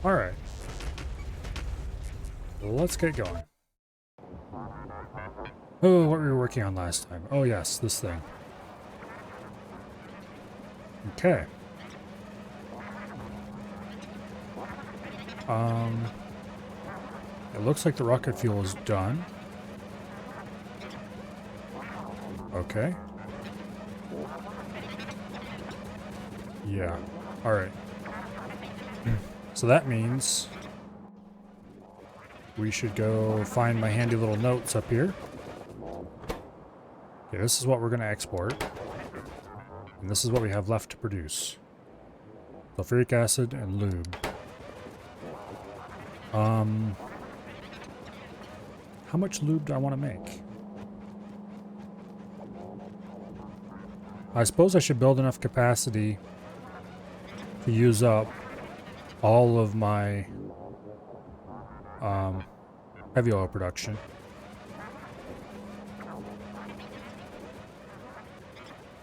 Alright. Let's get going. Oh, what were we working on last time? Oh yes, this thing. Okay. It looks like the rocket fuel is done. Okay. Yeah. Alright. So that means we should go find my handy little notes up here. Okay, this is what we're going to export. And this is what we have left to produce. Sulfuric acid and lube. How much lube do I want to make? I suppose I should build enough capacity to use up all of my heavy oil production.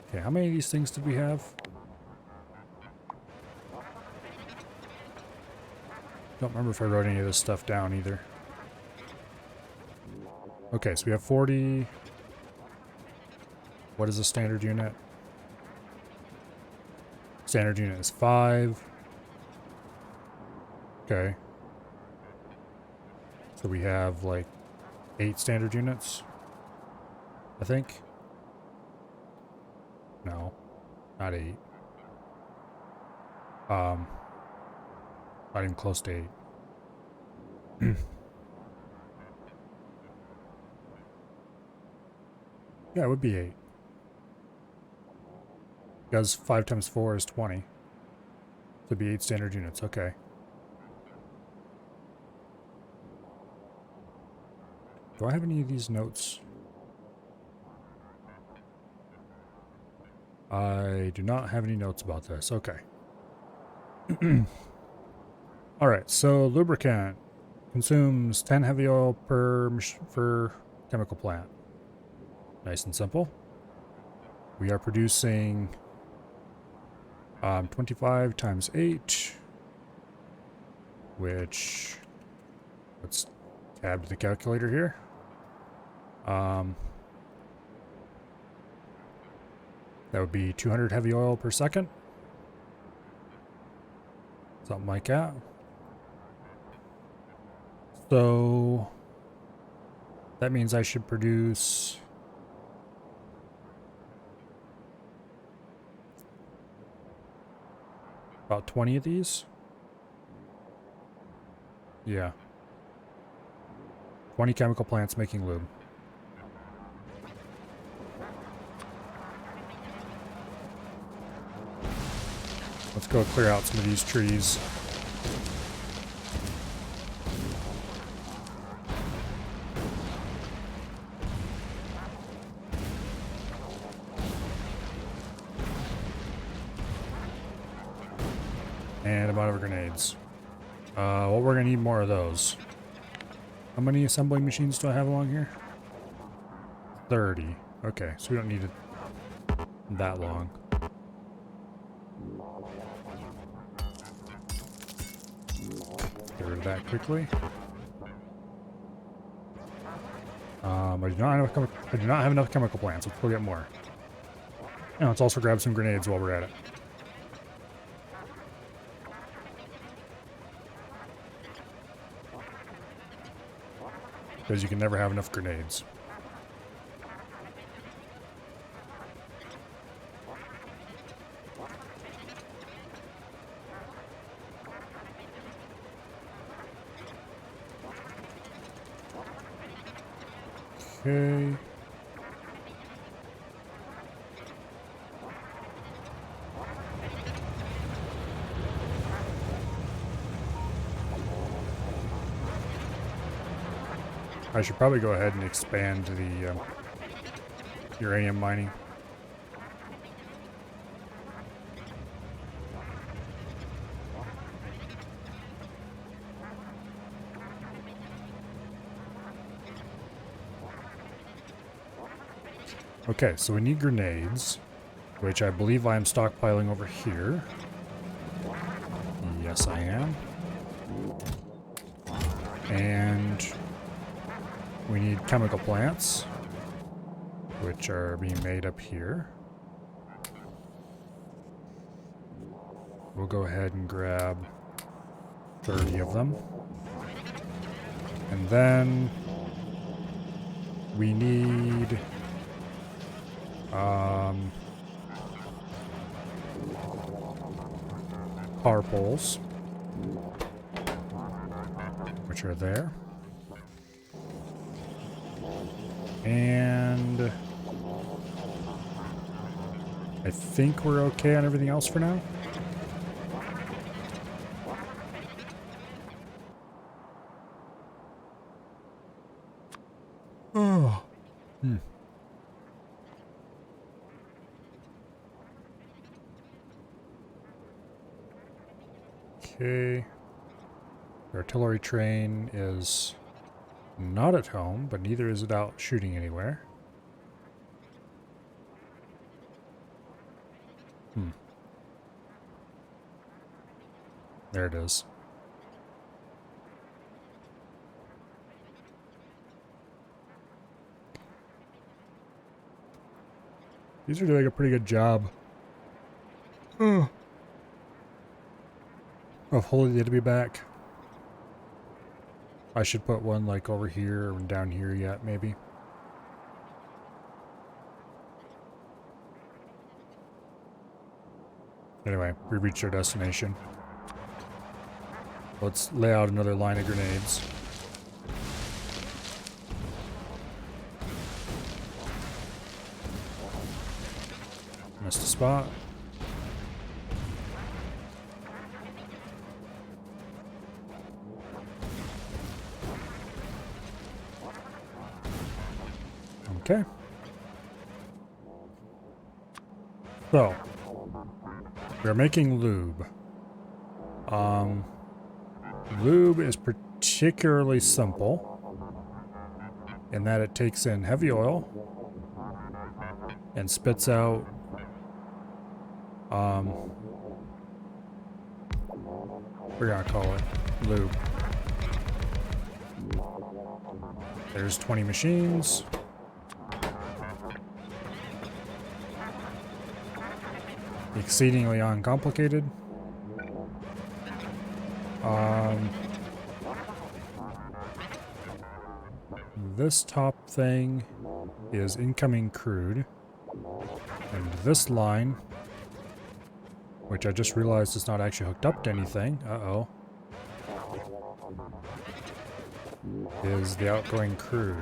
Okay, how many of these things did we have? Don't remember if I wrote any of this stuff down either. Okay, so we have 40. What is a standard unit? Standard unit is 5. Okay. So we have like 8 standard units, I think. No, not 8. Not even close to 8. Yeah, it would be 8. Because 5 times 4 is 20. So it'd be 8 standard units, okay. Do I have any of these notes? I do not have any notes about this, okay. Alright, so lubricant consumes 10 heavy oil per chemical plant. Nice and simple. We are producing 25 times 8, which, let's tab to the calculator here. That would be 200 heavy oil per second. Something like that. So that means I should produce about 20 of these. Yeah. 20 chemical plants making lube. Let's go clear out some of these trees. And I'm out of grenades. Well, we're gonna need more of those. How many assembling machines do I have along here? 30. Okay, so we don't need it that long. Get rid of that quickly. I do not have enough chemical plants. Let's go get more. And let's also grab some grenades while we're at it. Because you can never have enough grenades. Okay. I should probably go ahead and expand the uranium mining. Okay, so we need grenades, which I believe I am stockpiling over here. Yes, I am. And we need chemical plants, which are being made up here. We'll go ahead and grab 30 of them. And then we need power poles, which are there. And I think we're okay on everything else for now. Oh. Okay. The artillery train is not at home, but neither is it out shooting anywhere. There it is. These are doing a pretty good job of holding the enemy back. I should put one like over here or down here yet, maybe. Anyway, we reached our destination. Let's lay out another line of grenades. Missed a spot. Okay. So, we're making lube. Lube is particularly simple in that it takes in heavy oil and spits out we're gonna call it lube. There's 20 machines. Exceedingly uncomplicated. This top thing is incoming crude. And this line, which I just realized is not actually hooked up to anything, is the outgoing crude.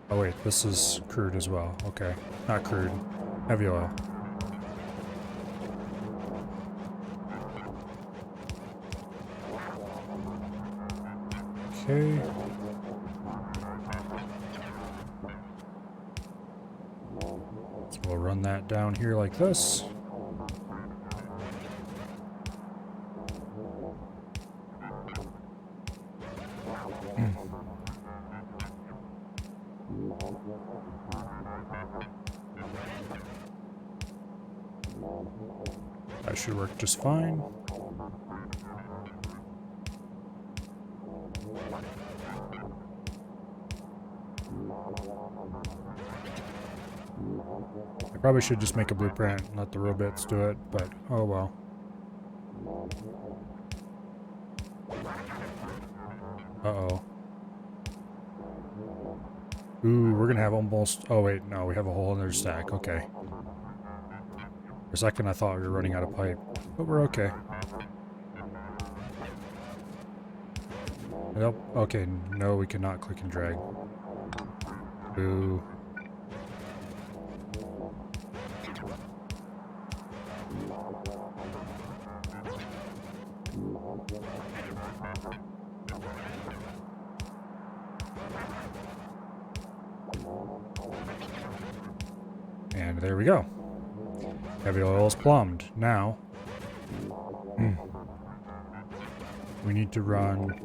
Oh wait, this is crude as well. Okay, not crude, heavy oil. Okay. So we'll run that down here like this. That should work just fine. I probably should just make a blueprint and let the robots do it, but oh well. Uh-oh. Ooh, we're gonna have almost... Oh wait, no, we have a whole other stack. Okay. For a second I thought we were running out of pipe, but we're okay. Nope. Okay, no, we cannot click and drag. Boo. And there we go. Heavy oil is plumbed. Now, we need to run...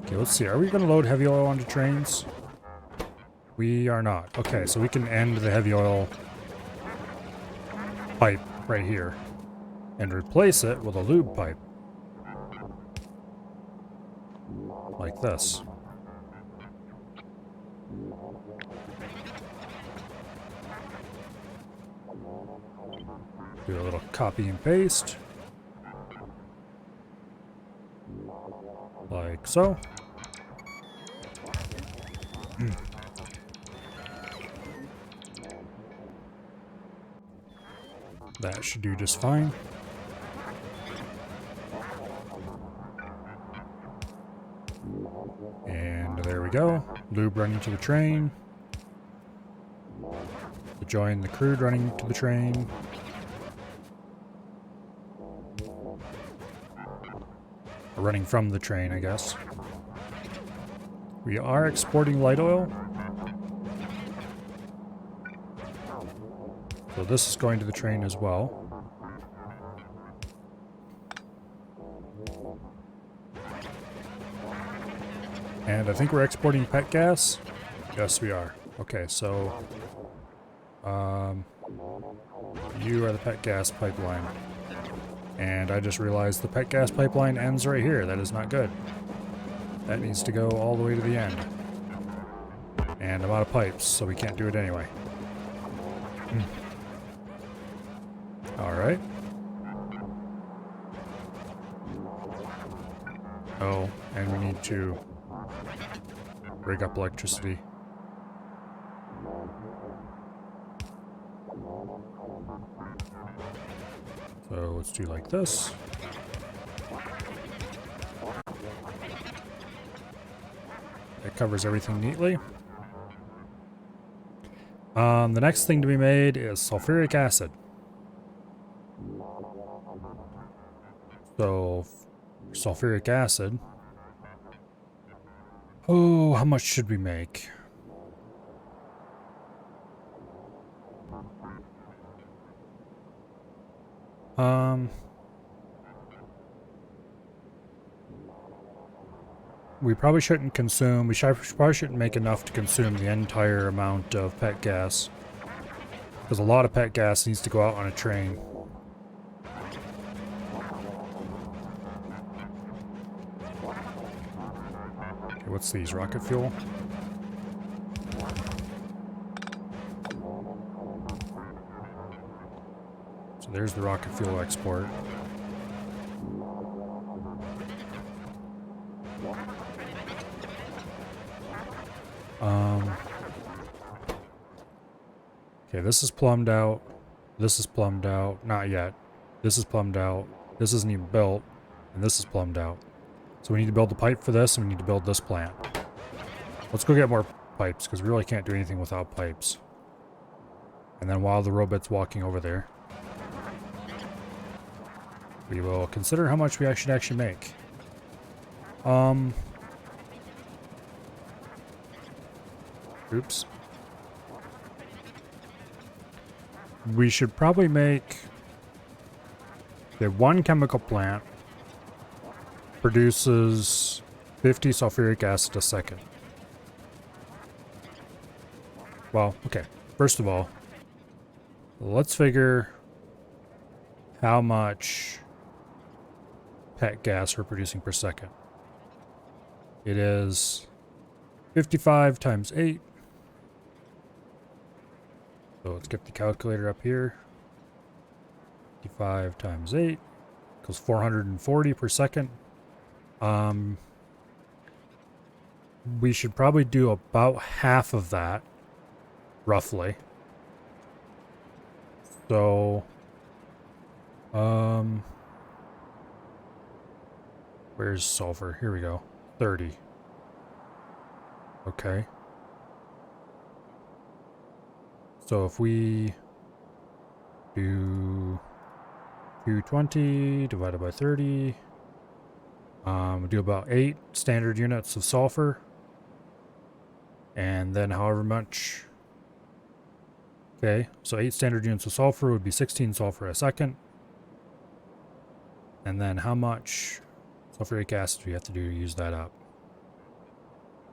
Okay, let's see. Are we going to load heavy oil onto trains? We are not. Okay, so we can end the heavy oil pipe right here and replace it with a lube pipe. Like this. Do a little copy and paste. Like so. That should do just fine. And there we go. Lube running to the train. Join the crude running to the train. Or running from the train, I guess. We are exporting light oil. So this is going to the train as well. And I think we're exporting pet gas. Yes, we are. Okay, so you are the pet gas pipeline. And I just realized the pet gas pipeline ends right here. That is not good. That needs to go all the way to the end. And I'm out of pipes, so we can't do it anyway. Alright. Oh, and we need to rig up electricity. So let's do like this. That covers everything neatly. The next thing to be made is sulfuric acid. So, sulfuric acid. Oh, how much should we make? We probably shouldn't consume, probably shouldn't make enough to consume the entire amount of pet gas. Because a lot of pet gas needs to go out on a train. Okay, what's these? Rocket fuel? So there's the rocket fuel export. Okay, this is plumbed out. This is plumbed out. Not yet. This is plumbed out. This isn't even built. And this is plumbed out. So we need to build the pipe for this, and we need to build this plant. Let's go get more pipes, because we really can't do anything without pipes. And then while the robot's walking over there, we will consider how much we should actually make. Oops. We should probably make the one chemical plant produces 50 sulfuric acid a second. Well, okay. First of all, let's figure how much pet gas we're producing per second. It is 55 times 8. So let's get the calculator up here. 55 times 8 equals 440 per second. We should probably do about half of that, roughly. So, where's sulfur? Here we go. 30. Okay. So if we do 220 divided by 30, we do about 8 standard units of sulfur. And then however much... Okay, so 8 standard units of sulfur would be 16 sulfur a second. And then how much sulfuric acid do we have to do to use that up?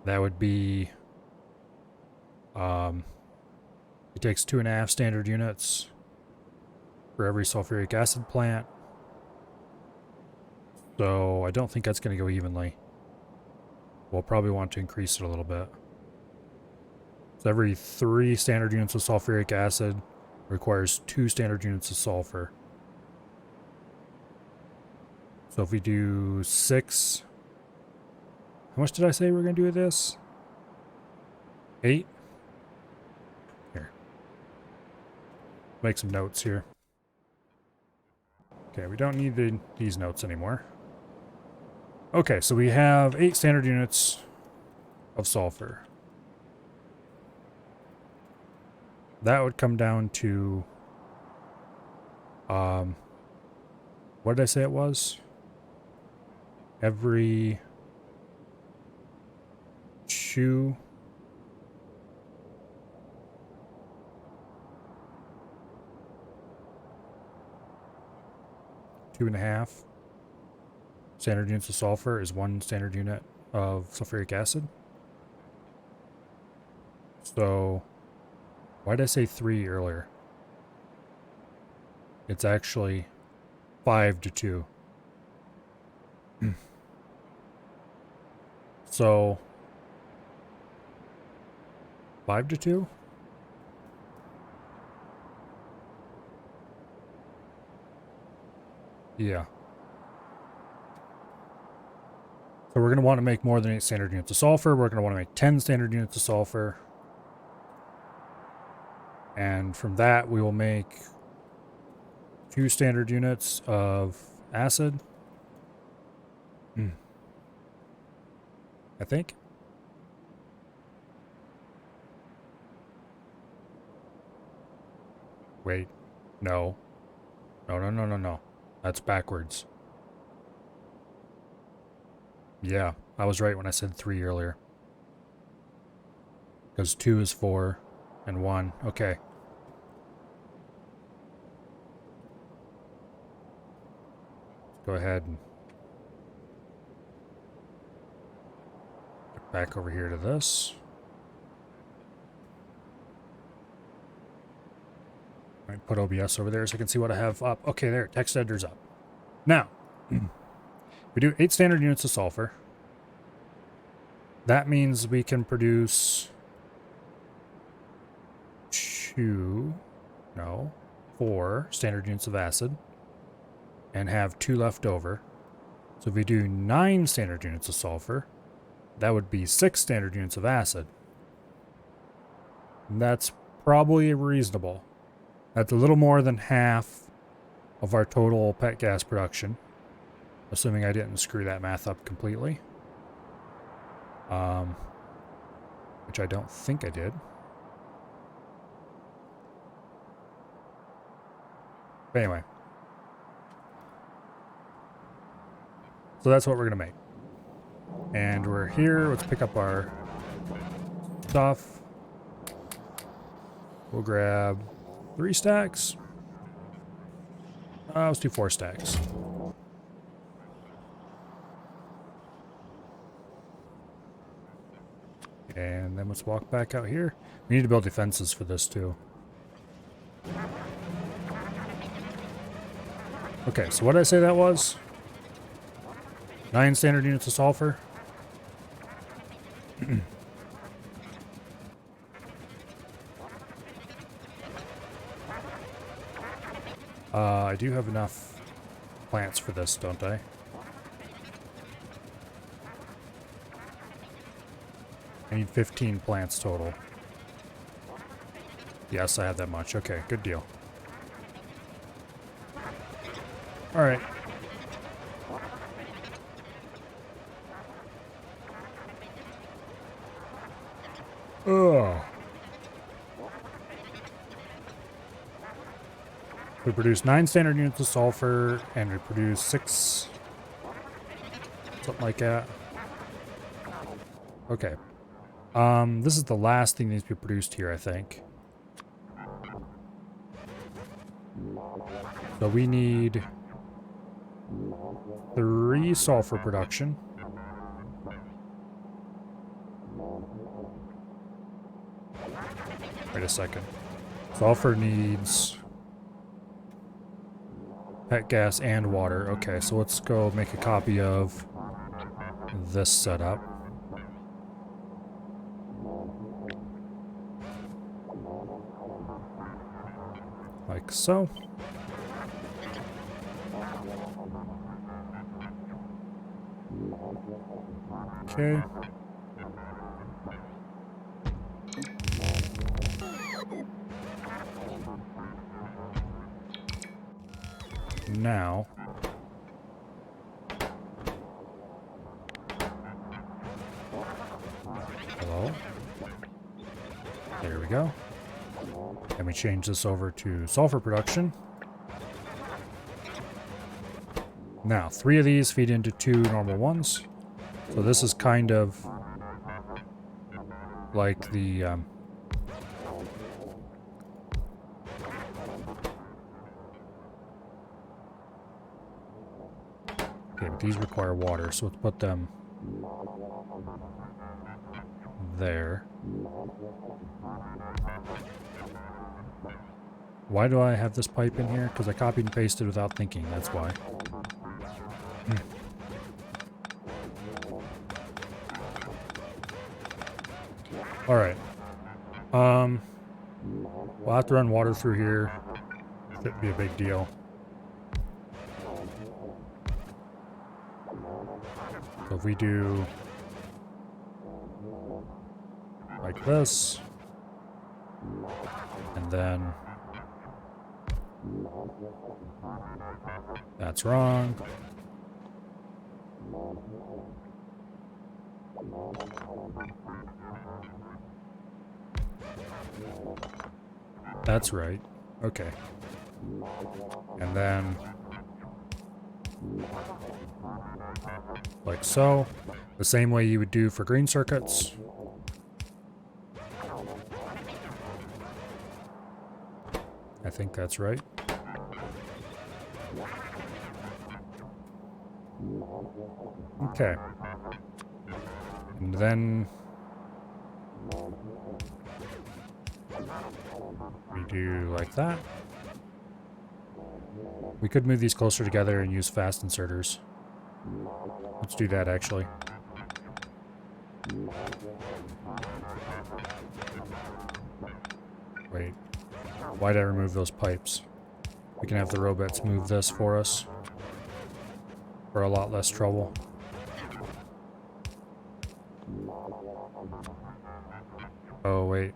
That would be It takes 2.5 standard units for every sulfuric acid plant. So I don't think that's going to go evenly. We'll probably want to increase it a little bit. So every 3 standard units of sulfuric acid requires 2 standard units of sulfur. So if we do 6... How much did I say we were going to do with this? 8? Here. Make some notes here. Okay, we don't need these notes anymore. Okay, so we have 8 standard units of sulfur. That would come down to... what did I say it was? Every... 2... 2.5 standard units of sulfur is 1 standard unit of sulfuric acid. So, why did I say 3 earlier? It's actually 5 to 2. So, 5 to 2? Yeah. So we're going to want to make more than 8 standard units of sulfur. We're going to want to make 10 standard units of sulfur. And from that, we will make 2 standard units of acid. I think. Wait. No. No. That's backwards. Yeah, I was right when I said 3 earlier. Because 2 is 4 and 1. Okay. Go ahead and get back over here to this. I put OBS over there so I can see what I have up. Okay, there, text editor's up. Now, we do 8 standard units of sulfur. That means we can produce 4 standard units of acid and have 2 left over. So if we do 9 standard units of sulfur, that would be 6 standard units of acid. And that's probably reasonable. That's a little more than half of our total pet gas production, assuming I didn't screw that math up completely. Which I don't think I did. But anyway. So that's what we're going to make. And we're here. Let's pick up our stuff. We'll grab 3 stacks. Let's do 4 stacks. And then let's walk back out here. We need to build defenses for this too. Okay, so what did I say that was? 9 standard units of sulfur. I do have enough plants for this, don't I? I need 15 plants total. Yes, I have that much. Okay, good deal. Alright. Ugh. We produce 9 standard units of sulfur, and we produce 6... something like that. Okay. This is the last thing that needs to be produced here, I think. So we need 3 sulfur production. Wait a second. Sulfur needs pet gas and water. Okay, so let's go make a copy of this setup. Like so. Okay. Now. Hello. There we go. And we change this over to sulfur production. Now, 3 of these feed into 2 normal ones. So this is kind of like the okay, but these require water, so let's put them there. Why do I have this pipe in here? Because I copied and pasted without thinking, that's why. Alright. We'll have to run water through here. Shouldn't be a big deal. So if we do like this, and then that's wrong. That's right. Okay. And then like so. The same way you would do for green circuits. I think that's right. Okay. And then we do like that. We could move these closer together and use fast inserters. Let's do that actually. Wait. Why did I remove those pipes? We can have the robots move this for us. For a lot less trouble. Oh, wait.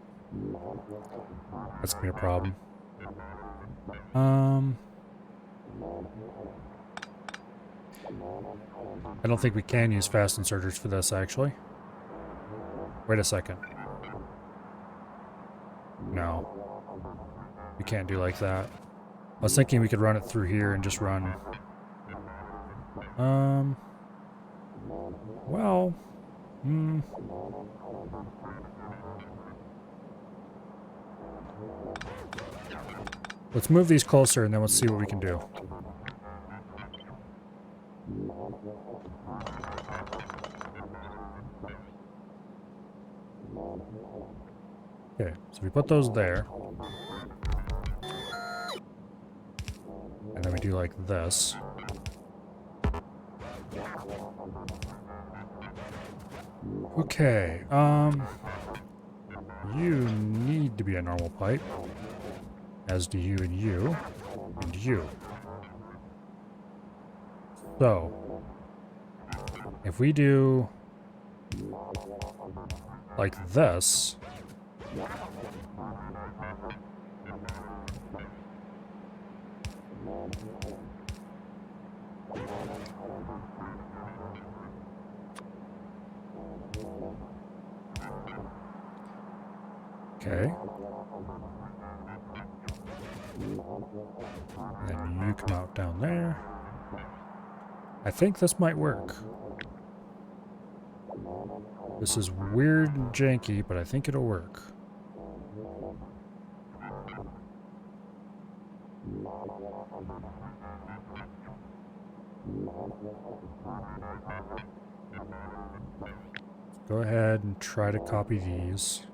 That's gonna be a problem. I don't think we can use fast inserters for this, actually. Wait a second. No. We can't do like that. I was thinking we could run it through here and just run... Well... Let's move these closer and then let's see what we can do. Okay, so we put those there. And then we do like this. Okay, you need to be a normal pipe. As do you and you. And you. So, if we do like this, okay. And then you come out down there. I think this might work. This is weird and janky, but I think it'll work. Let's go ahead and try to copy these.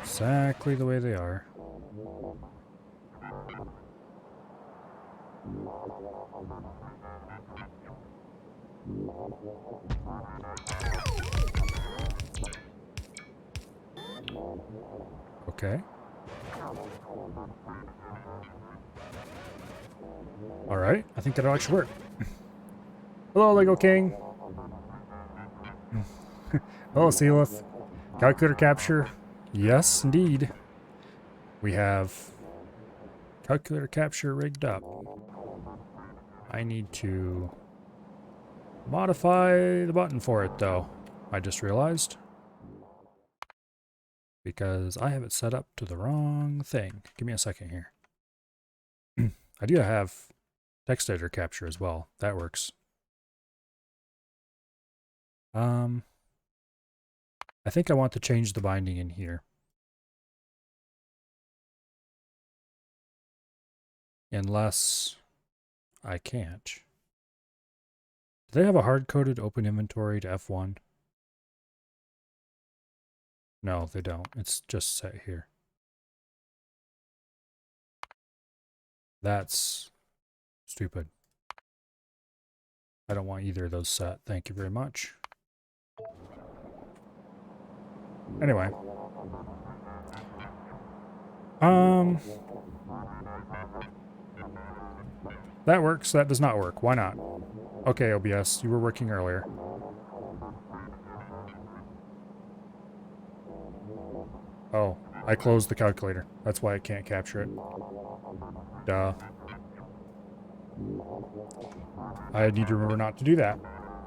Exactly the way they are. Okay. Alright, I think that'll actually work. Hello, Lego King. Hello, Sealith. Calculator capture. Yes, indeed. We have calculator capture rigged up. I need to modify the button for it, though. I just realized. Because I have it set up to the wrong thing. Give me a second here. I do have text editor capture as well. That works. I think I want to change the binding in here. Unless I can't. Do they have a hard-coded open inventory to F1? No, they don't. It's just set here. That's stupid. I don't want either of those set. Thank you very much. Anyway. That works. That does not work. Why not? Okay, OBS, you were working earlier. Oh, I closed the calculator. That's why I can't capture it. Duh. I need to remember not to do that.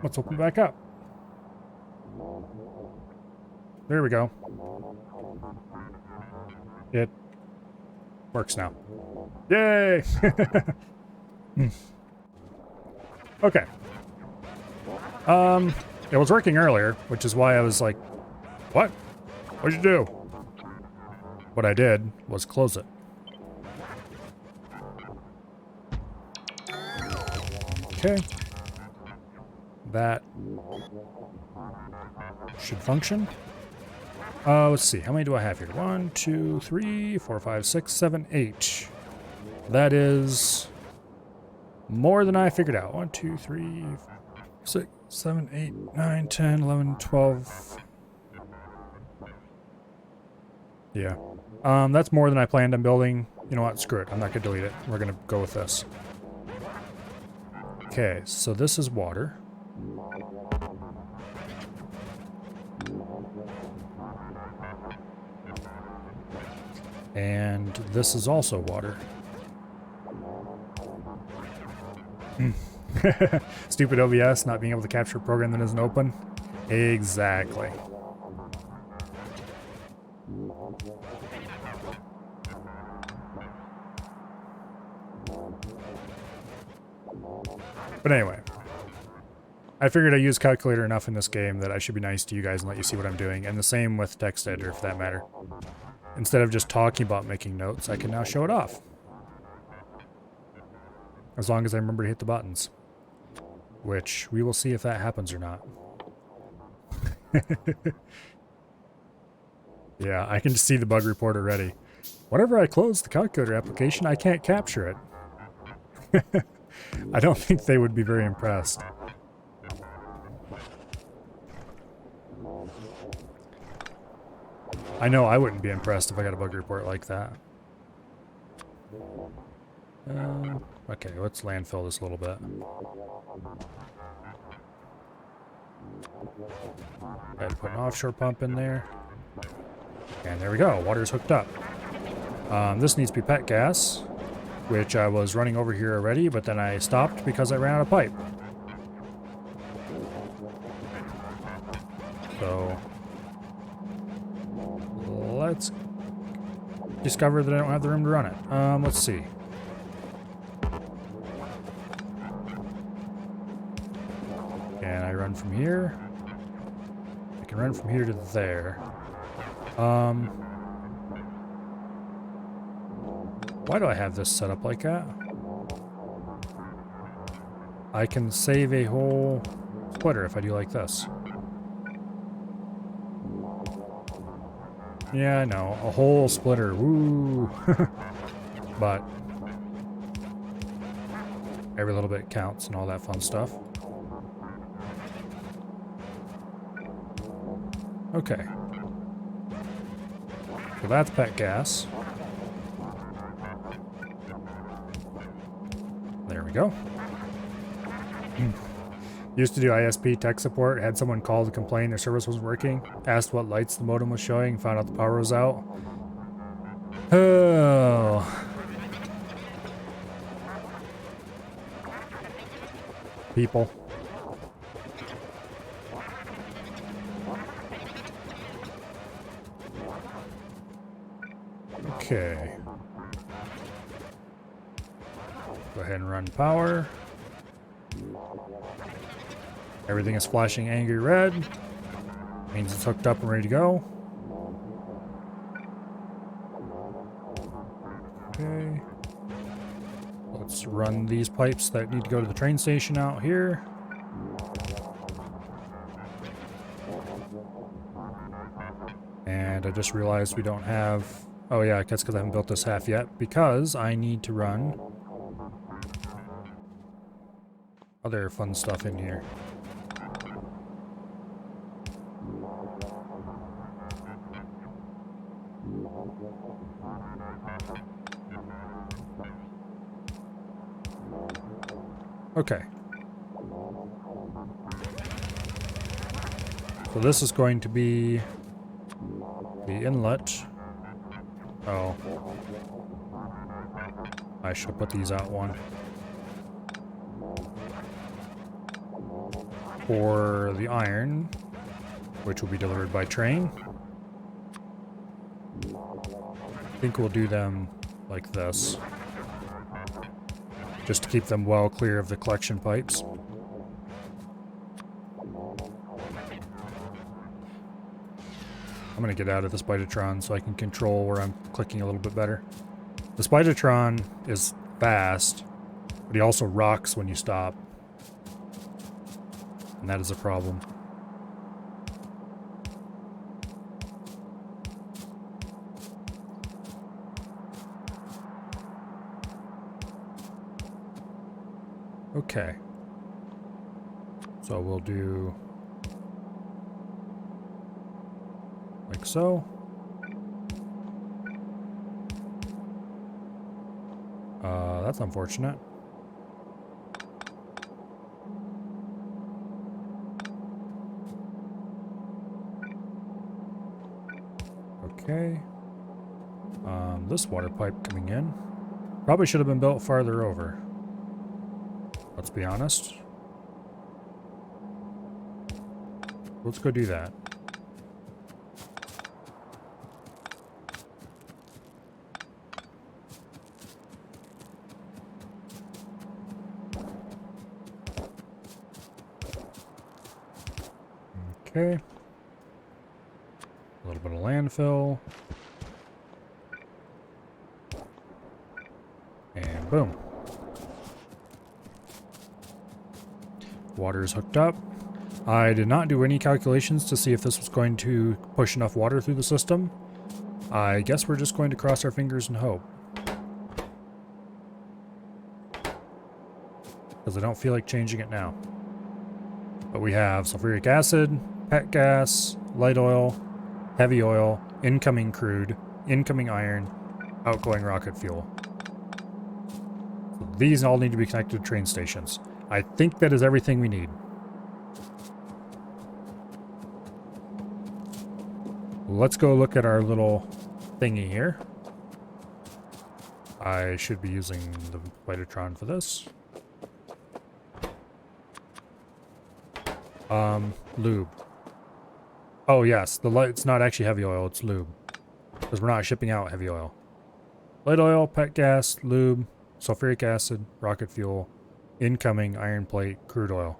Let's open it back up. There we go. It works now. Yay! Okay. It was working earlier, which is why I was like, what? What'd you do? What I did was close it. Okay. That should function. Let's see. How many do I have here? 1, 2, 3, 4, 5, 6, 7, 8. That is more than I figured out. 1, 2, 3, 6, 7, 8, 9, 10, 11, 12. Yeah. That's more than I planned on building. You know what? Screw it. I'm not going to delete it. We're going to go with this. Okay, so this is water. And this is also water. Stupid OBS not being able to capture a program that isn't open. Exactly. But anyway, I figured I use calculator enough in this game that I should be nice to you guys and let you see what I'm doing. And the same with text editor, for that matter. Instead of just talking about making notes, I can now show it off. As long as I remember to hit the buttons. Which, we will see if that happens or not. Yeah, I can just see the bug report already. Whenever I close the calculator application, I can't capture it. I don't think they would be very impressed. I know I wouldn't be impressed if I got a bug report like that. Okay, let's landfill this a little bit. I had to put an offshore pump in there. And there we go, water's hooked up. This needs to be pet gas, which I was running over here already, but then I stopped because I ran out of pipe. So let's discover that I don't have the room to run it. Let's see. Can I run from here? I can run from here to there. Why do I have this set up like that? I can save a whole splitter if I do like this. Yeah, I know. A whole splitter. Woo! But every little bit counts and all that fun stuff. Okay. So that's pet gas. There we go. Used to do ISP tech support, had someone call to complain their service wasn't working, asked what lights the modem was showing, found out the power was out. Oh. People. Okay. Go ahead and run power. Everything is flashing angry red. Means it's hooked up and ready to go. Okay. Let's run these pipes that need to go to the train station out here. And I just realized we don't have... Oh yeah, that's because I haven't built this half yet, because I need to run other fun stuff in here. Okay. So this is going to be the inlet. Oh. I should put these out one. For the iron, which will be delivered by train. I think we'll do them like this. Just to keep them well clear of the collection pipes. I'm going to get out of the Spidertron so I can control where I'm clicking a little bit better. The Spidertron is fast, but he also rocks when you stop. And that is a problem. Okay. So we'll do like so. That's unfortunate. Okay. This water pipe coming in probably should have been built farther over. Let's be honest. Let's go do that. Okay. A little bit of landfill. And boom. Water is hooked up. I did not do any calculations to see if this was going to push enough water through the system. I guess we're just going to cross our fingers and hope. Because I don't feel like changing it now. But we have sulfuric acid, pet gas, light oil, heavy oil, incoming crude, incoming iron, outgoing rocket fuel. So these all need to be connected to train stations. I think that is everything we need. Let's go look at our little thingy here. I should be using the Spidertron for this. Lube. Oh yes, it's not actually heavy oil, it's lube. Because we're not shipping out heavy oil. Light oil, pet gas, lube, sulfuric acid, rocket fuel, incoming iron plate, crude oil.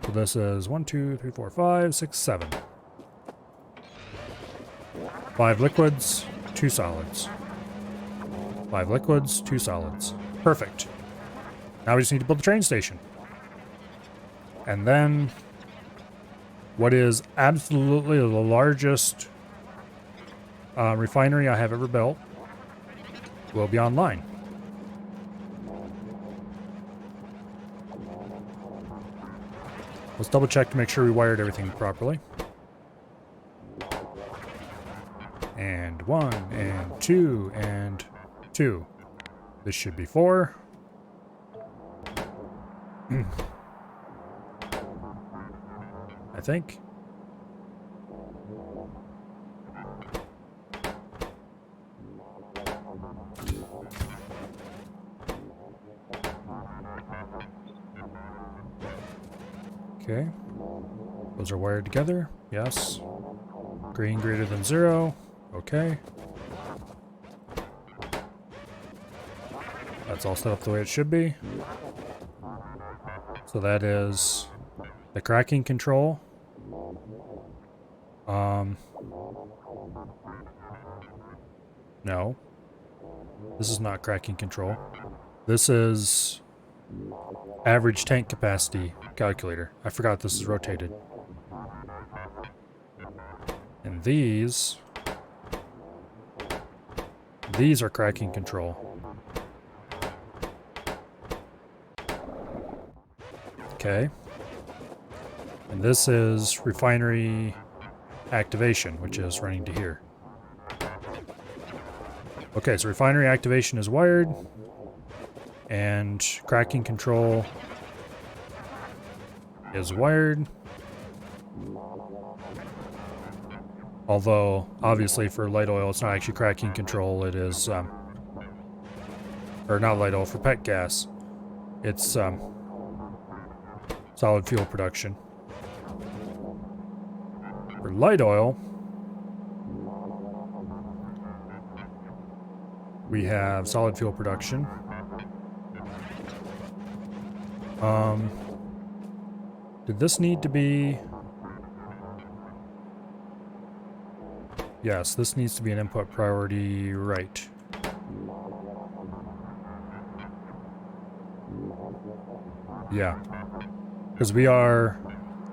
So this is 1, 2, 3, 4, 5, 6, 7. 5 liquids, 2 solids. 5 liquids, 2 solids. Perfect. Now we just need to build the train station. And then what is absolutely the largest refinery I have ever built will be online. Let's double check to make sure we wired everything properly. And 1, and 2, and 2. This should be 4. I think. Okay. Those are wired together. Yes. Green greater than 0. Okay. That's all set up the way it should be. So that is the cracking control. No. This is not cracking control. This is average tank capacity calculator. I forgot this is rotated. And these are cracking control. Okay. And this is refinery activation, which is running to here. Okay, so refinery activation is wired, and cracking control is wired. Although, obviously for light oil, it's not actually cracking control, it is, or not light oil, for pet gas. It's, solid fuel production. For light oil, we have solid fuel production. Did this need to be... Yes, this needs to be an input priority, right. Yeah. Because we are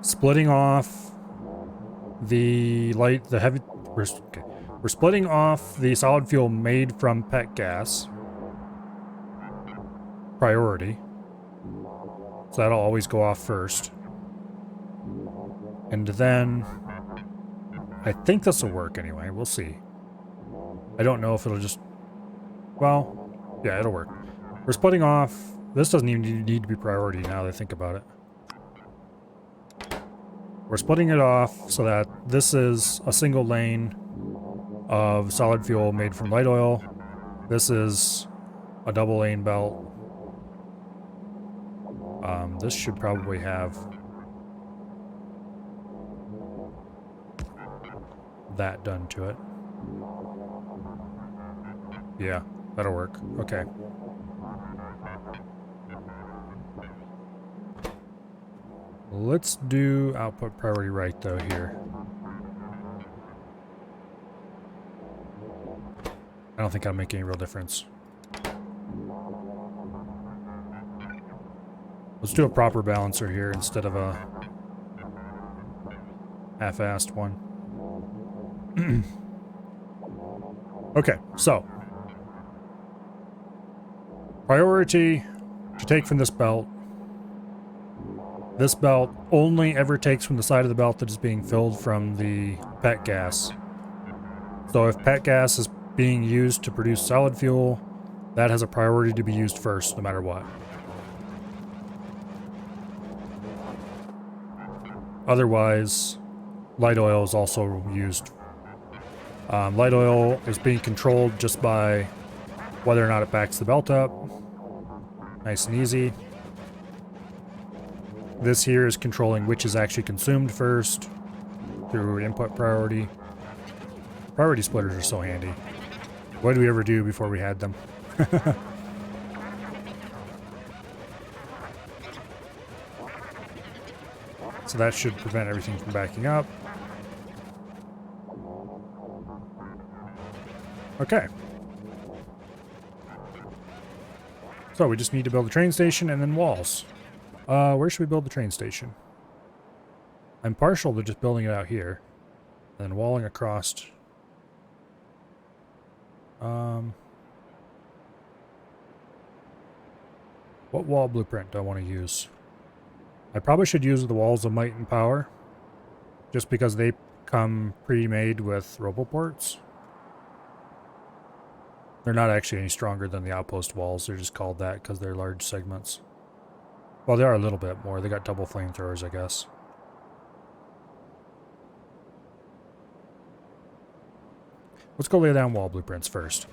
splitting off we're splitting off the solid fuel made from pet gas. Priority. So that'll always go off first. And then... I think this will work anyway. We'll see. I don't know if it'll just... Well, yeah, it'll work. We're splitting off... This doesn't even need to be priority now that I think about it. We're splitting it off so that this is a single lane of solid fuel made from light oil. This is a double lane belt. This should probably have that done to it. Yeah, that'll work. Okay. Let's do output priority right though here. I don't think that'll make any real difference. Let's do a proper balancer here instead of a half-assed one. Okay, so priority to take from this belt. This belt only ever takes from the side of the belt that is being filled from the pet gas. So if pet gas is being used to produce solid fuel, that has a priority to be used first, no matter what. Otherwise, light oil is also used. Light oil is being controlled just by whether or not it backs the belt up. Nice and easy. This here is controlling which is actually consumed first through input priority. Priority splitters are so handy. What did we ever do before we had them? So that should prevent everything from backing up. Okay. So we just need to build a train station and then walls. Where should we build the train station? I'm partial to just building it out here. And then walling across What wall blueprint do I want to use? I probably should use the walls of might and power, just because they come pre-made with roboports. They're not actually any stronger than the outpost walls. They're just called that because they're large segments. Well, they are a little bit more. They got double flamethrowers, I guess. Let's go lay down wall blueprints first.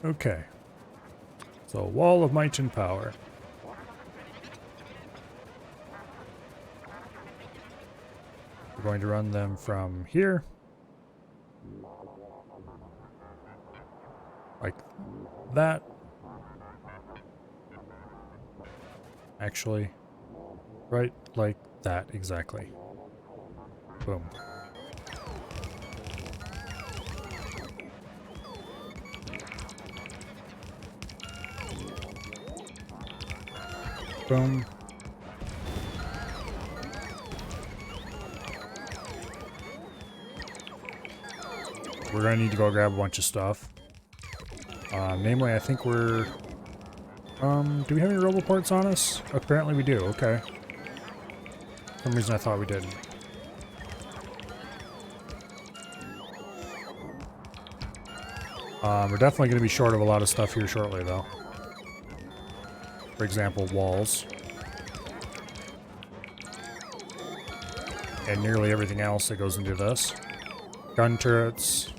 Okay. So, wall of might and power. We're going to run them from here. Like that. Actually, right like that, exactly. Boom. Boom. We're gonna need to go grab a bunch of stuff. Namely, I think we're... do we have any roboports on us? Apparently we do, okay. For some reason I thought we didn't. We're definitely going to be short of a lot of stuff here shortly, though. For example, walls. And nearly everything else that goes into this. Gun turrets.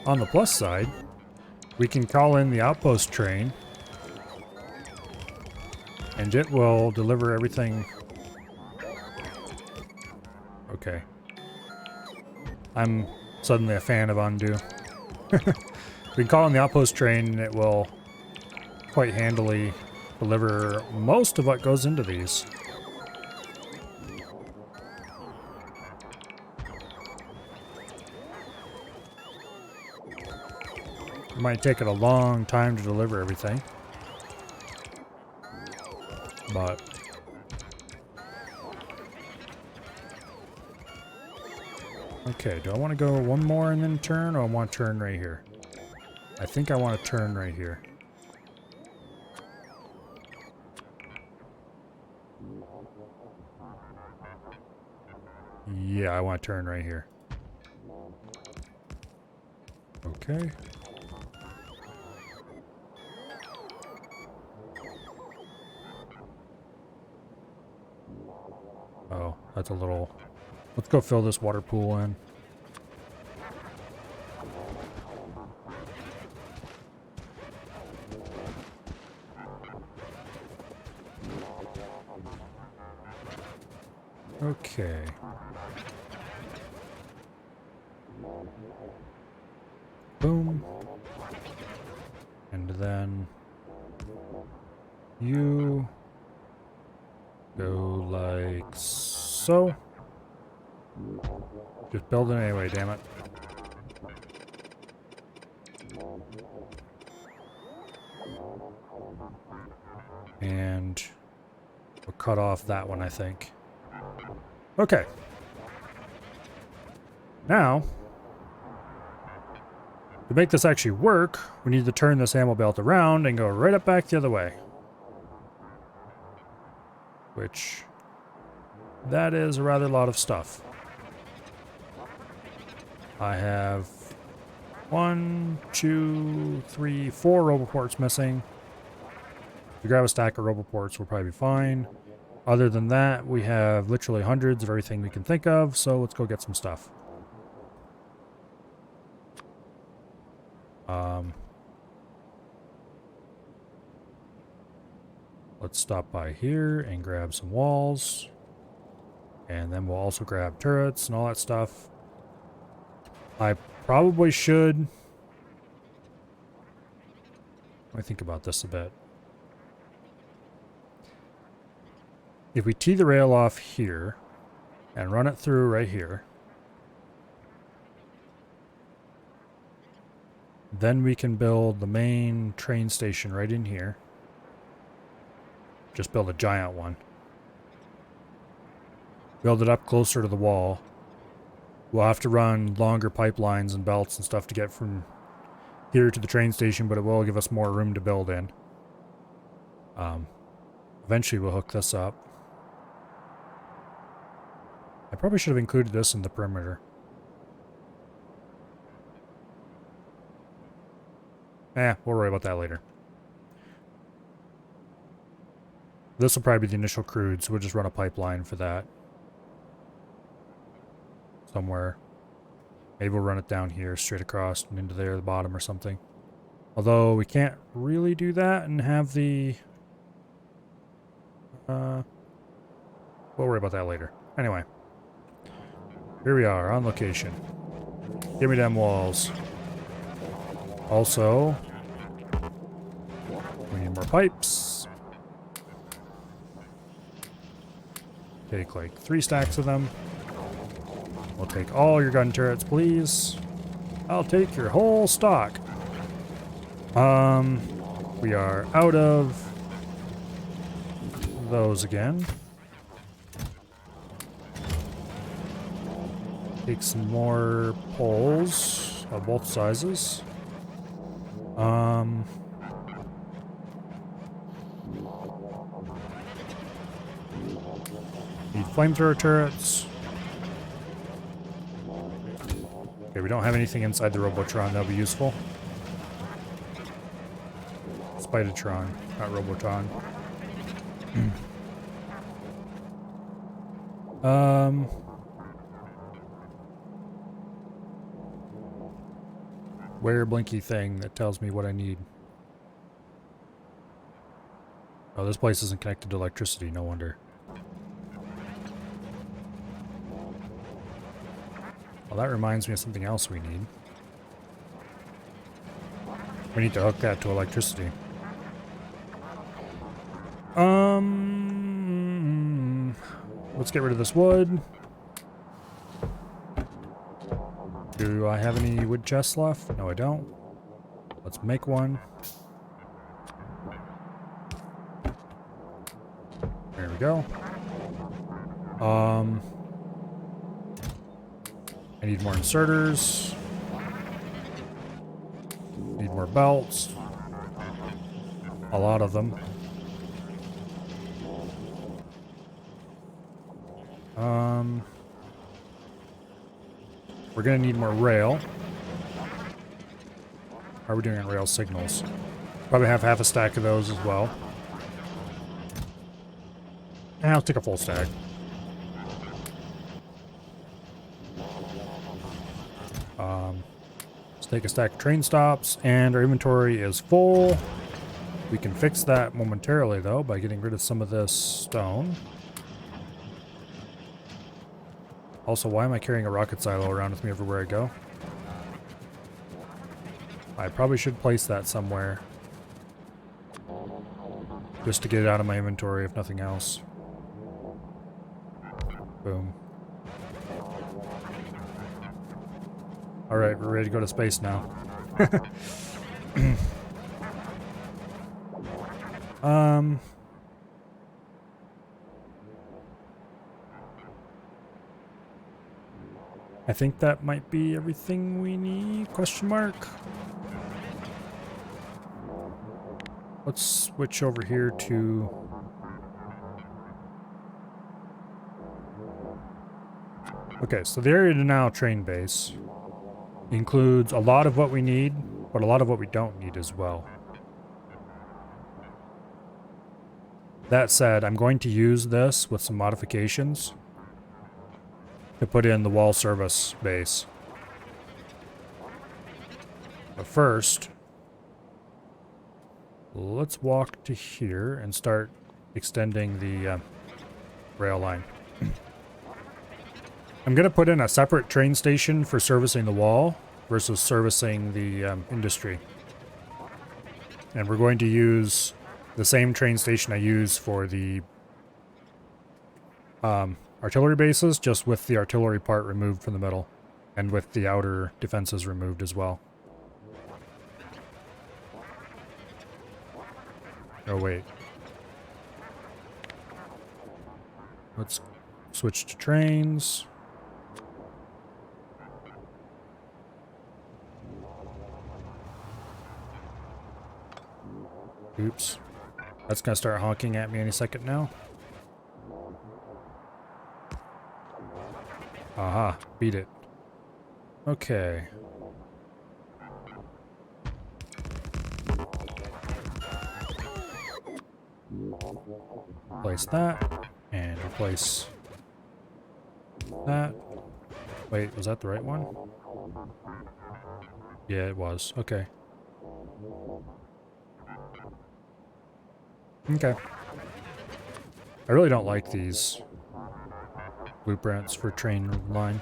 On the plus side, we can call in the outpost train, and it will deliver everything. Okay. I'm suddenly a fan of undo. We can call in the outpost train, and it will quite handily deliver most of what goes into these. It might take it a long time to deliver everything. But okay, do I want to go one more and then turn, or I want to turn right here? I think I want to turn right here. Yeah, I want to turn right here. Okay. Oh, that's a little... Let's go fill this water pool in. Okay. Boom. And then you go like so. Just build it anyway, damn it. And we'll cut off that one, I think. Okay. Now, to make this actually work, we need to turn this ammo belt around and go right up back the other way. Which, that is a rather lot of stuff. I have 1, 2, 3, 4 roboports missing. If you grab a stack of roboports, we'll probably be fine. Other than that, we have literally hundreds of everything we can think of, so let's go get some stuff. Let's stop by here and grab some walls. And then we'll also grab turrets and all that stuff. I probably should... Let me think about this a bit. If we tee the rail off here and run it through right here, Then we can build the main train station right in here. Just build a giant one. Build it up closer to the wall. We'll have to run longer pipelines and belts and stuff to get from here to the train station, but it will give us more room to build in. Eventually we'll hook this up. I probably should have included this in the perimeter. We'll worry about that later. This will probably be the initial crude, so we'll just run a pipeline for that. Somewhere. Maybe we'll run it down here, straight across and into there, the bottom or something. Although we can't really do that and have the... we'll worry about that later. Anyway. Here we are, on location. Give me them walls. Also, we need more pipes. Take like 3 stacks of them. We'll take all your gun turrets, please. I'll take your whole stock. We are out of those again. Take some more poles of both sizes. Need flamethrower turrets. Okay, we don't have anything inside the Robotron that'll be useful. Spidertron, not Robotron. Where blinky thing that tells me what I need. Oh, this place isn't connected to electricity, no wonder. Well, that reminds me of something else we need. We need to hook that to electricity. Let's get rid of this wood. Do I have any wood chests left? No, I don't. Let's make one. There we go. I need more inserters. Need more belts. A lot of them. We're gonna need more rail. How are we doing on rail signals? Probably have half a stack of those as well. And I'll take a full stack. Let's take a stack of train stops, and our inventory is full. We can fix that momentarily though by getting rid of some of this stone. Also, why am I carrying a rocket silo around with me everywhere I go? I probably should place that somewhere. Just to get it out of my inventory, if nothing else. Boom. Alright, we're ready to go to space now. I think that might be everything we need, question mark. Let's switch over here to... Okay, so the area to now train base includes a lot of what we need, but a lot of what we don't need as well. That said, I'm going to use this with some modifications to put in the wall service base. But first, let's walk to here and start extending the rail line. I'm going to put in a separate train station for servicing the wall versus servicing the industry. And we're going to use the same train station I use for the artillery bases, just with the artillery part removed from the middle, and with the outer defenses removed as well. Oh, wait. Let's switch to trains. Oops. That's gonna start honking at me any second now. Aha, beat it. Okay. Replace that, and replace that. Wait, was that the right one? Yeah, it was. Okay. Okay. I really don't like these blueprints for train line.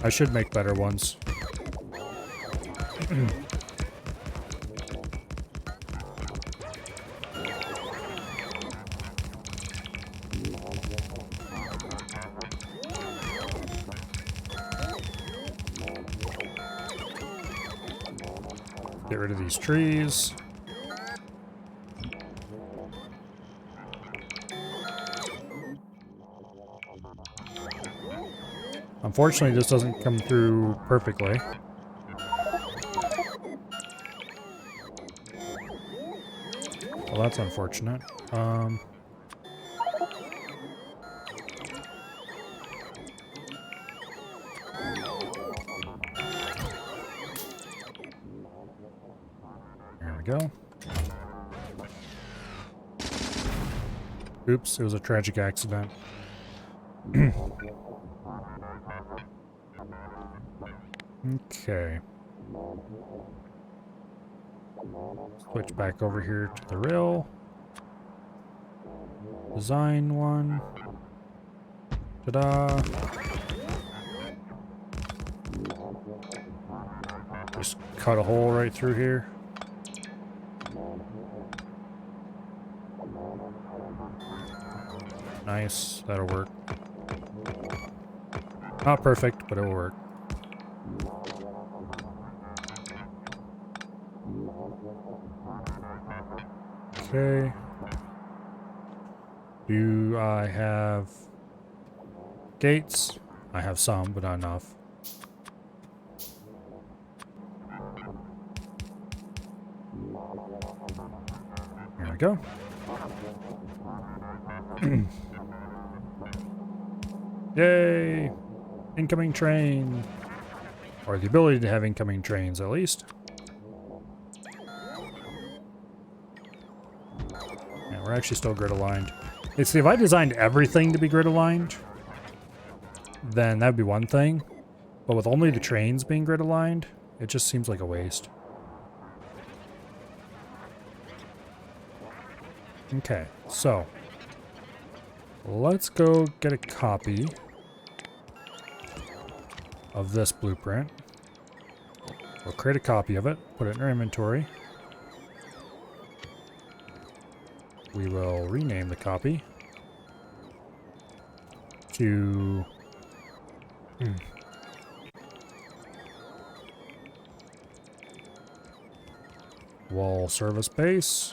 I should make better ones. Get rid of these trees. Unfortunately, this doesn't come through perfectly. Well, that's unfortunate. There we go. Oops, it was a tragic accident. Okay. Switch back over here to the rail. Design one. Ta-da. Just cut a hole right through here. Nice, that'll work. Not perfect, but it'll work. Okay. Do I have gates? I have some, but not enough. There we go. Yay! Incoming train! Or the ability to have incoming trains, at least. Yeah, we're actually still grid aligned. See, if I designed everything to be grid aligned, then that'd be one thing. But with only the trains being grid aligned, it just seems like a waste. Okay, so let's go get a copy of this blueprint. We'll create a copy of it, put it in our inventory. We will rename the copy to wall service base.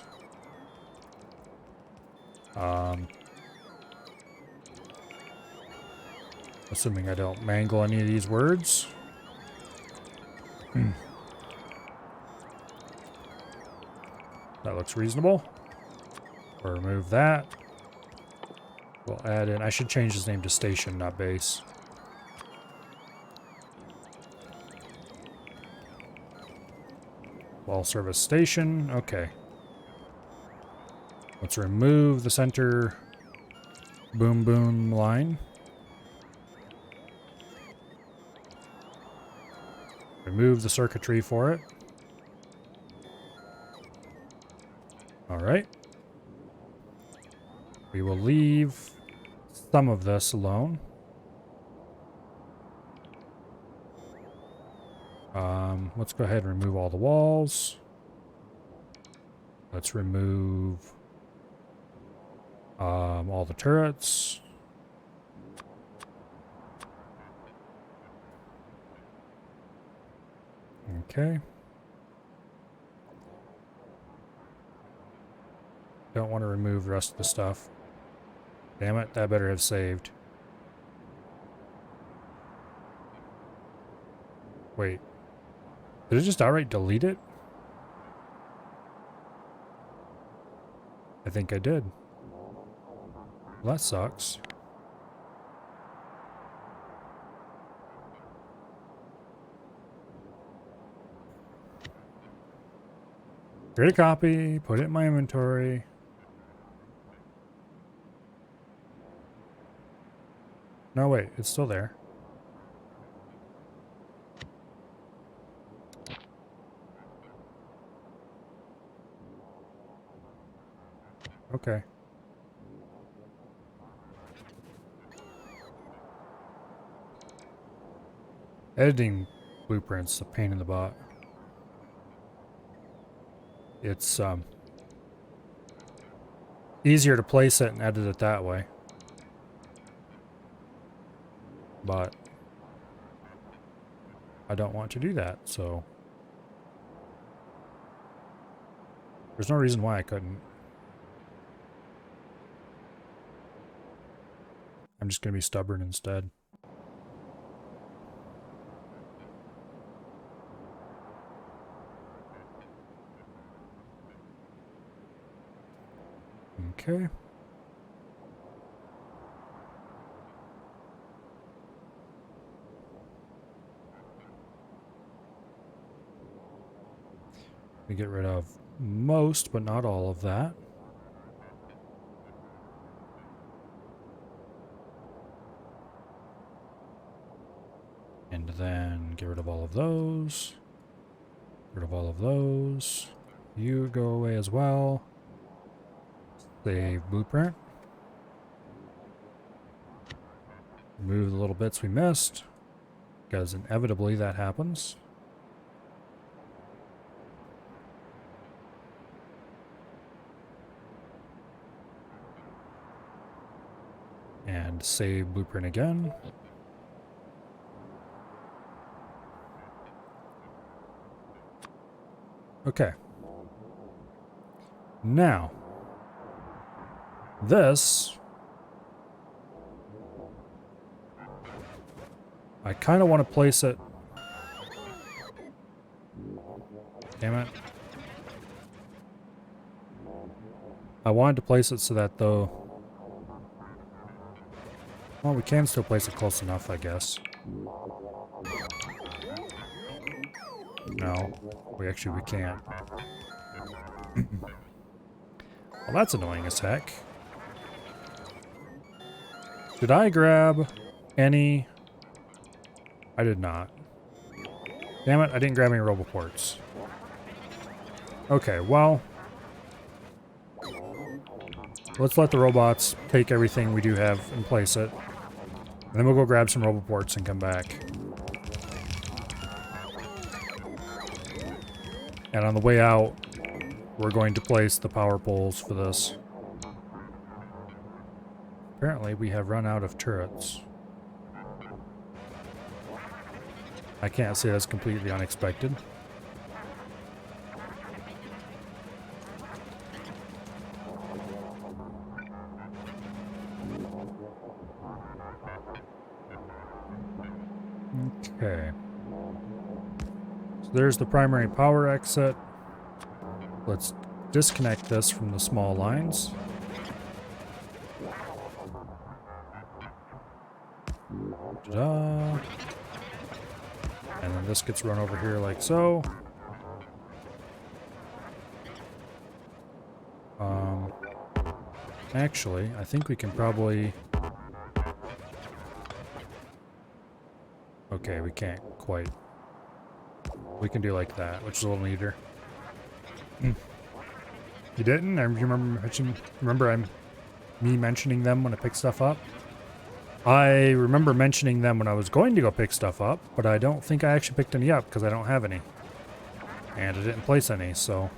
Assuming I don't mangle any of these words. That looks reasonable. We'll remove that. We'll add in, I should change his name to station, not base. Wall service station, okay. Let's remove the center boom boom line. Remove the circuitry for it. All right. We will leave some of this alone. Let's go ahead and remove all the walls. Let's remove all the turrets. Okay. Don't want to remove the rest of the stuff. Damn it, that better have saved. Wait. Did it just outright delete it? I think I did. Well, that sucks. Create a copy, put it in my inventory. No, wait, it's still there. Okay. Editing blueprints, a pain in the butt. It's easier to place it and edit it that way. But I don't want to do that, so there's no reason why I couldn't. I'm just going to be stubborn instead. Okay. We get rid of most, but not all of that. And then get rid of all of those. Get rid of all of those. You go away as well. Save blueprint. Remove the little bits we missed, because inevitably that happens. And save blueprint again. Okay. Now, this, I kind of want to place it. Damn it. I wanted to place it so that though, well, we can still place it close enough, I guess. No, we can't. Well, that's annoying as heck. Did I grab any? I did not. Damn it, I didn't grab any roboports. Okay, well, let's let the robots take everything we do have and place it. And then we'll go grab some roboports and come back. And on the way out, we're going to place the power poles for this. Apparently, we have run out of turrets. I can't say that's completely unexpected. Okay. So there's the primary power exit. Let's disconnect this from the small lines. Ta-da! And then this gets run over here like so. Actually, I think we can probably... Okay, we can't quite. We can do like that, which is a little neater. You didn't? I remember me mentioning them when I picked stuff up? I remember mentioning them when I was going to go pick stuff up, but I don't think I actually picked any up because I don't have any. And I didn't place any, so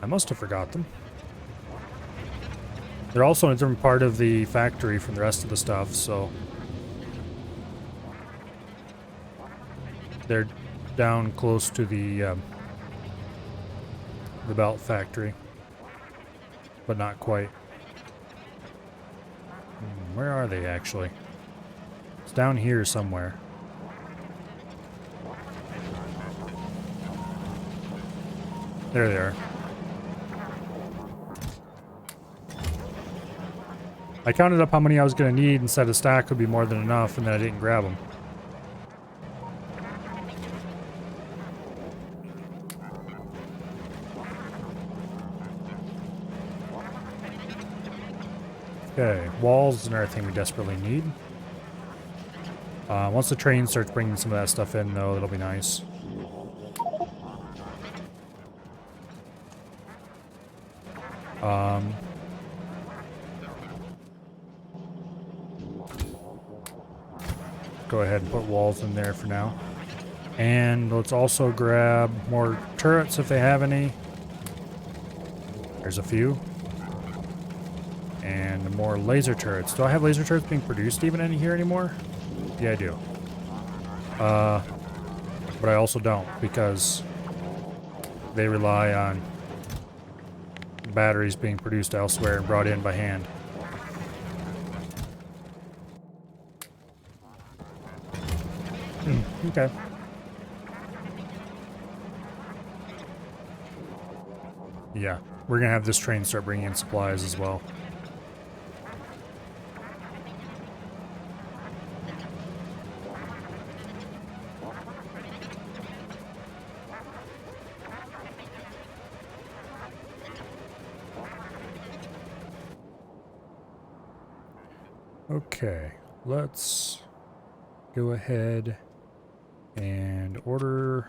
I must have forgot them. They're also in a different part of the factory from the rest of the stuff, so they're down close to the belt factory. but not quite. Where are they actually? It's down here somewhere. There they are. I counted up how many I was going to need and said a stack would be more than enough, and then I didn't grab them. Okay, walls is another thing we desperately need. Once the train starts bringing some of that stuff in, though, it'll be nice. Go ahead and put walls in there for now. And let's also grab more turrets if they have any. There's a few. And more laser turrets. Do I have laser turrets being produced even in here anymore? Yeah, I do. But I also don't, because they rely on batteries being produced elsewhere and brought in by hand. Okay. Yeah, we're gonna have this train start bringing in supplies as well. Okay, let's go ahead and order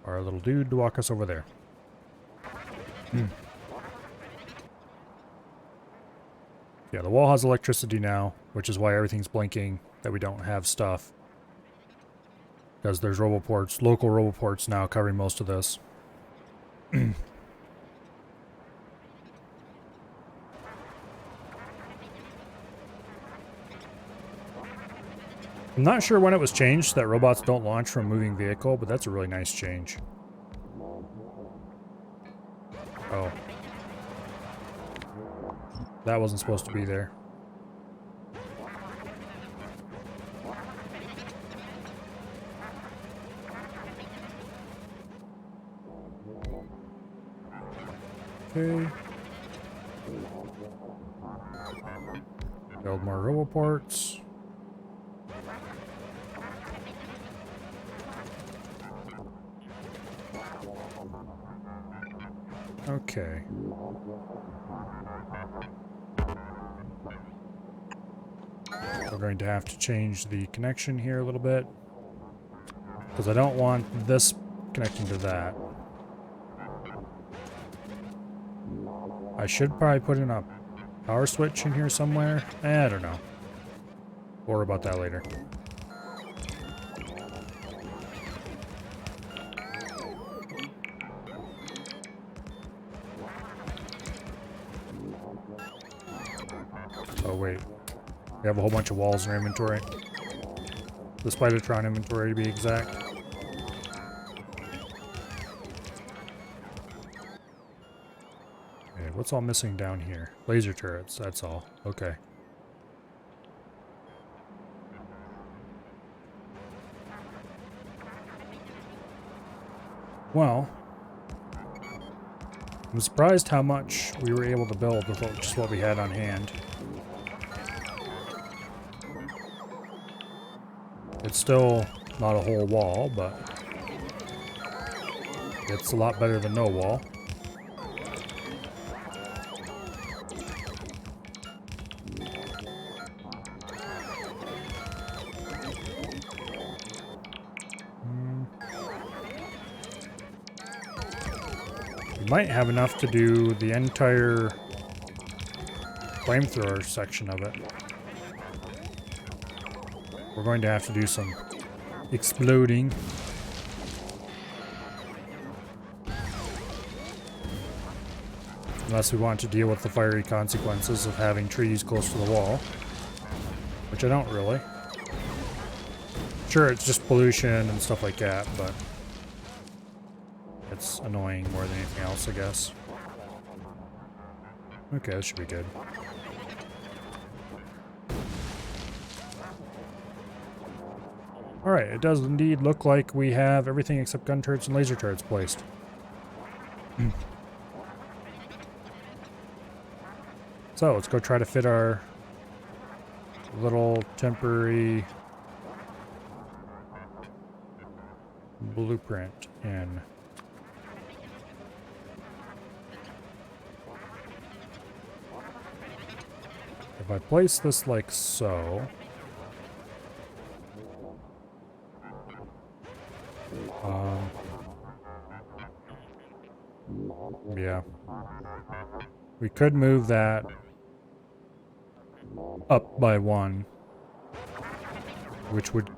our little dude to walk us over there. Yeah, the wall has electricity now, which is why everything's blinking that we don't have stuff. Because there's roboports, local roboports now covering most of this. I'm not sure when it was changed that robots don't launch from a moving vehicle, but that's a really nice change. Oh. That wasn't supposed to be there. Okay. Build more roboports. Okay. We're going to have to change the connection here a little bit, because I don't want this connecting to that. I should probably put in a power switch in here somewhere. I don't know. We'll worry about that later. Oh wait, we have a whole bunch of walls in our inventory. The Spidertron inventory to be exact. Okay, what's all missing down here? Laser turrets, that's all. Okay. Well, I'm surprised how much we were able to build with just what we had on hand. It's still not a whole wall, but it's a lot better than no wall. We might have enough to do the entire flamethrower section of it. We're going to have to do some exploding. Unless we want to deal with the fiery consequences of having trees close to the wall. Which I don't really. Sure, it's just pollution and stuff like that, but it's annoying more than anything else, I guess. Okay, that should be good. Alright, it does indeed look like we have everything except gun turrets and laser turrets placed. So, let's go try to fit our little temporary blueprint in. If I place this like so, yeah, we could move that up by one, which would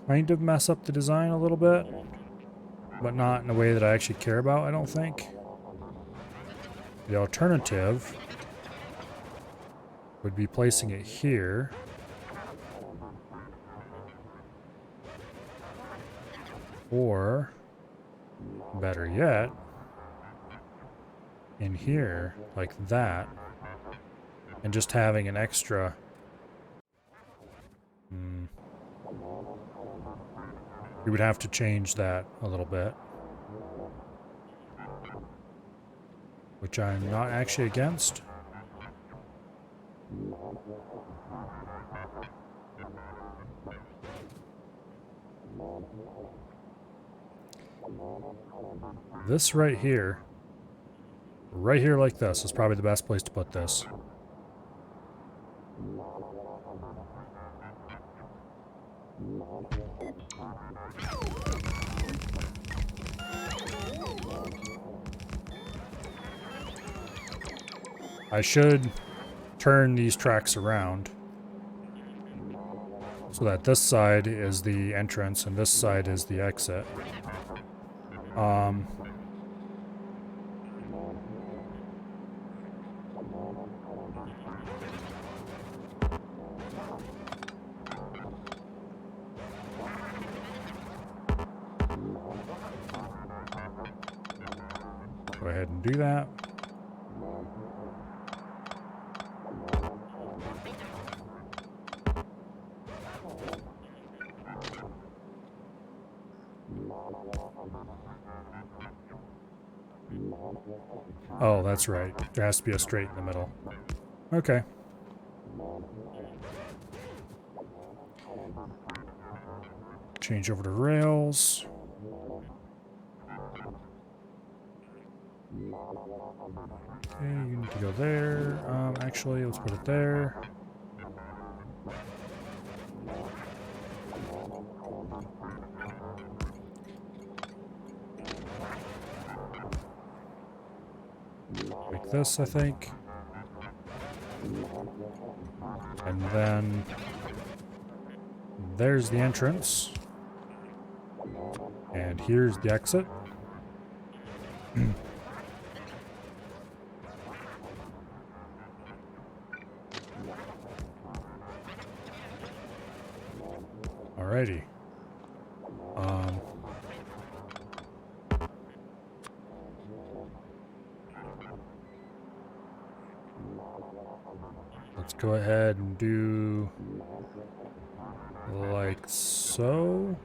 kind of mess up the design a little bit, but not in a way that I actually care about, I don't think. The alternative would be placing it here. Or, better yet, in here, like that, and just having an extra... We would have to change that a little bit. Which I'm not actually against. This right here like this, is probably the best place to put this. I should turn these tracks around so that this side is the entrance and this side is the exit. Go ahead and do that. Oh, that's right. There has to be a straight in the middle. Okay. Change over to rails. Okay, you need to go there. Actually, let's put it there. Like this, I think. And then there's the entrance. And here's the exit. Alrighty. Let's go ahead and do like so.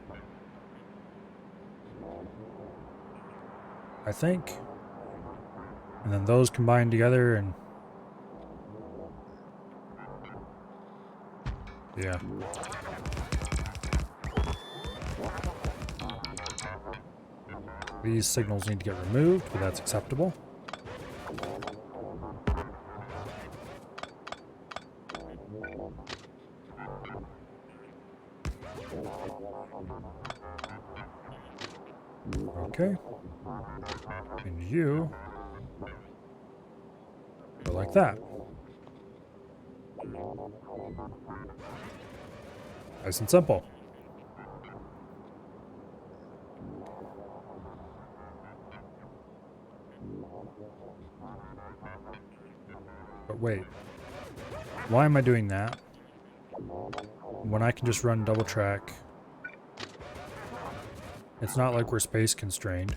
I think. And then those combine together and yeah. These signals need to get removed, but that's acceptable. Okay. And you go like that. Nice and simple. But wait, why am I doing that when I can just run double track? It's not like we're space constrained.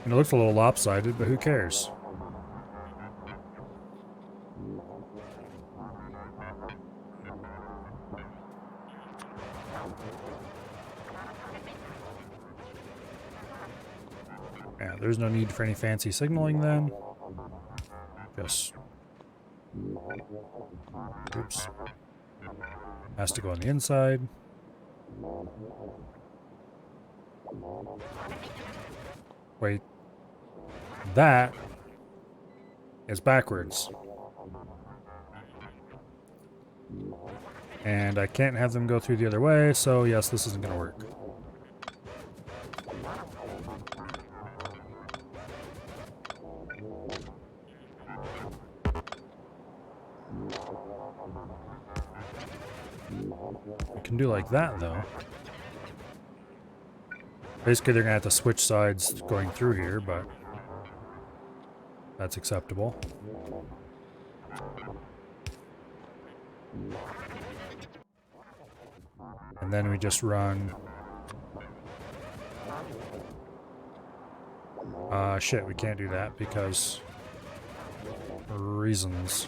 And it looks a little lopsided, but who cares? Yeah, there's no need for any fancy signaling then. Just... Oops. Has to go on the inside. Wait. That is backwards. And I can't have them go through the other way, so yes, this isn't going to work. I can do like that, though. Basically, they're going to have to switch sides going through here, but that's acceptable. And then we just run... shit, we can't do that because... reasons.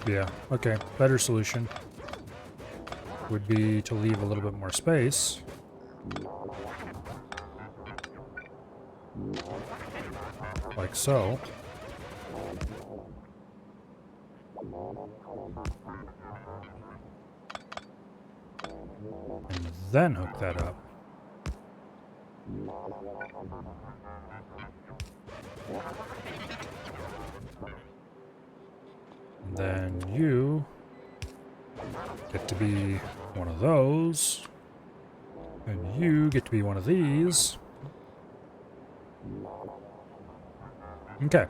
Yeah, okay. Better solution would be to leave a little bit more space. Like so. And then hook that up. And then you get to be one of those. And you get to be one of these. Okay.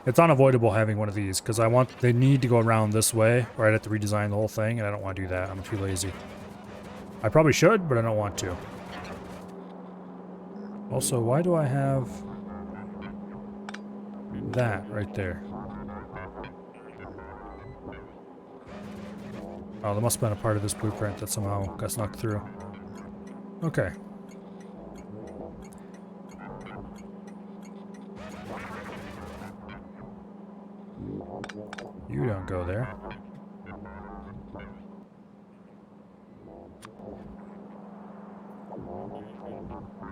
It's unavoidable having one of these, because they need to go around this way, or I'd have to redesign the whole thing, and I don't want to do that. I'm too lazy. I probably should, but I don't want to. Also, why do I have that right there? Oh, there must have been a part of this blueprint that somehow got snuck through. Okay. You don't go there.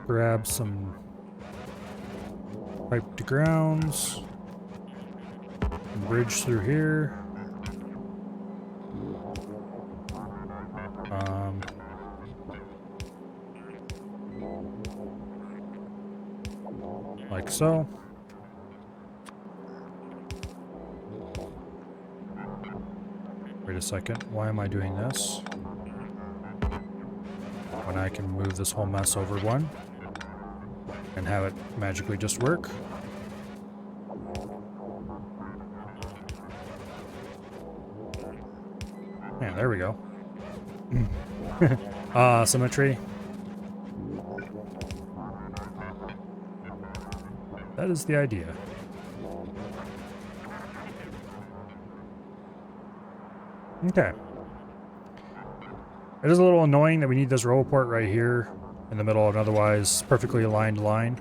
Grab some pipe to grounds. Bridge through here. Like so. Wait a second, why am I doing this? When I can move this whole mess over one and have it magically just work. Yeah, there we go. Symmetry. That is the idea. Okay. It is a little annoying that we need this roboport right here in the middle of an otherwise perfectly aligned line.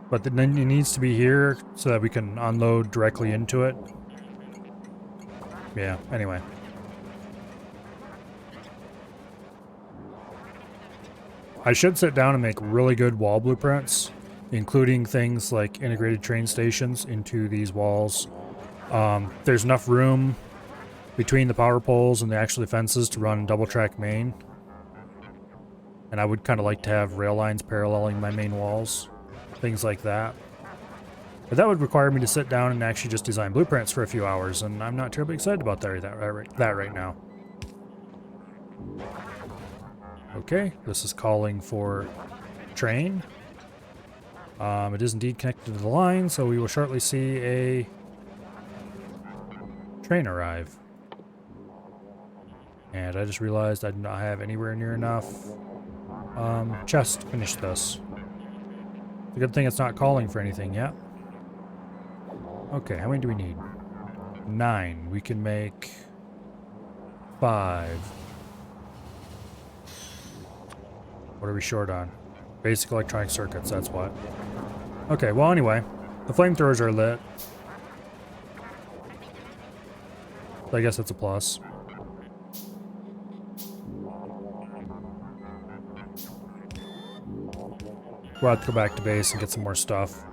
But then it needs to be here so that we can unload directly into it. Yeah, anyway. I should sit down and make really good wall blueprints, including things like integrated train stations into these walls. There's enough room between the power poles and the actual fences to run double track main. And I would kind of like to have rail lines paralleling my main walls. Things like that. But that would require me to sit down and actually just design blueprints for a few hours, and I'm not terribly excited about that right now. Okay, this is calling for train. It is indeed connected to the line, so we will shortly see a train arrive. And I just realized I do not have anywhere near enough chest to finish this. It's a good thing it's not calling for anything yet. Okay, how many do we need? 9. We can make 5. What are we short on? Basic electronic circuits, that's what. Okay, well anyway, the flamethrowers are lit. So I guess that's a plus. We'll have to go back to base and get some more stuff.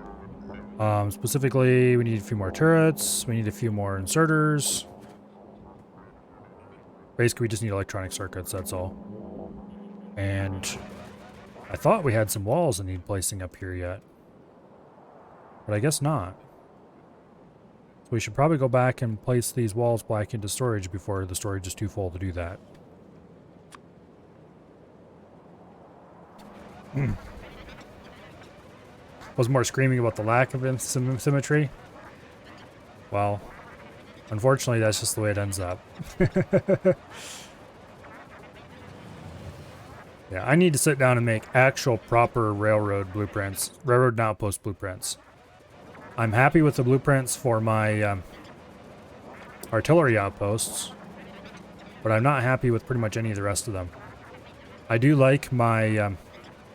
Specifically, we need a few more turrets. We need a few more inserters. Basically, we just need electronic circuits, that's all. And I thought we had some walls that need placing up here yet. But I guess not. So we should probably go back and place these walls back into storage before the storage is too full to do that. Was more screaming about the lack of symmetry. Well, unfortunately, that's just the way it ends up. Yeah, I need to sit down and make actual proper railroad blueprints, railroad and outpost blueprints. I'm happy with the blueprints for my artillery outposts, but I'm not happy with pretty much any of the rest of them. I do like my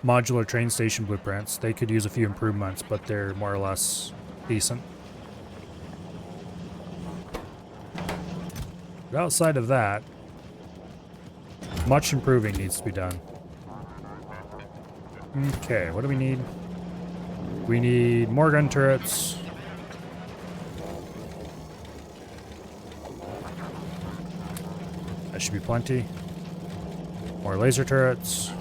modular train station blueprints. They could use a few improvements, but they're more or less decent. But outside of that, much improving needs to be done. Okay, what do we need? We need more gun turrets. That should be plenty. More laser turrets.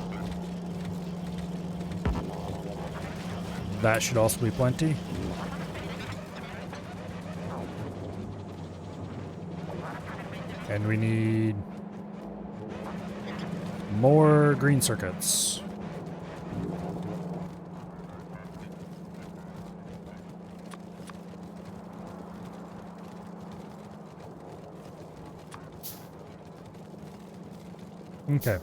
That should also be plenty. And we need more green circuits. Okay.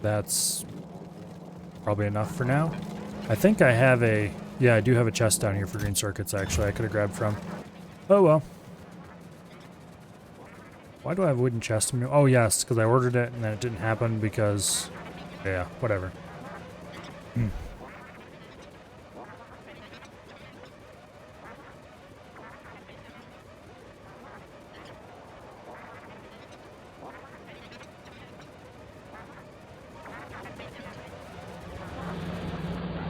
That's probably enough for now. I think I have a... Yeah, I do have a chest down here for green circuits, actually. I could have grabbed from. Oh, well. Why do I have a wooden chest? Oh, yes, because I ordered it and then it didn't happen because... Yeah, whatever.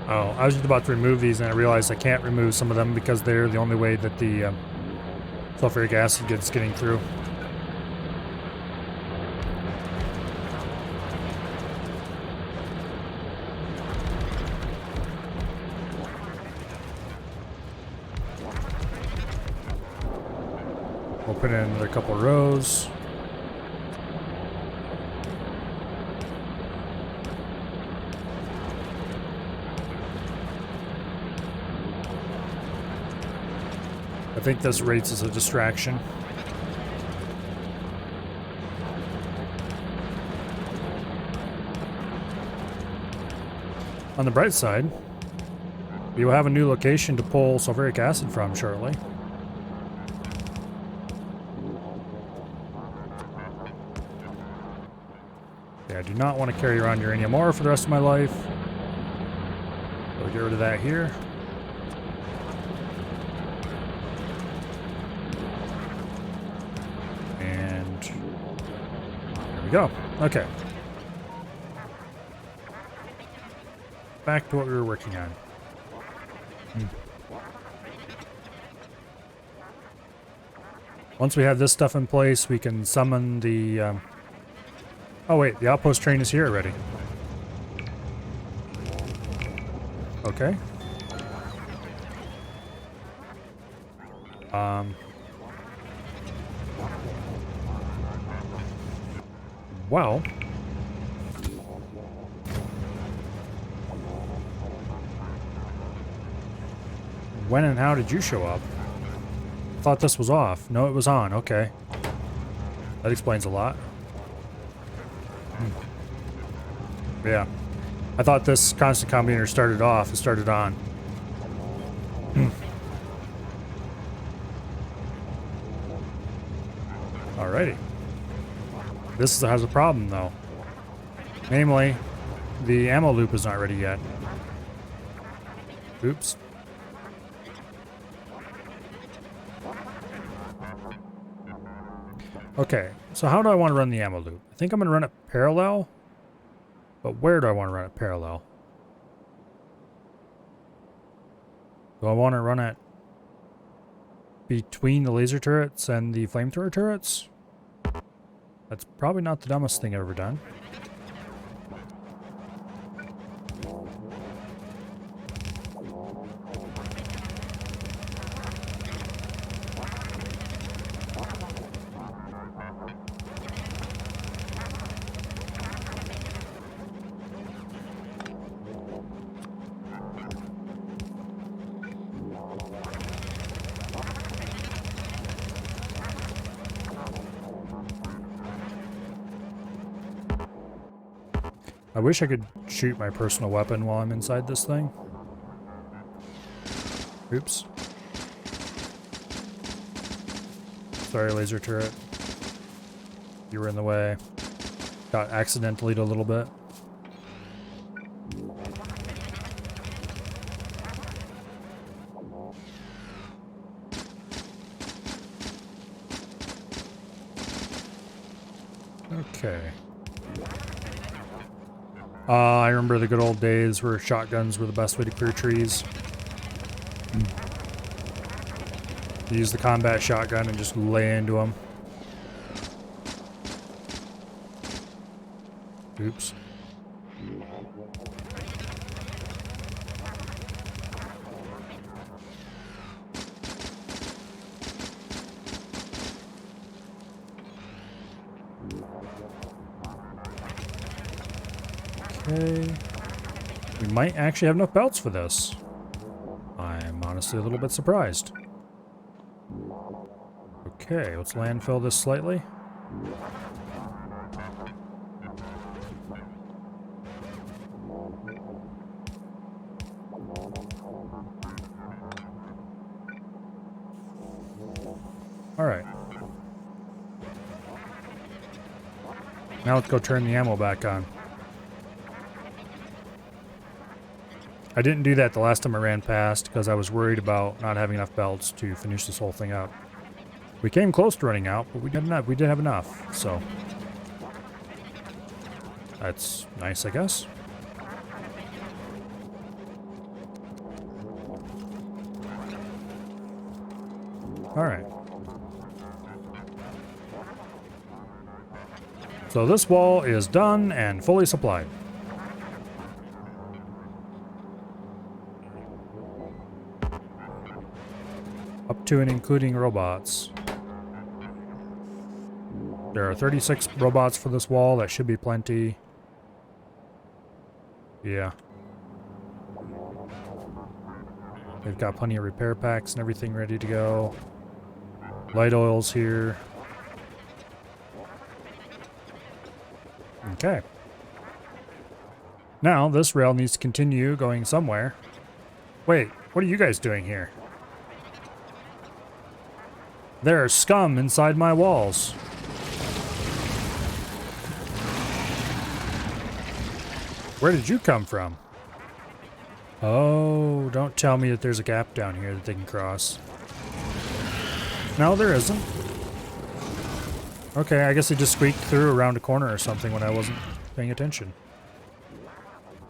Oh, I was just about to remove these and I realized I can't remove some of them because they're the only way that the sulfuric acid gets getting through. We'll put in another couple rows. I think this rates as a distraction. On the bright side, we will have a new location to pull sulfuric acid from shortly. Yeah, I do not want to carry around uranium ore for the rest of my life. We'll get rid of that here. Go. Okay. Back to what we were working on. Once we have this stuff in place, we can summon the... Oh wait, the outpost train is here already. Okay. Well, when and how did you show up? Thought this was off. No, it was on. Okay. That explains a lot. Yeah. I thought this constant combinator started off. It started on. Alrighty. This has a problem, though. Namely, the ammo loop is not ready yet. Oops. Okay, so how do I want to run the ammo loop? I think I'm going to run it parallel. But where do I want to run it parallel? Do I want to run it between the laser turrets and the flamethrower turrets? That's probably not the dumbest thing I've ever done. I wish I could shoot my personal weapon while I'm inside this thing. Oops. Sorry, laser turret. You were in the way. Got accidentally a little bit. Okay. I remember the good old days where shotguns were the best way to clear trees. You use the combat shotgun and just lay into them. Oops. Okay. We might actually have enough belts for this. I'm honestly a little bit surprised. Okay, let's landfill this slightly. Alright. Now let's go turn the ammo back on. I didn't do that the last time I ran past because I was worried about not having enough belts to finish this whole thing up. We came close to running out, but we did have enough, so that's nice, I guess. Alright. So this wall is done and fully supplied. Up to and including robots. There are 36 robots for this wall. That should be plenty. Yeah. They've got plenty of repair packs and everything ready to go. Light oil's here. Okay. Now, this rail needs to continue going somewhere. Wait, what are you guys doing here? There are scum inside my walls. Where did you come from? Oh, don't tell me that there's a gap down here that they can cross. No, there isn't. Okay, I guess they just squeaked through around a corner or something when I wasn't paying attention.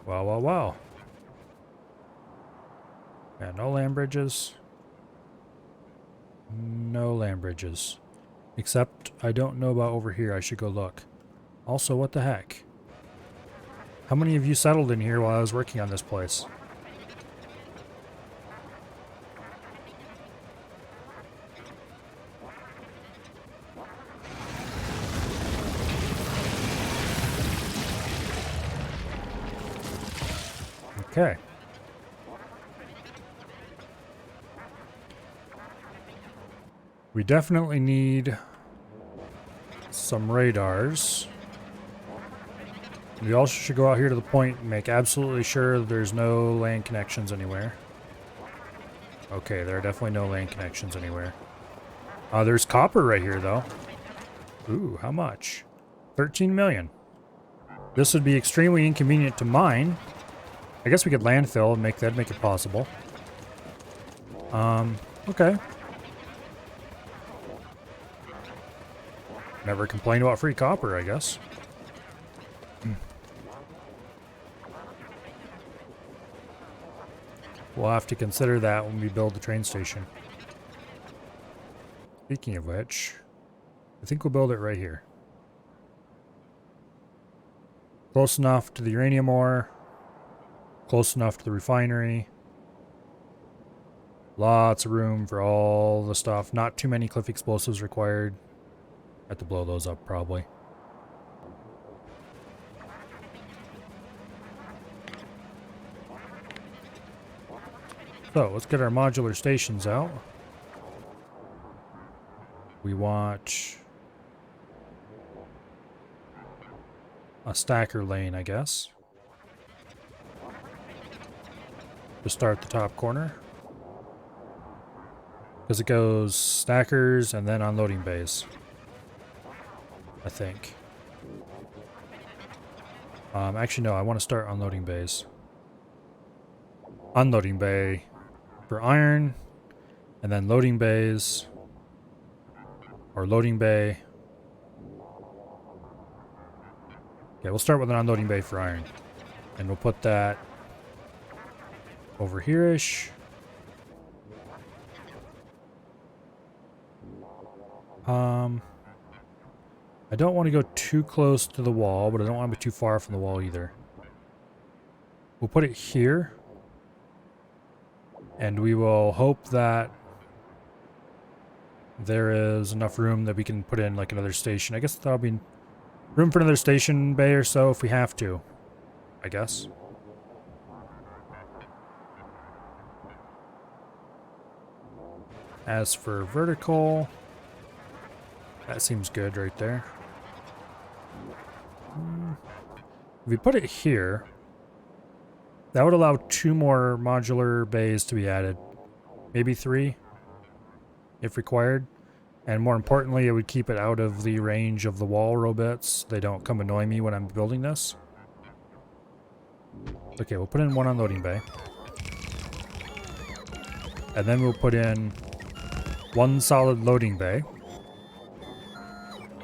Wow, wow, wow. Yeah, no land bridges. No land bridges. Except, I don't know about over here. I should go look. Also, what the heck? How many of you settled in here while I was working on this place? Okay. We definitely need some radars. We also should go out here to the point and make absolutely sure there's no land connections anywhere. Okay, there are definitely no land connections anywhere. There's copper right here, though. Ooh, how much? 13 million. This would be extremely inconvenient to mine. I guess we could landfill and make it possible. Okay. Never complain about free copper, I guess. We'll have to consider that when we build the train station. Speaking of which, I think we'll build it right here. Close enough to the uranium ore. Close enough to the refinery. Lots of room for all the stuff. Not too many cliff explosives required. Have to blow those up probably. So let's get our modular stations out. We want a stacker lane, I guess, to start the top corner. Because it goes stackers and then unloading bays, I think. Actually, no, I want to start unloading bays. Unloading bay for iron, and then loading bays, or loading bay. Okay, we'll start with an unloading bay for iron. And we'll put that over here-ish. I don't want to go too close to the wall, but I don't want to be too far from the wall either. We'll put it here. And we will hope that there is enough room that we can put in like another station. I guess that'll be room for another station bay or so if we have to, I guess. As for vertical, that seems good right there. If we put it here, that would allow 2 more modular bays to be added. Maybe 3, if required. And more importantly, it would keep it out of the range of the wall robots. They don't come annoy me when I'm building this. Okay, we'll put in 1 unloading bay. And then we'll put in 1 solid loading bay.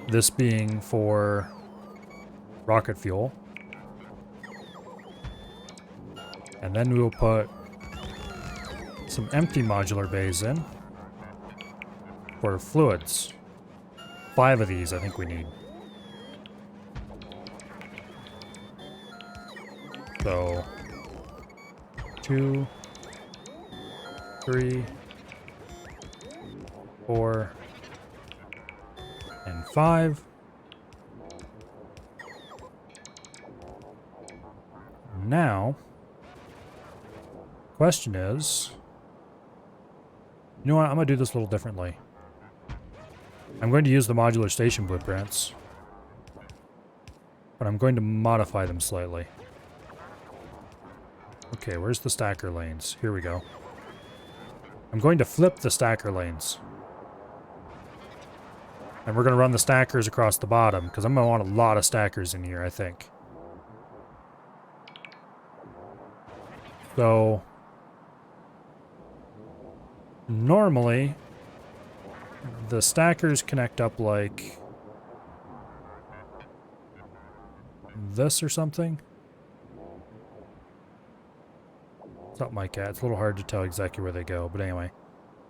This being for rocket fuel. And then we'll put some empty modular bays in for fluids. 5 of these I think we need. So 2, 3, 4, and 5. Now, question is, you know what, I'm going to do this a little differently. I'm going to use the modular station blueprints, but I'm going to modify them slightly. Okay, where's the stacker lanes? Here we go. I'm going to flip the stacker lanes. And we're going to run the stackers across the bottom, because I'm going to want a lot of stackers in here, I think. So, normally, the stackers connect up like this or something. Something like that. It's a little hard to tell exactly where they go, but anyway.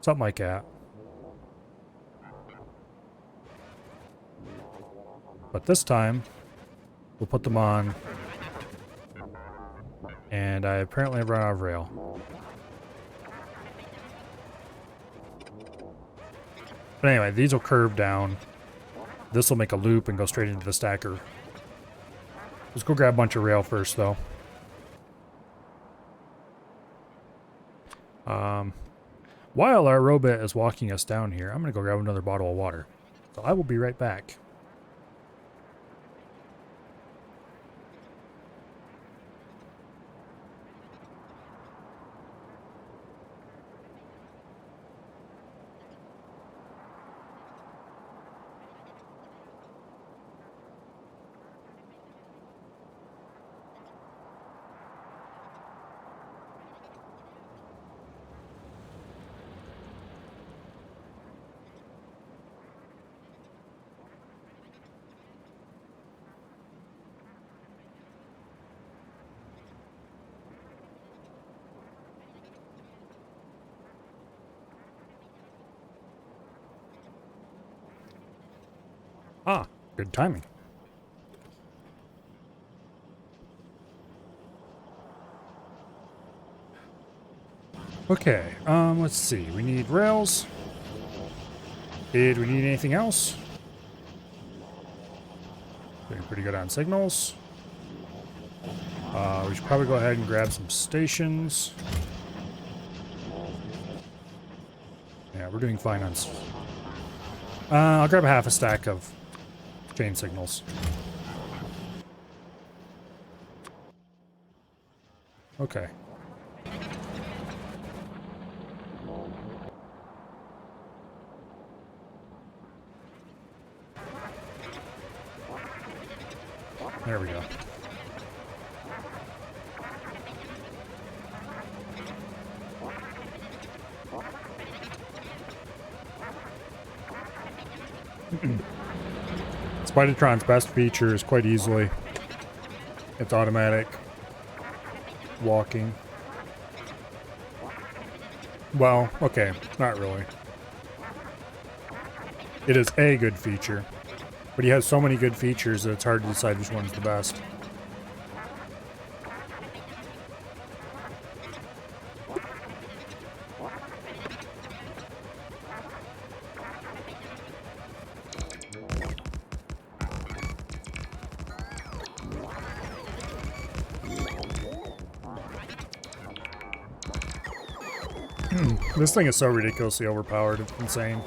Something like that. But this time, we'll put them on. And I apparently have run out of rail. But anyway, these will curve down. This will make a loop and go straight into the stacker. Let's go grab a bunch of rail first, though. While our robot is walking us down here, I'm going to go grab another bottle of water. So I will be right back. Good timing. Okay, let's see. We need rails. Did we need anything else? Doing pretty good on signals. We should probably go ahead and grab some stations. Yeah, we're doing fine on... I'll grab half a stack of chain signals. Okay. There we go. Spidertron's best feature is quite easily it's automatic walking. Well, okay, not really. It is a good feature, but he has so many good features that it's hard to decide which one's the best. This thing is so ridiculously overpowered, it's insane.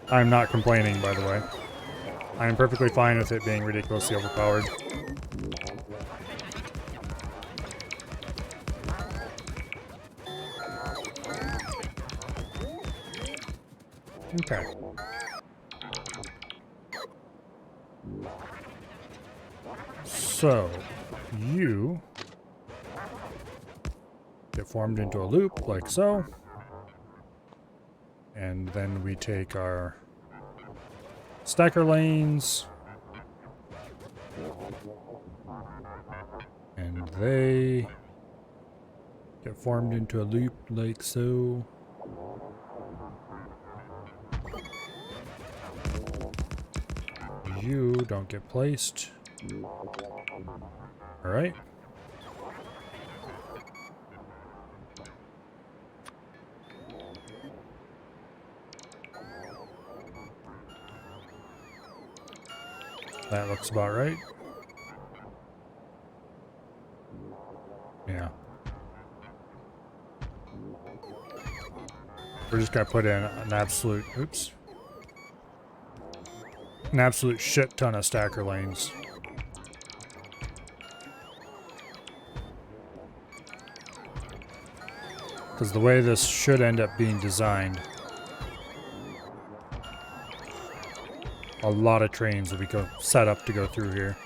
I'm not complaining, by the way. I am perfectly fine with it being ridiculously overpowered. Okay. So, you get formed into a loop, like so. And then we take our stacker lanes. And they get formed into a loop, like so. You don't get placed. Alright. That looks about right. Yeah. We're just gonna put in an absolute, oops. An absolute shit ton of stacker lanes. Because the way this should end up being designed, a lot of trains will be set up to go through here.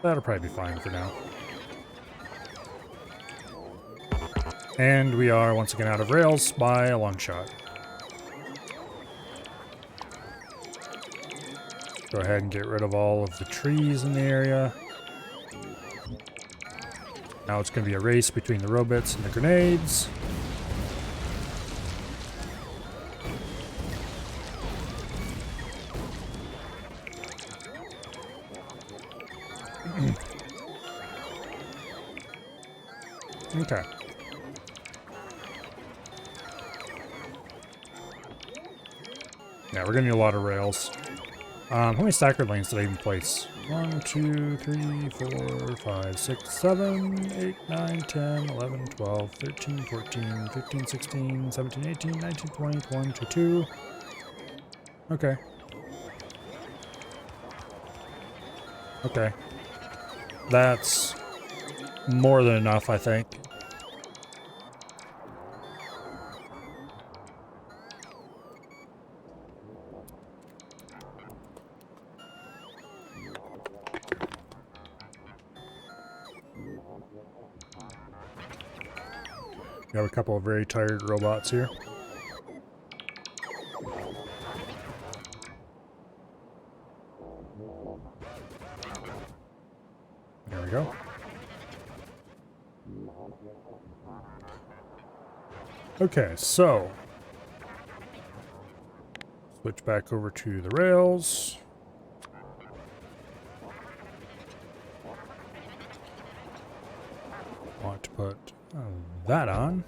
That'll probably be fine for now. And we are once again out of rails by a long shot. Go ahead and get rid of all of the trees in the area. Now it's going to be a race between the robots and the grenades. Okay. Yeah, we're gonna need a lot of rails. How many stacker lanes did I even place? 1, 2, 3, 4, 5, 6, 7, 8, 9, 10, 11, 12, 13, 14, 15, 16, 17, 18, 19, 20, 21, 22. Okay. Okay. That's more than enough, I think. We have a couple of very tired robots here. There we go. Okay, so switch back over to the rails. Want to put that on.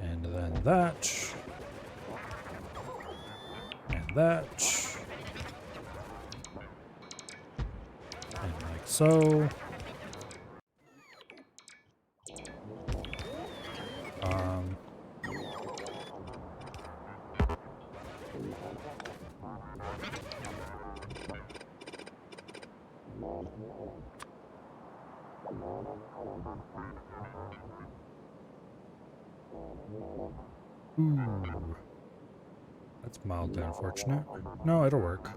And then that. And that. And like so. Ooh. That's mildly unfortunate. No, it'll work.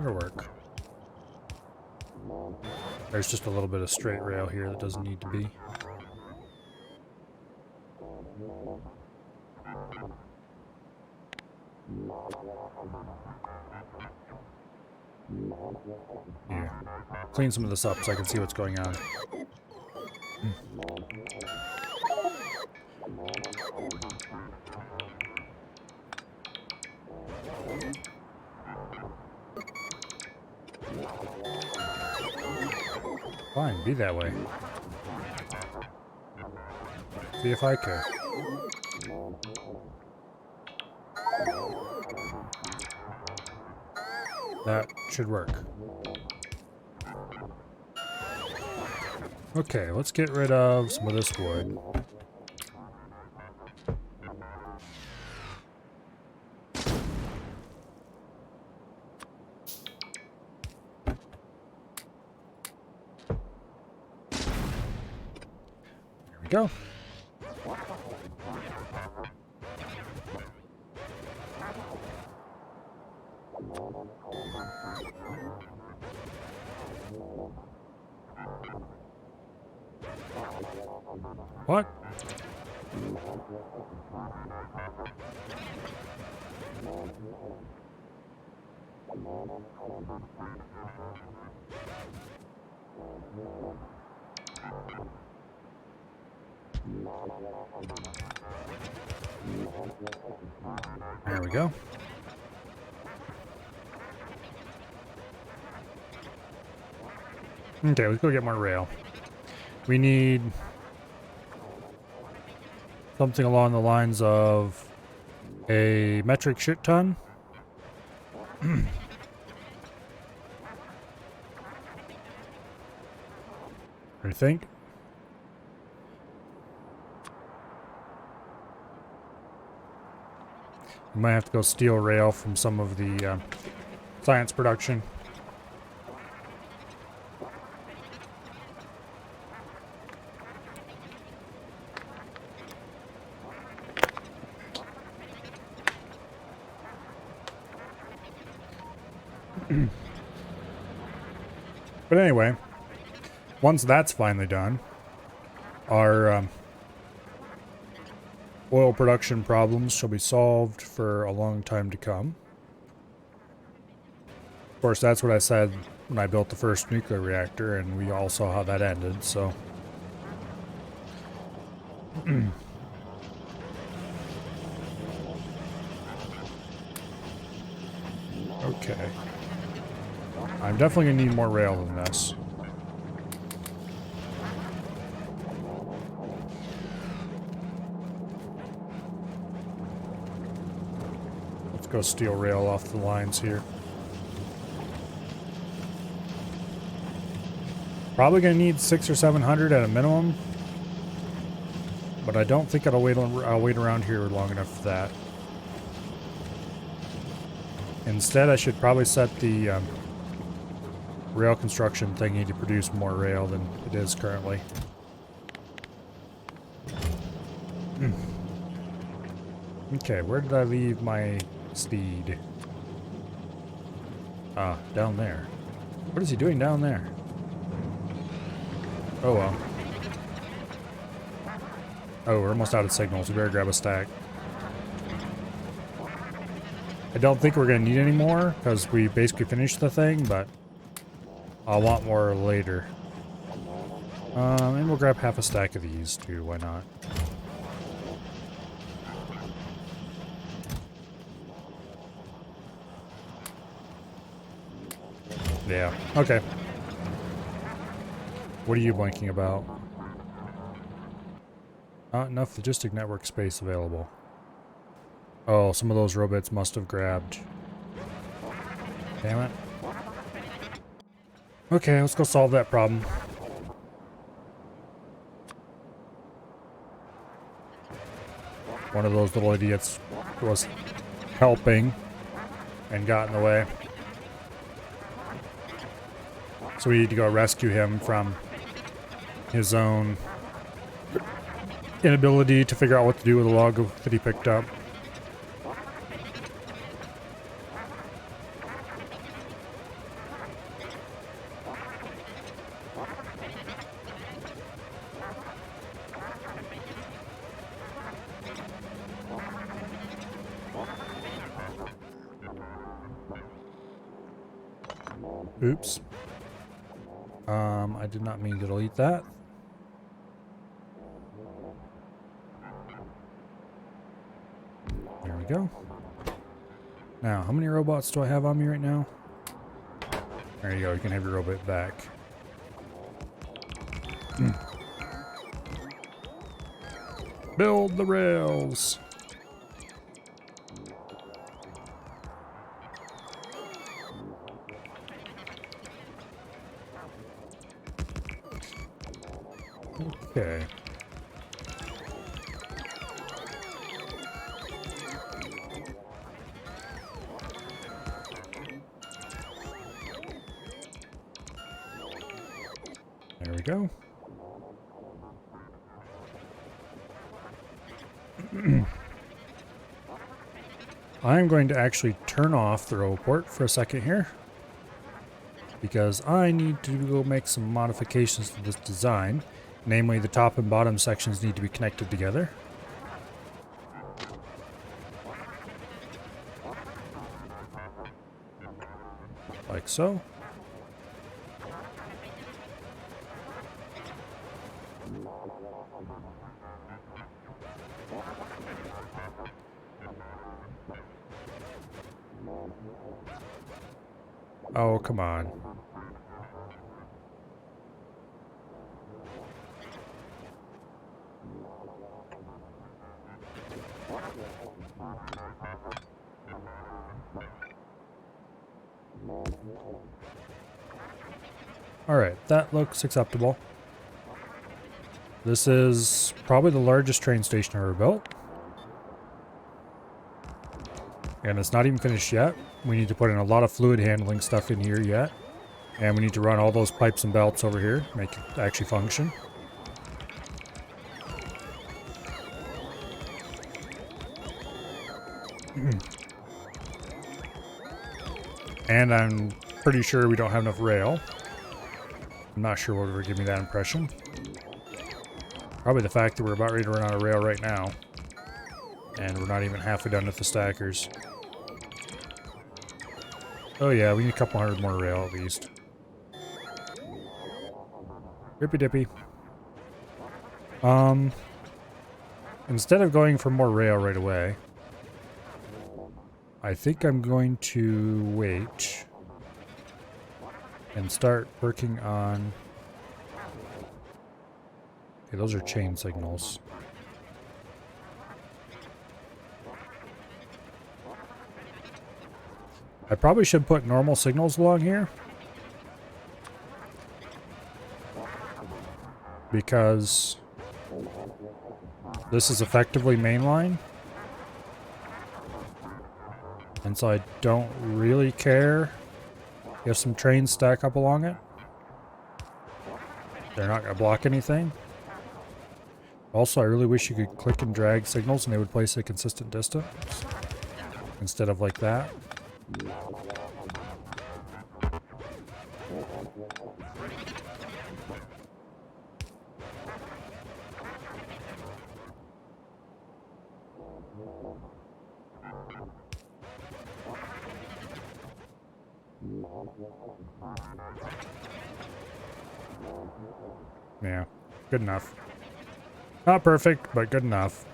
It'll work. There's just a little bit of straight rail here that doesn't need to be. Here. Clean some of this up so I can see what's going on. Fine, be that way. See if I care. That should work. Okay, let's get rid of some of this wood. There we go. What? There we go. Okay, let's go get more rail. We need something along the lines of a metric shit ton. I think. We might have to go steal rail from some of the science production. But anyway, once that's finally done, our oil production problems shall be solved for a long time to come. Of course, that's what I said when I built the first nuclear reactor, and we all saw how that ended, so. Okay. I'm definitely going to need more rail than this. Let's go steal rail off the lines here. Probably going to need 600 or 700 at a minimum. But I don't think I'll wait around here long enough for that. Instead, I should probably set the rail construction thingy to produce more rail than it is currently. Okay, where did I leave my steed? Ah, down there. What is he doing down there? Oh well. Oh, we're almost out of signals. We better grab a stack. I don't think we're going to need any more because we basically finished the thing, but I'll want more later. And we'll grab half a stack of these too, why not? Yeah, okay. What are you blinking about? Not enough logistic network space available. Oh, some of those robots must have grabbed. Damn it. Okay, let's go solve that problem. One of those little idiots was helping and got in the way. So we need to go rescue him from his own inability to figure out what to do with the log that he picked up. Oops. I did not mean to delete that. There we go. Now, how many robots do I have on me right now? There you go, you can have your robot back. Build the rails! Okay. There we go. I'm going to actually turn off the roboport for a second here, because I need to go make some modifications to this design. Namely, the top and bottom sections need to be connected together. Like so. Oh, come on. Alright, that looks acceptable. This is probably the largest train station ever built. And it's not even finished yet. We need to put in a lot of fluid handling stuff in here yet. And we need to run all those pipes and belts over here, make it actually function. And I'm pretty sure we don't have enough rail. I'm not sure what would give me that impression. Probably the fact that we're about ready to run out of rail right now. And we're not even halfway done with the stackers. Oh yeah, we need a couple hundred more rail at least. Rippy dippy. Instead of going for more rail right away, I think I'm going to wait and start working on... Okay, those are chain signals. I probably should put normal signals along here, because this is effectively mainline. And so I don't really care if some trains stack up along it. They're not going to block anything. Also, I really wish you could click and drag signals and they would place a consistent distance instead of like that. Yeah, good enough. Not perfect, but good enough.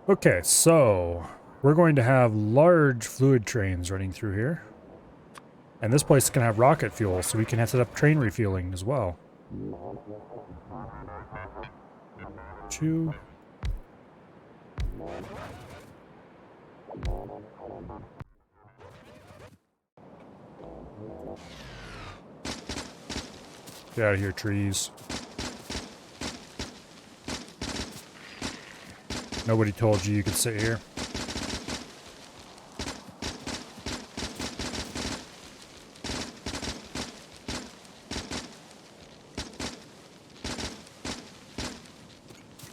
Okay, so we're going to have large fluid trains running through here. And this place can have rocket fuel, so we can set up train refueling as well. 2. Get out of here, trees. Nobody told you could sit here.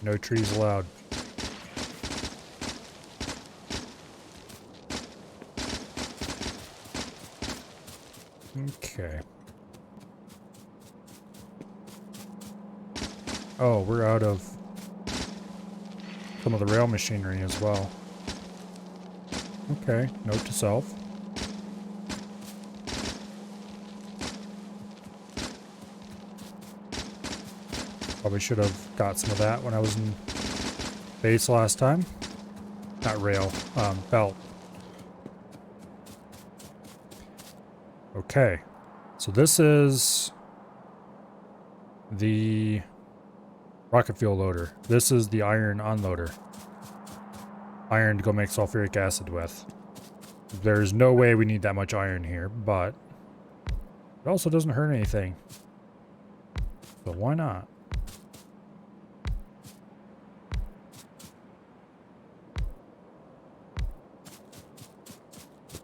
No trees allowed. Okay. Oh, we're out of some of the rail machinery as well. Okay, note to self. Probably should have got some of that when I was in base last time. Not rail, belt. Okay, so this is the rocket fuel loader. This is the iron unloader. Iron to go make sulfuric acid with. There's no way we need that much iron here, but it also doesn't hurt anything. So why not?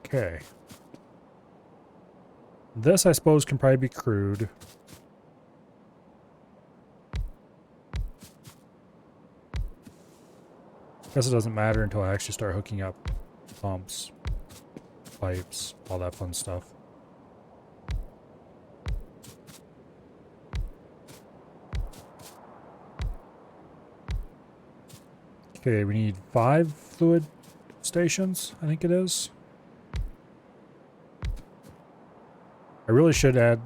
Okay. This, I suppose, can probably be crude. Guess it doesn't matter until I actually start hooking up pumps, pipes, all that fun stuff. Okay, we need 5 fluid stations, I think it is. I really should add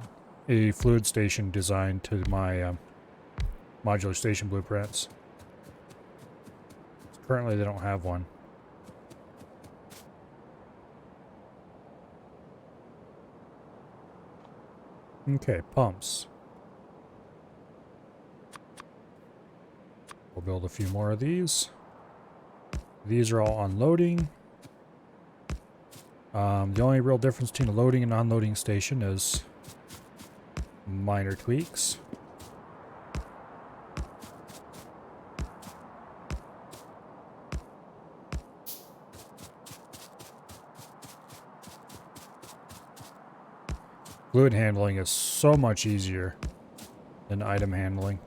a fluid station design to my modular station blueprints. Currently, they don't have one. Okay, pumps. We'll build a few more of these. These are all unloading. The only real difference between a loading and unloading station is minor tweaks. Fluid handling is so much easier than item handling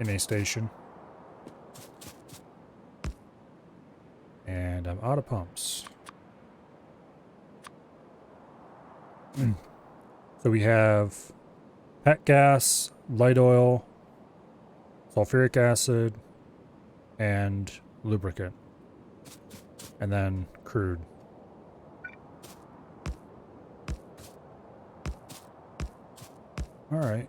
in a station. And I'm out of pumps. So we have pet gas, light oil, sulfuric acid, and lubricant. And then crude. All right.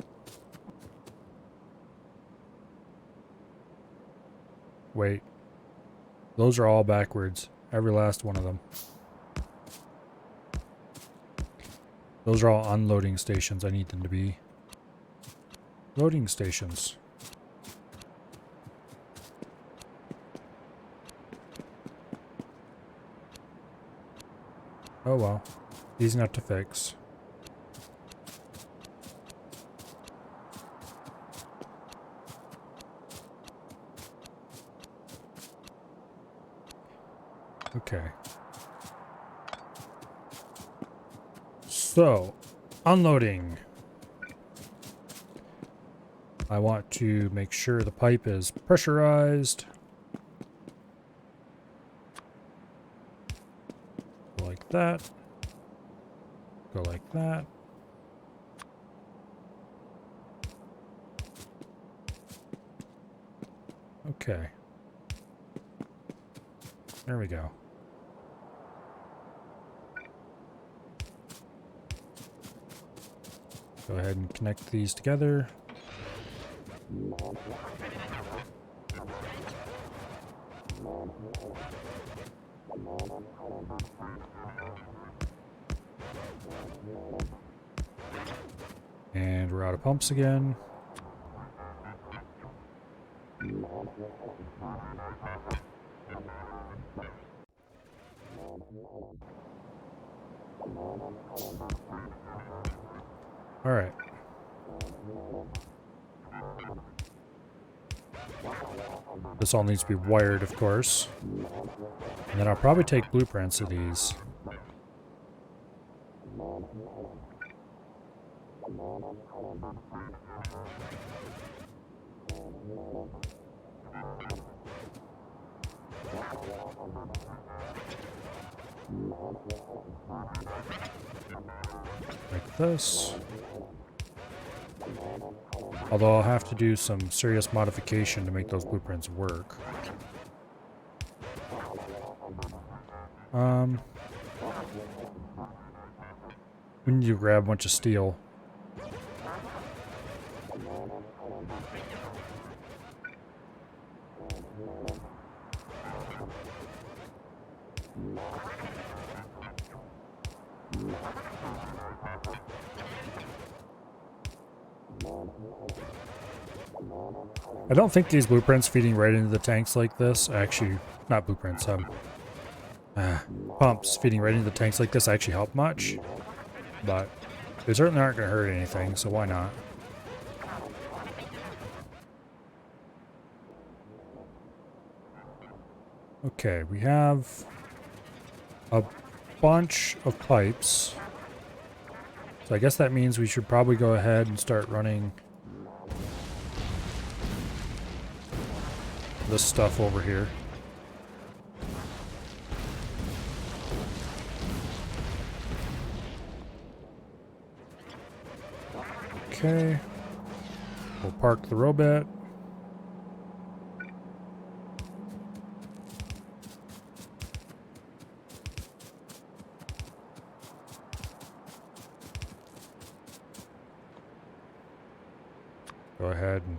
Wait. Those are all backwards. Every last one of them. Those are all unloading stations. I need them to be loading stations. Oh well. Easy enough to fix. Okay. So, unloading. I want to make sure the pipe is pressurized. Go like that. Go like that. Okay. There we go. Go ahead and connect these together. And we're out of pumps again. All right. This all needs to be wired, of course. And then I'll probably take blueprints of these. Like this. Although I'll have to do some serious modification to make those blueprints work. We need to grab a bunch of steel. I don't think these blueprints feeding right into the tanks like this, actually, not blueprints, pumps feeding right into the tanks like this actually help much, but they certainly aren't going to hurt anything, so why not? Okay, we have a bunch of pipes, so I guess that means we should probably go ahead and start running this stuff over here. Okay. We'll park the robot. Go ahead and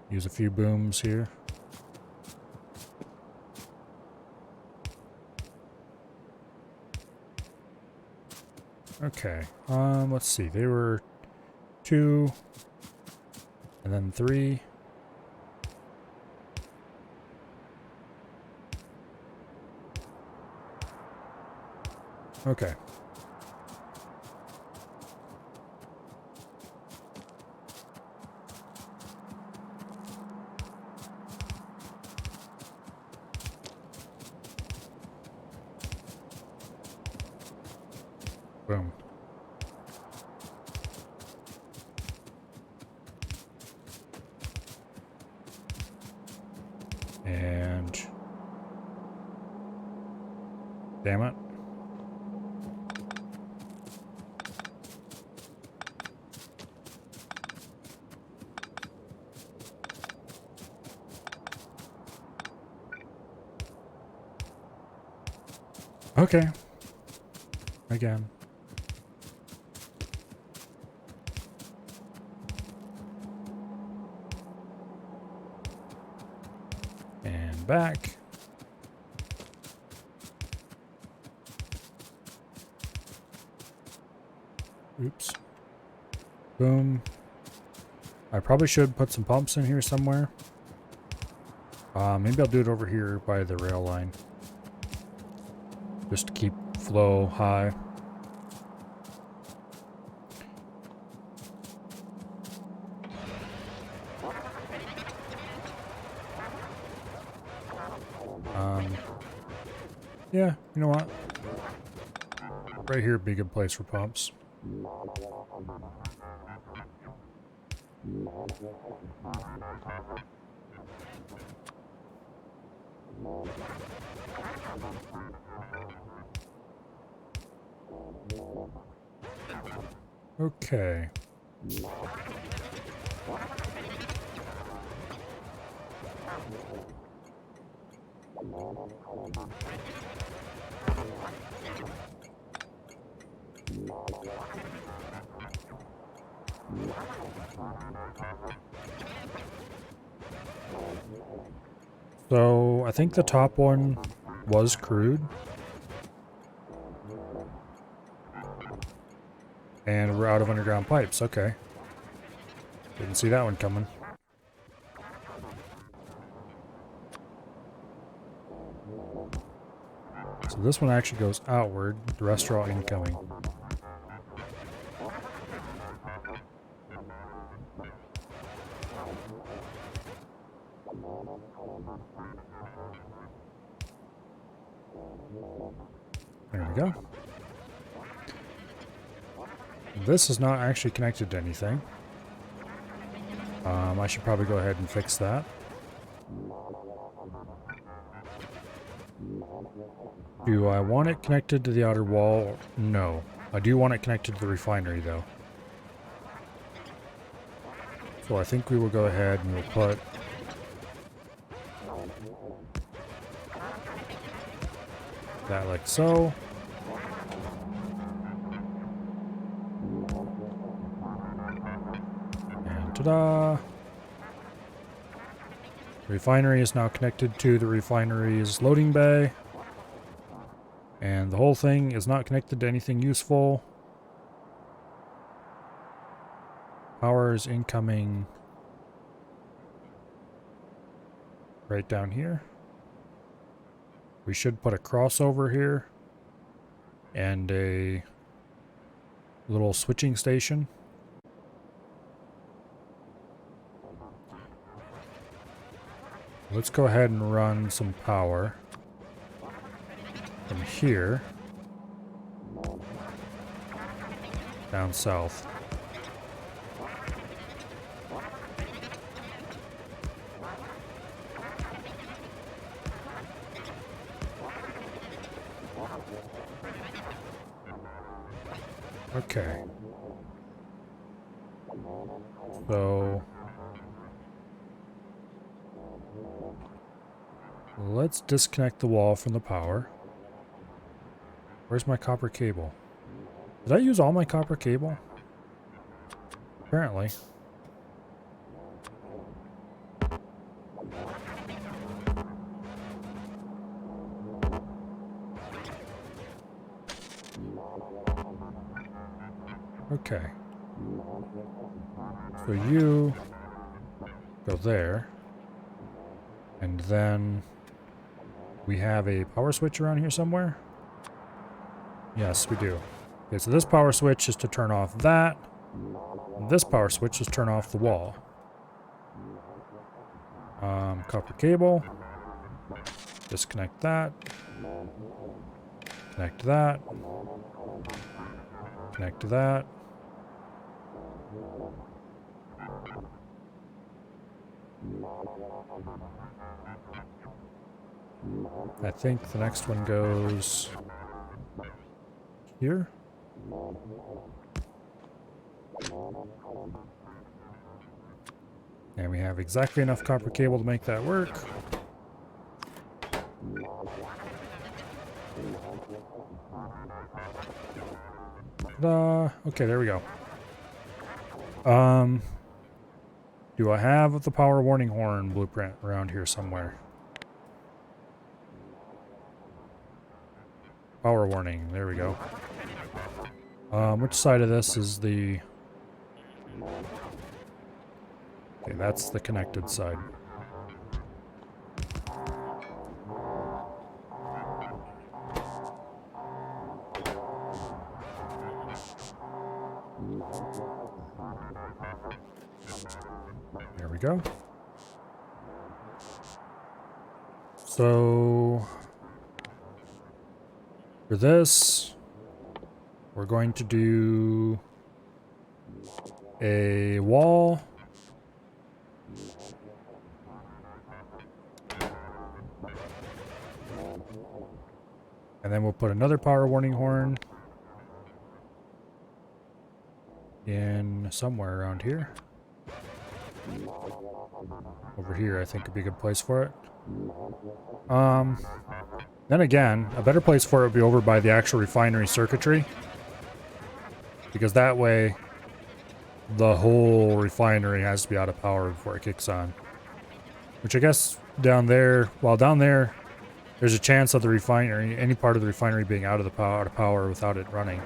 use a few booms here. Okay, let's see. They were 2, and then 3. Okay. Boom. And damn it. Okay. Again. And back. Oops. Boom. I probably should put some pumps in here somewhere. Maybe I'll do it over here by the rail line. Just to keep flow high. Yeah, you know what? Right here would be a good place for pumps. Okay. So, I think the top one was crude. And we're out of underground pipes. Okay. Didn't see that one coming. So this one actually goes outward. The rest are all incoming. There we go. This is not actually connected to anything. I should probably go ahead and fix that. Do I want it connected to the outer wall? No. I do want it connected to the refinery, though. So I think we will go ahead and we'll put that like so. And ta-da! The refinery is now connected to the refinery's loading bay. And the whole thing is not connected to anything useful. Power is incoming right down here. We should put a crossover here and a little switching station. Let's go ahead and run some power from here down south. Okay. So let's disconnect the wall from the power. Where's my copper cable? Did I use all my copper cable? Apparently. Okay. So you go there. And then we have a power switch around here somewhere. Yes, we do. Okay, so this power switch is to turn off that. And this power switch is to turn off the wall. Copper cable. Disconnect that. Connect that. Connect to that. I think the next one goes here. And we have exactly enough copper cable to make that work. Ta-da! Okay, there we go. Do I have the power warning horn blueprint around here somewhere? Power warning, there we go. Which side of this is the... Okay, that's the connected side. There we go. So for this, we're going to do a wall. And then we'll put another power warning horn in somewhere around here. Over here, I think, would be a good place for it. Then again, a better place for it would be over by the actual refinery circuitry. Because that way, the whole refinery has to be out of power before it kicks on. Which I guess down there, well, down there, there's a chance of the refinery, any part of the refinery being out of power without it running.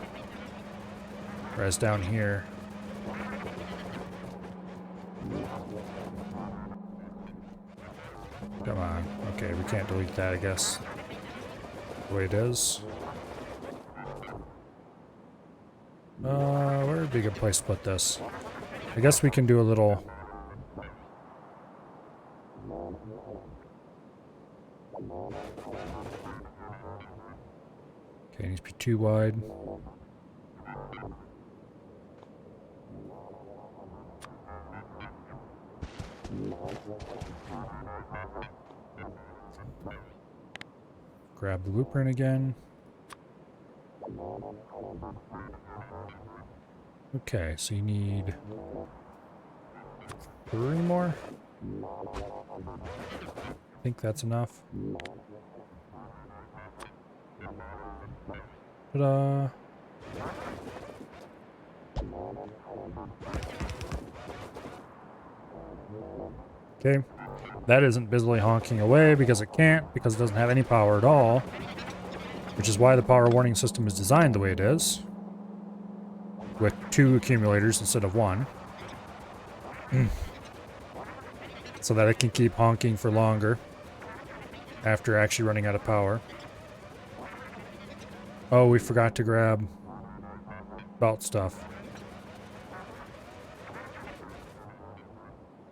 Whereas down here, come on. Okay, we can't delete that, I guess. The way it is. Where would be a good place to put this? I guess we can do a little... Okay, it needs to be too wide. Grab the blueprint again. Okay, so you need 3 more. I think that's enough. Ta-da! Okay, that isn't busily honking away because it can't, because it doesn't have any power at all, which is why the power warning system is designed the way it is, with 2 accumulators instead of 1, so that it can keep honking for longer after actually running out of power. Oh, we forgot to grab belt stuff.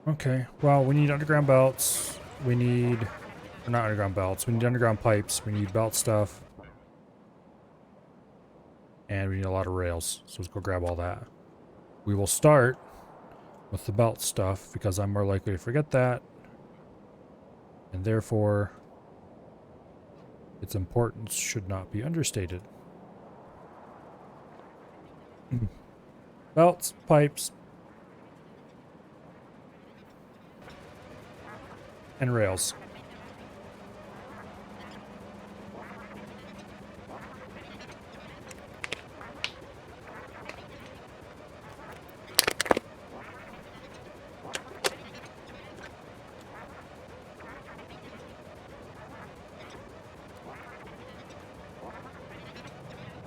Okay, well, we need underground belts. We need... Or not underground belts. We need underground pipes. We need belt stuff. And we need a lot of rails. So let's go grab all that. We will start with the belt stuff because I'm more likely to forget that. And therefore, its importance should not be understated. Belts, pipes, and rails.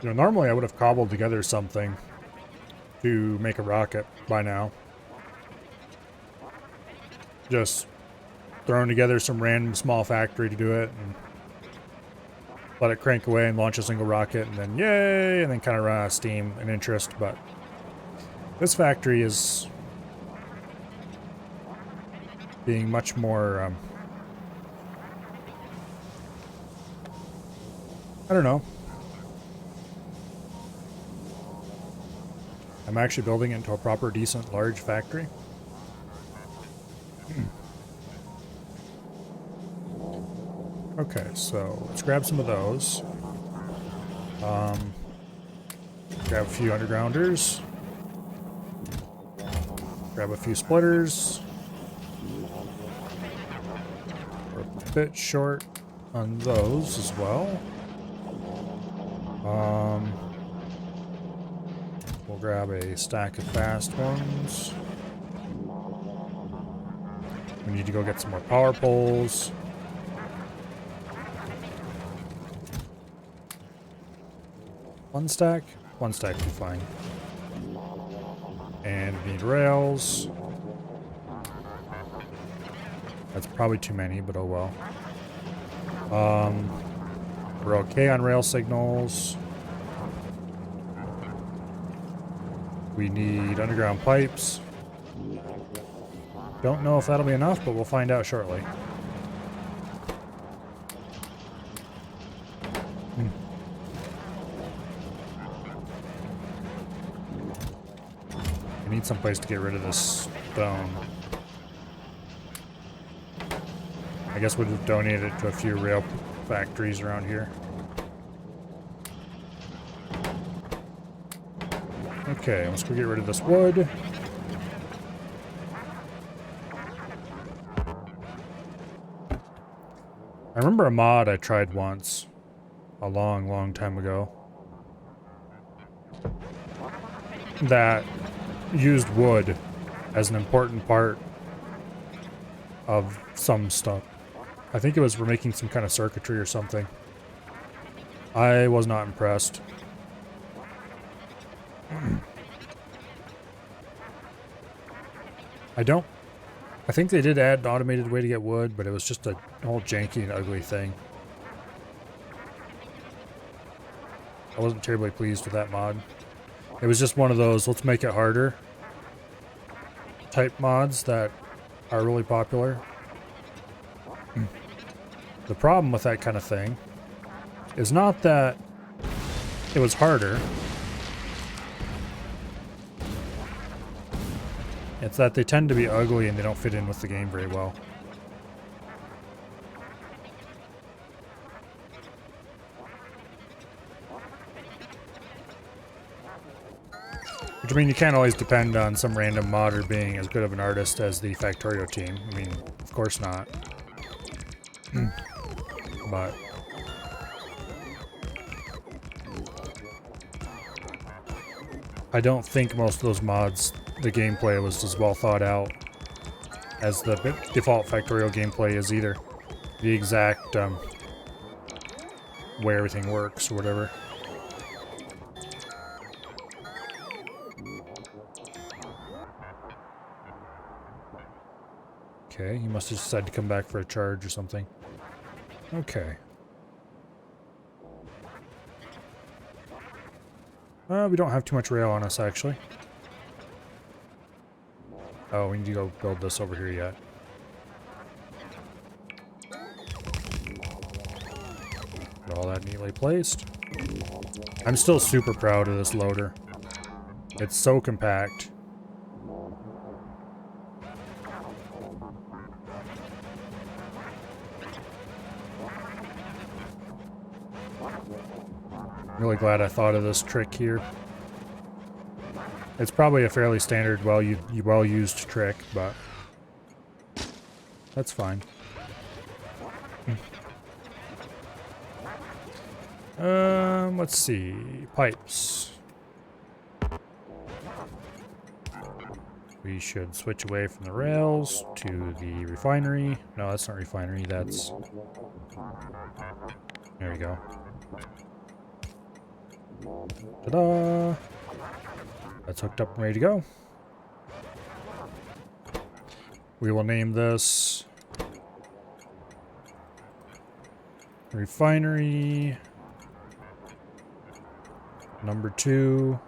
You know, normally I would have cobbled together something to make a rocket by now. Just throwing together some random small factory to do it and let it crank away and launch a single rocket and then yay, and then kind of run out of steam and interest. But this factory is being much more, I don't know. I'm actually building it into a proper, decent, large factory. Okay, so let's grab some of those. Grab a few undergrounders. Grab a few splitters. We're a bit short on those as well. We'll grab a stack of fast ones. We need to go get some more power poles. One stack will be fine. And we need rails. That's probably too many, but oh well. We're okay on rail signals. We need underground pipes. Don't know if that'll be enough, but we'll find out shortly. I need some place to get rid of this stone. I guess we'll just donate it to a few rail factories around here. Okay, let's go get rid of this wood. remember a mod I tried once, a long, long time ago, that used wood as an important part of some stuff. I think it was for making some kind of circuitry or something. I was not impressed. I think they did add an automated way to get wood, but it was just a whole janky and ugly thing. I wasn't terribly pleased with that mod. It was just one of those, let's make it harder type mods that are really popular. The problem with that kind of thing is not that it was harder. It's that they tend to be ugly and they don't fit in with the game very well. Which, I mean, you can't always depend on some random modder being as good of an artist as the Factorio team. I mean, of course not. But I don't think most of those mods, the gameplay was as well thought out as the default Factorio gameplay is either. The exact way everything works or whatever. Okay, he must have decided to come back for a charge or something. Okay. We don't have too much rail on us, actually. Oh, we need to go build this over here yet. Got all that neatly placed. I'm still super proud of this loader. It's so compact. Really glad I thought of this trick here. It's probably a fairly standard, well-used trick, but that's fine. Let's see. Pipes. We should switch away from the rails to the refinery. No, that's not refinery, that's... There we go. Ta-da! That's hooked up and ready to go. We will name this Refinery number 2.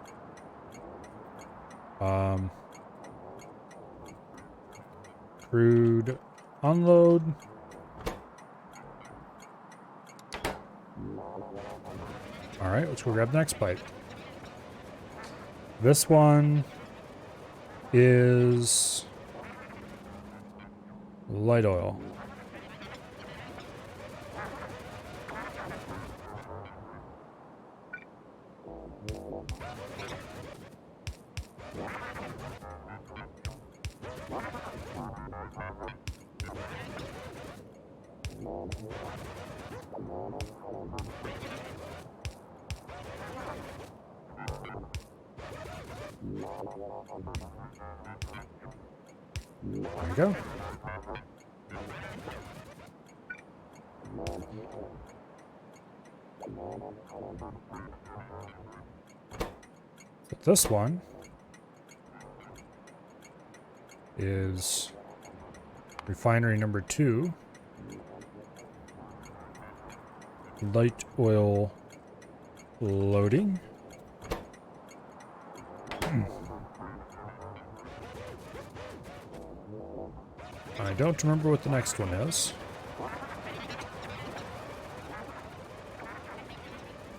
Crude unload. Alright, let's go grab the next pipe. This one is light oil. There we go. But this one is refinery number 2. Light oil loading. I don't remember what the next one is.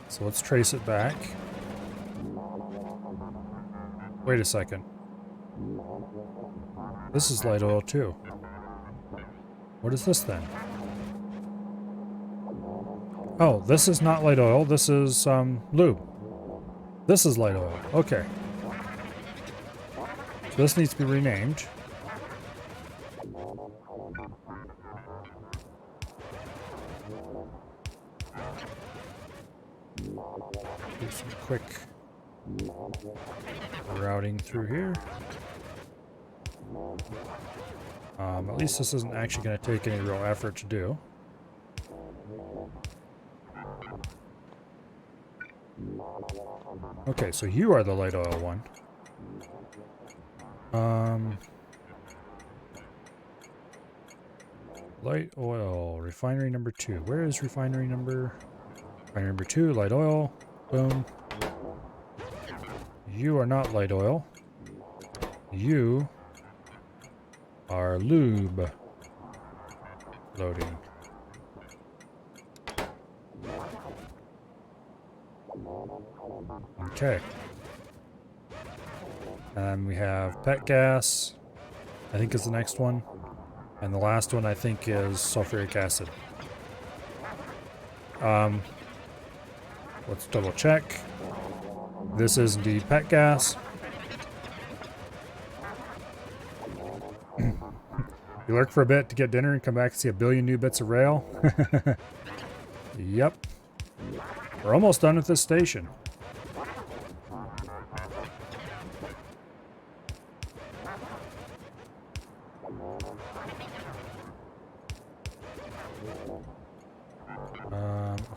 So let's trace it back. Wait a second. This is light oil too. What is this then? Oh, this is not light oil. This is lube. This is light oil. Okay. So this needs to be renamed. quick routing through here. At least this isn't actually going to take any real effort to do. Okay, so you are the light oil one. Light oil, refinery number 2. Where is refinery number 2? Light oil. Boom. You are not light oil. You are lube. Loading. Okay. And we have pet gas, I think is the next one. And the last one I think is sulfuric acid. Let's double check. This is indeed pet gas. You lurk for a bit to get dinner and come back and see a billion new bits of rail. Yep. We're almost done with this station.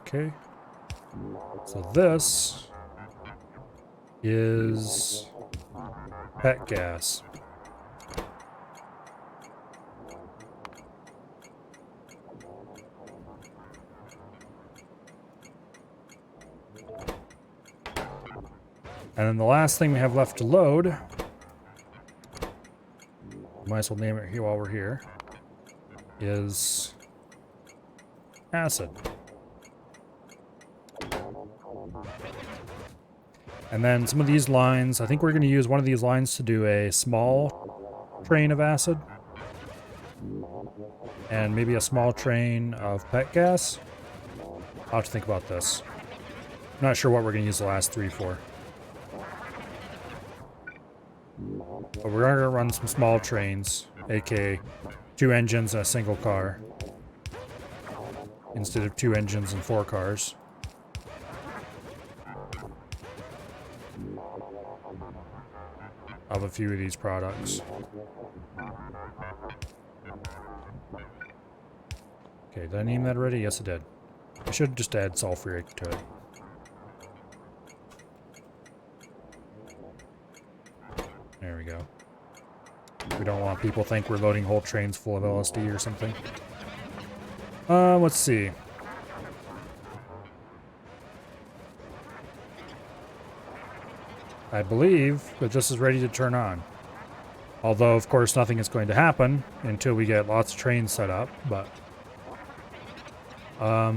Okay. So this is pet gas. And then the last thing we have left to load, might as well name it here while we're here, is acid. And then some of these lines, I think we're going to use one of these lines to do a small train of acid. And maybe a small train of pet gas. I'll have to think about this. I'm not sure what we're going to use the last 3 for. But we're going to run some small trains, aka 2 engines and a single car, instead of 2 engines and 4 cars. Of a few of these products. Okay, did I name that already? Yes, I did. I should just add sulfuric to it. There we go. We don't want people to think we're loading whole trains full of LSD or something. Let's see. I believe that this is ready to turn on. Although, of course, nothing is going to happen until we get lots of trains set up, but... how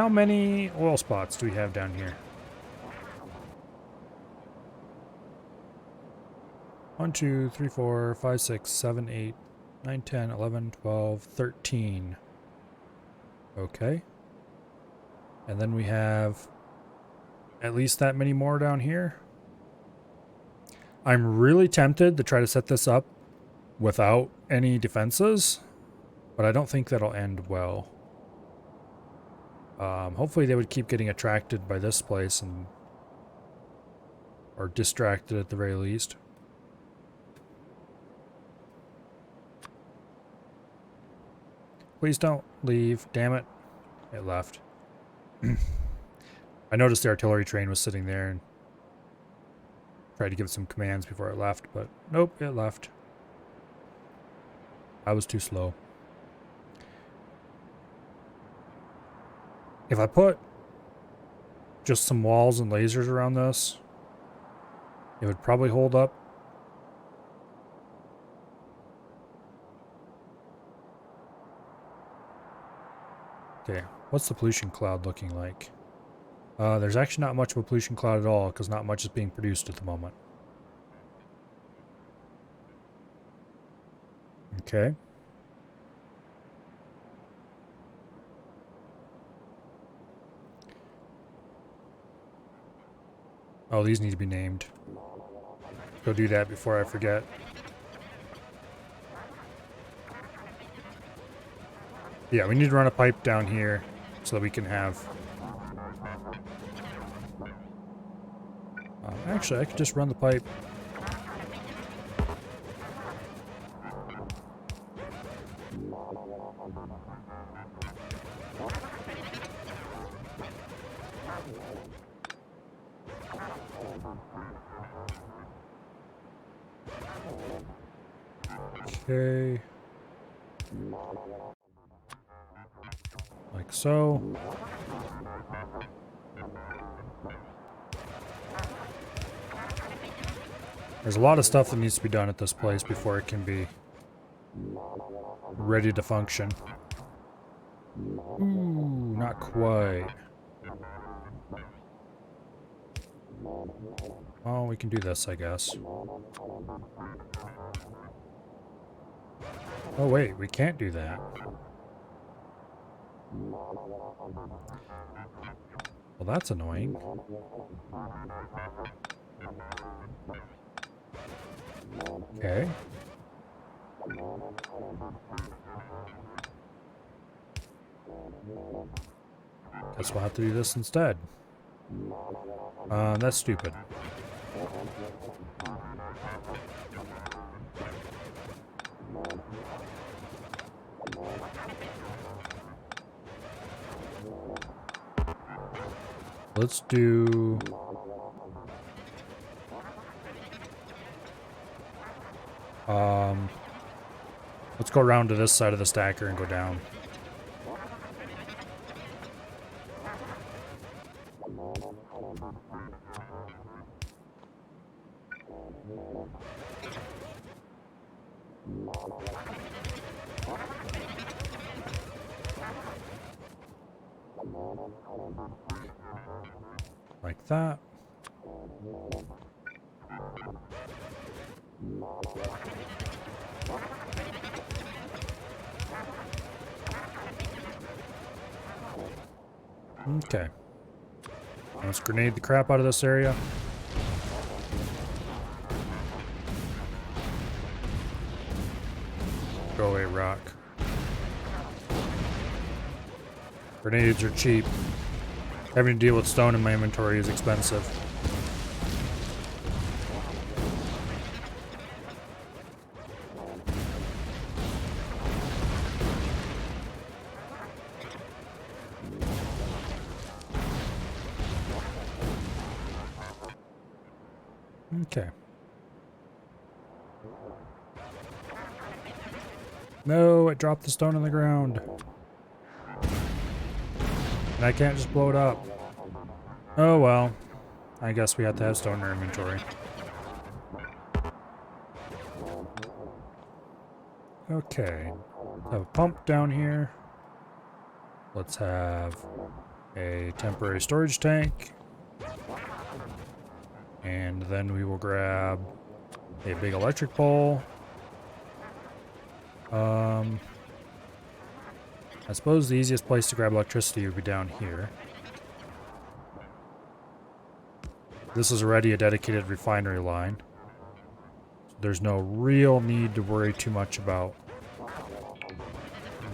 many oil spots do we have down here? 1, 2, 3, 4, 5, 6, 7, 8, 9, 10, 11, 12, 13. Okay. And then we have at least that many more down here. I'm really tempted to try to set this up without any defenses, but I don't think that'll end well. Hopefully they would keep getting attracted by this place and or distracted at the very least. Please don't leave. Damn it. It left. I noticed the artillery train was sitting there and tried to give it some commands before it left, but nope, it left. I was too slow. If I put just some walls and lasers around this, it would probably hold up. Okay, what's the pollution cloud looking like? There's actually not much of a pollution cloud at all, because not much is being produced at the moment. Okay. Oh, these need to be named. Go do that before I forget. Yeah, we need to run a pipe down here so that we can have Actually, I could just run the pipe. Okay. Like so. There's a lot of stuff that needs to be done at this place before it can be ready to function. Ooh, not quite. Well, we can do this, I guess. Oh wait, we can't do that. Well, that's annoying. Okay. Guess we'll have to do this instead. That's stupid. Let's do... let's go around to this side of the stacker and go down. Like that. Okay. Let's grenade the crap out of this area. Go away, rock. Grenades are cheap. Having to deal with stone in my inventory is expensive. Okay. No, it dropped the stone on the ground. And I can't just blow it up. Oh well. I guess we have to have stone in our inventory. Okay. Let's have a pump down here. Let's have a temporary storage tank. And then we will grab a big electric pole. I suppose the easiest place to grab electricity would be down here. This is already a dedicated refinery line. So there's no real need to worry too much about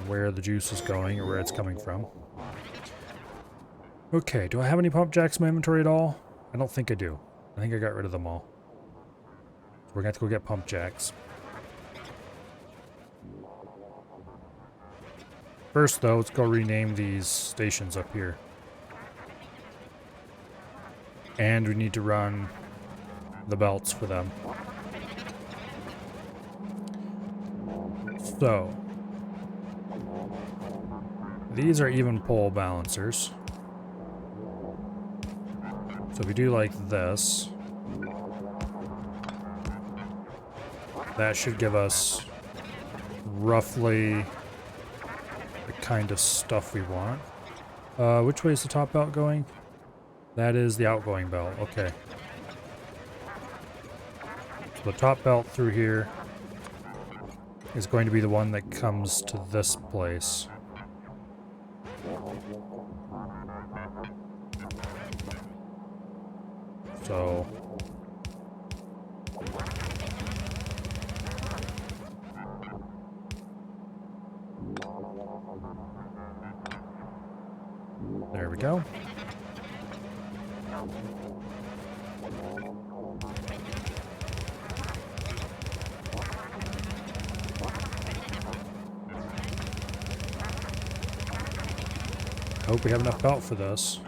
where the juice is going or where it's coming from. Okay, do I have any pump jacks in my inventory at all? I don't think I do. I think I got rid of them all. So we're going to have to go get pump jacks. First, though, let's go rename these stations up here. And we need to run the belts for them. So, these are even pole balancers. So if we do like this, that should give us roughly the kind of stuff we want. Which way is the top belt going? That is the outgoing belt, okay. So the top belt through here is going to be the one that comes to this place. So there we go. Hope we have enough belt for this.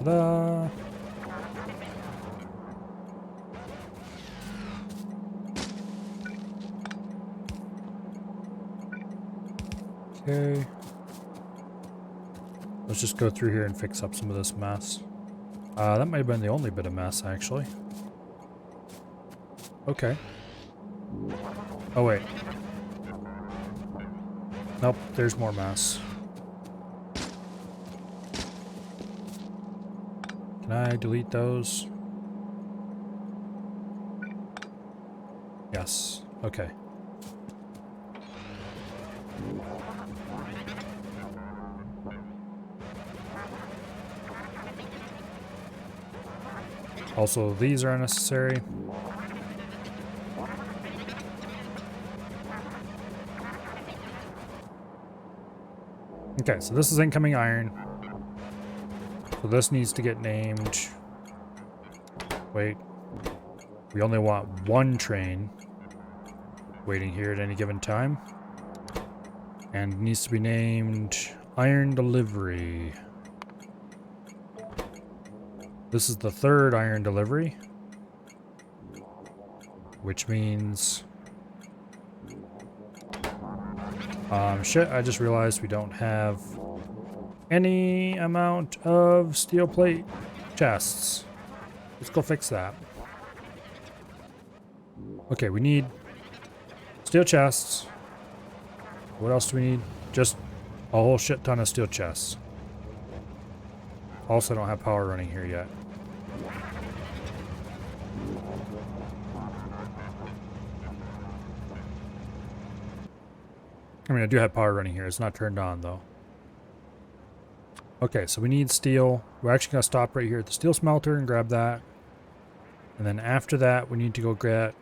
Ta-da! Okay. Let's just go through here and fix up some of this mess. That might have been the only bit of mess, actually. Okay. Oh, wait. Nope, there's more mess. Can I delete those? Yes. Okay. Also, these are unnecessary. Okay, so this is incoming iron. So this needs to get named... Wait. We only want one train waiting here at any given time. And it needs to be named Iron Delivery. This is the third iron delivery. Which means... shit, I just realized we don't have any amount of steel plate chests. Let's go fix that. Okay, we need steel chests. What else do we need? Just a whole shit ton of steel chests. Also, don't have power running here yet. I mean, I do have power running here. It's not turned on, though. Okay, so we need steel. We're actually going to stop right here at the steel smelter and grab that. And then after that, we need to go get...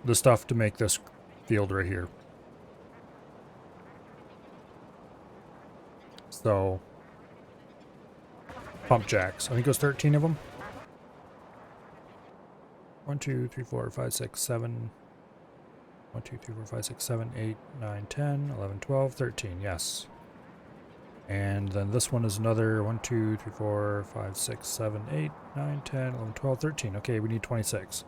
the stuff to make this field right here. So... pump jacks. I think it was 13 of them. 1, 2, 3, 4, 5, 6, 7... 1, 2, 3, 4, 5, 6, 7, 8, 9, 10, 11, 12, 13, yes. And then this one is another 1, 2, 3, 4, 5, 6, 7, 8, 9, 10, 11, 12, 13. Okay, we need 26.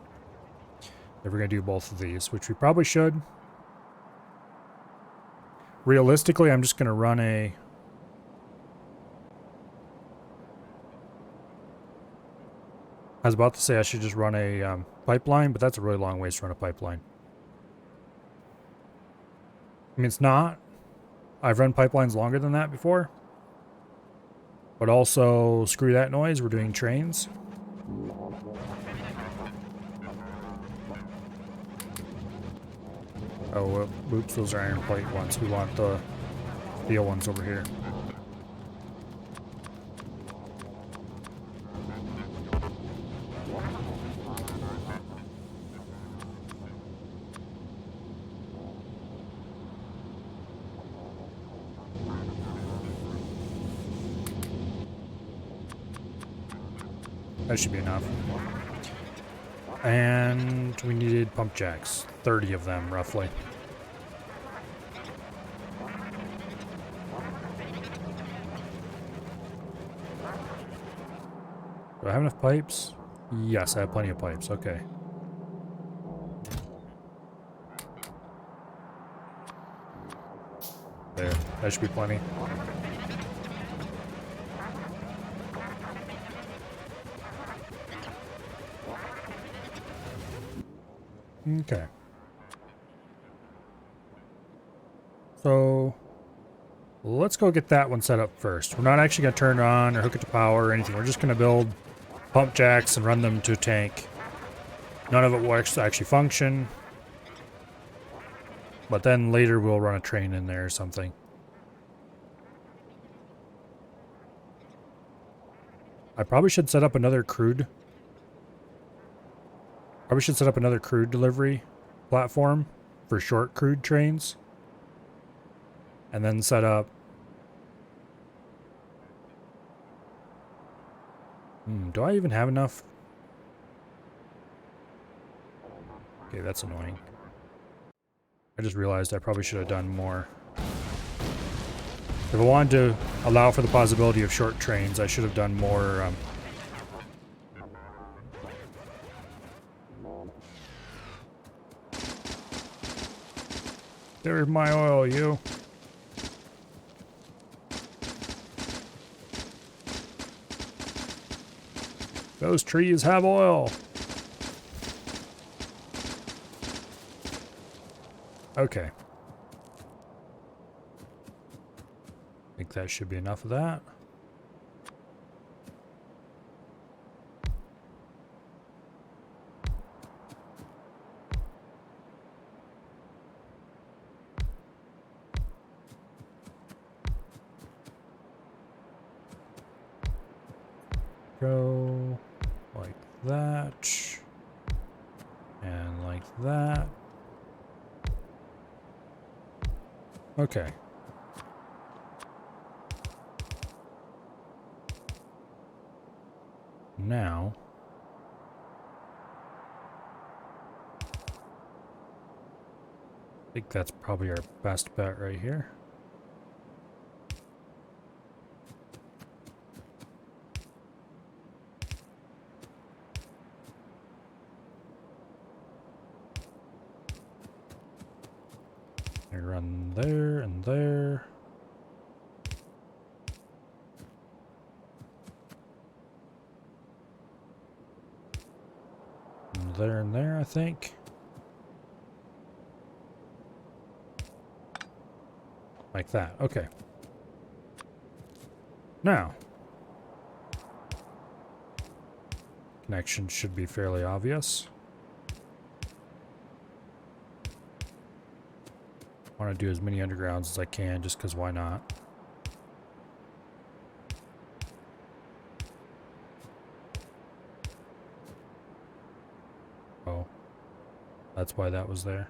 If we're going to do both of these, which we probably should. Realistically, I'm just going to run a... I was about to say I should just run a pipeline, but that's a really long ways to run a pipeline. I mean, it's not. I've run pipelines longer than that before. But also, screw that noise, we're doing trains. Oh, oops, those are iron plate ones. We want the steel ones over here. That should be enough. And we needed pump jacks. 30 of them, roughly. Do I have enough pipes? Yes, I have plenty of pipes. Okay. There. That should be plenty. Okay. So, let's go get that one set up first. We're not actually going to turn it on or hook it to power or anything. We're just going to build pump jacks and run them to a tank. None of it will actually function. But then later we'll run a train in there or something. I probably should set up another crude. Probably should set up another crude delivery platform for short crude trains. and then set up. Do I even have enough? Okay, that's annoying. I just realized I probably should have done more. If I wanted to allow for the possibility of short trains, I should have done more. There's my oil, you. Those trees have oil. Okay. I think that should be enough of that. Go like that. And like that. Okay. Now, I think that's probably our best bet right here. I run there and there. And there, I think. Like that. Okay. Now, connection should be fairly obvious. I want to do as many undergrounds as I can just because why not? Oh. That's why that was there.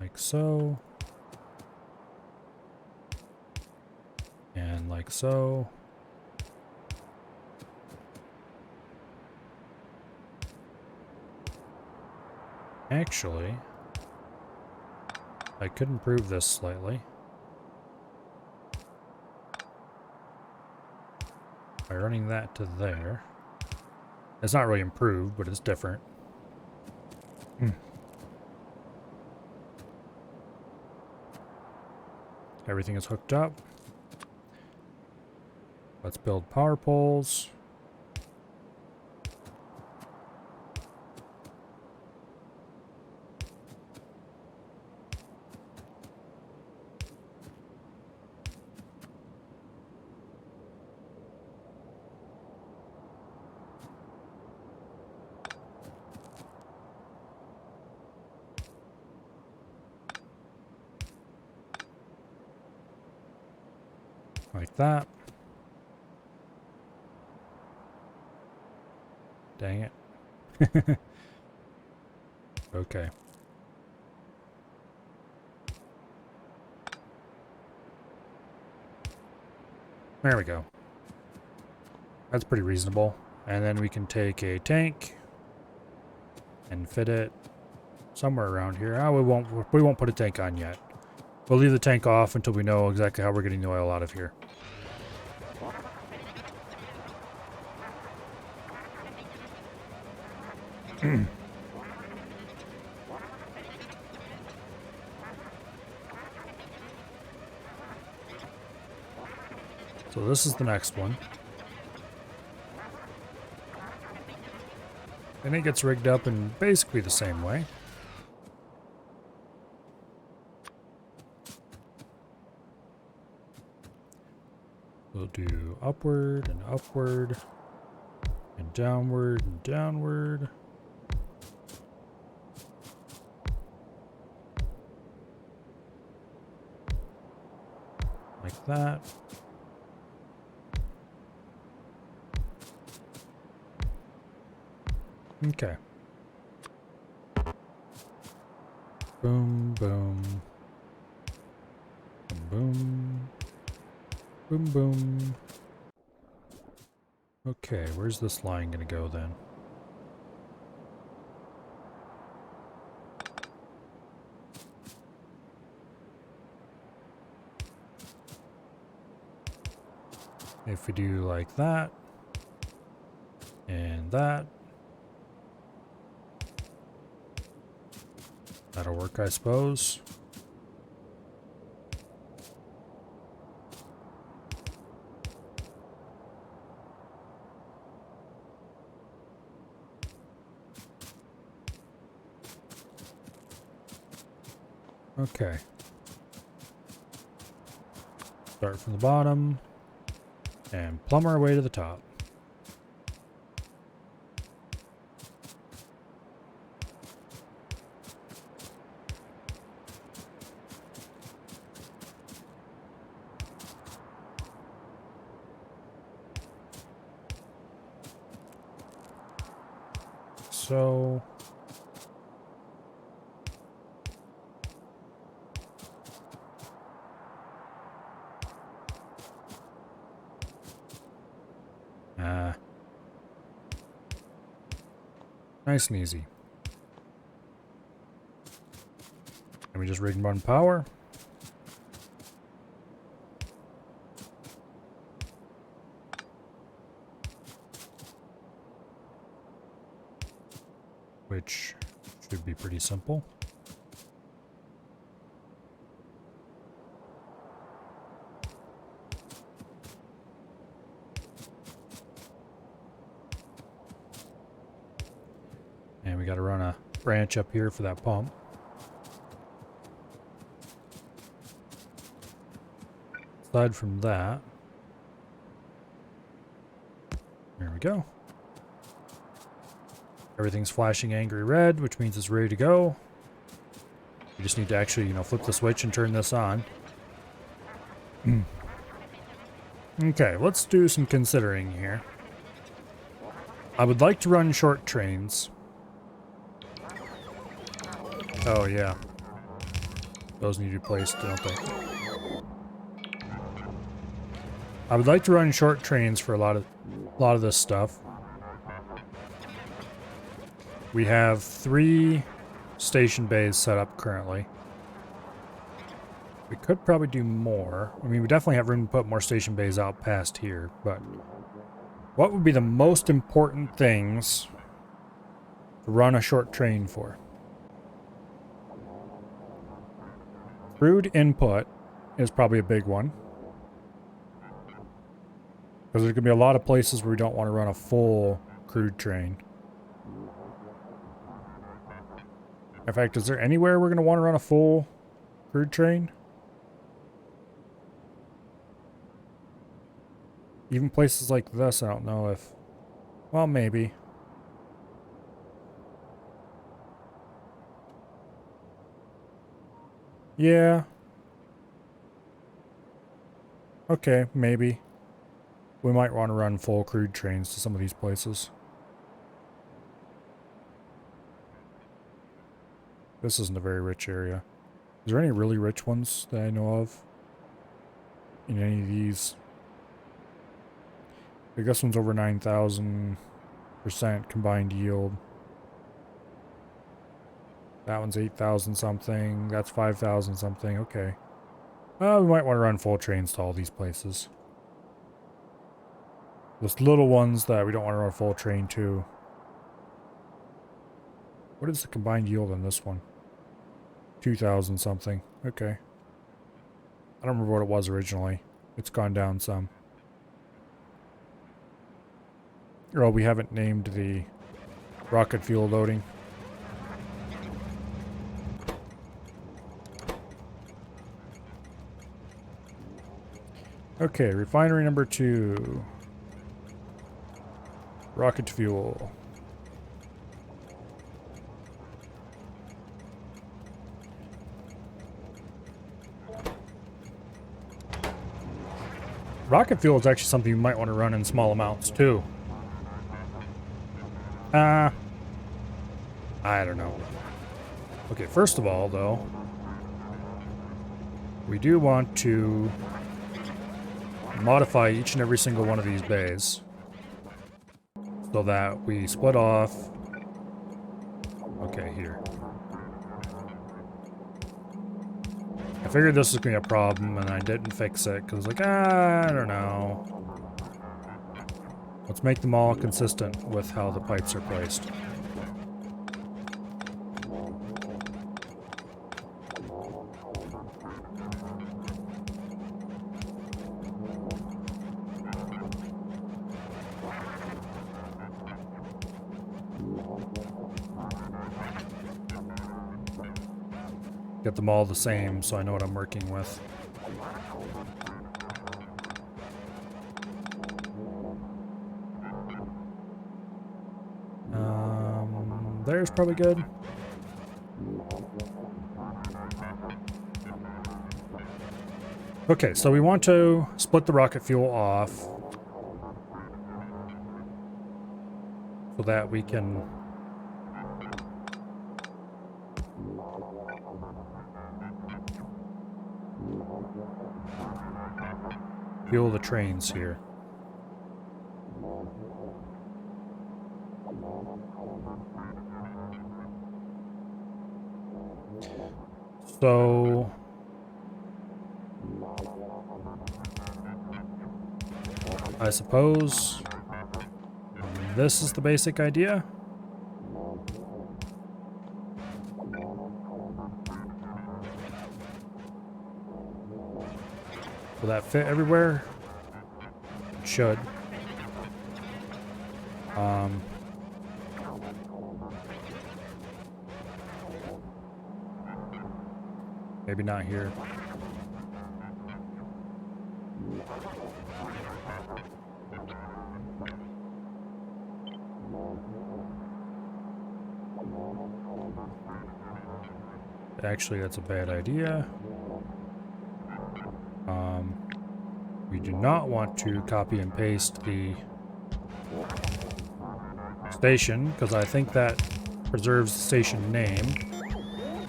Like so. And like so. Actually, I could improve this slightly. By running that to there. It's not really improved, but it's different. Everything is hooked up. Let's build power poles. Like that. Dang it. Okay. There we go. That's pretty reasonable. And then we can take a tank and fit it somewhere around here. Oh, we won't put a tank on yet. We'll leave the tank off until we know exactly how we're getting the oil out of here. So this is the next one. And it gets rigged up in basically the same way. We'll do upward and upward and downward and downward. Like that. Okay. Boom, boom. Boom, boom. Boom, boom. Okay, where's this line gonna go then? If we do like that, and that, that'll work, I suppose. Okay. Start from the bottom and plumb our way to the top. So nice and easy. And we just rig and run power. Which should be pretty simple. And we got to run a branch up here for that pump. Aside from that, there we go. Everything's flashing angry red, which means it's ready to go. We just need to actually, flip the switch and turn this on. Okay, let's do some considering here. I would like to run short trains. Oh, yeah. Those need to be placed, don't they? I would like to run short trains for a lot of this stuff. We have 3 station bays set up currently. We could probably do more. I mean, we definitely have room to put more station bays out past here, but what would be the most important things to run a short train for? Crude input is probably a big one. Because there's going to be a lot of places where we don't want to run a full crude train. In fact, is there anywhere we're going to want to run a full crude train? Even places like this, I don't know if... Well, maybe. Yeah. Okay, maybe. We might want to run full crude trains to some of these places. This isn't a very rich area. Is there any really rich ones that I know of? In any of these? I guess one's over 9,000% combined yield. That one's 8,000 something. That's 5,000 something. Okay. We might want to run full trains to all these places. Those little ones that we don't want to run a full train to. What is the combined yield on this one? 2,000 something. Okay. I don't remember what it was originally. It's gone down some. Oh, we haven't named the rocket fuel loading. Okay, refinery number 2. Rocket fuel. Rocket fuel is actually something you might want to run in small amounts too. I don't know. Okay, first of all, though, we do want to modify each and every single one of these bays so that we split off. Okay, here. I figured this was going to be a problem, and I didn't fix it, because like, I don't know. Let's make them all consistent with how the pipes are placed. Get them all the same, so I know what I'm working with. There's probably good. Okay, so we want to split the rocket fuel off so that we can fuel the trains here. So I suppose this is the basic idea. Will that fit everywhere? It should. Maybe not here. Actually, that's a bad idea. We do not want to copy and paste the station, because I think that preserves the station name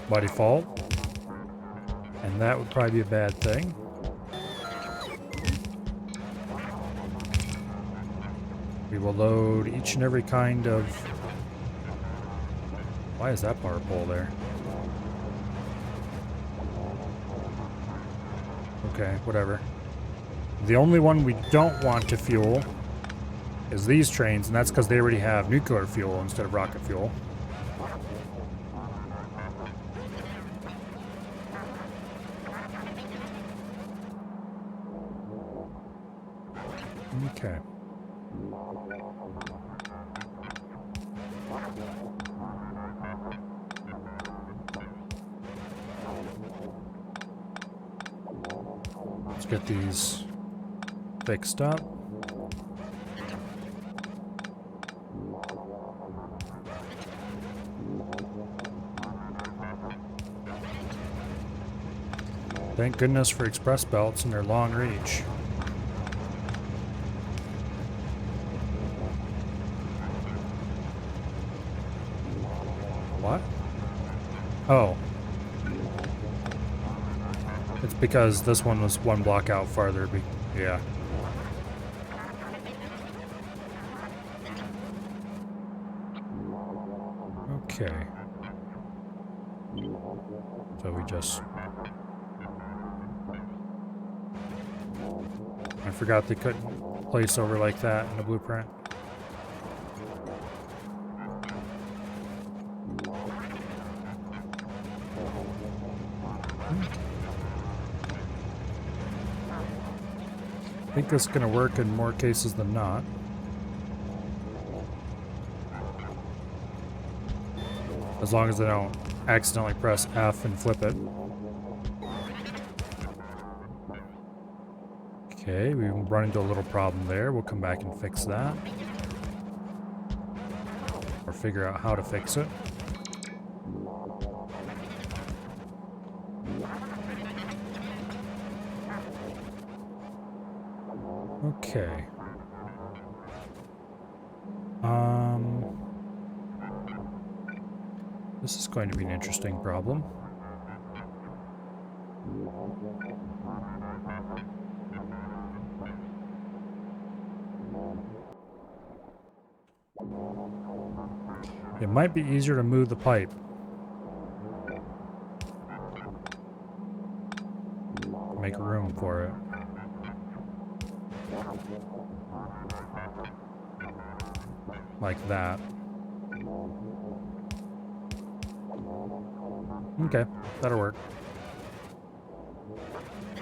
by default. And that would probably be a bad thing. We will load each and every kind of... Why is that power pole there? Okay, whatever. The only one we don't want to fuel is these trains, and that's because they already have nuclear fuel instead of rocket fuel. Okay. Let's get these fixed up. Thank goodness for express belts and their long reach. What? Oh. It's because this one was one block out farther. Yeah. Okay. So we just... I forgot they couldn't place over like that in the blueprint. I think this is going to work in more cases than not. As long as I don't accidentally press F and flip it. Okay, we run into a little problem there. We'll come back and fix that. Or figure out how to fix it. Okay. This is going to be an interesting problem. It might be easier to move the pipe. Make room for it. Like that. Okay, that'll work.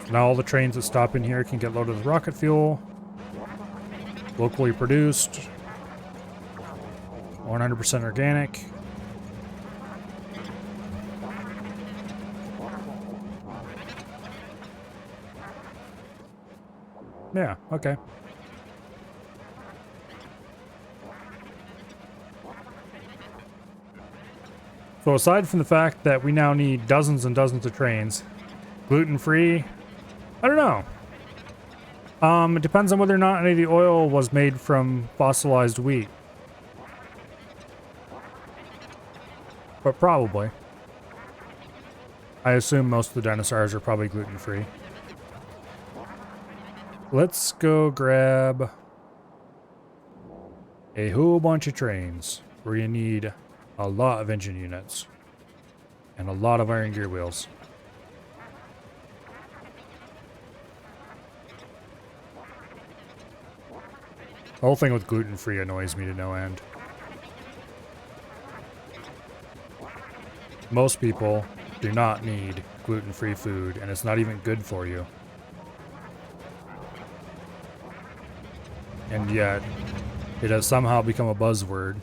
Now all the trains that stop in here can get loaded with rocket fuel. Locally produced. 100% organic. Yeah, okay. So aside from the fact that we now need dozens and dozens of trains, gluten-free, I don't know. It depends on whether or not any of the oil was made from fossilized wheat. But probably. I assume most of the dinosaurs are probably gluten-free. Let's go grab a whole bunch of trains. We're gonna need a lot of engine units and a lot of iron gear wheels. The whole thing with gluten-free annoys me to no end. Most people do not need gluten-free food, and it's not even good for you. And yet, it has somehow become a buzzword.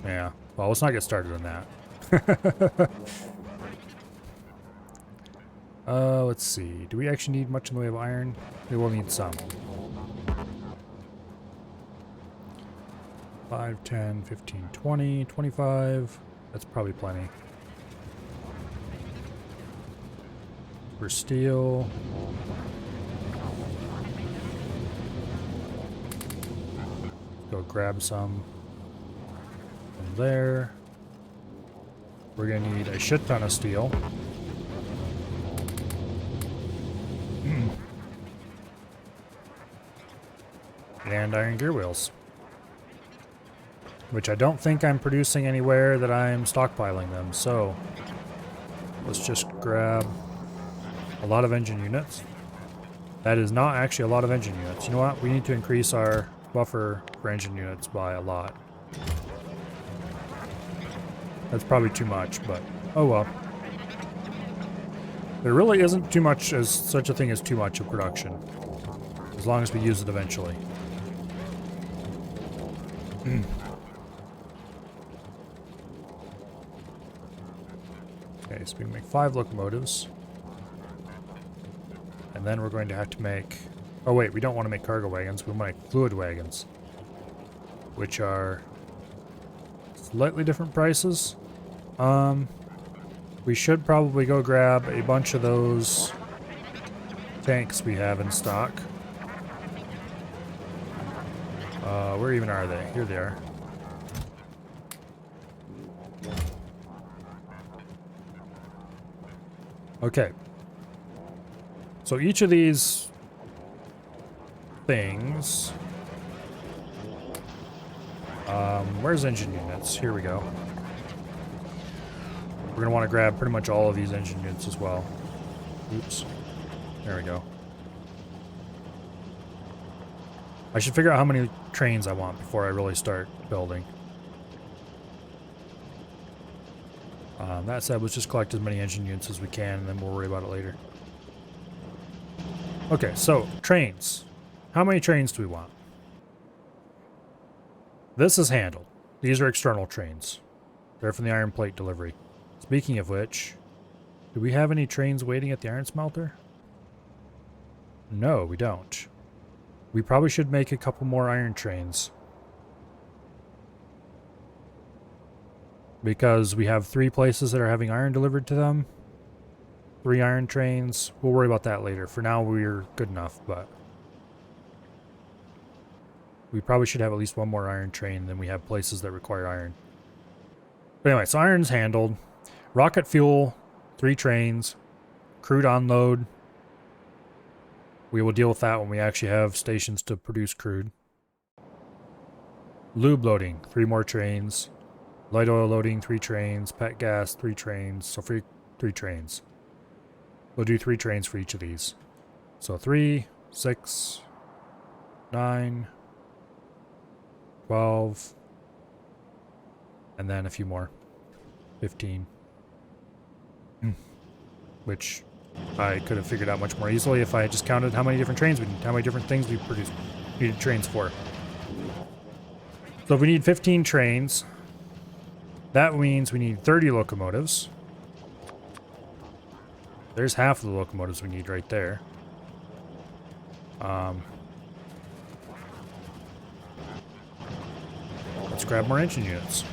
Yeah, well, let's not get started on that. Let's see. Do we actually need much in the way of iron? We will need some. 5, 10, 15, 20, 25. That's probably plenty. For steel. Go grab some from there. We're gonna need a shit ton of steel. And iron gear wheels. Which I don't think I'm producing anywhere that I'm stockpiling them, so let's just grab a lot of engine units. That is not actually a lot of engine units. You know what? We need to increase our buffer for engine units by a lot. That's probably too much, but oh well. There really isn't too much as such a thing as too much of production. As long as we use it eventually. Okay, so we can make 5 locomotives. And then we're going to have to make... Oh wait, we don't want to make cargo wagons, we want to make fluid wagons. Which are slightly different prices. We should probably go grab a bunch of those tanks we have in stock. Where even are they? Here they are. Okay. So each of these things... where's engine units? Here we go. We're going to want to grab pretty much all of these engine units as well. Oops. There we go. I should figure out how many trains I want before I really start building. That said, let's just collect as many engine units as we can, and then we'll worry about it later. Okay, so, trains. How many trains do we want? This is handled. These are external trains. They're from the iron plate delivery. Speaking of which, do we have any trains waiting at the iron smelter? No, we don't. We probably should make a couple more iron trains. Because we have 3 places that are having iron delivered to them. 3 iron trains. We'll worry about that later. For now, we're good enough, but... We probably should have at least one more iron train than we have places that require iron. But anyway, so iron's handled. Rocket fuel, 3 trains. Crude unload. We will deal with that when we actually have stations to produce crude. Lube loading, 3 more trains. Light oil loading, 3 trains. Pet gas, 3 trains. So 3 trains. We'll do 3 trains for each of these. So 3, 6, 9, 12, and then a few more. 15. Which I could have figured out much more easily if I had just counted how many different trains we need, how many different things we needed trains for. So if we need 15 trains, that means we need 30 locomotives. There's half of the locomotives we need right there. Let's grab more engine units.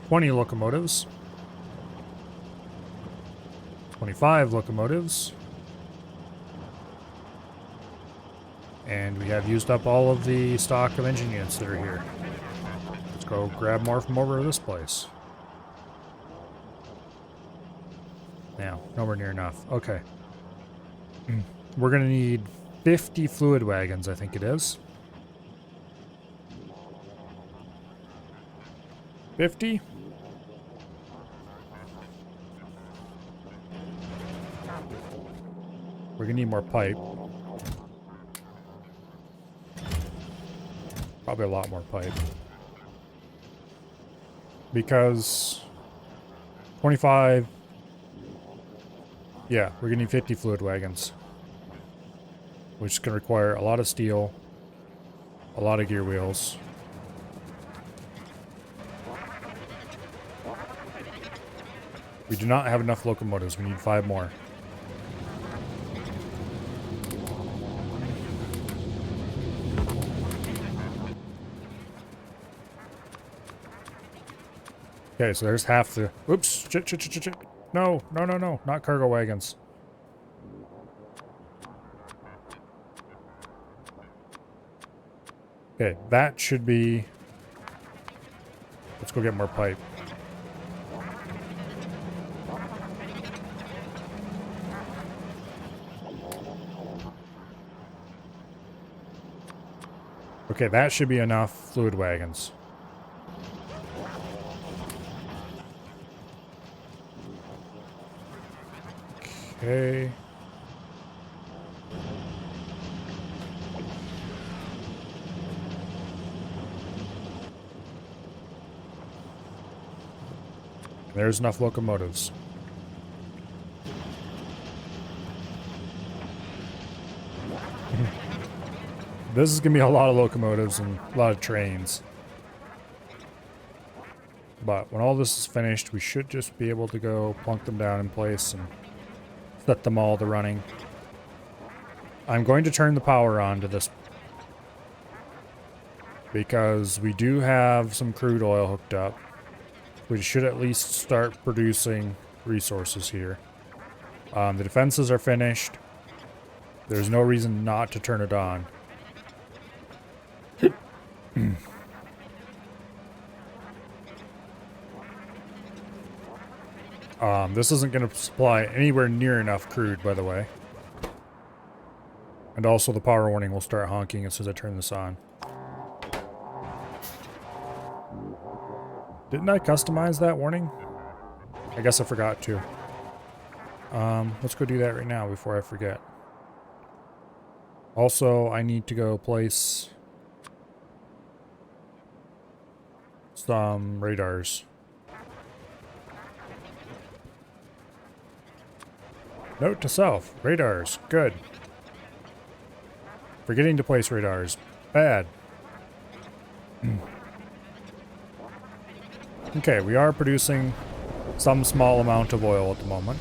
"20 locomotives. 25 locomotives. And we have used up all of the stock of engine units that are here. Let's go grab more from over this place. Now, nowhere near enough. Okay. We're going to need 50 fluid wagons, I think it is. 50? We're going to need more pipe. Probably a lot more pipe. Because 25... Yeah, we're going to need 50 fluid wagons. Which is going to require a lot of steel, a lot of gear wheels. We do not have enough locomotives. We need 5 more. Okay, so there's half the... Oops! Shit. No, not cargo wagons. Okay, that should be... Let's go get more pipe. Okay, that should be enough fluid wagons. Okay. There's enough locomotives. This is going to be a lot of locomotives and a lot of trains. But when all this is finished, we should just be able to go plunk them down in place and set them all to running. I'm going to turn the power on to this because we do have some crude oil hooked up. We should at least start producing resources here. The defenses are finished. There's no reason not to turn it on. This isn't going to supply anywhere near enough crude, by the way. And also the power warning will start honking as soon as I turn this on. Didn't I customize that warning? I guess I forgot to. Let's go do that right now before I forget. Also, I need to go place some radars. Note to self, radars, good. Forgetting to place radars, bad. Okay, we are producing some small amount of oil at the moment.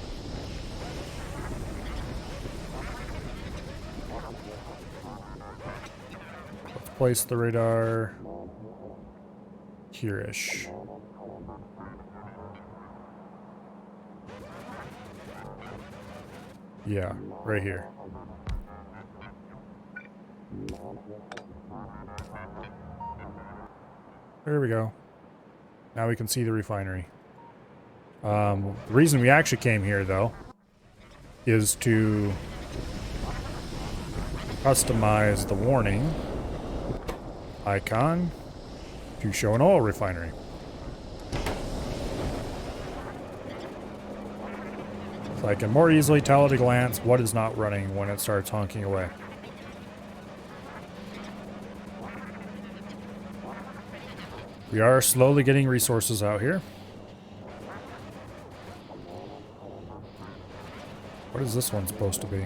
Let's place the radar here-ish. Yeah, right here. There we go. Now we can see the refinery. The reason we actually came here, though, is to customize the warning icon to show an oil refinery. So I can more easily tell at a glance what is not running when it starts honking away. We are slowly getting resources out here. What is this one supposed to be?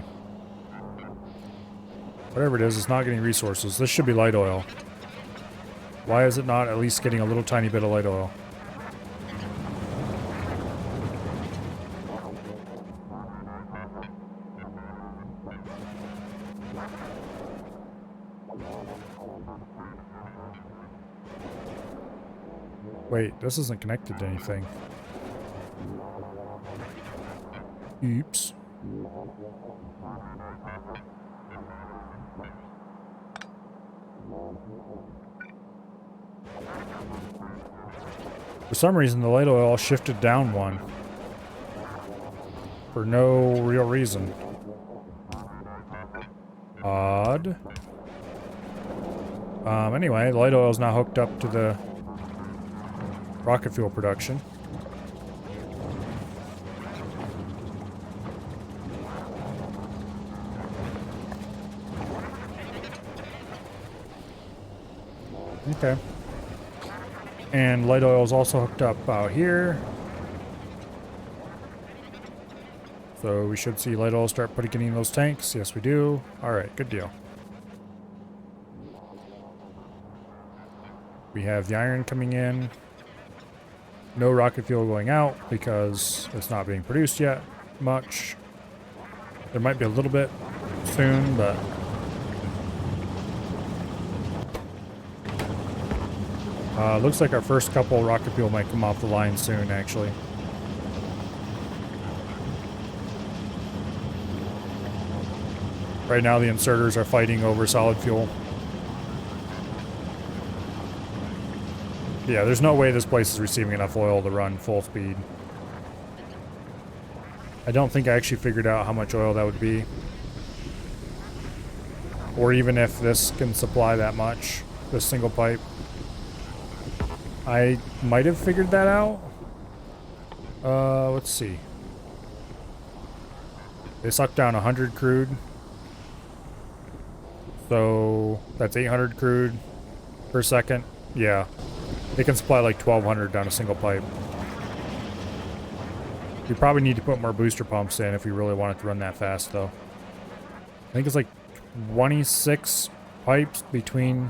Whatever it is, it's not getting resources. This should be light oil. Why is it not at least getting a little tiny bit of light oil? Wait, this isn't connected to anything. Oops. For some reason, the light oil shifted down one. For no real reason. Odd. Anyway, the light oil is now hooked up to the rocket fuel production. Okay. And light oil is also hooked up out here. So we should see light oil start putting in those tanks. Yes, we do. Alright, good deal. We have the iron coming in. No rocket fuel going out because it's not being produced yet much. There might be a little bit soon, but looks like our first couple rocket fuel might come off the line soon, actually. Right now the inserters are fighting over solid fuel. Yeah, there's no way this place is receiving enough oil to run full speed. I don't think I actually figured out how much oil that would be. Or even if this can supply that much, this single pipe. I might have figured that out. Let's see. They suck down 100 crude. So that's 800 crude per second. Yeah. They can supply like 1,200 down a single pipe. We probably need to put more booster pumps in if we really want it to run that fast, though. I think it's like 26 pipes between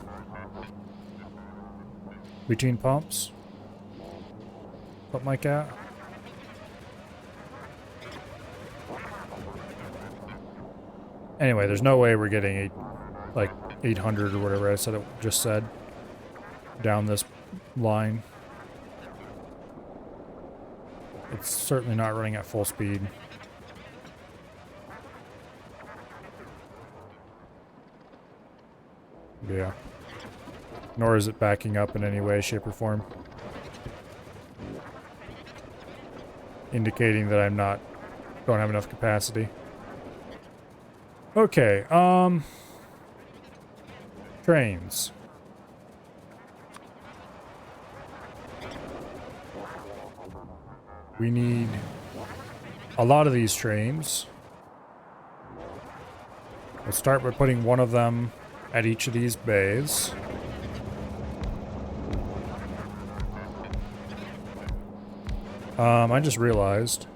pumps. Something like that. Anyway, there's no way we're getting like 800 or whatever I said it just said down this line. It's certainly not running at full speed. Yeah. Nor is it backing up in any way, shape, or form. Indicating that don't have enough capacity. Okay, trains. We need a lot of these trains. Let's start by putting one of them at each of these bays. I just realized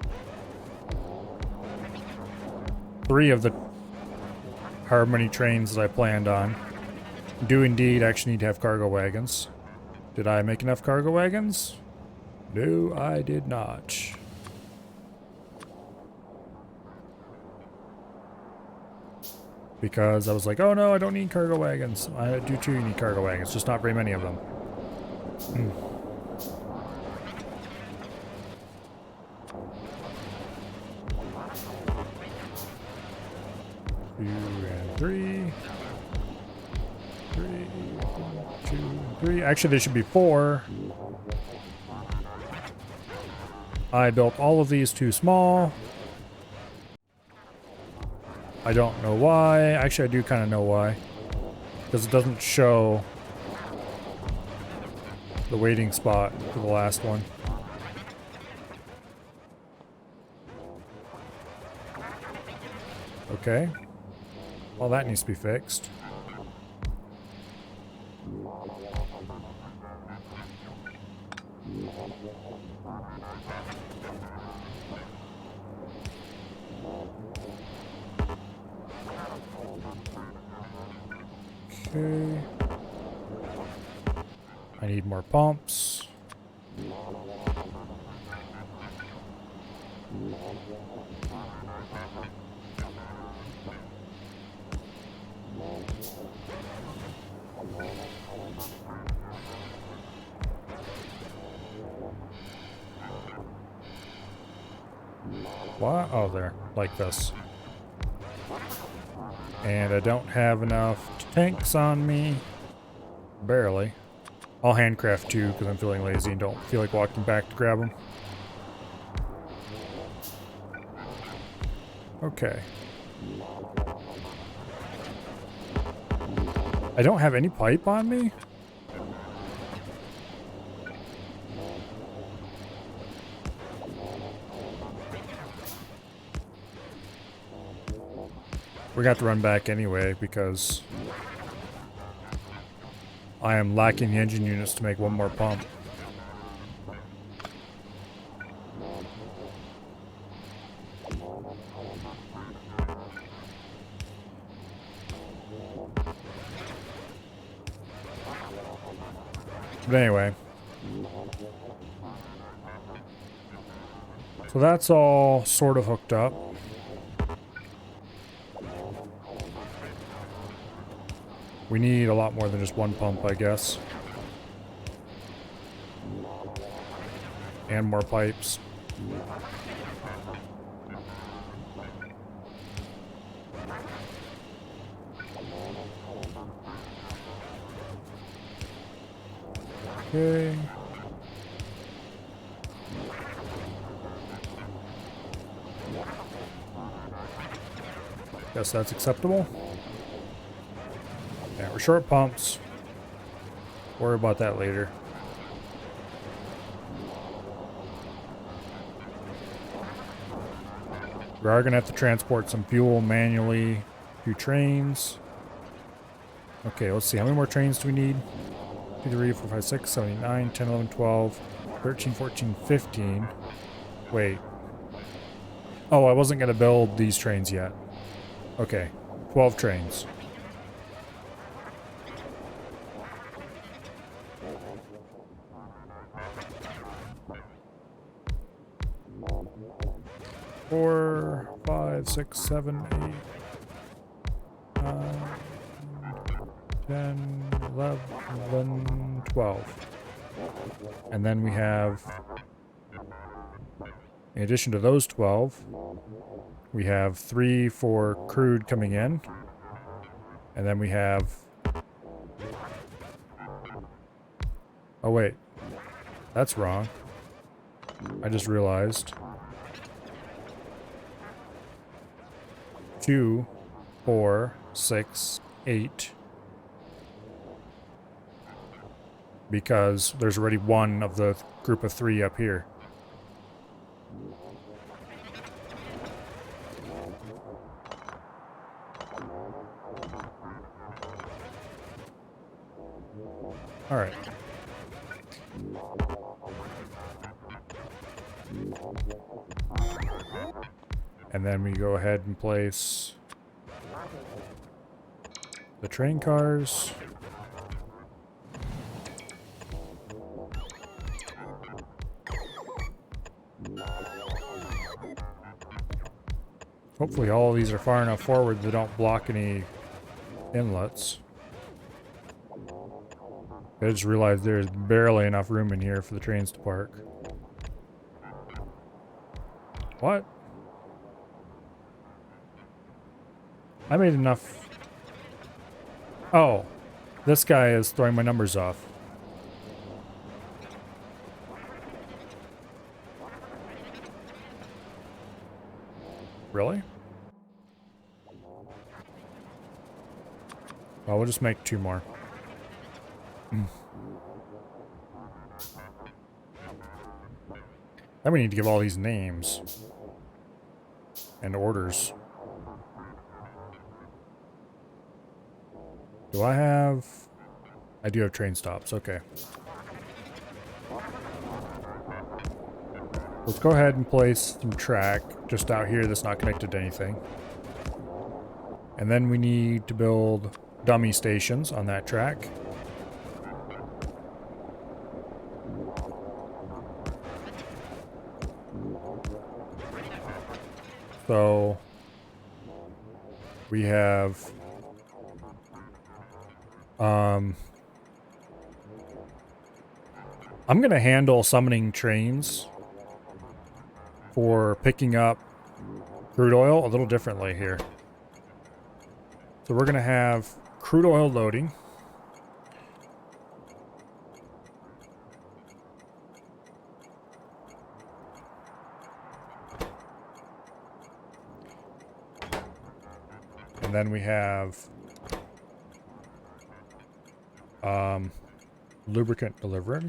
3 of the Harmony trains that I planned on do indeed actually need to have cargo wagons. Did I make enough cargo wagons? No, I did not. Because I was like, oh no, I don't need cargo wagons. I do too need cargo wagons, just not very many of them. 3. Actually, there should be 4. I built all of these too small. I don't know why. Actually, I do kind of know why. Because it doesn't show the waiting spot for the last one. Okay. Well, that needs to be fixed. Okay. I need more pumps. What? Oh, there. Like this. And I don't have enough tanks on me. Barely. I'll handcraft 2 because I'm feeling lazy and don't feel like walking back to grab them. Okay. I don't have any pipe on me? We're gonna have to run back anyway because I am lacking the engine units to make one more pump. But anyway. So that's all sort of hooked up. We need a lot more than just one pump, I guess. And more pipes. Okay. Guess that's acceptable. Yeah, we're short pumps. Worry about that later. We are going to have to transport some fuel manually to trains. Okay, let's see. How many more trains do we need? 2, 3, 4, 5, 6, 7, 8, 9, 10, 11, 12, 13, 14, 15. Wait. Oh, I wasn't going to build these trains yet. Okay, 12 trains. Four, 5, 6, 7, 8, 9, 10, 11, 12. And then we have, in addition to those 12, we have 3 for crude coming in. And then we have, oh wait, that's wrong. I just realized. 2, 4, 6, 8. Because there's already one of the group of 3 up here. All right. And then we go ahead and place the train cars. Hopefully all of these are far enough forward they don't block any inlets. I just realized there's barely enough room in here for the trains to park. What? I made enough. Oh, this guy is throwing my numbers off. Really? Well, we'll just make 2 more. Then we need to give all these names. And orders. Do I have... I do have train stops, okay. Let's go ahead and place some track just out here that's not connected to anything. And then we need to build dummy stations on that track. So we have I'm going to handle summoning trains for picking up crude oil a little differently here. So we're going to have crude oil loading. And then we have lubricant delivery.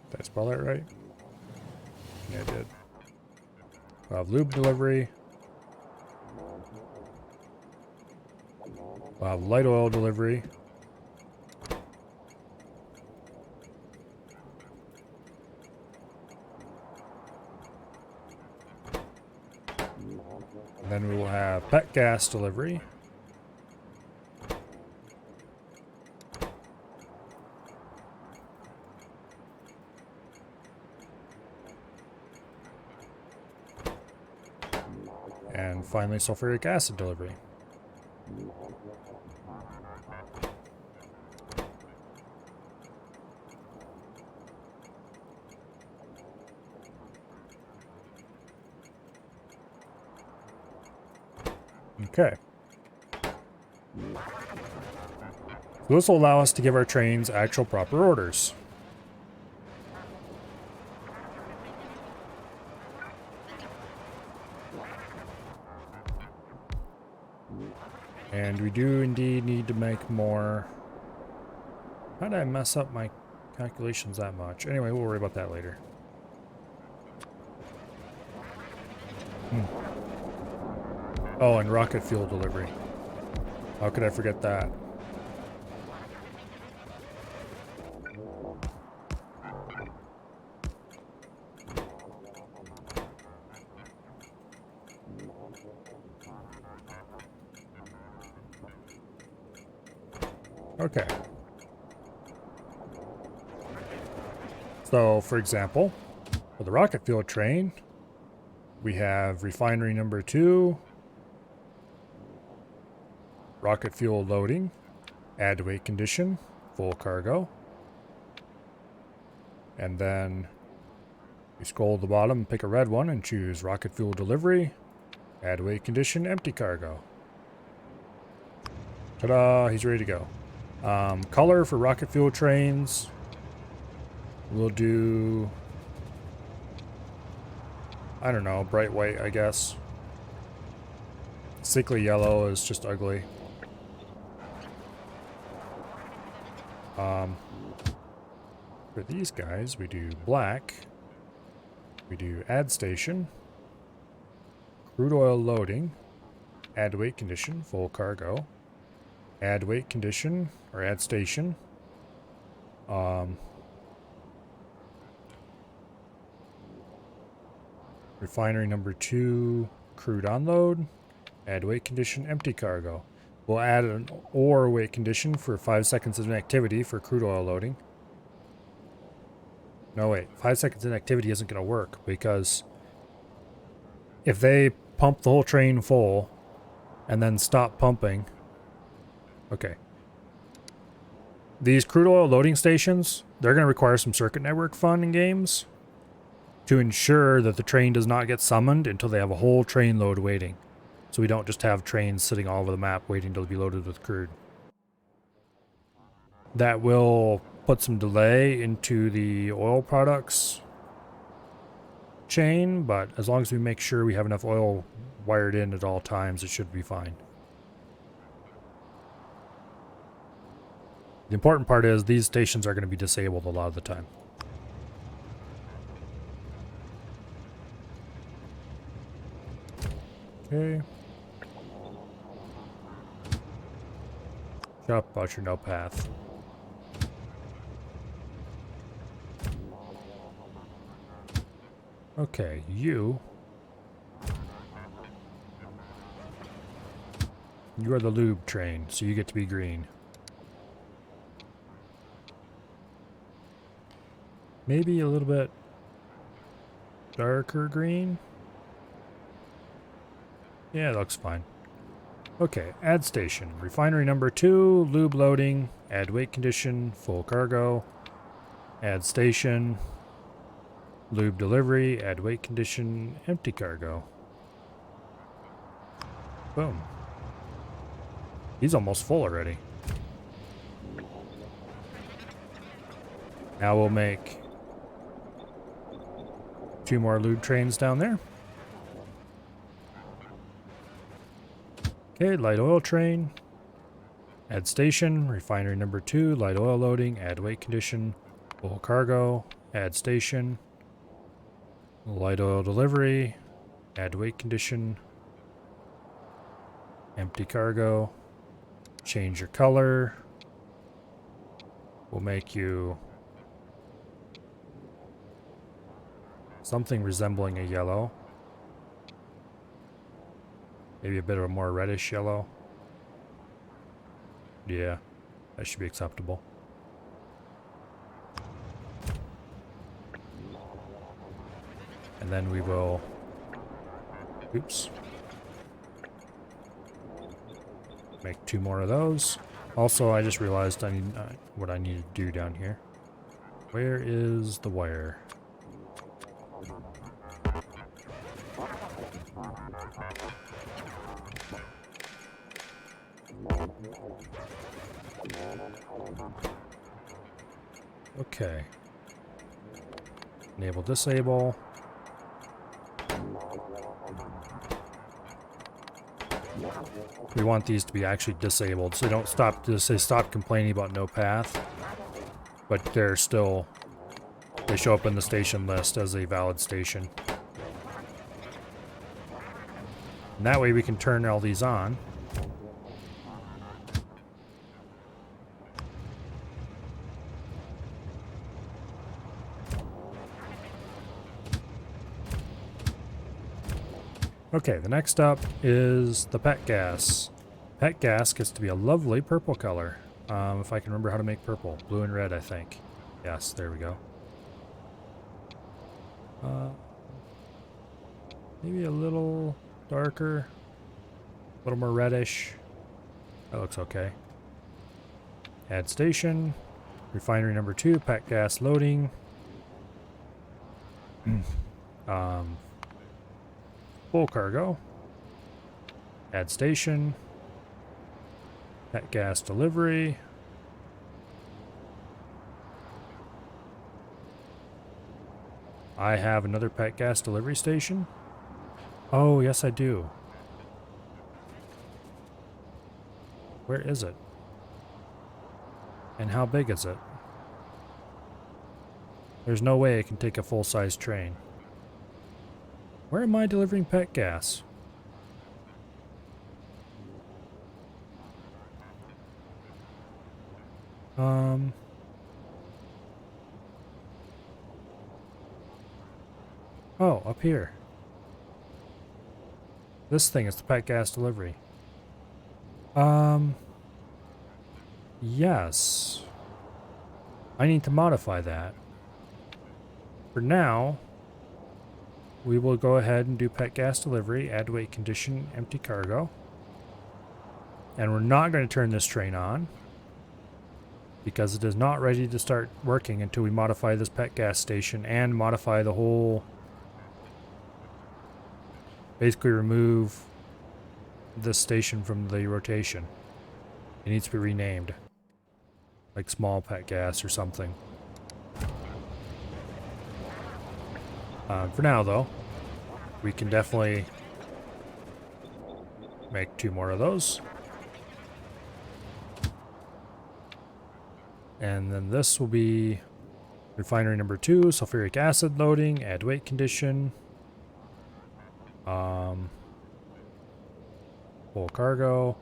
Did I spell that right? Yeah, I did. We'll have lube delivery. We'll have light oil delivery. And then we will have pet gas delivery. And finally, sulfuric acid delivery. Okay. So this will allow us to give our trains actual proper orders. And we do indeed need to make more. How did I mess up my calculations that much? Anyway, we'll worry about that later. Oh, and rocket fuel delivery. How could I forget that? Okay. So, for example, for the rocket fuel train, we have refinery number 2, rocket fuel loading, add to weight condition, full cargo. And then we scroll to the bottom and pick a red one and choose rocket fuel delivery, add to weight condition, empty cargo. Ta-da, he's ready to go. Color for rocket fuel trains, we'll do, I don't know, bright white, I guess. Sickly yellow is just ugly. For these guys, we do black, we do add station, crude oil loading, add weight condition, full cargo, add weight condition, or add station, refinery number 2, crude unload, add weight condition, empty cargo. We'll add an or weight condition for 5 seconds of inactivity for crude oil loading. No, wait, 5 seconds inactivity isn't going to work, because if they pump the whole train full and then stop pumping. Okay. These crude oil loading stations, they're going to require some circuit network fun in games to ensure that the train does not get summoned until they have a whole train load waiting. So we don't just have trains sitting all over the map waiting to be loaded with crude. That will put some delay into the oil products chain, but as long as we make sure we have enough oil wired in at all times, it should be fine. The important part is these stations are going to be disabled a lot of the time. Okay. Shut up about your no path. Okay, you are the lube train, so you get to be green. Maybe a little bit darker green. Yeah, it looks fine. Okay, add station. Refinery number 2, lube loading, add weight condition, full cargo. Add station, lube delivery, add weight condition, empty cargo. Boom. He's almost full already. Now we'll make 2 more lube trains down there. Okay, light oil train. Add station, refinery number 2, light oil loading, add weight condition, full cargo, add station, light oil delivery, add weight condition, empty cargo, change your color. We'll make you something resembling a yellow. Maybe a bit of a more reddish yellow. Yeah, that should be acceptable. And then we will... Oops. Make 2 more of those. Also, I just realized I need what I need to do down here. Where is the wire? Okay. Enable, disable. We want these to be actually disabled, so they don't stop complaining about no path, but they're still, they show up in the station list as a valid station. And that way we can turn all these on. Okay, the next up is the pet gas. Pet gas gets to be a lovely purple color. If I can remember how to make purple. Blue and red, I think. Yes, there we go. Maybe a little darker. A little more reddish. That looks okay. Add station. Refinery number 2, pet gas loading. Full cargo. Add station. Pet gas delivery. I have another pet gas delivery station. Oh, yes I do. Where is it? And how big is it? There's no way it can take a full-size train. Where am I delivering pet gas? Oh, up here. This thing is the pet gas delivery. Yes. I need to modify that. For now, we will go ahead and do pet gas delivery, add weight condition, empty cargo. And we're not going to turn this train on because it is not ready to start working until we modify this pet gas station and modify the whole, basically remove this station from the rotation. It needs to be renamed. Like small pet gas or something. For now, though, we can definitely make 2 more of those. And then this will be refinery number 2, sulfuric acid loading, add weight condition. Full cargo.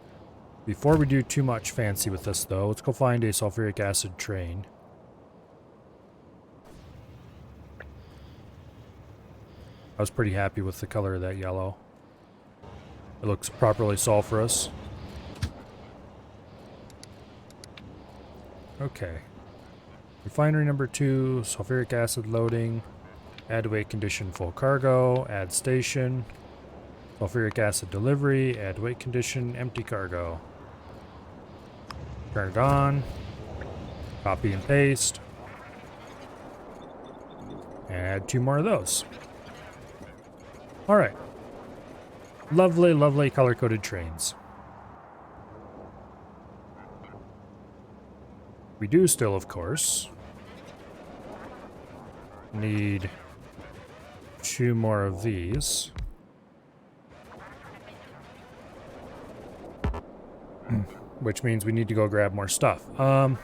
Before we do too much fancy with this, though, let's go find a sulfuric acid train. I was pretty happy with the color of that yellow. It looks properly sulfurous. Okay. Refinery number 2, sulfuric acid loading, add weight condition full cargo, add station, sulfuric acid delivery, add weight condition empty cargo. Turn it on, copy and paste, and add 2 more of those. Alright. Lovely, lovely color-coded trains. We do still, of course, need 2 more of these. Which means we need to go grab more stuff. How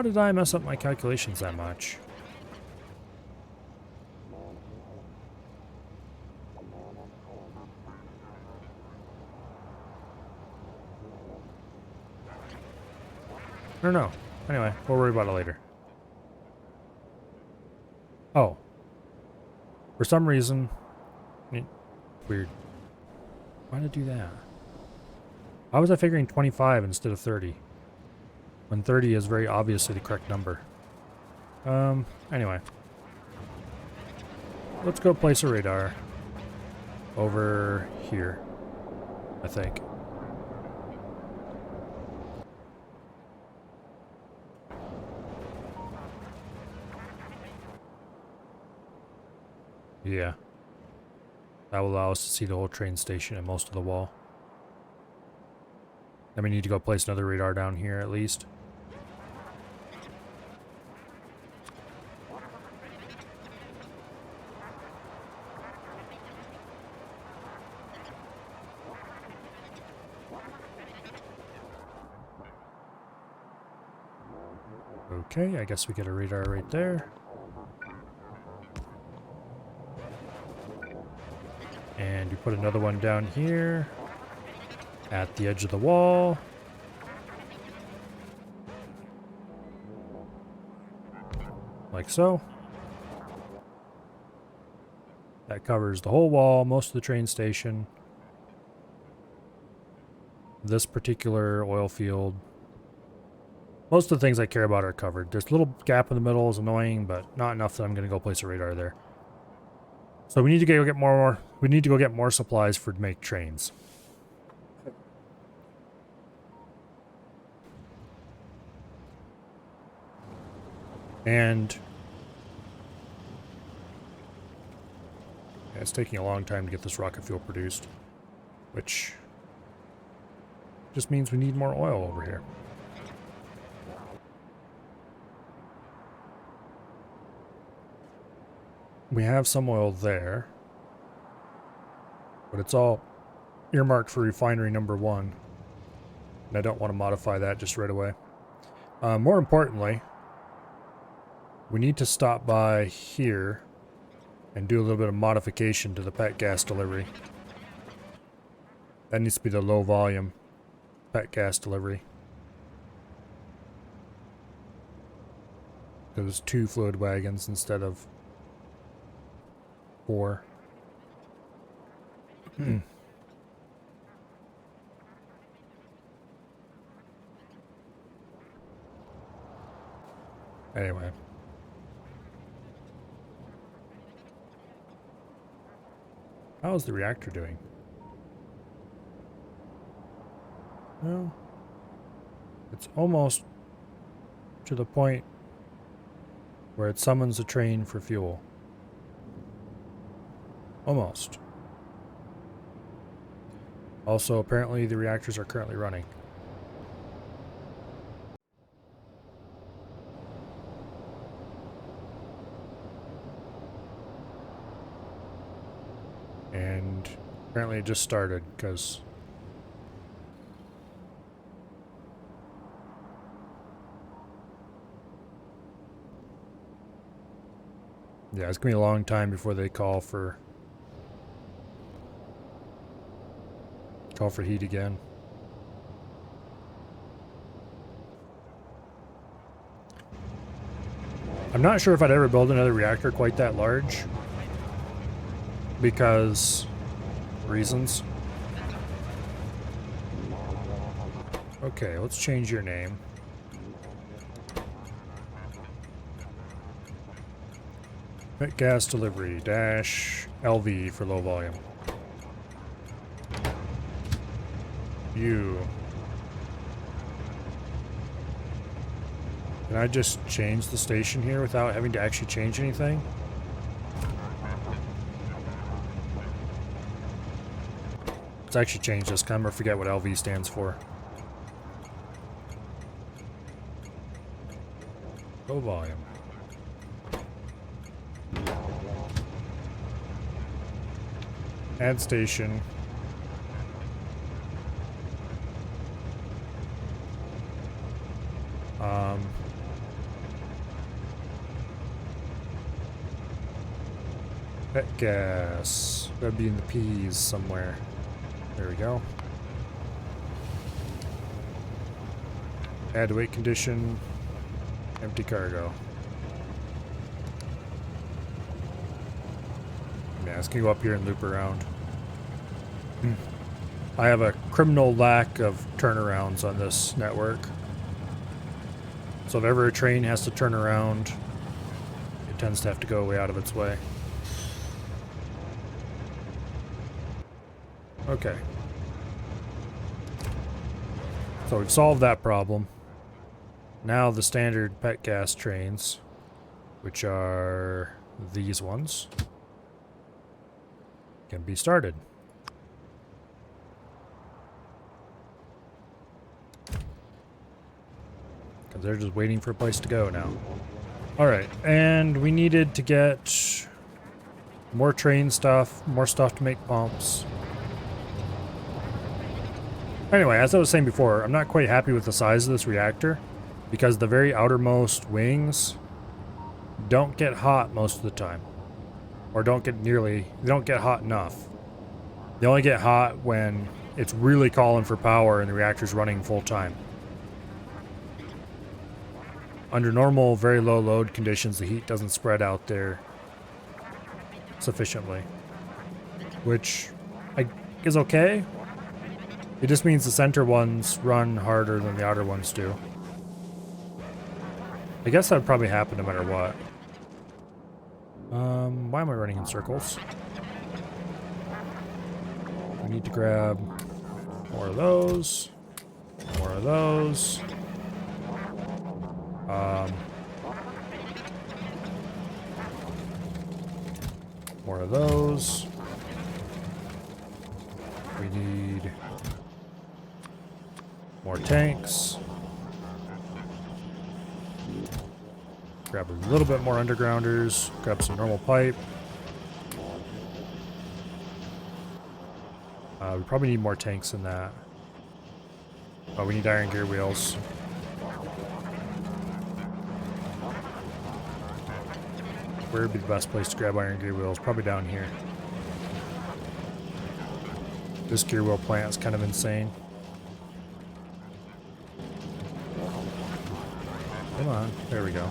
did I mess up my calculations that much? I don't know. Anyway, we'll worry about it later. Oh. For some reason... Weird. Why did I do that? Why was I figuring 25 instead of 30? When 30 is very obviously the correct number. Anyway. Let's go place a radar. Over here. I think. Yeah. That will allow us to see the whole train station and most of the wall. Then we need to go place another radar down here at least. Okay, I guess we get a radar right there. And we put another one down here at the edge of the wall. Like so. That covers the whole wall, most of the train station. This particular oil field. Most of the things I care about are covered. There's a little gap in the middle is annoying, but not enough that I'm going to go place a radar there. So we need to go get more. We need to go get more supplies for to make trains. And yeah, it's taking a long time to get this rocket fuel produced, which just means we need more oil over here. We have some oil there, but it's all earmarked for refinery number 1, and I don't want to modify that just right away. More importantly, we need to stop by here and do a little bit of modification to the pet gas delivery. That needs to be the low volume pet gas delivery. There's 2 fluid wagons instead of 4. Anyway. How's the reactor doing? Well, it's almost to the point where it summons a train for fuel. Almost. Also, apparently the reactors are currently running. And apparently it just started, because... yeah, it's gonna be a long time before they call for heat again. I'm not sure if I'd ever build another reactor quite that large, because reasons. Okay, let's change your name. Gas delivery dash LV for low volume. You. Can I just change the station here without having to actually change anything? Let's actually change this, because I'm gonna forget what LV stands for. Low volume. Add station. Pet gas. That'd be in the P's somewhere. There we go. Add to weight condition. Empty cargo. Yeah, it's gonna go up here and loop around. I have a criminal lack of turnarounds on this network. So if ever a train has to turn around, it tends to have to go way out of its way. Okay. So we've solved that problem. Now the standard pet gas trains, which are these ones, can be started. Because they're just waiting for a place to go now. Alright, and we needed to get more train stuff, more stuff to make pumps. Anyway, as I was saying before, I'm not quite happy with the size of this reactor, because the very outermost wings don't get hot most of the time. Or they don't get hot enough. They only get hot when it's really calling for power and the reactor's running full time. Under normal, very low load conditions, the heat doesn't spread out there sufficiently. Which is okay. It just means the center ones run harder than the outer ones do. I guess that would probably happen no matter what. Why am I running in circles? I need to grab more of those. More of those. More of those. We need more tanks. Grab a little bit more undergrounders. Grab some normal pipe. We probably need more tanks than that. Oh, we need iron gear wheels. Where would be the best place to grab iron gear wheels? Probably down here. This gear wheel plant is kind of insane. Come on, there we go.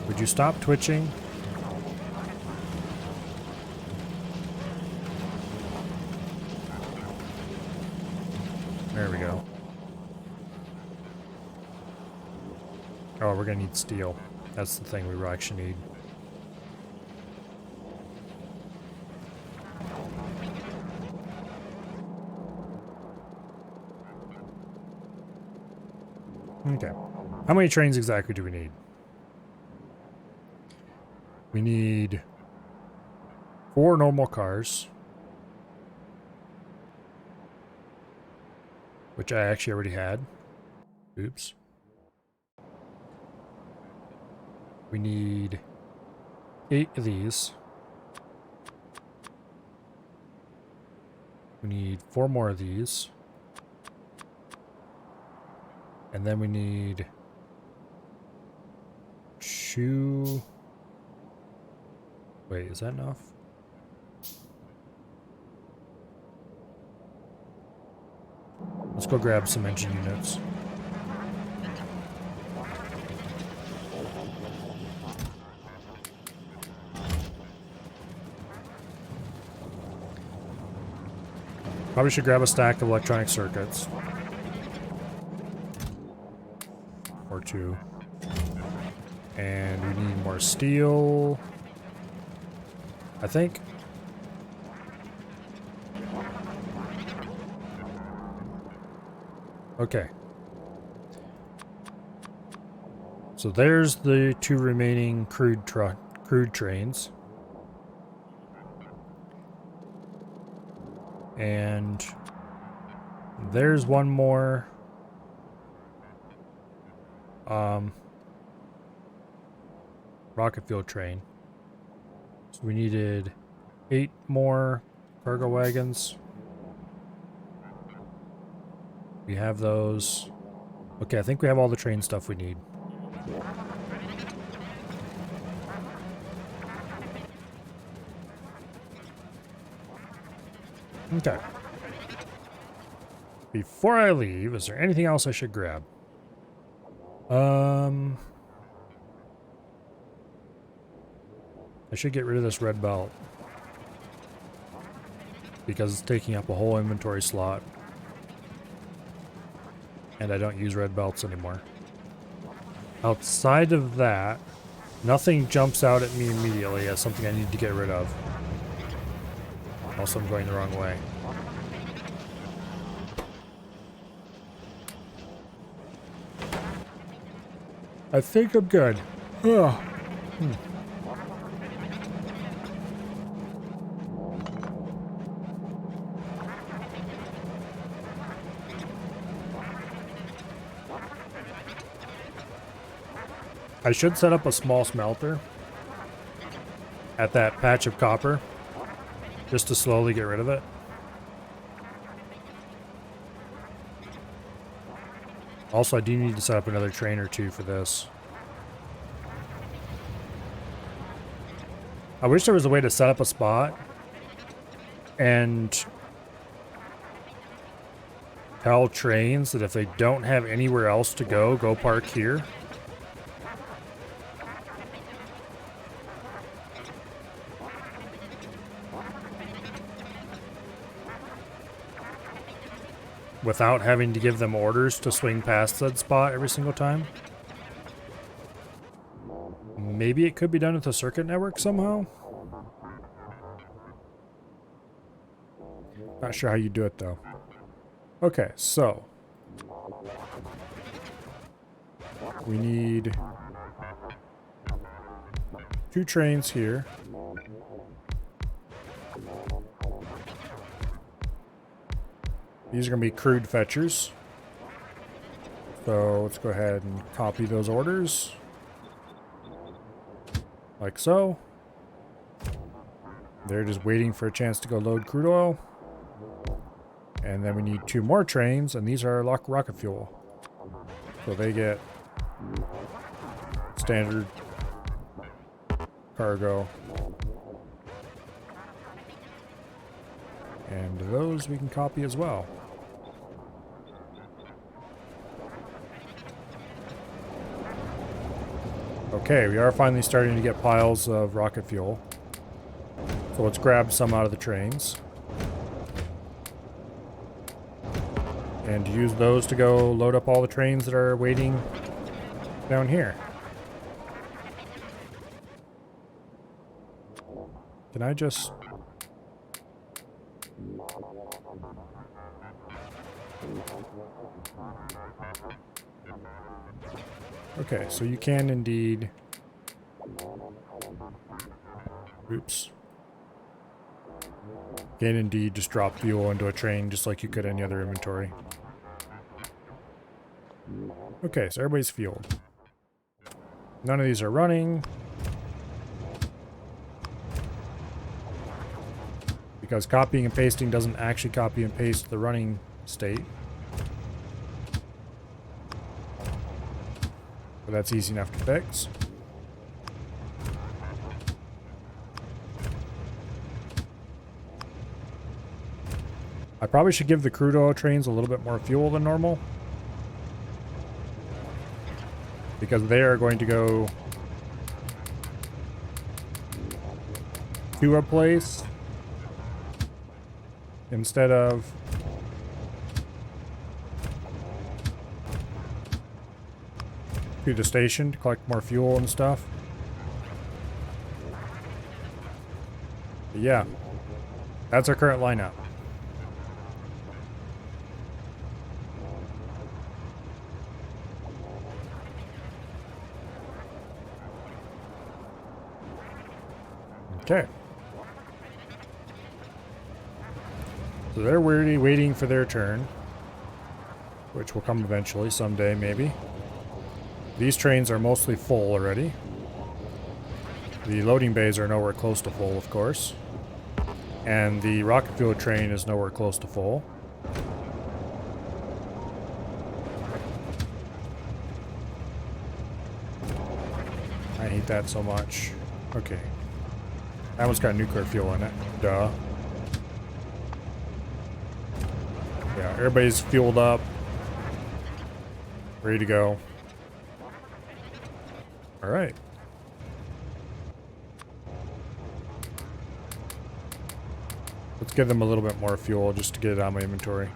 Would you stop twitching? There we go. Oh, we're gonna need steel. That's the thing we will actually need. Okay. How many trains exactly do we need? We need 4 normal cars. which I actually already had. Oops. We need 8 of these. We need 4 more of these. And then we need 2... Wait, is that enough? Let's go grab some engine units. Probably should grab a stack of electronic circuits. Or 2. And we need more steel, I think. Okay. So there's the 2 remaining crude trains. And there's one more rocket fuel train. So we needed 8 more cargo wagons. We have those. Okay, I think we have all the train stuff we need. Okay. Before I leave, is there anything else I should grab? I should get rid of this red belt. Because it's taking up a whole inventory slot. And I don't use red belts anymore. Outside of that, nothing jumps out at me immediately as something I need to get rid of. Also, I'm going the wrong way. I think I'm good. Ugh. I should set up a small smelter at that patch of copper just to slowly get rid of it. Also, I do need to set up another train or 2 for this. I wish there was a way to set up a spot and tell trains that if they don't have anywhere else to go park here. Without having to give them orders to swing past that spot every single time. Maybe it could be done with the circuit network somehow. Not sure how you do it though. Okay, so we need 2 trains here. These are going to be crude fetchers. So let's go ahead and copy those orders. Like so. They're just waiting for a chance to go load crude oil. And then we need 2 more trains, and these are rocket fuel. So they get standard cargo. And those we can copy as well. Okay, we are finally starting to get piles of rocket fuel. So let's grab some out of the trains. And use those to go load up all the trains that are waiting down here. Can I just... Okay, so you can indeed... Oops. You can indeed just drop fuel into a train just like you could any other inventory. Okay, so everybody's fueled. None of these are running. Because copying and pasting doesn't actually copy and paste the running state. But that's easy enough to fix. I probably should give the crude oil trains a little bit more fuel than normal. Because they are going to go to a place instead of to the station to collect more fuel and stuff. But yeah, that's our current lineup. Okay. So they're really waiting for their turn, which will come eventually, someday maybe. These trains are mostly full already. The loading bays are nowhere close to full, of course. And the rocket fuel train is nowhere close to full. I hate that so much. Okay. That one's got nuclear fuel in it. Duh. Yeah, everybody's fueled up. Ready to go. Alright. Let's give them a little bit more fuel just to get it out of my inventory.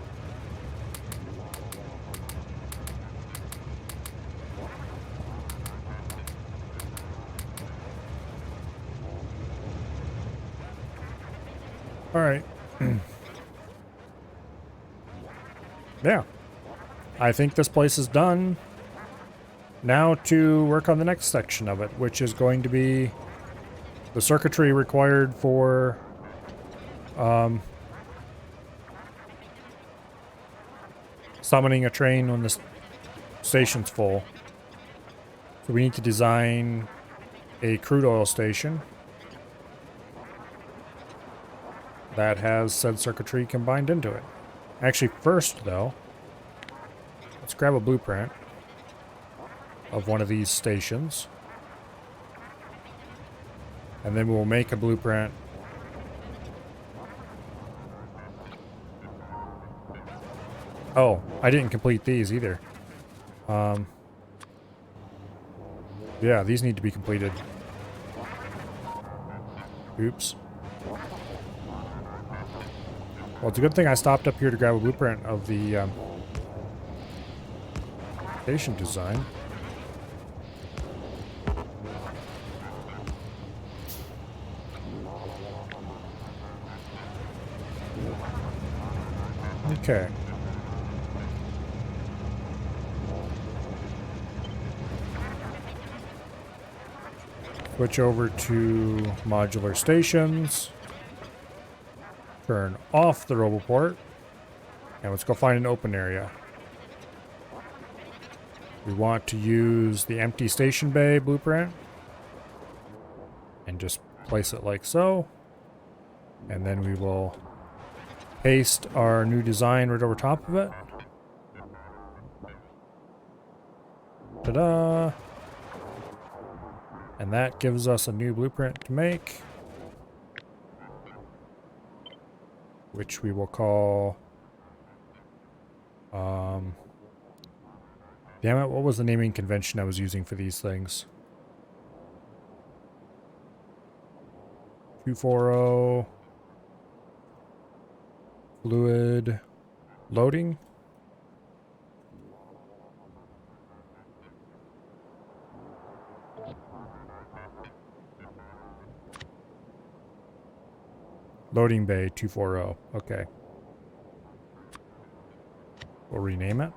Alright. Yeah. I think this place is done. Now to work on the next section of it, which is going to be the circuitry required for summoning a train when the station's full. So we need to design a crude oil station that has said circuitry combined into it. Actually, first though, let's grab a blueprint of one of these stations. And then we'll make a blueprint Oh, I didn't complete these either. Yeah, these need to be completed. Oops. Well, it's a good thing I stopped up here to grab a blueprint of the station design. Okay. Switch over to modular stations. Turn off the roboport. And let's go find an open area. We want to use the empty station bay blueprint. And just place it like so. And then we will paste our new design right over top of it. Ta-da! And that gives us a new blueprint to make, which we will call, damn it, what was the naming convention I was using for these things? 240 fluid loading. Loading bay 240. Okay. We'll rename it.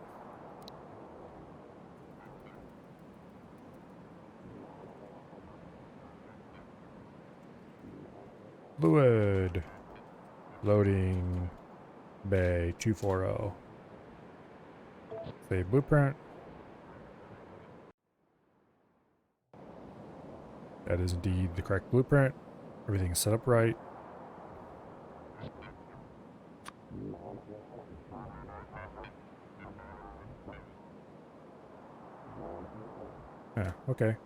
Fluid loading bay 240. Save blueprint. That is indeed the correct blueprint. Everything is set up right. Yeah, okay.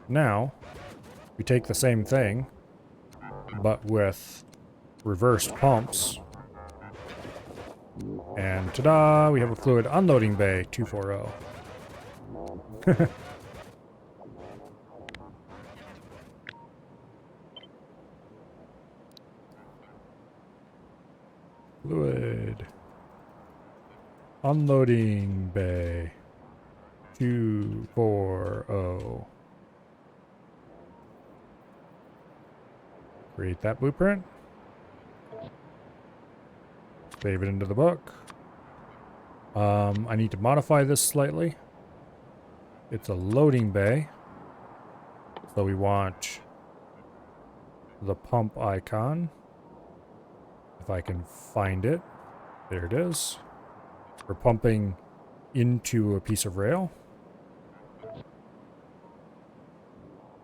Now, we take the same thing, but with reversed pumps. And ta-da! We have a fluid unloading bay 240. Fluid unloading bay 240. Create that blueprint. Save it into the book. I need to modify this slightly. It's a loading bay. So we want the pump icon. If I can find it. There it is. We're pumping into a piece of rail.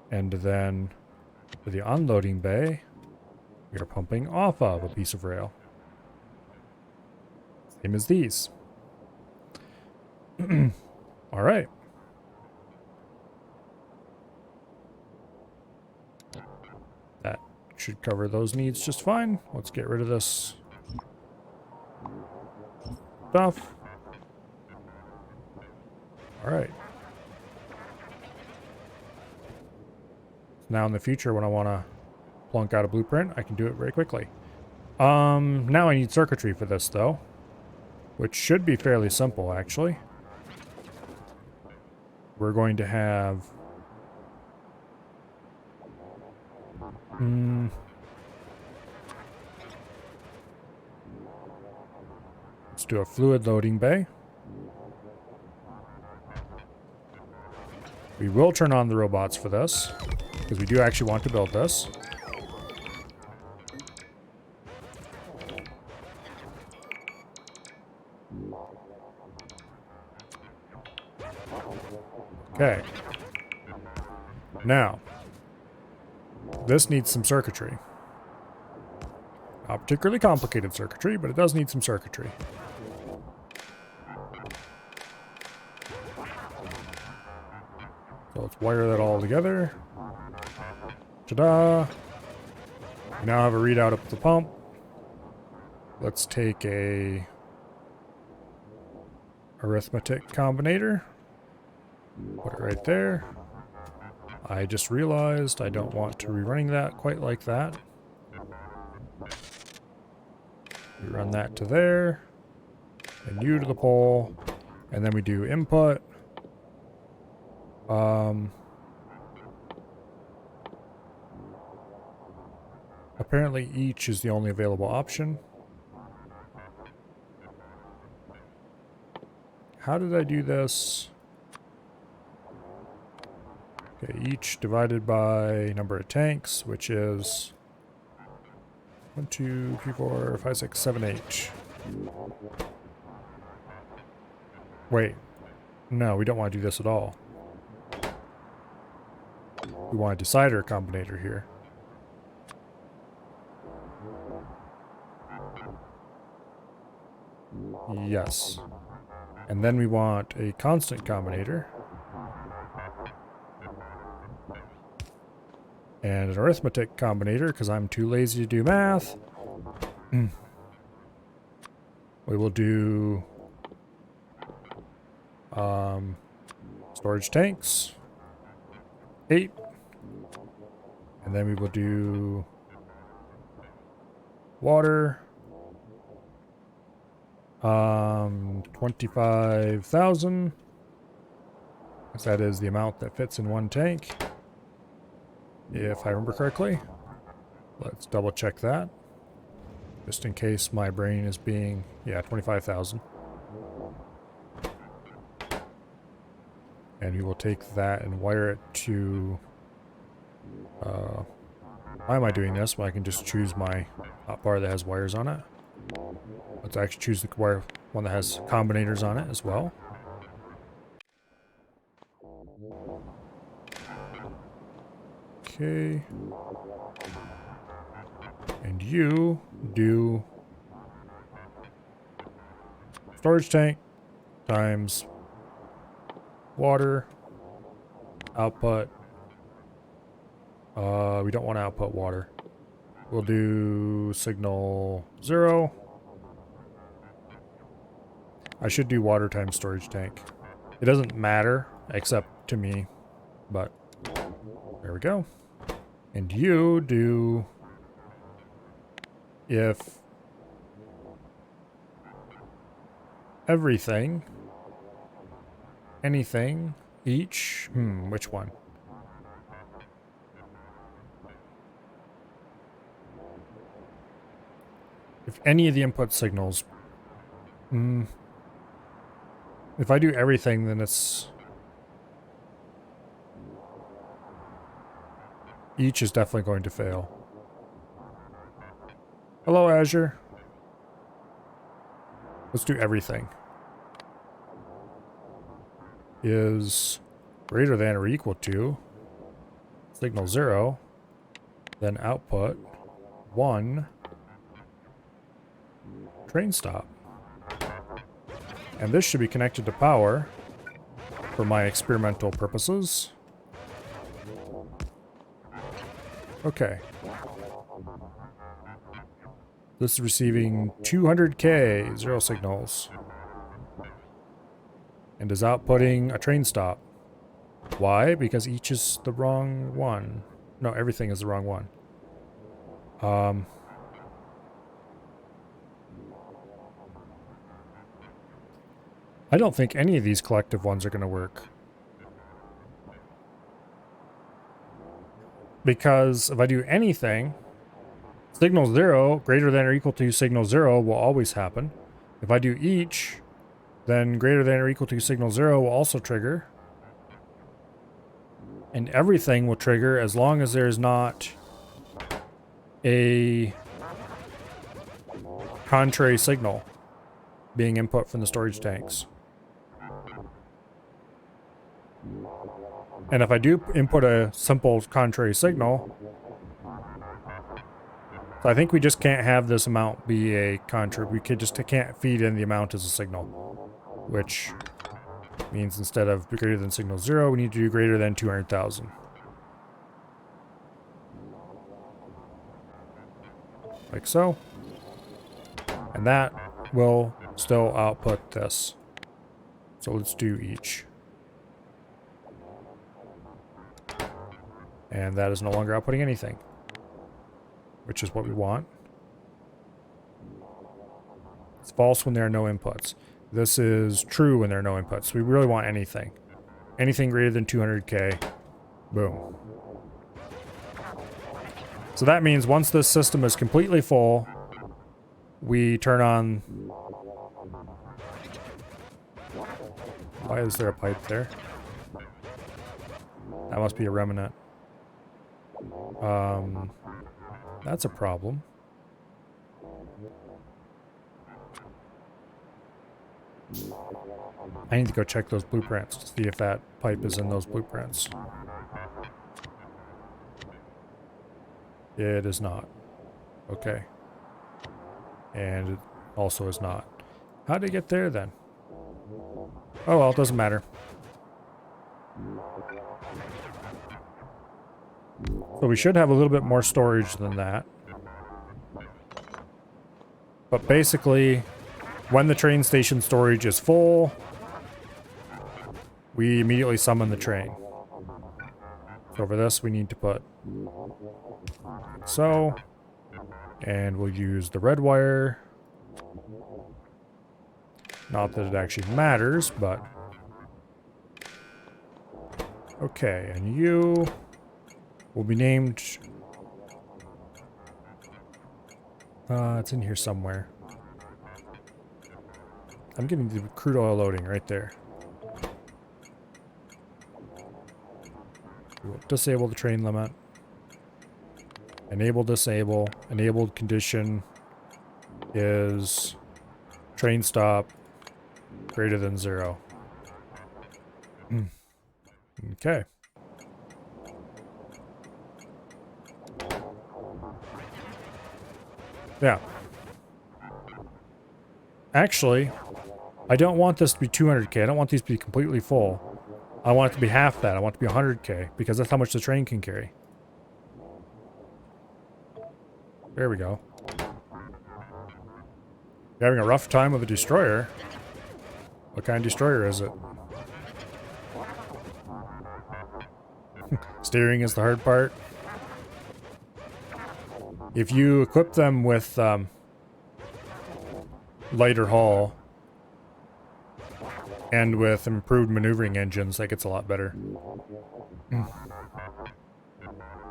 And then for the unloading bay, we are pumping off of a piece of rail. Same as these. All right. That should cover those needs just fine. Let's get rid of this stuff. All right. Now in the future, when I want to plunk out a blueprint, I can do it very quickly. Now I need circuitry for this though, which should be fairly simple actually. We're going to have let's do a fluid loading bay. We will turn on the robots for this, because we do actually want to build this. Okay. Now, this needs some circuitry. Not particularly complicated circuitry, but it does need some circuitry. So let's wire that all together. Ta-da! We now have a readout up the pump. Let's take a arithmetic combinator. Put it right there. I just realized I don't want to be running that quite like that. We run that to there. And you to the pole. And then we do input. Apparently each is the only available option. How did I do this? Okay, each divided by number of tanks, which is 1, 2, 3, 4, 5, 6, 7, 8. Wait. No, we don't want to do this at all. We want a decider combinator here. Yes. And then we want a constant combinator. And an arithmetic combinator, because I'm too lazy to do math. We will do storage tanks. 8. And then we will do water. 25,000. Because that is the amount that fits in one tank. If I remember correctly. Let's double check that. Just in case my brain is being... Yeah, 25,000. And we will take that and wire it to... why am I doing this? Well, I can just choose my hotbar that has wires on it. Let's actually choose the wire one that has combinators on it as well. Okay. And you do storage tank times water output. We don't want to output water. We'll do signal 0. I should do water times storage tank. It doesn't matter, except to me, but there we go. And you do if everything, anything, each, which one? If any of the input signals, if I do everything, then it's each is definitely going to fail. Hello, Azure. Let's do everything. Is greater than or equal to signal 0, then output 1 train stop. And this should be connected to power for my experimental purposes. Okay. This is receiving 200K, 0 signals. And is outputting a train stop. Why? Because each is the wrong one. No, everything is the wrong one. I don't think any of these collective ones are going to work. Because if I do anything, signal 0 greater than or equal to signal 0 will always happen. If I do each, then greater than or equal to signal 0 will also trigger. And everything will trigger as long as there's not a contrary signal being input from the storage tanks. And if I do input a simple contrary signal, so I think we just can't have this amount be a contrary. We can't feed in the amount as a signal, which means instead of greater than signal 0, we need to do greater than 200,000. Like so. And that will still output this. So let's do each. And that is no longer outputting anything, which is what we want. It's false when there are no inputs. This is true when there are no inputs. We really want anything. Anything greater than 200K. Boom. So that means once this system is completely full, we turn on... Why is there a pipe there? That must be a remnant. That's a problem. I need to go check those blueprints to see if that pipe is in those blueprints. It is not. Okay. And it also is not. How did it get there then? Oh well, it doesn't matter. So we should have a little bit more storage than that. But basically, when the train station storage is full, we immediately summon the train. So for this, we need to put so, and we'll use the red wire. Not that it actually matters, but okay, and you will be named. It's in here somewhere. I'm getting the crude oil loading right there. We'll disable the train limit. Enable, disable. Enabled condition is train stop greater than 0. Okay. Yeah. Actually, I don't want this to be 200k. I don't want these to be completely full. I want it to be half that. I want it to be 100k because that's how much the train can carry. There we go. You're having a rough time with a destroyer. What kind of destroyer is it? Steering is the hard part. If you equip them with lighter hull and with improved maneuvering engines, that gets a lot better.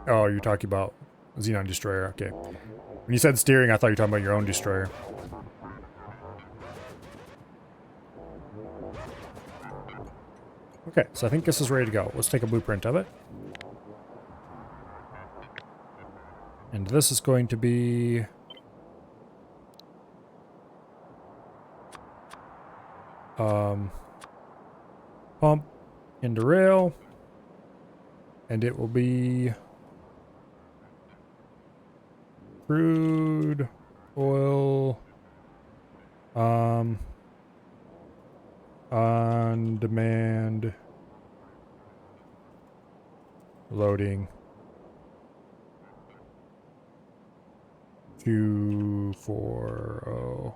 Oh, you're talking about Xenon destroyer. Okay. When you said steering, I thought you were talking about your own destroyer. Okay, so I think this is ready to go. Let's take a blueprint of it. And this is going to be... pump into rail. And it will be... crude oil... on demand... loading... 240.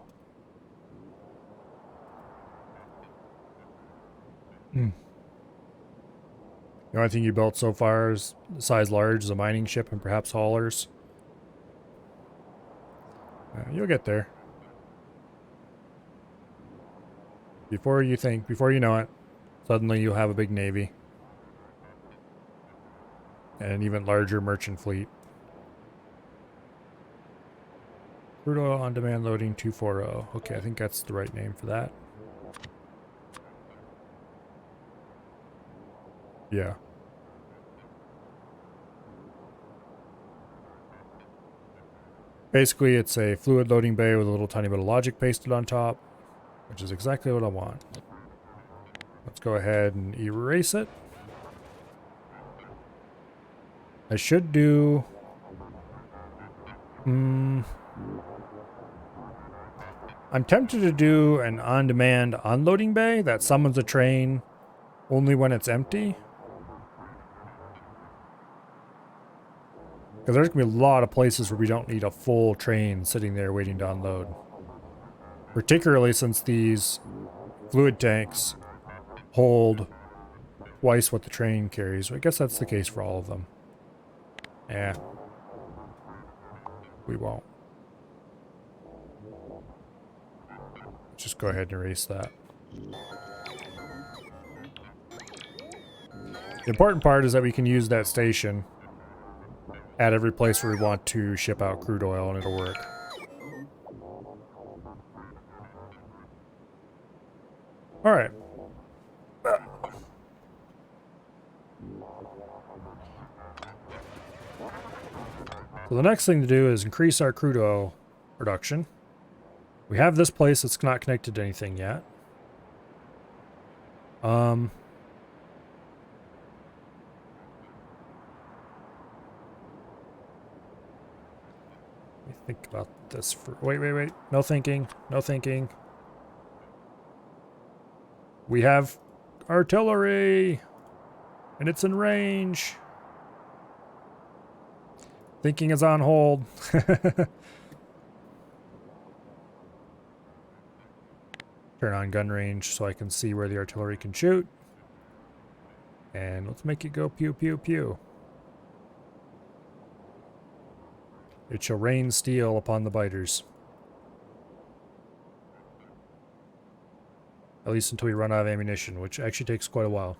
The only thing you built so far is size large is a mining ship and perhaps haulers. You'll get there. Before you know it, suddenly you'll have a big navy. And an even larger merchant fleet. Crude oil on demand loading 240. Okay, I think that's the right name for that. Yeah. Basically, it's a fluid loading bay with a little tiny bit of logic pasted on top, which is exactly what I want. Let's go ahead and erase it. I should do... I'm tempted to do an on-demand unloading bay that summons a train only when it's empty. Because there's going to be a lot of places where we don't need a full train sitting there waiting to unload. Particularly since these fluid tanks hold twice what the train carries. I guess that's the case for all of them. Yeah. We won't. Just go ahead and erase that. The important part is that we can use that station at every place where we want to ship out crude oil and it'll work. Alright. So the next thing to do is increase our crude oil production. We have this place that's not connected to anything yet. Let me think about this for... Wait. No thinking. No thinking. We have artillery! And it's in range! Thinking is on hold. Turn on gun range so I can see where the artillery can shoot. And let's make it go pew pew pew. It shall rain steel upon the biters. At least until we run out of ammunition, which actually takes quite a while.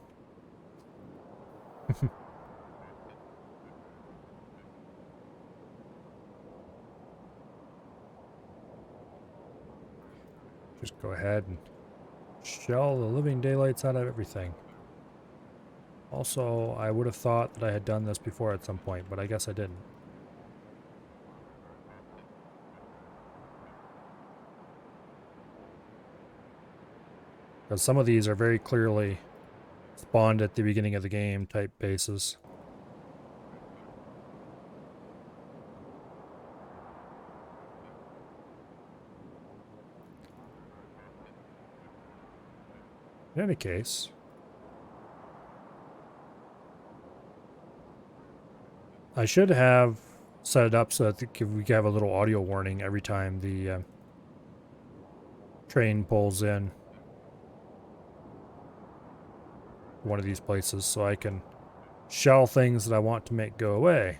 Just go ahead and shell the living daylights out of everything. Also, I would have thought that I had done this before at some point, but I guess I didn't. Because some of these are very clearly spawned at the beginning of the game type bases. any case, I should have set it up so that we can have a little audio warning every time the train pulls in one of these places, so I can shell things that I want to make go away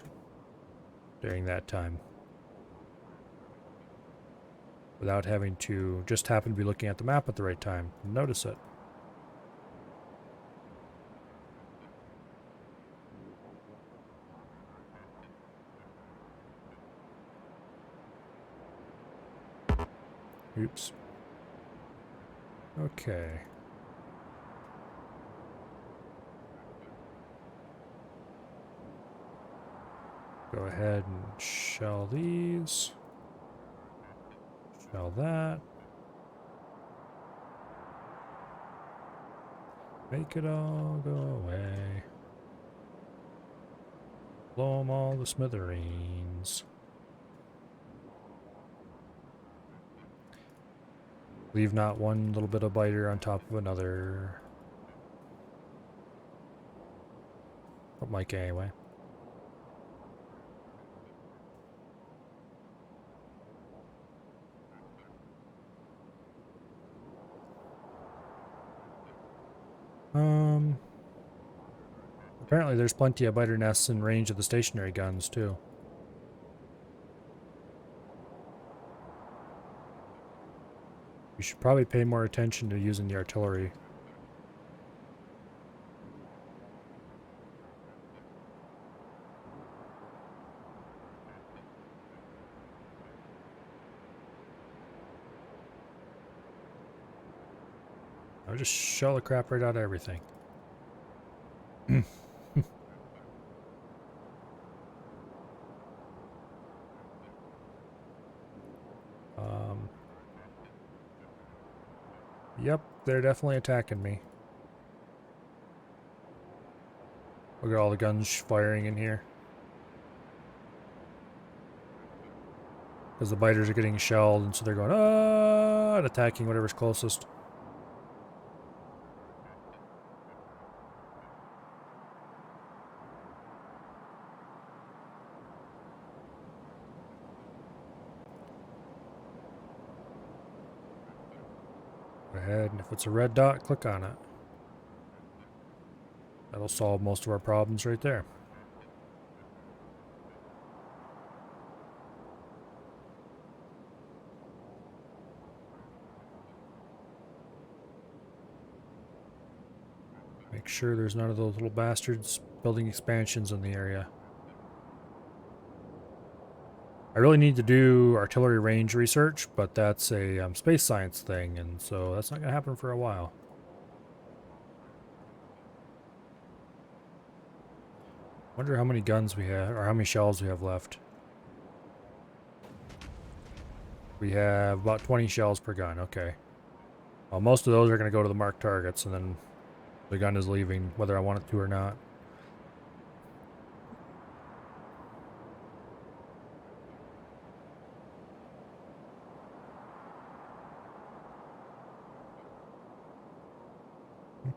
during that time without having to just happen to be looking at the map at the right time and notice it. Oops. Okay. Go ahead and shell these. Shell that. Make it all go away. Blow them all to smithereens. Leave not one little bit of biter on top of another. But Mike anyway. Apparently there's plenty of biter nests in range of the stationary guns too. We should probably pay more attention to using the artillery. I'll just shell the crap right out of everything. Yep, they're definitely attacking me. Look at all the guns firing in here. Because the biters are getting shelled, and so they're going, ah, and attacking whatever's closest. Go ahead, and if it's a red dot, click on it. That'll solve most of our problems right there. Make sure there's none of those little bastards building expansions in the area. I really need to do artillery range research, but that's a space science thing, and so that's not going to happen for a while. Wonder how many guns we have, or how many shells we have left. We have about 20 shells per gun, okay. Well, most of those are going to go to the marked targets, and then the gun is leaving, whether I want it to or not.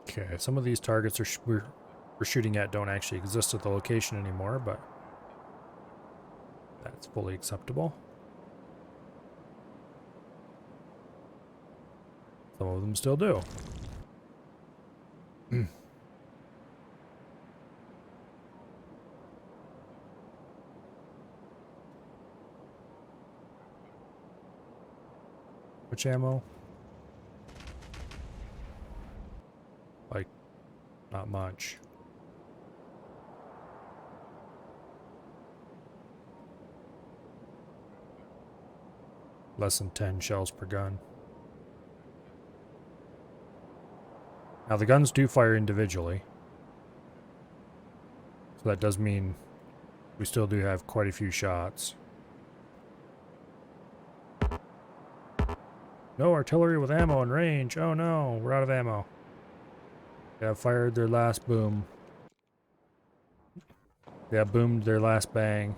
Okay, some of these targets we're shooting at don't actually exist at the location anymore, but that's fully acceptable. Some of them still do. Which ammo? Like, not much. Less than 10 shells per gun. Now the guns do fire individually. So that does mean we still do have quite a few shots. No artillery with ammo in range. Oh no, we're out of ammo. They have fired their last boom. They have boomed their last bang.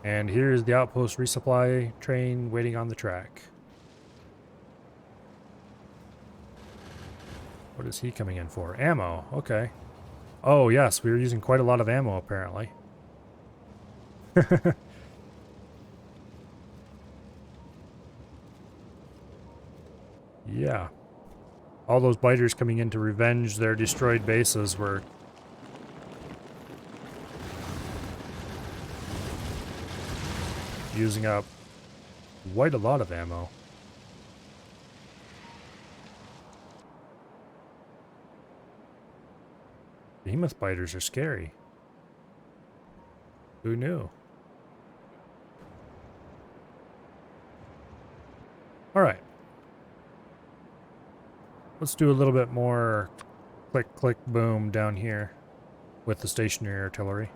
And here's the outpost resupply train waiting on the track. What is he coming in for? Ammo. Okay. Oh, yes. We were using quite a lot of ammo, apparently. Yeah. All those biters coming in to revenge their destroyed bases were using up quite a lot of ammo. Behemoth biters are scary. Who knew? Alright. Let's do a little bit more click, click, boom down here with the stationary artillery.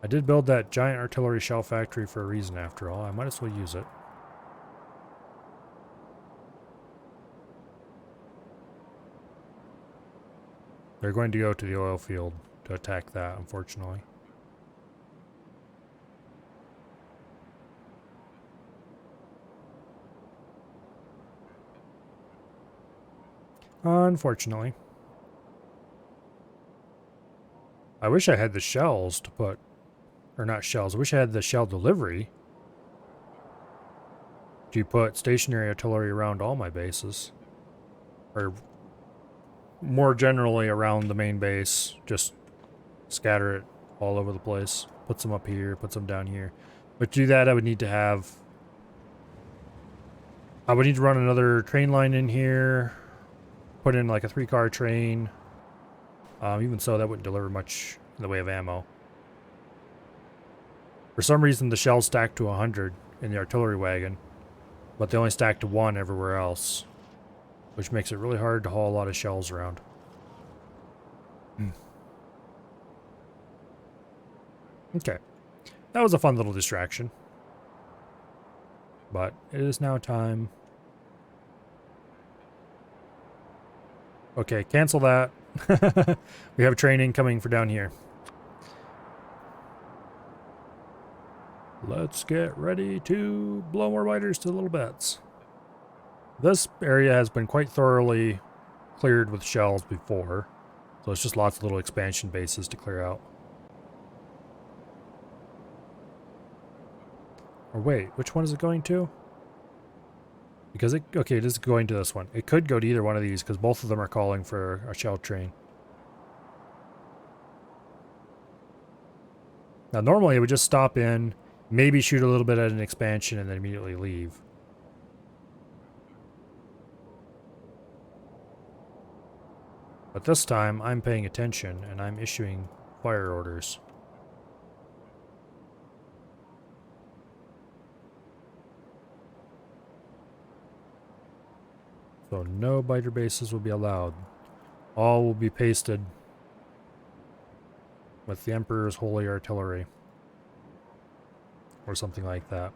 I did build that giant artillery shell factory for a reason after all. I might as well use it. They're going to go to the oil field to attack that, unfortunately. Unfortunately. I wish I had the shells to put, or not shells, I wish I had the shell delivery to put stationary artillery around all my bases. Or more generally around the main base, just scatter it all over the place. Put some up here, put some down here. But to do that, I would need to have... I would need to run another train line in here. Put in like a 3-car train. Even so, that wouldn't deliver much in the way of ammo. For some reason, the shells stacked to 100 in the artillery wagon. But they only stacked to 1 everywhere else. Which makes it really hard to haul a lot of shells around. Okay. That was a fun little distraction. But it is now time. Okay, cancel that. We have training coming for down here. Let's get ready to blow more biters to little bits. This area has been quite thoroughly cleared with shells before. So it's just lots of little expansion bases to clear out. Or wait, which one is it going to? Because it, okay, it is going to this one. It could go to either one of these because both of them are calling for a shell train. Now normally it would just stop in, maybe shoot a little bit at an expansion and then immediately leave. But this time I'm paying attention and I'm issuing fire orders. So no biter bases will be allowed. All will be pasted with the Emperor's Holy Artillery. Or something like that.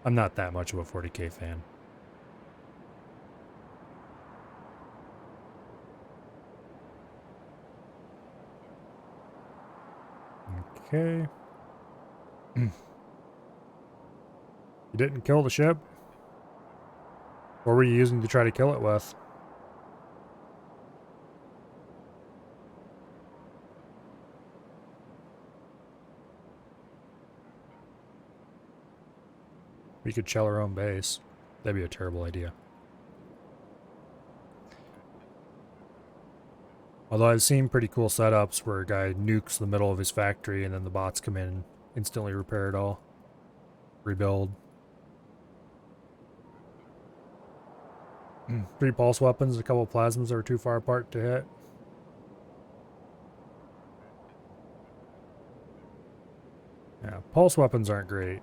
I'm not that much of a 40k fan. Okay. You didn't kill the ship? What were you using to try to kill it with? We could shell our own base. That'd be a terrible idea. Although I've seen pretty cool setups where a guy nukes the middle of his factory and then the bots come in and instantly repair it all. Rebuild. 3 pulse weapons, a couple of plasmas that were too far apart to hit. Yeah, pulse weapons aren't great.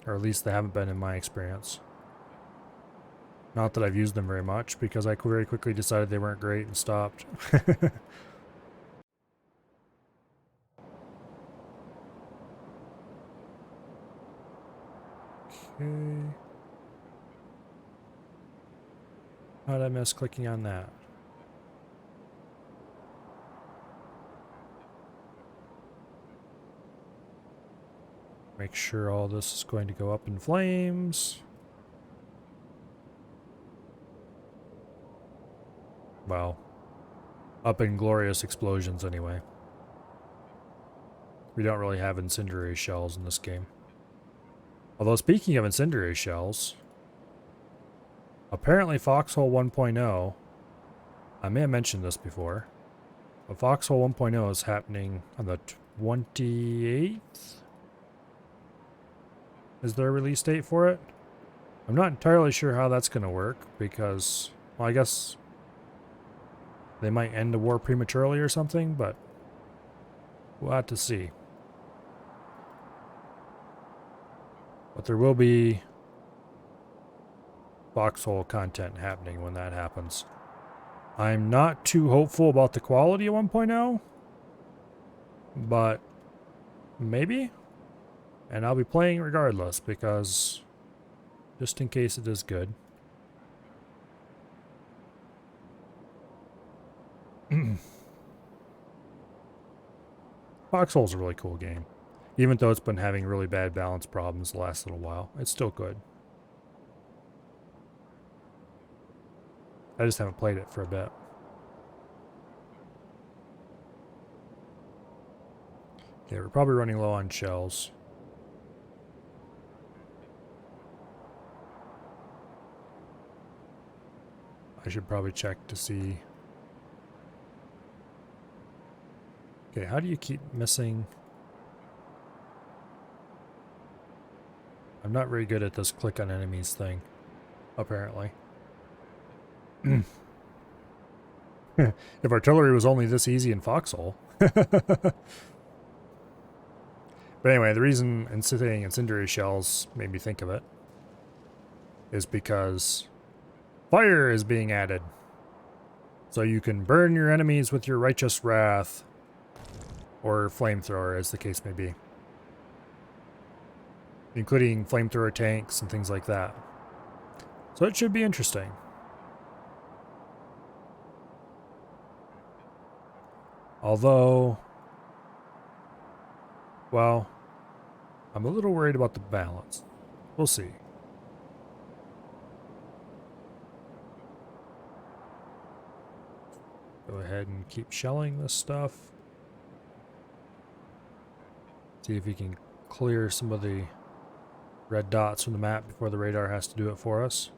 Or at least they haven't been in my experience. Not that I've used them very much, because I very quickly decided they weren't great and stopped. Okay. How did I miss clicking on that? Make sure all this is going to go up in flames. Well, up in glorious explosions anyway. We don't really have incendiary shells in this game. Although speaking of incendiary shells, apparently Foxhole 1.0, I may have mentioned this before, but Foxhole 1.0 is happening on the 28th? Is there a release date for it? I'm not entirely sure how that's going to work because, well, I guess they might end the war prematurely or something, but we'll have to see. But there will be Foxhole content happening when that happens. I'm not too hopeful about the quality of 1.0, but maybe. And I'll be playing regardless because just in case it is good. Foxhole's a really cool game. Even though it's been having really bad balance problems the last little while, it's still good. I just haven't played it for a bit. Okay, we're probably running low on shells. I should probably check to see. Okay, how do you keep missing? I'm not very good at this click on enemies thing, apparently. If artillery was only this easy in Foxhole. But anyway, the reason saying incendiary shells made me think of it is because fire is being added. So you can burn your enemies with your righteous wrath, or flamethrower as the case may be. Including flamethrower tanks and things like that. So it should be interesting. Although, well, I'm a little worried about the balance. We'll see. Go ahead and keep shelling this stuff. See if we can clear some of the red dots from the map before the radar has to do it for us.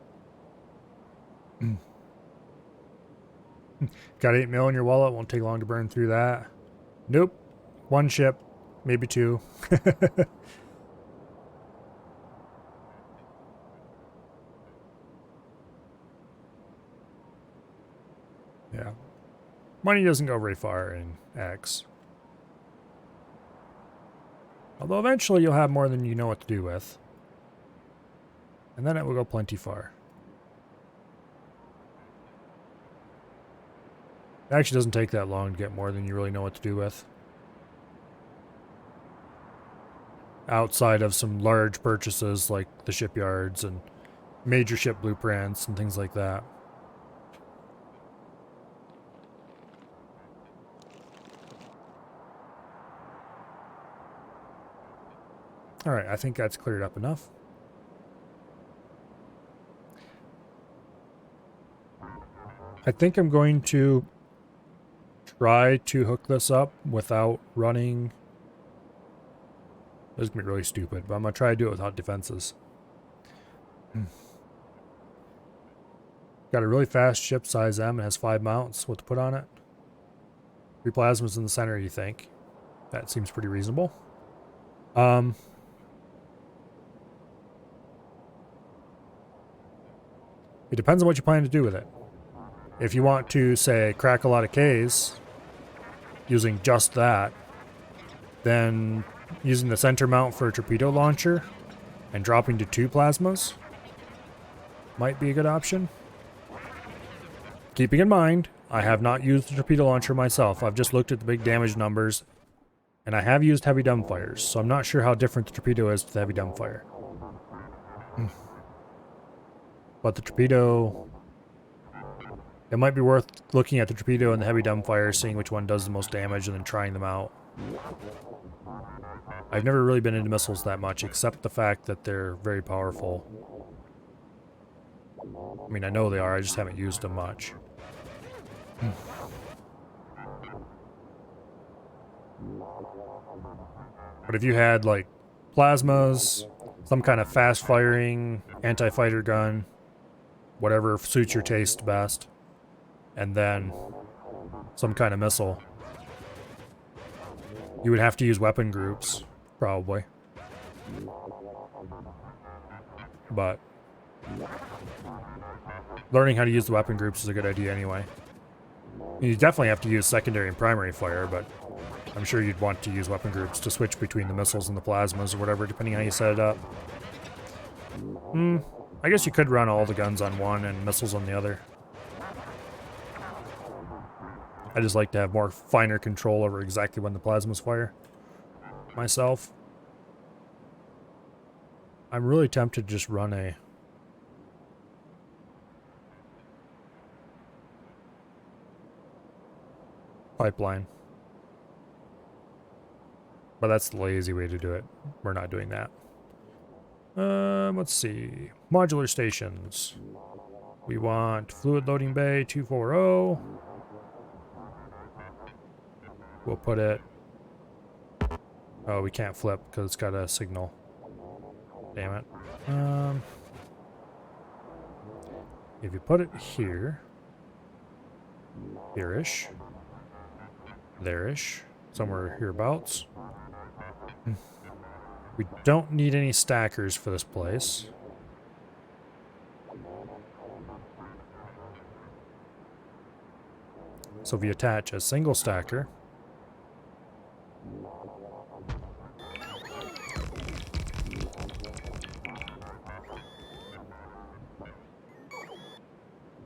Got 8 mil in your wallet, won't take long to burn through that. Nope. One ship, maybe two. Yeah. Money doesn't go very far in X. Although eventually you'll have more than you know what to do with. And then it will go plenty far. It actually doesn't take that long to get more than you really know what to do with. Outside of some large purchases like the shipyards and major ship blueprints and things like that. Alright, I think that's cleared up enough. I think I'm going to try to hook this up without running. This is going to be really stupid, but I'm going to try to do it without defenses. Got a really fast ship, size M. It has 5 mounts. What to put on it? 3 plasmas in the center, you think? That seems pretty reasonable. It depends on what you plan to do with it. If you want to, say, crack a lot of Ks using just that, then using the center mount for a torpedo launcher and dropping to 2 plasmas might be a good option. Keeping in mind, I have not used the torpedo launcher myself. I've just looked at the big damage numbers, and I have used heavy dumbfires, so I'm not sure how different the torpedo is to the heavy dumbfire. But the torpedo, it might be worth looking at the torpedo and the heavy dumbfire, seeing which one does the most damage, and then trying them out. I've never really been into missiles that much, except the fact that they're very powerful. I mean, I know they are, I just haven't used them much. But if you had, like, plasmas, some kind of fast-firing anti-fighter gun, whatever suits your taste best, and then some kind of missile, you would have to use weapon groups, probably. But learning how to use the weapon groups is a good idea anyway. You definitely have to use secondary and primary fire, but I'm sure you'd want to use weapon groups to switch between the missiles and the plasmas or whatever, depending on how you set it up. I guess you could run all the guns on one and missiles on the other. I just like to have more finer control over exactly when the plasmas fire myself. I'm really tempted to just run a pipeline. But that's the lazy way to do it. We're not doing that. Let's see. Modular stations. We want fluid loading bay 240. We'll put it... Oh, we can't flip because it's got a signal. Damn it. If you put it here... Here-ish. There-ish. Somewhere hereabouts. We don't need any stackers for this place. So if you attach a single stacker,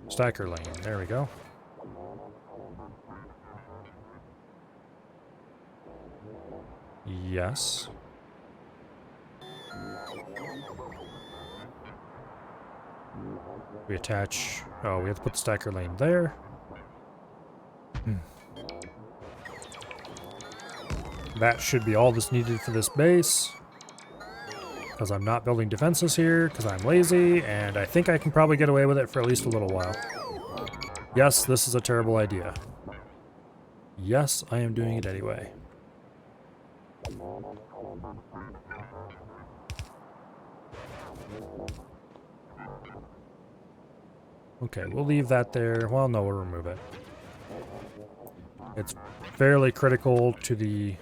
stacker lane, there we go. Yes. We attach... Oh, we have to put the stacker lane there. That should be all that's needed for this base. Because I'm not building defenses here, because I'm lazy, and I think I can probably get away with it for at least a little while. Yes, this is a terrible idea. Yes, I am doing it anyway. Okay, we'll leave that there. Well, no, we'll remove it. It's fairly critical to the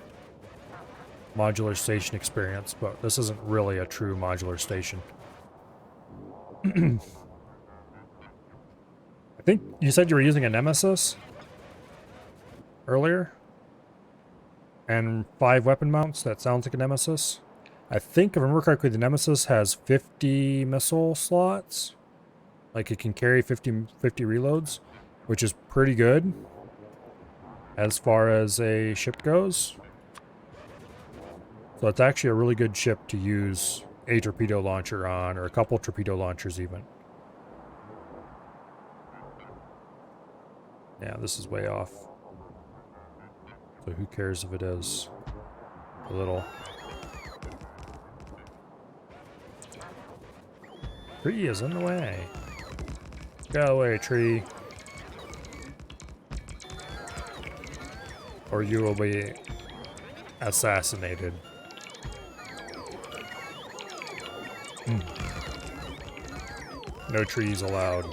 modular station experience, but this isn't really a true modular station. I think you said you were using a Nemesis earlier? And 5 weapon mounts? That sounds like a Nemesis. I think, if I remember correctly, the Nemesis has 50 missile slots. Like, it can carry 50 reloads, which is pretty good as far as a ship goes. So it's actually a really good ship to use a torpedo launcher on, or a couple torpedo launchers even. Yeah, this is way off. So who cares if it is a little. Tree is in the way. Go away, tree. Or you will be assassinated. No trees allowed.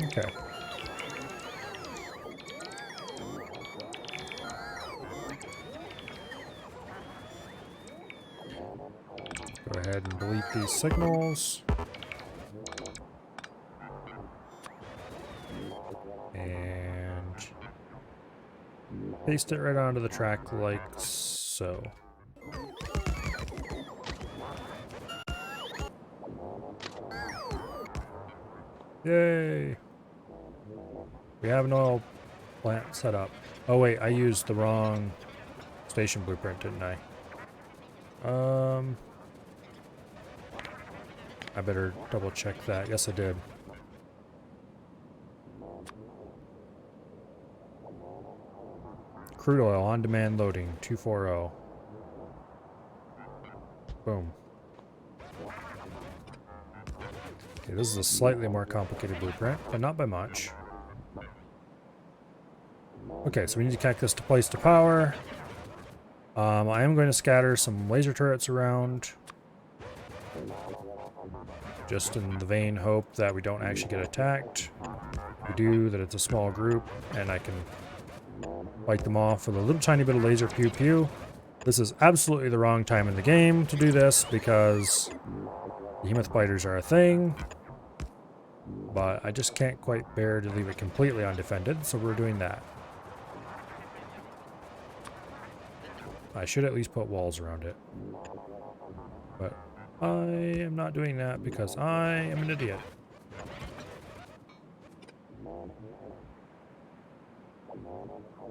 Okay. Go ahead and delete these signals. And paste it right onto the track like so. Yay! We have an oil plant set up. Oh wait, I used the wrong station blueprint, didn't I? I better double check that. Yes, I did. Crude oil on demand loading 240. Boom. Okay, this is a slightly more complicated blueprint, but not by much. Okay, so we need to connect this to place to power. I am going to scatter some laser turrets around, just in the vain hope that we don't actually get attacked. If we do, that it's a small group, and I can fight them off with a little tiny bit of laser pew pew. This is absolutely the wrong time in the game to do this, because behemoth biters are a thing, but I just can't quite bear to leave it completely undefended, so we're doing that. I should at least put walls around it, but I am not doing that because I am an idiot.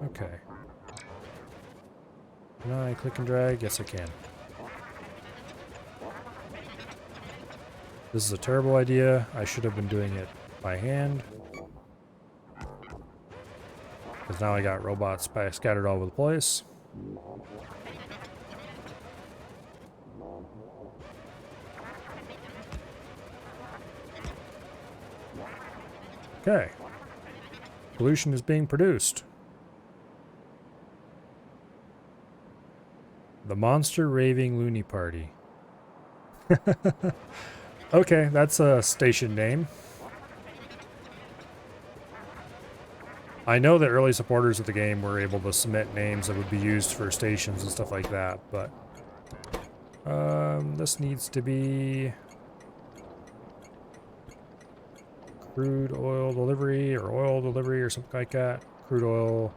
Okay. Can I click and drag? Yes, I can. This is a terrible idea. I should have been doing it by hand. Because now I got robots scattered all over the place. Okay. Pollution is being produced. The Monster Raving Loony Party. Okay, that's a station name. I know that early supporters of the game were able to submit names that would be used for stations and stuff like that, but this needs to be crude oil delivery or something like that. Crude oil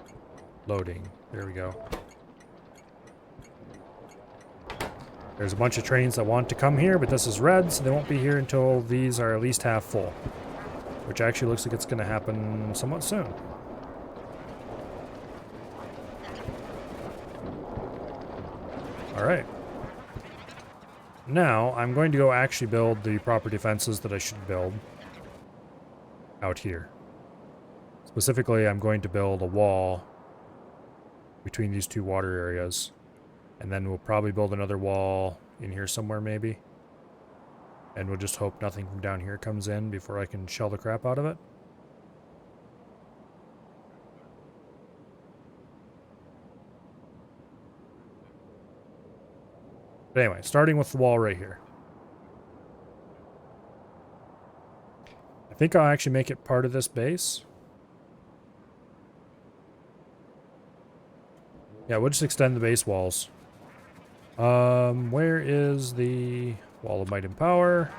loading. There we go. There's a bunch of trains that want to come here, but this is red, so they won't be here until these are at least half full. Which actually looks like it's going to happen somewhat soon. Alright. Now, I'm going to go actually build the proper defenses that I should build out here. Specifically, I'm going to build a wall between these two water areas. And then we'll probably build another wall in here somewhere, maybe. And we'll just hope nothing from down here comes in before I can shell the crap out of it. But anyway, starting with the wall right here. I think I'll actually make it part of this base. Yeah, we'll just extend the base walls. Where is the Wall of Might and Power?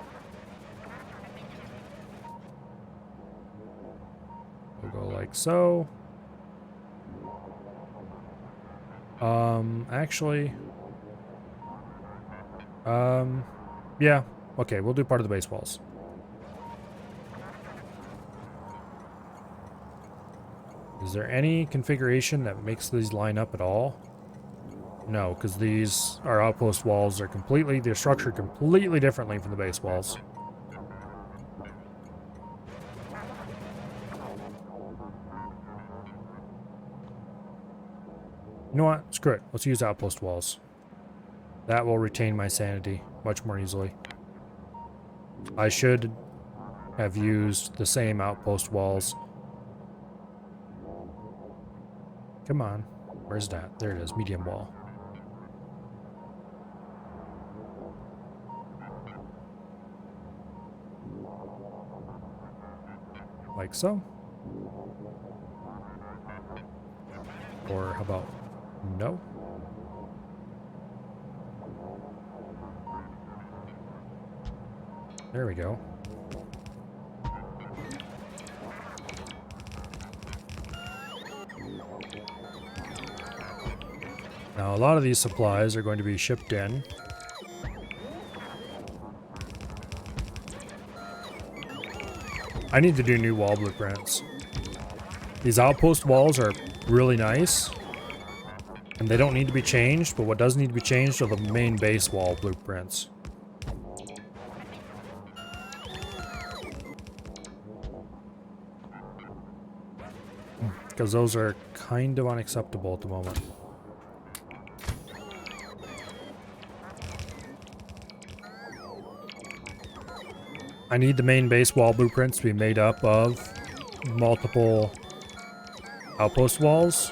We'll go like so. Actually... yeah. Okay, we'll do part of the base walls. Is there any configuration that makes these line up at all? No, because these, our outpost walls are completely, they're structured completely differently from the base walls. You know what? Screw it. Let's use outpost walls. That will retain my sanity much more easily. I should have used the same outpost walls. Come on. Where's that? There it is. Medium wall. Like so. Or how about no? There we go. Now a lot of these supplies are going to be shipped in. I need to do new wall blueprints. These outpost walls are really nice, And they don't need to be changed, but what does need to be changed are the main base wall blueprints. Because those are kind of unacceptable at the moment. I need the main base wall blueprints to be made up of multiple outpost walls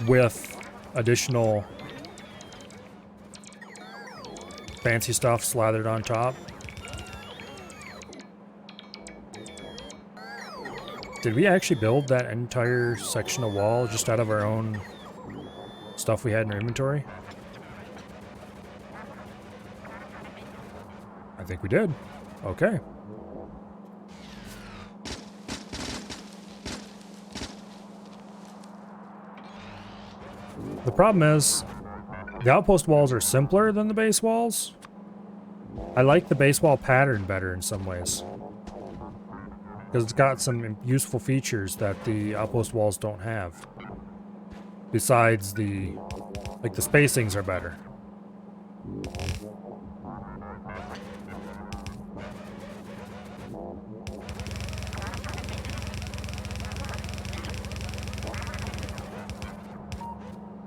with additional fancy stuff slathered on top. Did we actually build that entire section of wall just out of our own stuff we had in our inventory? I think we did. Okay. The problem is, the outpost walls are simpler than the base walls. I like the base wall pattern better in some ways, because it's got some useful features that the outpost walls don't have. Besides the spacings are better.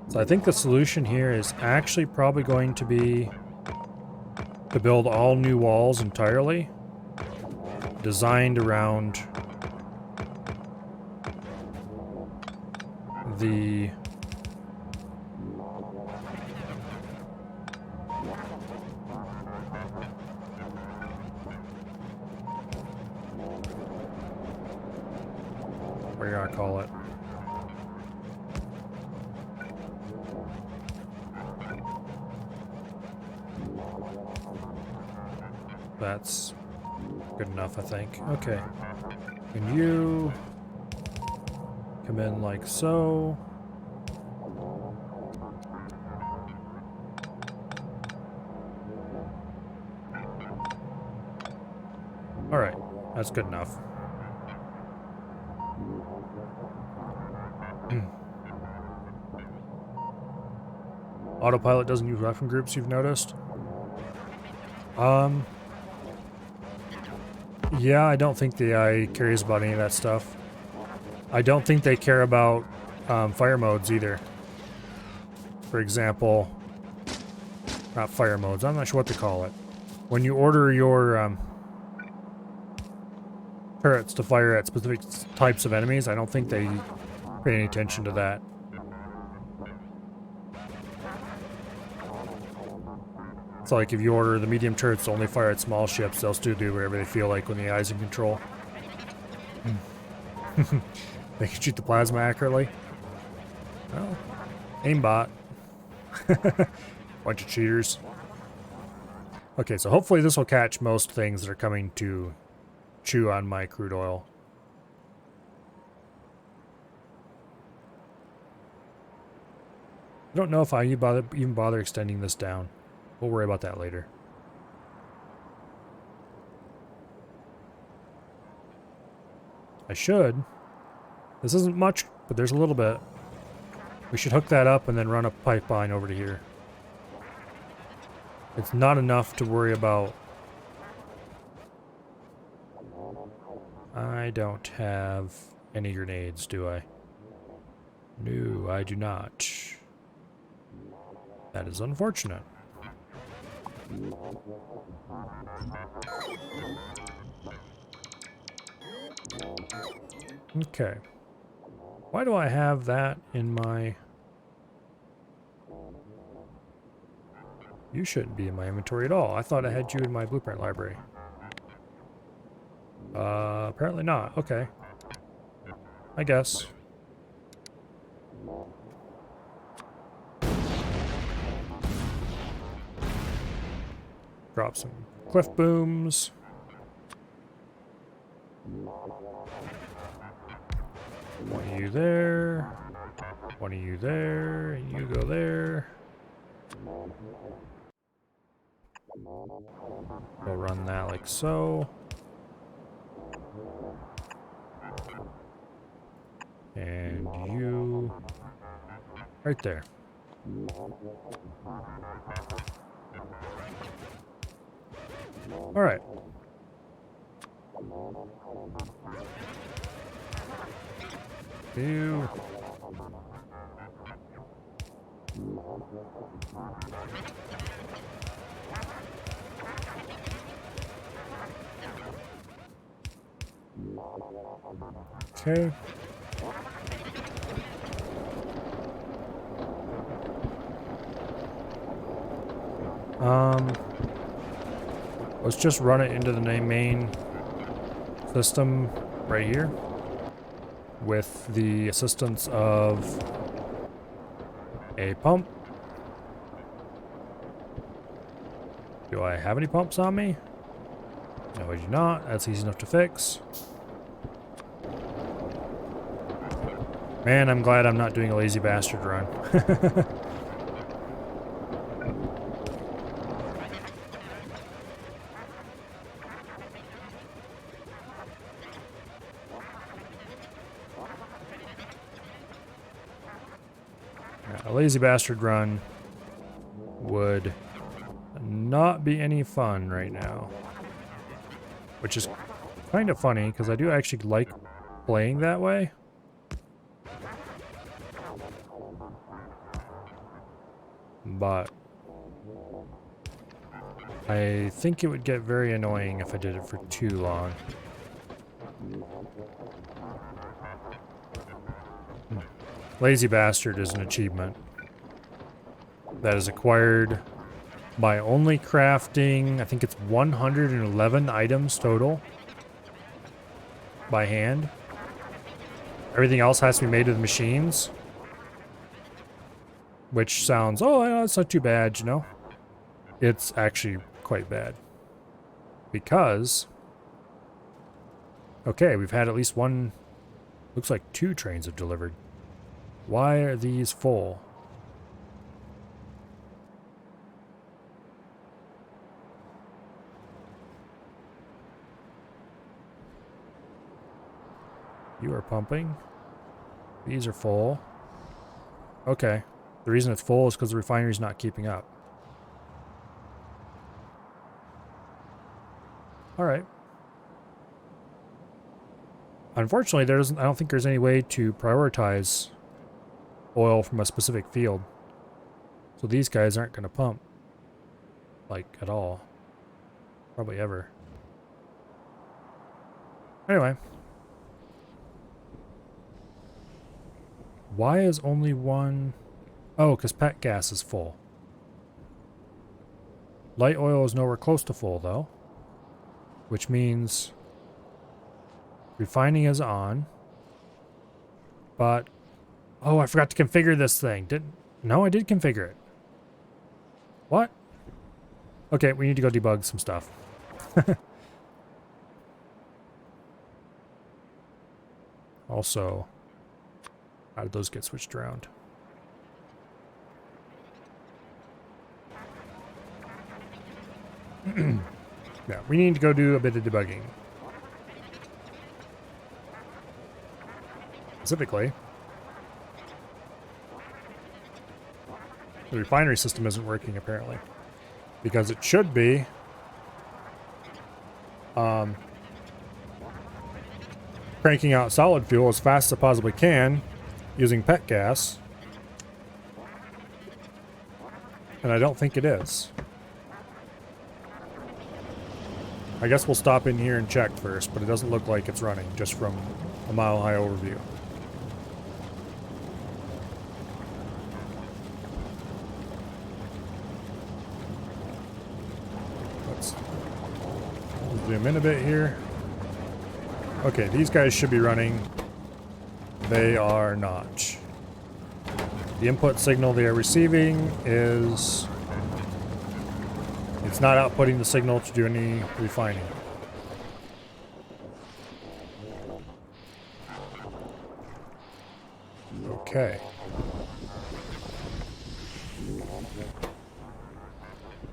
So I think the solution here is actually probably going to be to build all new walls entirely, designed around the what do you gonna call it? That's good enough, I think. Okay. And you come in like so. Alright, that's good enough. Autopilot doesn't use weapon groups, you've noticed? Yeah, I don't think the AI cares about any of that stuff. I don't think they care about fire modes either. For example, not fire modes, I'm not sure what to call it. When you order your turrets to fire at specific types of enemies, I don't think they pay any attention to that. It's like if you order the medium turrets to only fire at small ships, they'll still do whatever they feel like when the AI's in control. They can shoot the plasma accurately. Well, aimbot. Bunch of cheaters. Okay, so hopefully this will catch most things that are coming to chew on my crude oil. I don't know if I even bother extending this down. We'll worry about that later. I should. This isn't much, but there's a little bit. We should hook that up and then run a pipeline over to here. It's not enough to worry about. I don't have any grenades, do I? No, I do not. That is unfortunate. Okay. Why do I have that in my... You shouldn't be in my inventory at all. I thought I had you in my blueprint library. Apparently not. Okay. I guess. Drop some cliff booms. One of you there. One of you there. And you go there. We'll run that like so. And you right there. All right. Ew. Okay. Let's just run it into the main system right here with the assistance of a pump. Do I have any pumps on me? No, I do not. That's easy enough to fix. Man, I'm glad I'm not doing a lazy bastard run. A lazy bastard run would not be any fun right now. Which is kind of funny, because I do actually like playing that way. But I think it would get very annoying if I did it for too long. Lazy Bastard is an achievement that is acquired by only crafting, I think it's 111 items total by hand. Everything else has to be made with machines. Which sounds, oh, yeah, that's not too bad, you know? It's actually quite bad. Because, okay, we've had at least one, looks like 2 trains have delivered. Why are these full? You are pumping. These are full. Okay. The reason it's full is because the refinery's not keeping up. Alright. Unfortunately, I don't think there's any way to prioritize oil from a specific field. So these guys aren't going to pump. Like, at all. Probably ever. Anyway. Why is only one... Oh, because pet gas is full. Light oil is nowhere close to full, though. Which means refining is on. But... Oh, I forgot to configure this thing. No, I did configure it. What? Okay, we need to go debug some stuff. Also, how did those get switched around? Yeah, we need to go do a bit of debugging. Specifically, the refinery system isn't working apparently. Because it should be. Cranking out solid fuel as fast as it possibly can using pet gas. And I don't think it is. I guess we'll stop in here and check first, but it doesn't look like it's running just from a mile-high overview. Let's zoom in a bit here. Okay, these guys should be running. They are not. The input signal they are receiving is... It's not outputting the signal to do any refining. Okay.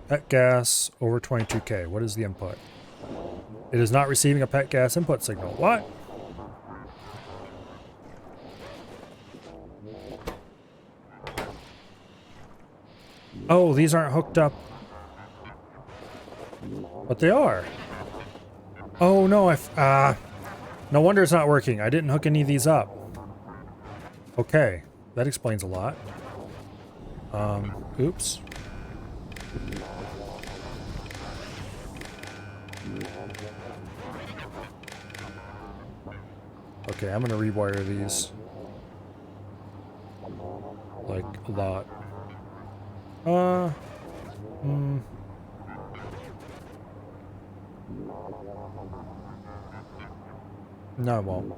Pet gas over 22K. What is the input? It is not receiving a pet gas input signal. What? Oh, these aren't hooked up. But they are. Oh no, no wonder it's not working. I didn't hook any of these up. Okay, that explains a lot. Oops. Okay, I'm gonna rewire these. Like, a lot. No, I won't.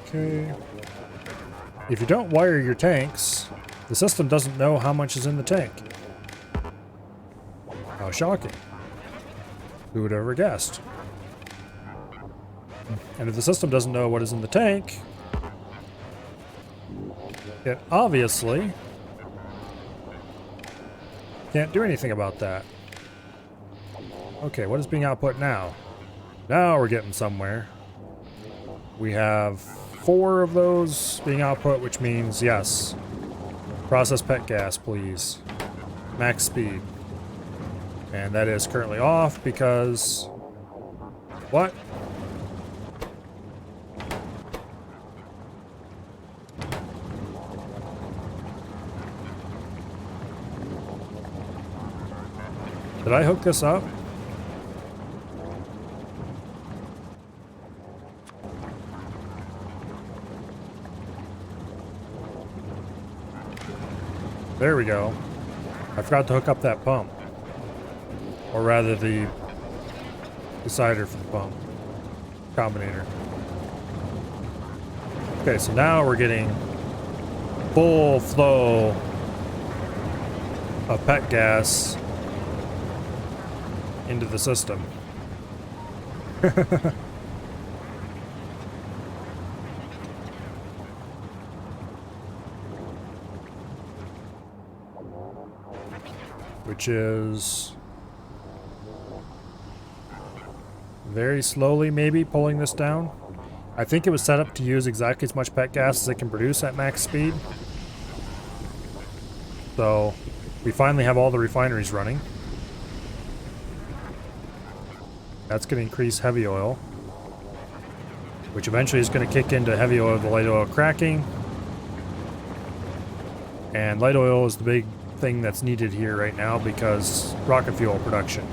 Okay. If you don't wire your tanks, the system doesn't know how much is in the tank. How shocking. Who would have ever guessed? And if the system doesn't know what is in the tank, it obviously can't do anything about that. Okay, what is being output now? Now we're getting somewhere. We have 4 of those being output, which means yes. Process pet gas, please. Max speed. And that is currently off because... What? Did I hook this up? There we go. I forgot to hook up that pump. Or rather the decider for the pump. Combinator. Okay, so now we're getting full flow of pet gas into the system. Which is very slowly maybe pulling this down. I think it was set up to use exactly as much pet gas as it can produce at max speed. So we finally have all the refineries running. That's going to increase heavy oil, which eventually is going to kick into heavy oil to light oil cracking. And light oil is the big thing that's needed here right now because rocket fuel production.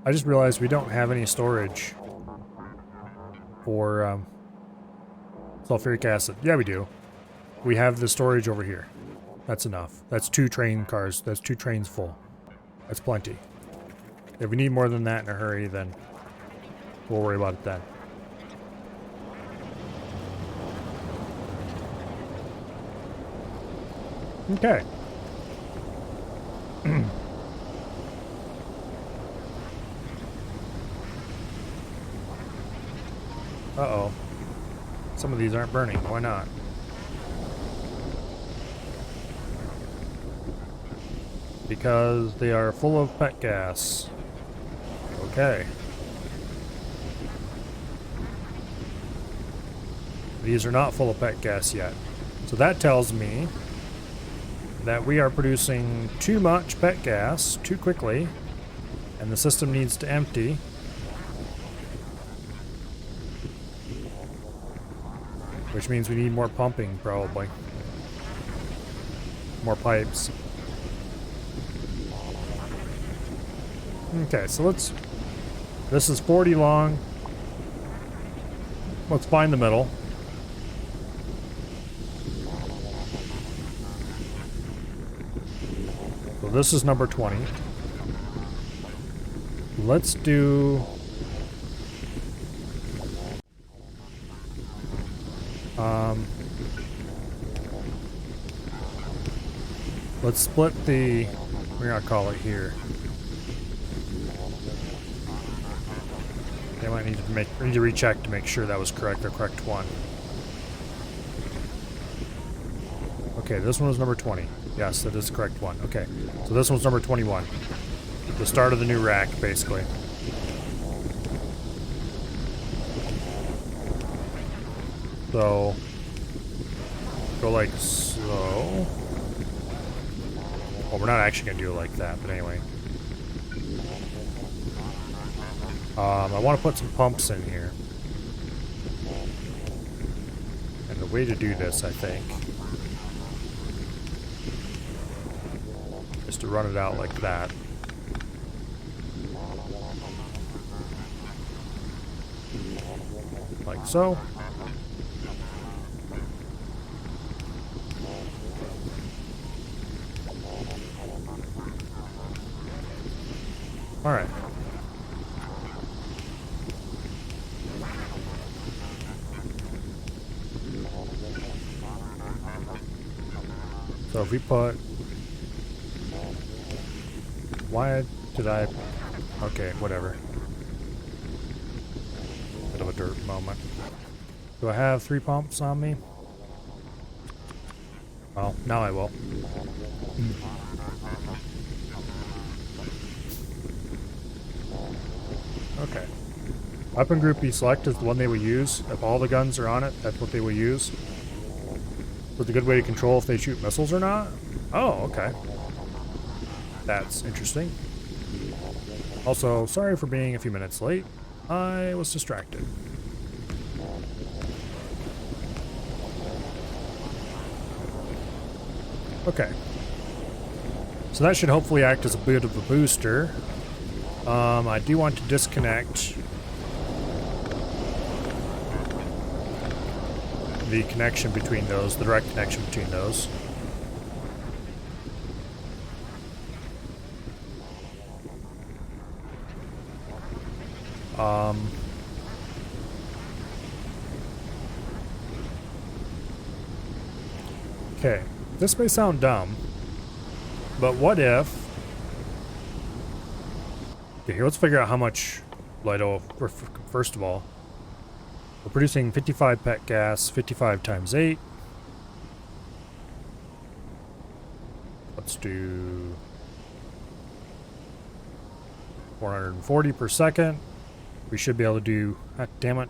I just realized we don't have any storage for sulfuric acid. Yeah, we do. We have the storage over here. That's enough. That's 2 train cars. That's 2 trains full. That's plenty. If we need more than that in a hurry, then we'll worry about it then. Okay. Uh-oh. Some of these aren't burning. Why not? Because they are full of pet gas. Okay. These are not full of pet gas yet. So that tells me that we are producing too much pet gas too quickly, and the system needs to empty. Which means we need more pumping, probably. More pipes. Okay, so this is 40 long. Let's find the middle. So this is number 20. Let's do... let's split the... we're gonna call it here. I need to recheck to make sure that was correct, the correct one. Okay, this one was number 20. Yes, that is the correct one. Okay, so this one's number 21. The start of the new rack, basically. So, go like so. Well, we're not actually going to do it like that, but anyway. I want to put some pumps in here. And the way to do this, I think, is to run it out like that. Like so. All right. So if we put, why did I, okay, whatever. Bit of a dirt moment. Do I have 3 pumps on me? Well, now I will. Okay. Weapon group E select is the one they will use. If all the guns are on it, that's what they will use. So it's a good way to control if they shoot missiles or not. Oh, okay. That's interesting. Also, sorry for being a few minutes late. I was distracted. Okay. So that should hopefully act as a bit of a booster. I do want to disconnect the connection between those, the direct connection between those. Okay, this may sound dumb, but what if... Okay, here, let's figure out how much light oil, first of all. We're producing 55 pet gas, 55 times 8. Let's do 440 per second. We should be able to do, ah, damn it.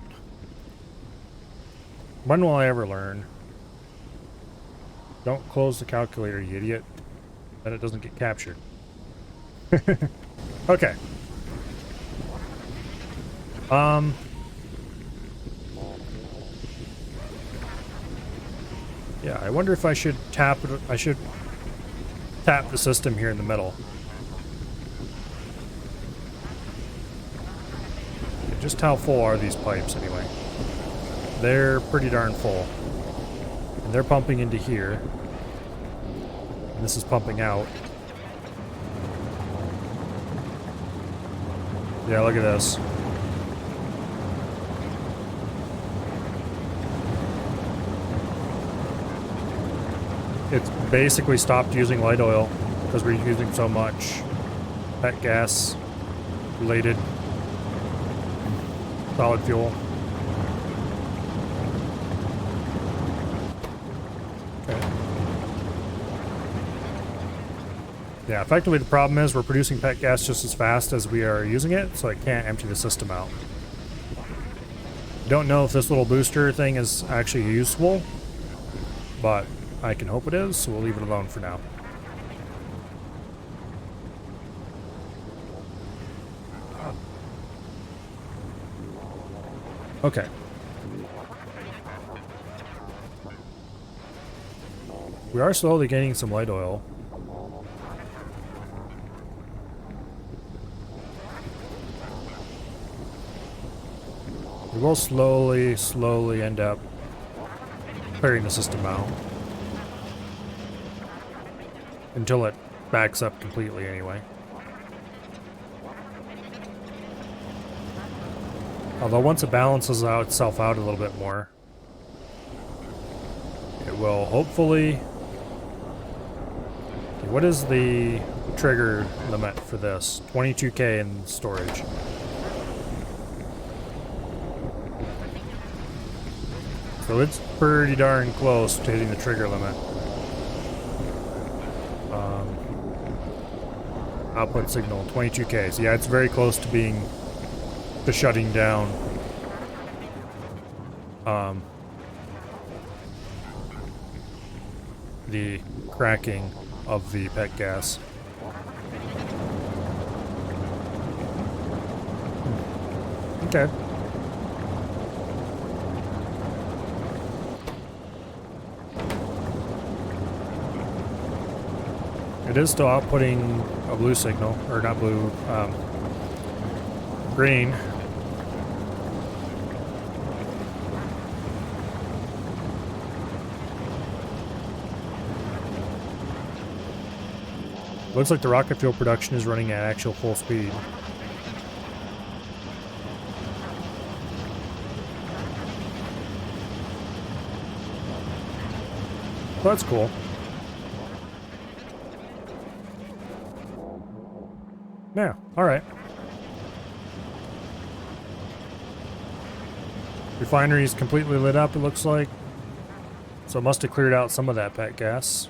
When will I ever learn? Don't close the calculator, you idiot. Then it doesn't get captured. Okay. Yeah, I wonder if I should tap it. I should tap the system here in the middle. Okay, just how full are these pipes anyway? They're pretty darn full. And they're pumping into here. And this is pumping out. Yeah, look at this. It's basically stopped using light oil because we're using so much pet gas related solid fuel. Okay. Yeah, effectively the problem is we're producing pet gas just as fast as we are using it, so I can't empty the system out. Don't know if this little booster thing is actually useful, but I can hope it is, so we'll leave it alone for now. Okay. We are slowly gaining some light oil. We will slowly end up clearing the system out. Until it backs up completely anyway. Although once it balances itself out a little bit more, it will hopefully... Okay, what is the trigger limit for this? 22K in storage. So it's pretty darn close to hitting the trigger limit. Output signal, 22K. So yeah, it's very close to being to shutting down. The cracking of the pet gas. Okay. It is still outputting a blue signal, or not blue, green. Looks like the rocket fuel production is running at actual full speed. So that's cool. Yeah, alright. Refinery is completely lit up, it looks like. So it must have cleared out some of that pet gas.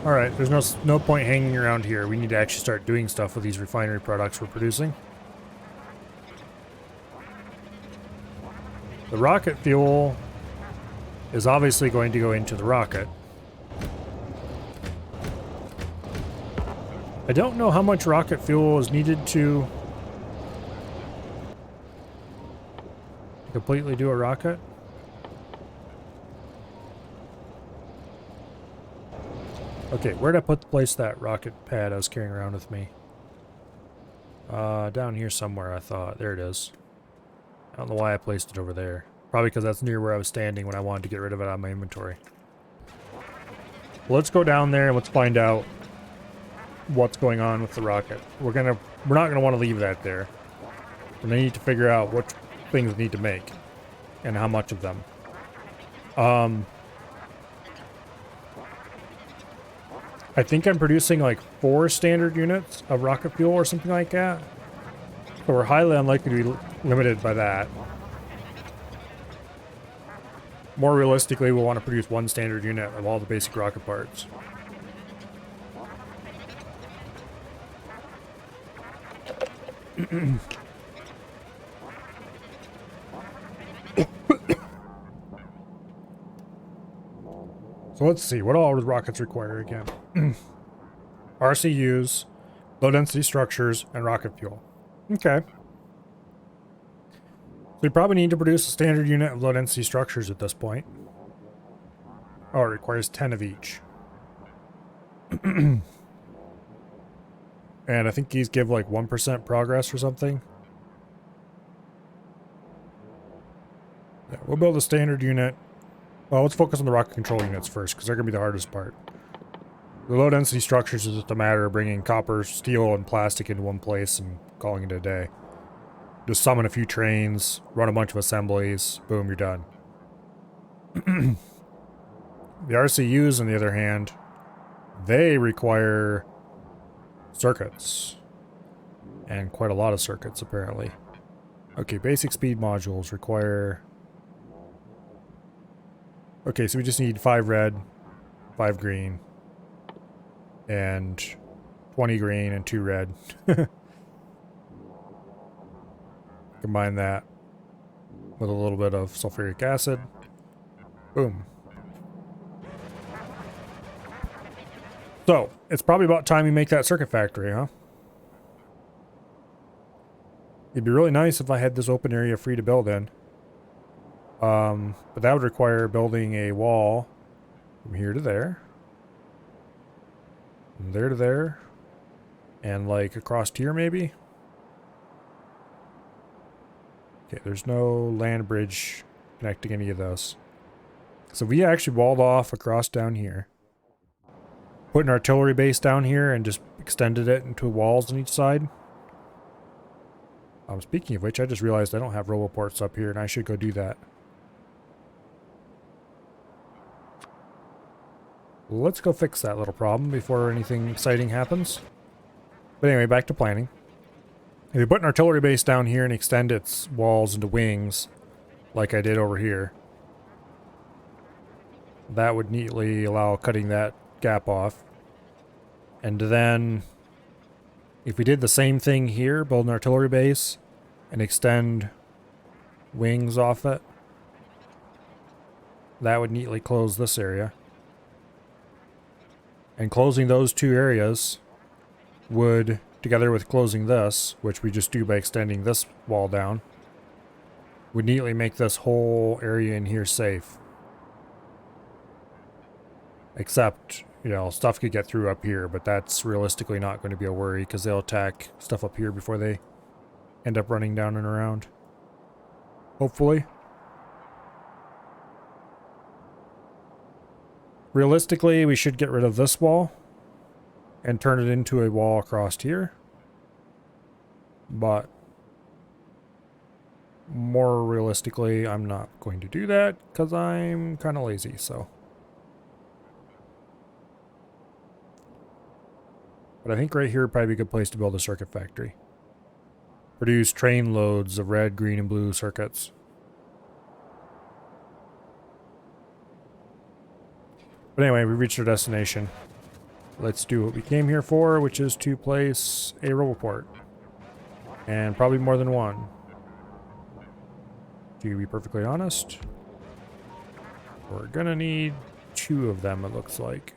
Alright, there's no point hanging around here. We need to actually start doing stuff with these refinery products we're producing. The rocket fuel is obviously going to go into the rocket. I don't know how much rocket fuel is needed to completely do a rocket. Okay, where'd I place that rocket pad I was carrying around with me? Down here somewhere, I thought. There it is. I don't know why I placed it over there. Probably because that's near where I was standing when I wanted to get rid of it out of my inventory. Well, let's go down there and let's find out what's going on with the rocket. We're not gonna want to leave that there. And I need to figure out what things we need to make and how much of them. I think I'm producing like 4 standard units of rocket fuel or something like that. So we're highly unlikely to be limited by that. More realistically, we'll want to produce 1 standard unit of all the basic rocket parts. So let's see, what all do rockets require again? RCUs, low-density structures, and rocket fuel. Okay. So we probably need to produce a standard unit of low-density structures at this point. Oh, it requires 10 of each. And I think these give like 1% progress or something. Yeah, we'll build a standard unit. Well, let's focus on the rocket control units first, because they're going to be the hardest part. The low-density structures is just a matter of bringing copper, steel, and plastic into one place and calling it a day. Just summon a few trains, run a bunch of assemblies, boom, you're done. The RCUs, on the other hand, they require circuits. And quite a lot of circuits, apparently. Okay, basic speed modules require... Okay, so we just need 5 red, 5 green, and 20 green and 2 red. Combine that with a little bit of sulfuric acid. Boom. So, it's probably about time we make that circuit factory, huh? It'd be really nice if I had this open area free to build in. But that would require building a wall from here to there. From there to there. And like across here maybe? Okay, there's no land bridge connecting any of those. So we actually walled off across down here. Put an artillery base down here and just extended it into walls on each side. Speaking of which, I just realized I don't have roboports up here and I should go do that. Let's go fix that little problem before anything exciting happens. But anyway, back to planning. If we put an artillery base down here and extend its walls into wings, like I did over here, that would neatly allow cutting that gap off. And then, if we did the same thing here, build an artillery base and extend wings off it, that would neatly close this area. And closing those two areas would, together with closing this, which we just do by extending this wall down, would neatly make this whole area in here safe. Except, you know, stuff could get through up here, but that's realistically not going to be a worry because they'll attack stuff up here before they end up running down and around. Hopefully. Realistically, we should get rid of this wall and turn it into a wall across here. But more realistically, I'm not going to do that because I'm kind of lazy, so. But I think right here would probably be a good place to build a circuit factory. Produce train loads of red, green, and blue circuits. But anyway, we reached our destination. Let's do what we came here for, which is to place a roboport. And probably more than one. To be perfectly honest, we're gonna need 2 of them, it looks like.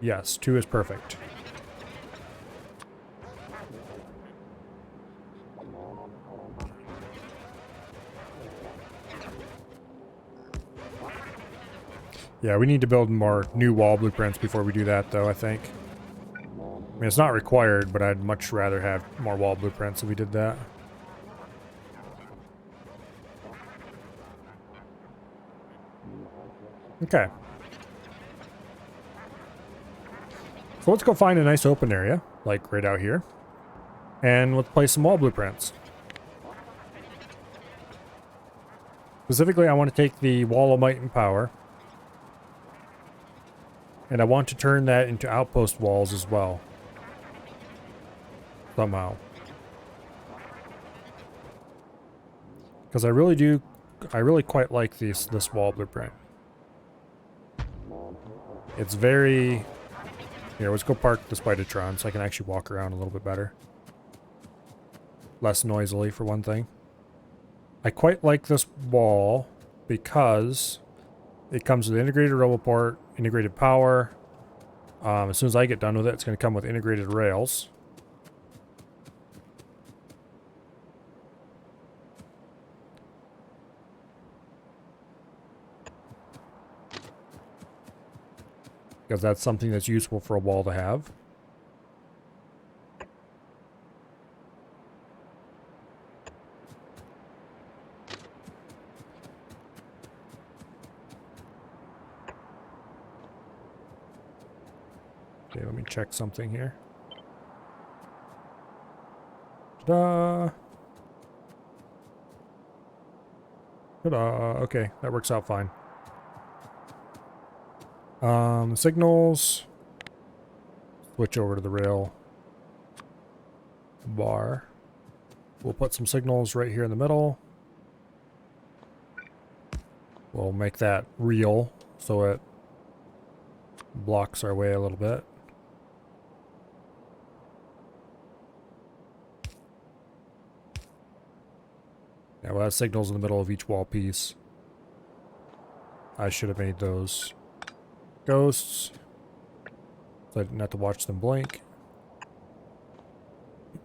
Yes, 2 is perfect. Yeah, we need to build more new wall blueprints before we do that, though, I think. I mean, it's not required, but I'd much rather have more wall blueprints if we did that. Okay. So let's go find a nice open area, like right out here. And let's place some wall blueprints. Specifically, I want to take the Wall of Might and Power. And I want to turn that into outpost walls as well. Somehow. Because I really quite like this wall blueprint. It's very... Here, let's go park the Spidertron so I can actually walk around a little bit better. Less noisily, for one thing. I quite like this wall because it comes with integrated roboport, integrated power. As soon as I get done with it, it's going to come with integrated rails. Because that's something that's useful for a wall to have. Okay, let me check something here. Ta-da! Ta-da! Okay, that works out fine. Signals. Switch over to the rail bar. We'll put some signals right here in the middle. We'll make that real so it blocks our way a little bit. Yeah, we'll have signals in the middle of each wall piece. I should have made those ghosts, so I didn't have to watch them blink.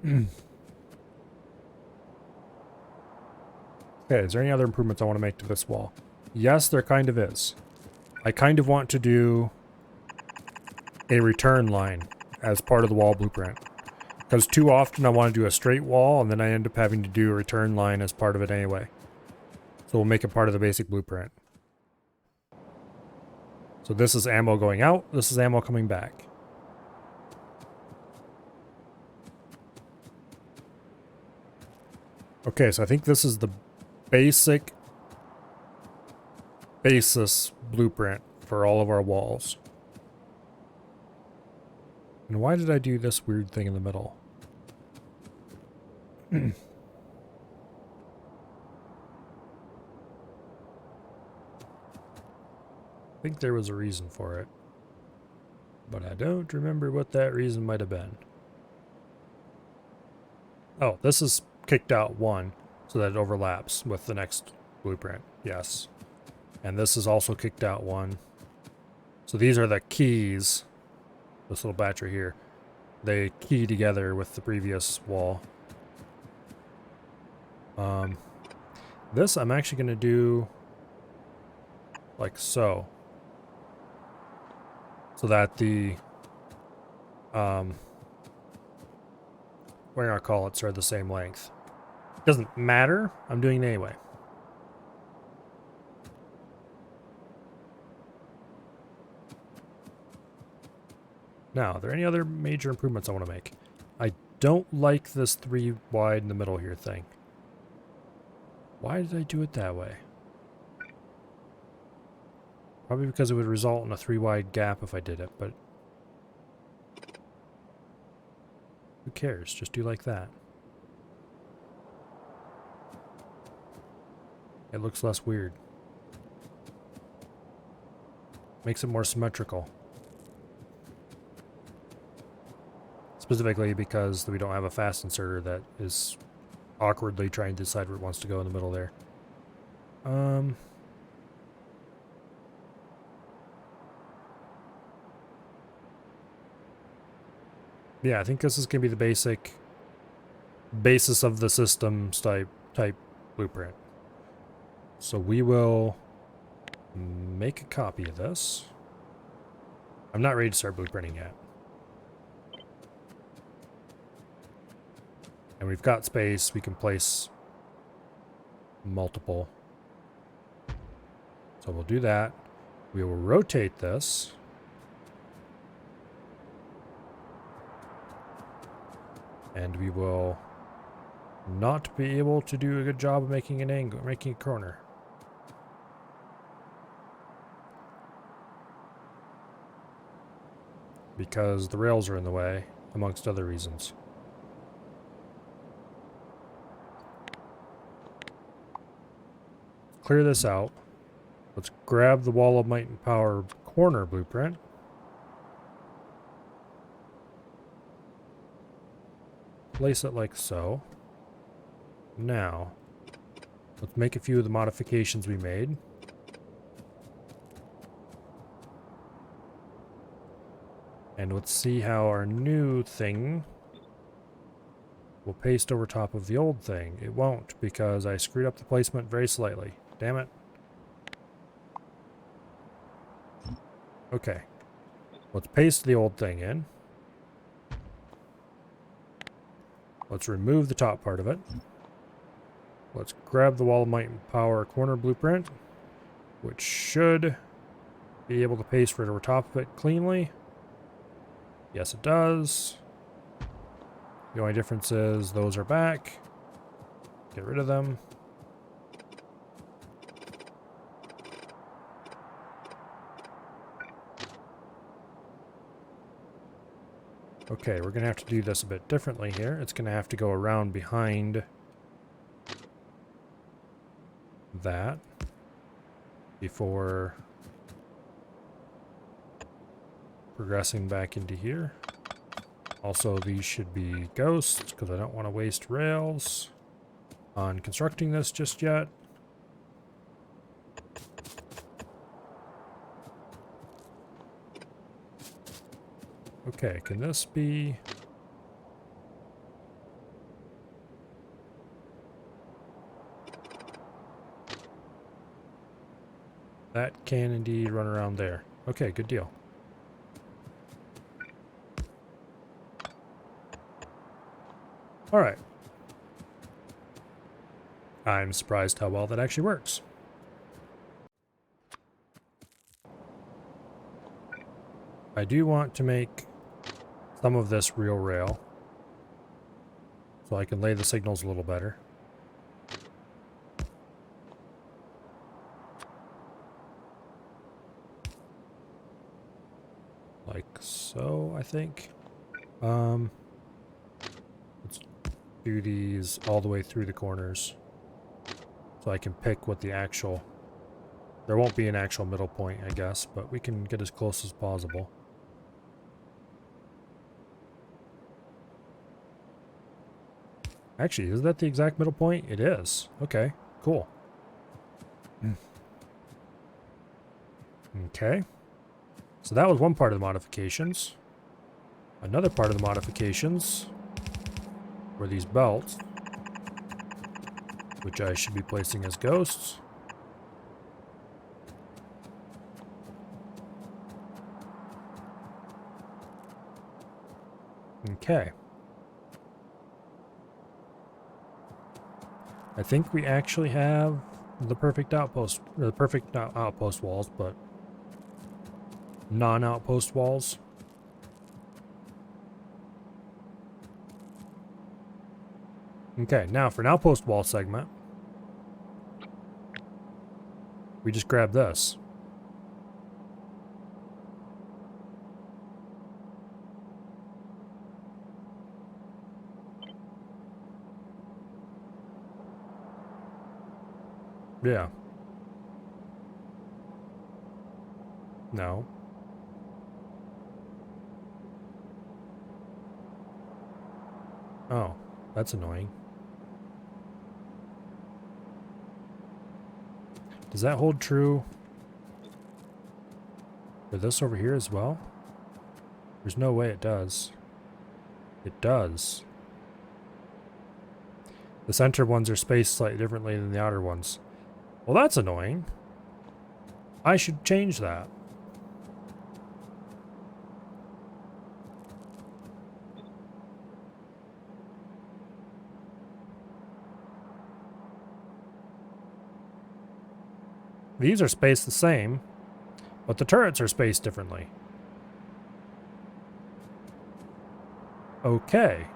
Okay, is there any other improvements I want to make to this wall? Yes, there kind of is. I kind of want to do a return line as part of the wall blueprint. Because too often I want to do a straight wall, and then I end up having to do a return line as part of it anyway. So we'll make it part of the basic blueprint. So this is ammo going out, this is ammo coming back. Okay, so I think this is the basic basis blueprint for all of our walls. And why did I do this weird thing in the middle? I think there was a reason for it, but I don't remember what that reason might have been. Oh, this is kicked out 1 so that it overlaps with the next blueprint. Yes. And this is also kicked out 1. So these are the keys. This little battery here. They key together with the previous wall. This I'm actually going to do like so. So that the where I call it are the same length. Doesn't matter. I'm doing it anyway. Now, are there any other major improvements I want to make? I don't like this 3 wide in the middle here thing. Why did I do it that way? Probably because it would result in a 3 wide gap if I did it, but who cares? Just do like that. It looks less weird. Makes it more symmetrical. Specifically because we don't have a fast inserter that is awkwardly trying to decide where it wants to go in the middle there. Yeah, I think this is going to be the basis of the systems type blueprint. So we will make a copy of this. I'm not ready to start blueprinting yet. And we've got space. We can place multiple. So we'll do that. We will rotate this. And we will not be able to do a good job of making an angle, making a corner. Because the rails are in the way, amongst other reasons. Clear this out. Let's grab the Wall of Might and Power corner blueprint. Place it like so. Now, let's make a few of the modifications we made. And let's see how our new thing will paste over top of the old thing. It won't, because I screwed up the placement very slightly. Damn it. Okay. Let's paste the old thing in. Let's remove the top part of it. Let's grab the Wall of Might and Power corner blueprint, which should be able to paste right over top of it cleanly. Yes, it does. The only difference is those are back. Get rid of them. Okay, we're going to have to do this a bit differently here. It's going to have to go around behind that before progressing back into here. Also, these should be ghosts because I don't want to waste rails on constructing this just yet. Okay, can this be... That can indeed run around there. Okay, good deal. Alright. I'm surprised how well that actually works. I do want to make some of this real rail so I can lay the signals a little better. think. Let's do these all the way through the corners. So I can pick what the actual... There won't be an actual middle point, I guess, but we can get as close as possible. Actually, is that the exact middle point? It is. Okay, cool. Okay. So that was one part of the modifications. Another part of the modifications were these belts, which I should be placing as ghosts. Okay. I think we actually have the perfect outpost, or the perfect not outpost walls, but non-outpost walls. Okay, now for an outpost wall segment, we just grab this. Yeah. No. Oh, that's annoying. Does that hold true for this over here as well? There's no way it does. It does. The center ones are spaced slightly differently than the outer ones. Well, that's annoying. I should change that. These are spaced the same, but the turrets are spaced differently. Okay.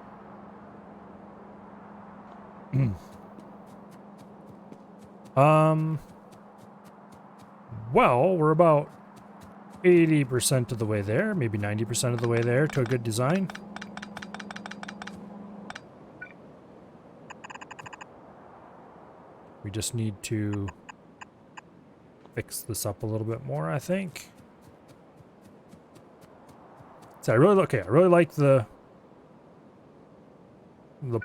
Well, we're about 80% of the way there, maybe 90% of the way there to a good design. We just need to fix this up a little bit more, I think. So I really like the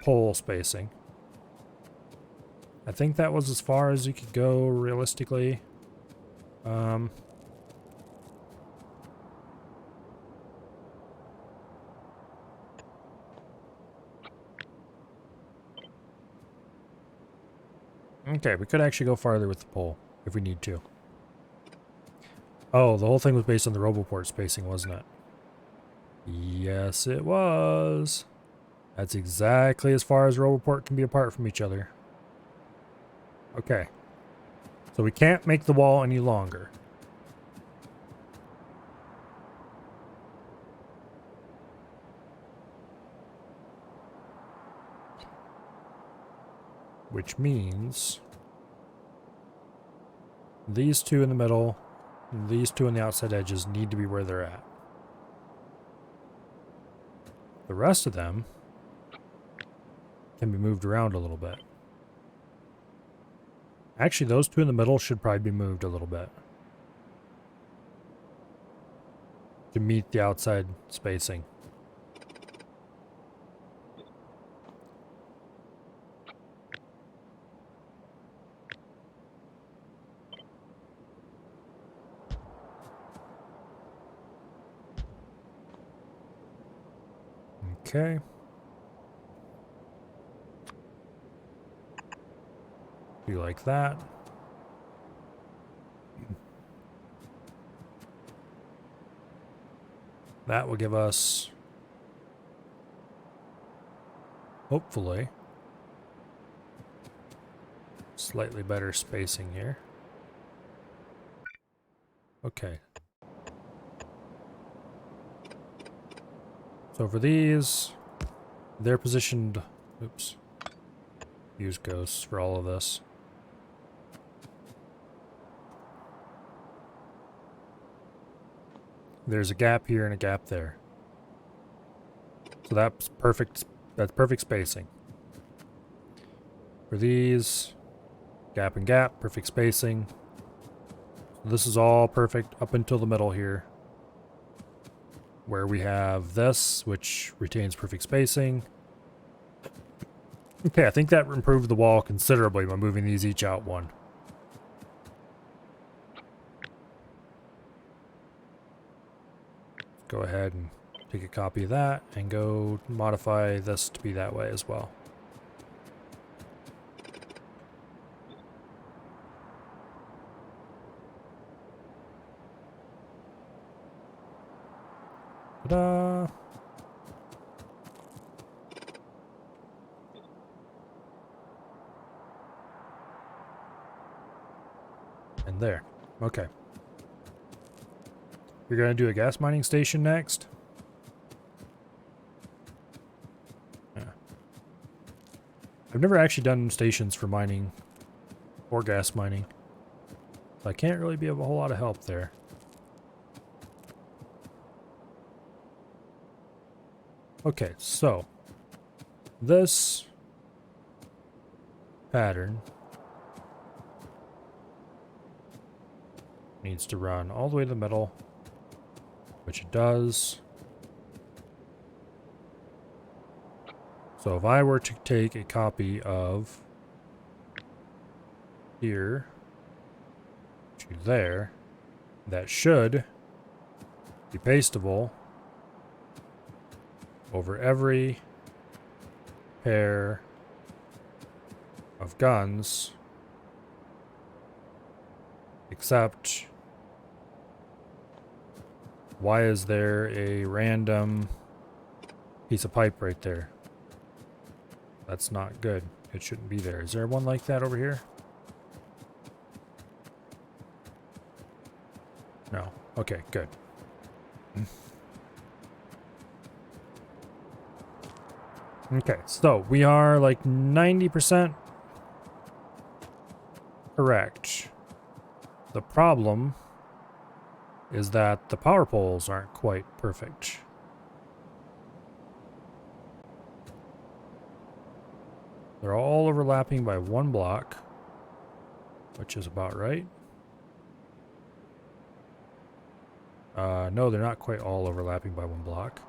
pole spacing. I think that was as far as you could go realistically. Okay, we could actually go farther with the pole if we need to. Oh, the whole thing was based on the Roboport spacing, wasn't it? Yes, it was. That's exactly as far as Roboport can be apart from each other. Okay. So we can't make the wall any longer. Which means these two in the middle, and these two on the outside edges need to be where they're at. The rest of them can be moved around a little bit. Actually, those two in the middle should probably be moved a little bit to meet the outside spacing. Okay. Do like that. That will give us, hopefully, slightly better spacing here. Okay. So for these, they're positioned, oops, use ghosts for all of this. There's a gap here and a gap there. So that's perfect. That's perfect spacing. For these, gap and gap, perfect spacing. This is all perfect up until the middle here, where we have this, which retains perfect spacing. Okay, I think that improved the wall considerably by moving these each out one. Go ahead and take a copy of that and go modify this to be that way as well. Ta-da! And there. Okay. You're going to do a gas mining station next? Yeah. I've never actually done stations for mining or gas mining. So I can't really be of a whole lot of help there. Okay, so this pattern needs to run all the way to the middle, which it does. So if I were to take a copy of here to there, that should be pastable over every pair of guns, except why is there a random piece of pipe right there? That's not good. It shouldn't be there. Is there one like that over here? No. Okay, good. Okay, so we are like 90% correct. The problem is that the power poles aren't quite perfect. They're all overlapping by one block, which is about right. No, they're not quite all overlapping by one block.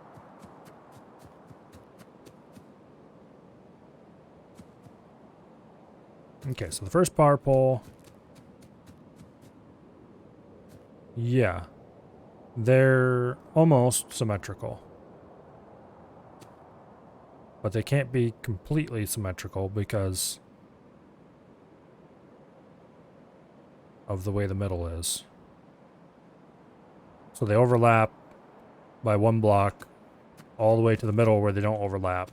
Okay, so the first power pole, yeah, they're almost symmetrical. But they can't be completely symmetrical because of the way the middle is. So they overlap by one block all the way to the middle where they don't overlap.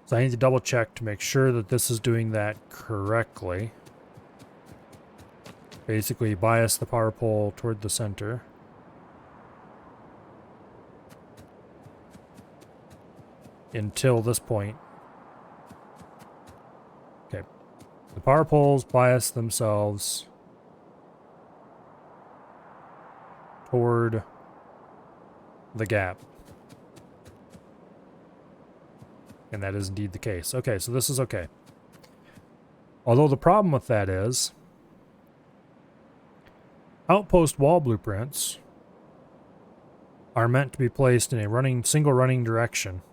So I need to double check to make sure that this is doing that correctly. Basically bias the power pole toward the center. Until this point. Okay. The power poles bias themselves toward the gap. And that is indeed the case. Okay, so this is okay. Although the problem with that is outpost wall blueprints are meant to be placed in a single running direction.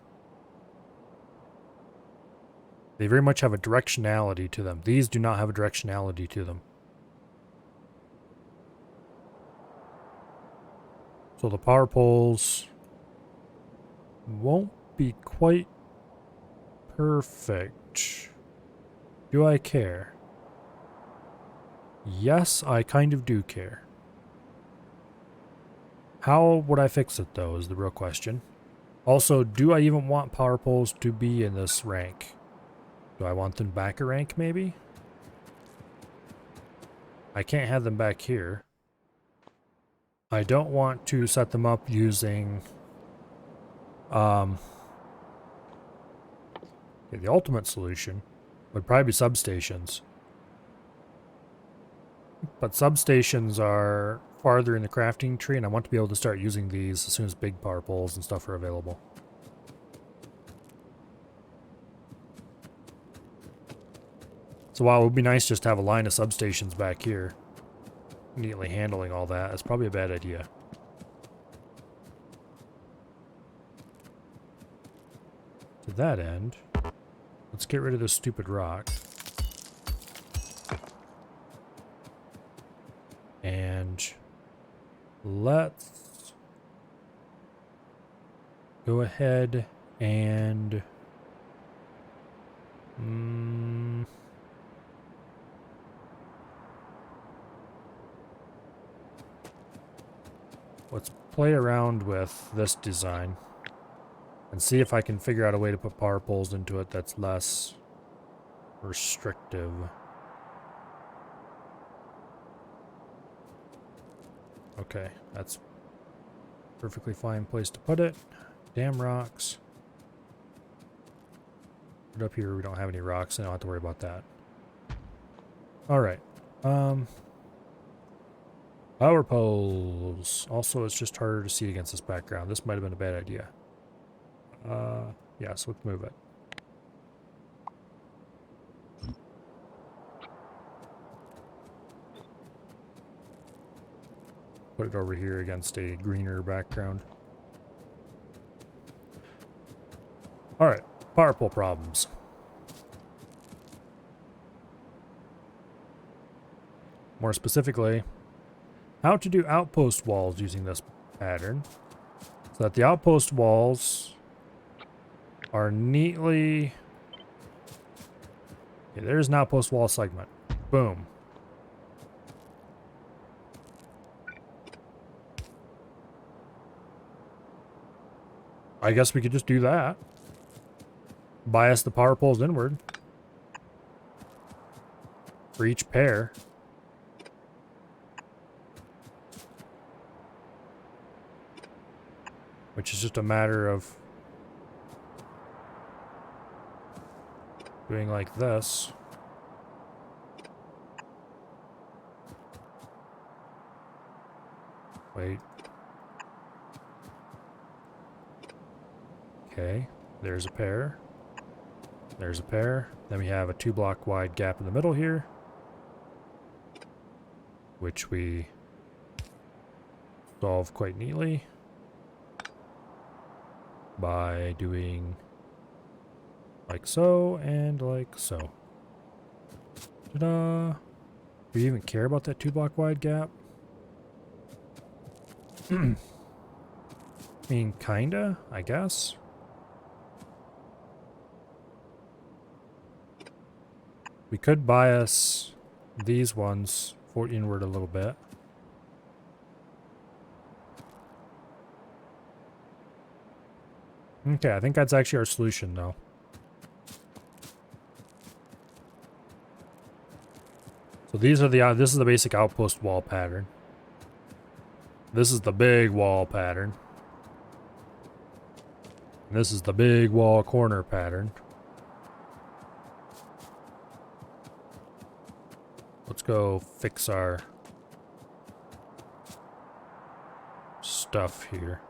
They very much have a directionality to them. These do not have a directionality to them. So the power poles won't be quite perfect. Do I care? Yes, I kind of do care. How would I fix it, though, is the real question. Also, do I even want power poles to be in this rank? Do I want them back a rank, maybe? I can't have them back here. I don't want to set them up using... the ultimate solution would probably be substations. But substations are farther in the crafting tree, and I want to be able to start using these as soon as big power poles and stuff are available. So while it would be nice just to have a line of substations back here, neatly handling all that, that's probably a bad idea. To that end, let's get rid of this stupid rock. And let's go ahead and let's play around with this design and see if I can figure out a way to put power poles into it that's less restrictive. Okay, that's perfectly fine place to put it. Damn rocks. Right up here we don't have any rocks, so I don't have to worry about that. Alright. Power poles. Also, it's just harder to see against this background. This might have been a bad idea. Yeah, so let's move it. Put it over here against a greener background. Alright, power pole problems. More specifically, how to do outpost walls using this pattern. So that the outpost walls are neatly... Okay, there's an outpost wall segment. Boom. I guess we could just do that. Bias the power poles inward for each pair. Which is just a matter of doing like this. Wait. Okay, there's a pair. There's a pair. Then we have a 2-block wide gap in the middle here, which we solve quite neatly by doing like so and like so. Ta-da! Do you even care about that 2-block wide gap? I mean, kinda, I guess. We could bias these ones for inward a little bit. Okay, I think that's actually our solution, though. So these are the this is the basic outpost wall pattern. This is the big wall pattern. And this is the big wall corner pattern. Let's go fix our stuff here.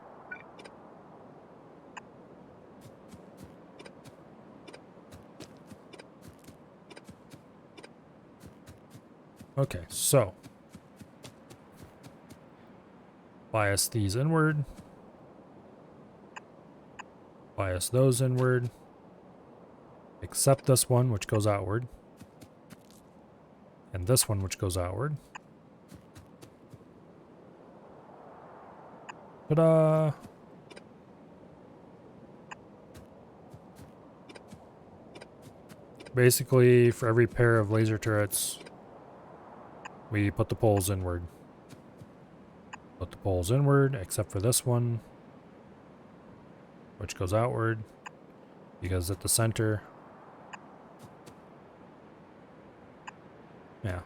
Okay, so bias these inward. Bias those inward. Except this one, which goes outward. And this one, which goes outward. Ta-da! Basically, for every pair of laser turrets, we put the poles inward. Put the poles inward, except for this one, which goes outward, because at the center... Yeah.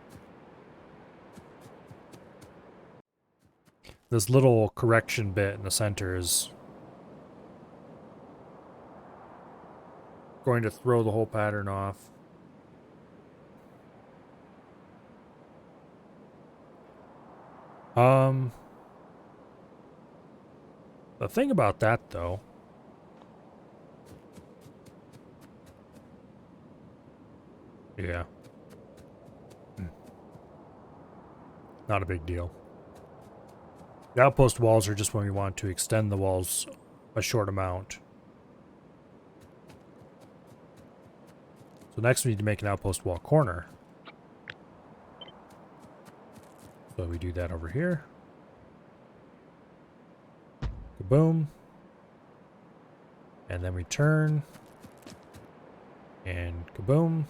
This little correction bit in the center is going to throw the whole pattern off. The thing about that, though, yeah. Not a big deal. The outpost walls are just when we want to extend the walls a short amount. So next we need to make an outpost wall corner. So we do that over here. Kaboom. And then we turn. And kaboom.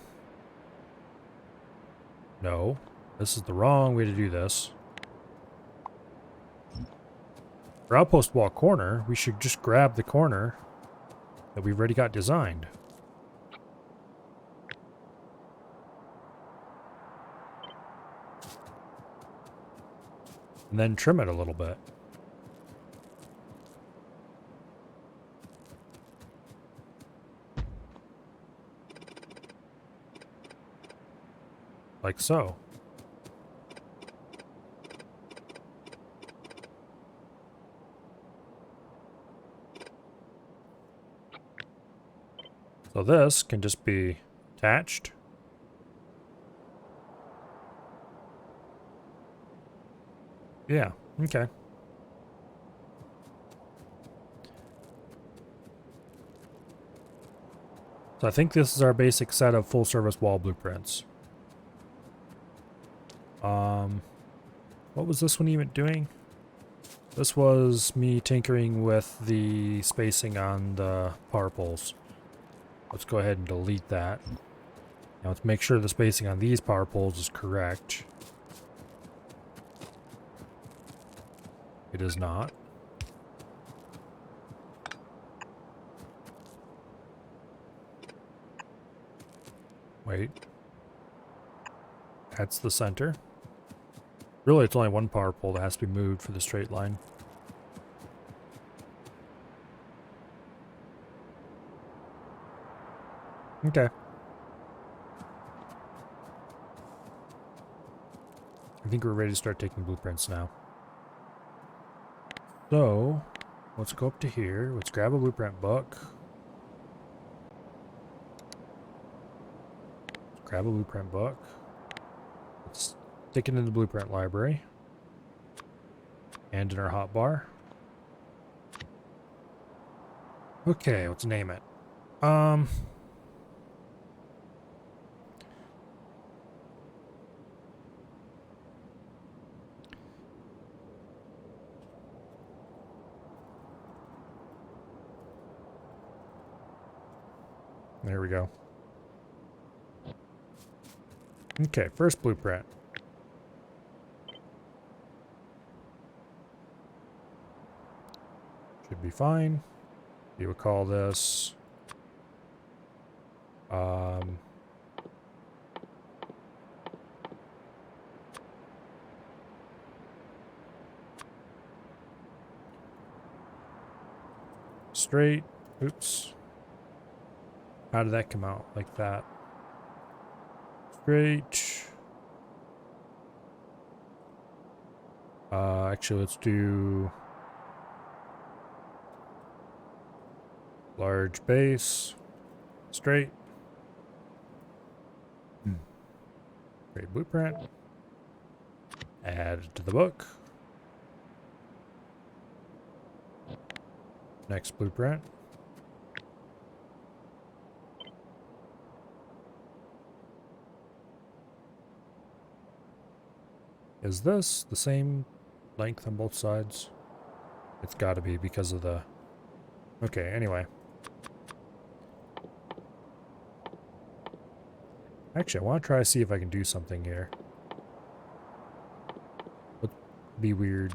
No, this is the wrong way to do this. For outpost wall corner, we should just grab the corner that we've already got designed. And then trim it a little bit. Like so. So this can just be attached. Yeah, okay. So I think this is our basic set of full service wall blueprints. What was this one even doing? This was me tinkering with the spacing on the power poles. Let's go ahead and delete that. Now let's make sure the spacing on these power poles is correct. It is not. Wait. That's the center. Really, it's only one power pole that has to be moved for the straight line. Okay. I think we're ready to start taking blueprints now. So, let's go up to here. Let's grab a blueprint book. Grab a blueprint book. Let's stick it in the blueprint library. And in our hotbar. Okay, let's name it. There we go. Okay, first blueprint. Should be fine. You would call this straight. Oops. How did that come out like that? Straight. Actually, let's do large base. Straight. Great blueprint. Add it to the book. Next blueprint. Is this the same length on both sides? It's got to be because of the... Okay, anyway. Actually, I want to try to see if I can do something here. Would be weird.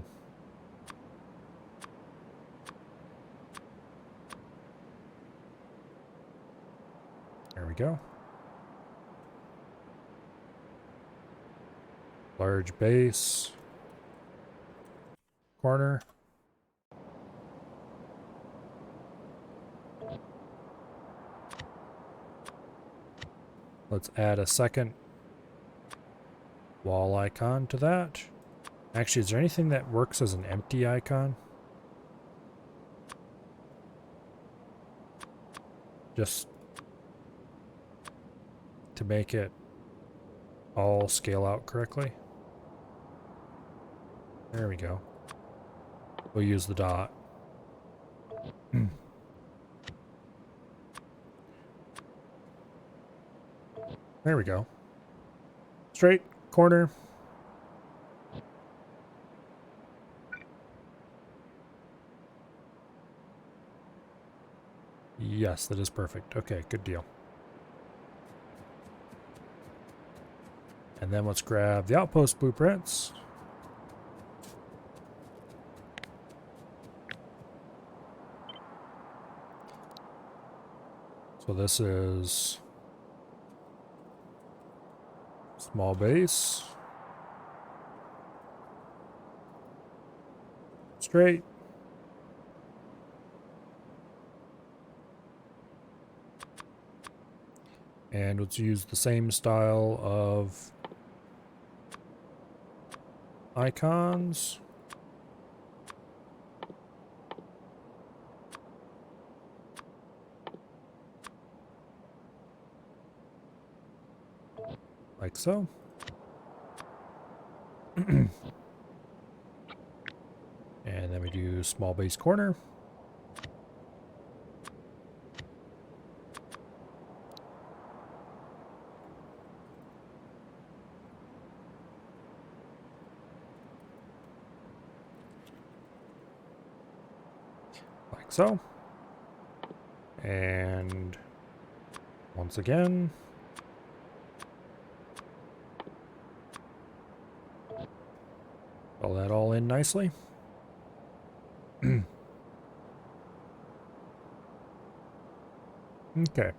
There we go. Large base. Corner. Let's add a second wall icon to that. Actually, is there anything that works as an empty icon? Just to make it all scale out correctly. There we go. We'll use the dot. There we go. Straight, corner. Yes, that is perfect. Okay, good deal. And then let's grab the outpost blueprints. So this is small base. Straight. And let's use the same style of icons. Like so. And then we do small base corner. Like so. And once again. Fill that all in nicely. Okay.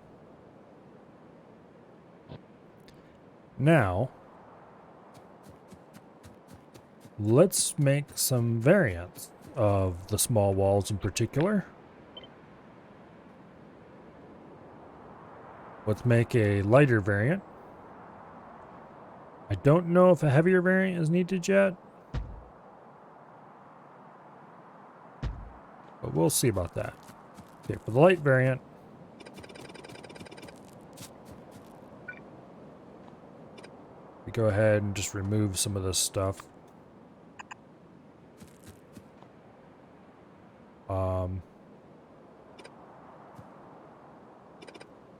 Now, let's make some variants of the small walls in particular. Let's make a lighter variant. I don't know if a heavier variant is needed yet, but we'll see about that. Okay, for the light variant, we go ahead and just remove some of this stuff.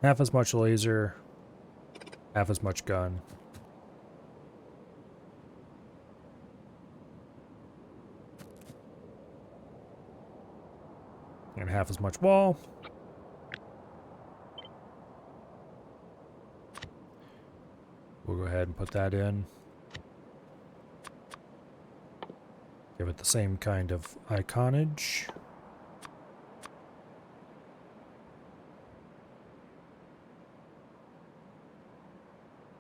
Half as much laser, half as much gun. And half as much wall. We'll go ahead and put that in. Give it the same kind of iconage.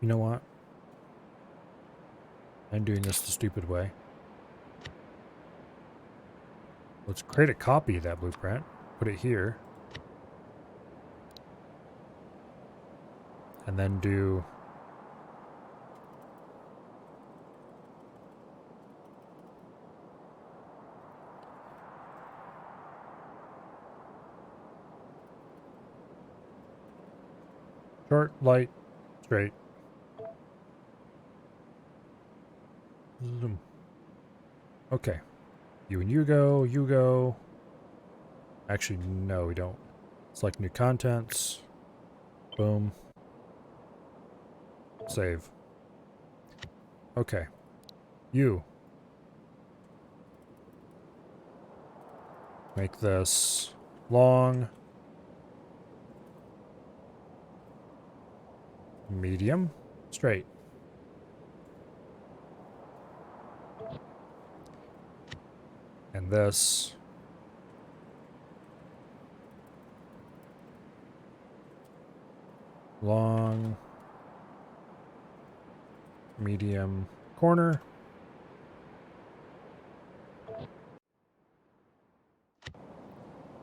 You know what? I'm doing this the stupid way. Let's create a copy of that blueprint. Put it here. And then do short, light, straight. Zoom. Okay. You and you go, you go. Actually, no, we don't. Select new contents. Boom. Save. Okay. You. Make this long. Medium. Straight. And this long, medium, corner.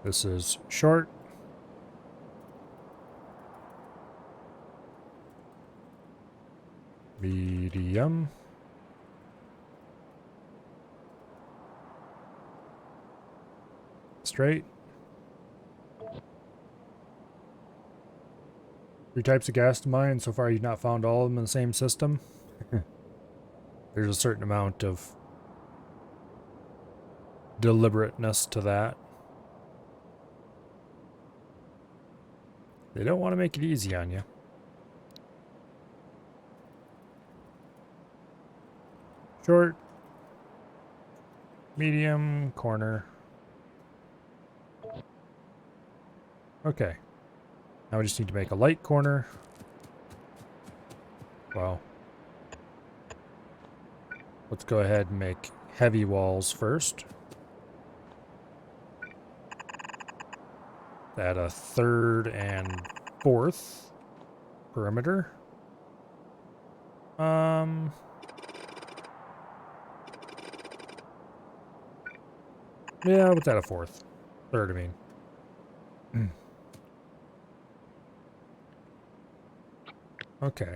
This is short. Medium. Straight. 3 types of gas to mine. So far, you've not found all of them in the same system. There's a certain amount of deliberateness to that. They don't want to make it easy on you. Short, medium, corner. Okay. Now we just need to make a light corner. Well, let's go ahead and make heavy walls first. Add a third and fourth perimeter. Yeah, let's add a fourth. Third, I mean. Okay.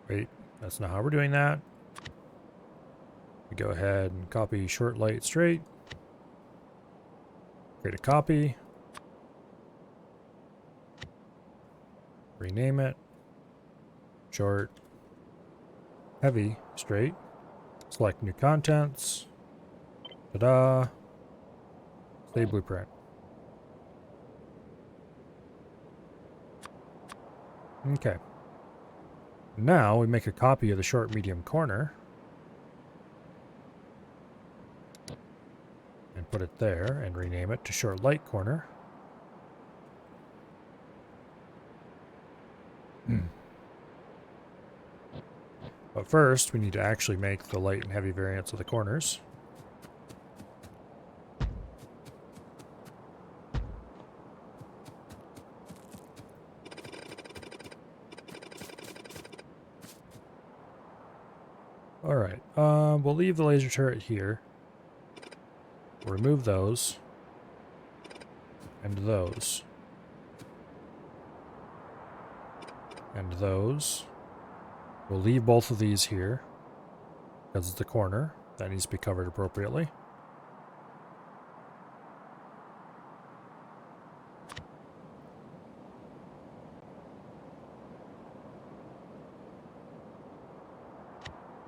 Wait, that's not how we're doing that. We go ahead and copy short, light, straight. Create a copy. Rename it. Short, heavy, straight. Select new contents. Ta-da. Save blueprint. Okay. Now we make a copy of the short, medium corner. And put it there and rename it to short, light corner. But first, we need to actually make the light and heavy variants of the corners. Alright, we'll leave the laser turret here. We'll remove those. And those. And those. We'll leave both of these here. Because it's the corner. That needs to be covered appropriately.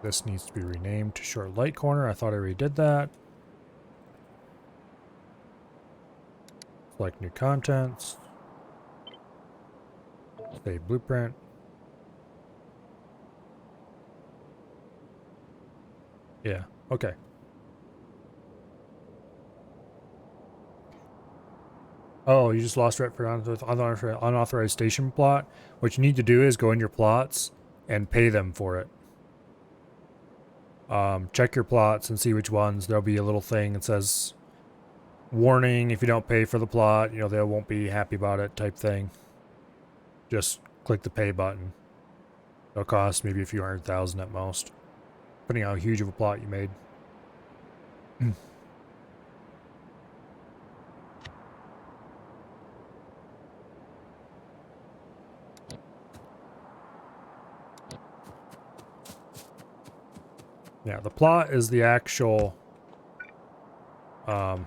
This needs to be renamed to short light corner. I thought I already did that. Select new contents. Save blueprint. Yeah, okay. Oh, you just lost it for unauthorized station plot? What you need to do is go in your plots and pay them for it. Check your plots and see which ones. There'll be a little thing that says, warning, if you don't pay for the plot, you know, they won't be happy about it type thing. Just click the pay button. It'll cost maybe a few $100,000 at most, depending on how huge of a plot you made. Yeah, the plot is the actual what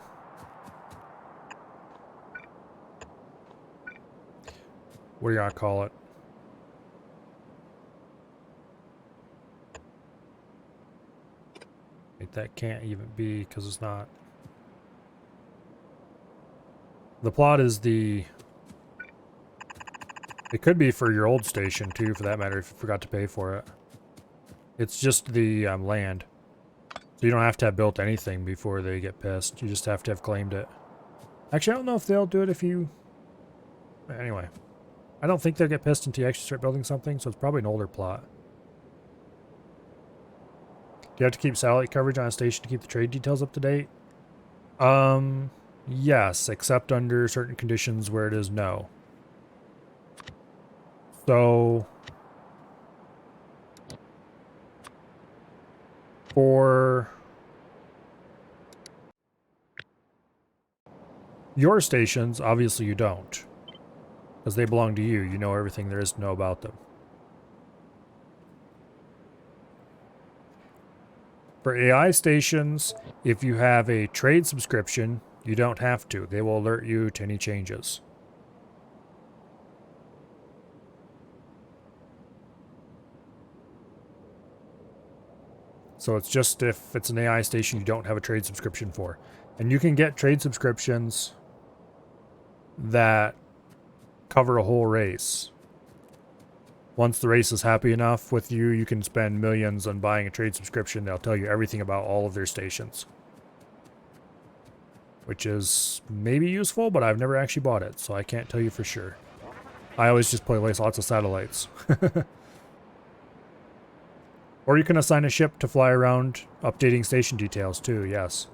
do you gonna call it? Wait, that can't even be because it's not. The plot is the. It could be for your old station too, for that matter, if you forgot to pay for it. It's just the land. So you don't have to have built anything before they get pissed. You just have to have claimed it. Actually, I don't know if they'll do it if you... Anyway. I don't think they'll get pissed until you actually start building something, so it's probably an older plot. Do you have to keep satellite coverage on a station to keep the trade details up to date? Yes, except under certain conditions where it is no. So... For your stations, obviously you don't. Because they belong to you. You know everything there is to know about them. For AI stations, if you have a trade subscription, you don't have to. They will alert you to any changes. So it's just if it's an AI station you don't have a trade subscription for. And you can get trade subscriptions that cover a whole race. Once the race is happy enough with you, you can spend millions on buying a trade subscription. They'll tell you everything about all of their stations. Which is maybe useful, but I've never actually bought it, so I can't tell you for sure. I always just place lots of satellites. Or you can assign a ship to fly around updating station details too, yes.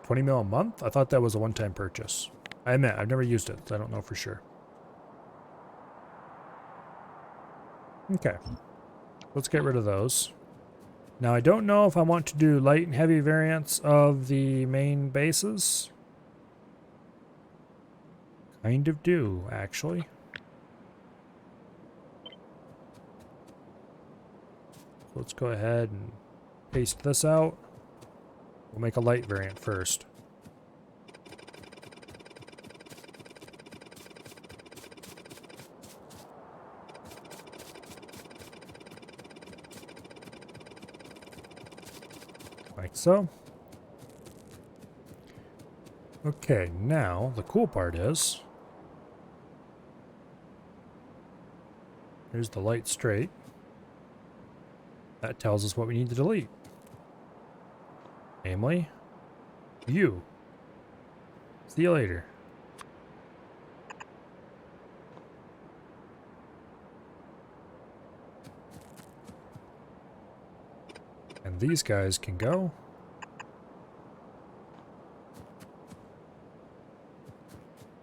$20 mil a month? I thought that was a one-time purchase. I admit, I've never used it, so I don't know for sure. Okay. Let's get rid of those. Now, I don't know if I want to do light and heavy variants of the main bases. Kind of do, actually. Let's go ahead and paste this out. We'll make a light variant first. Like so. Okay, now the cool part is here's the light straight. That tells us what we need to delete. Namely, you. See you later. And these guys can go.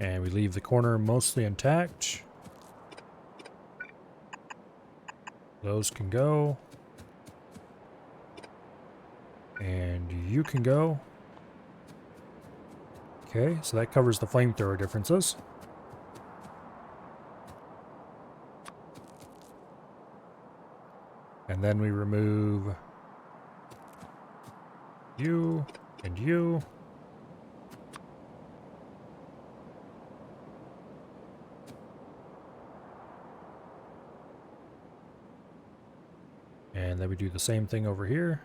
And we leave the corner mostly intact. Those can go. And you can go. Okay, so that covers the flamethrower differences. And then we remove you and you. And then we do the same thing over here.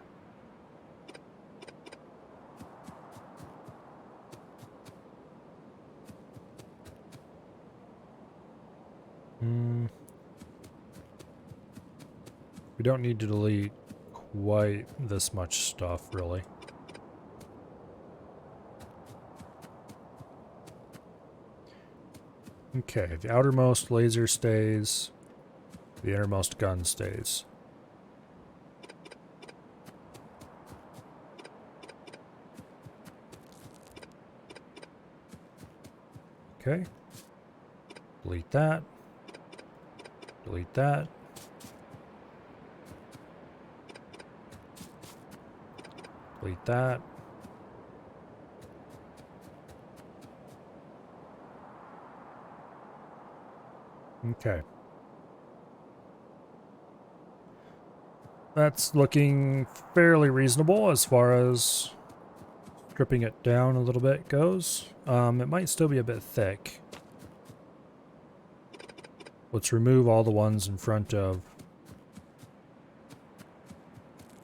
We don't need to delete quite this much stuff, really. Okay, the outermost laser stays. The innermost gun stays. Okay. Delete that. Delete that. Delete that. Okay. That's looking fairly reasonable as far as stripping it down a little bit goes. It might still be a bit thick. Let's remove all the ones in front of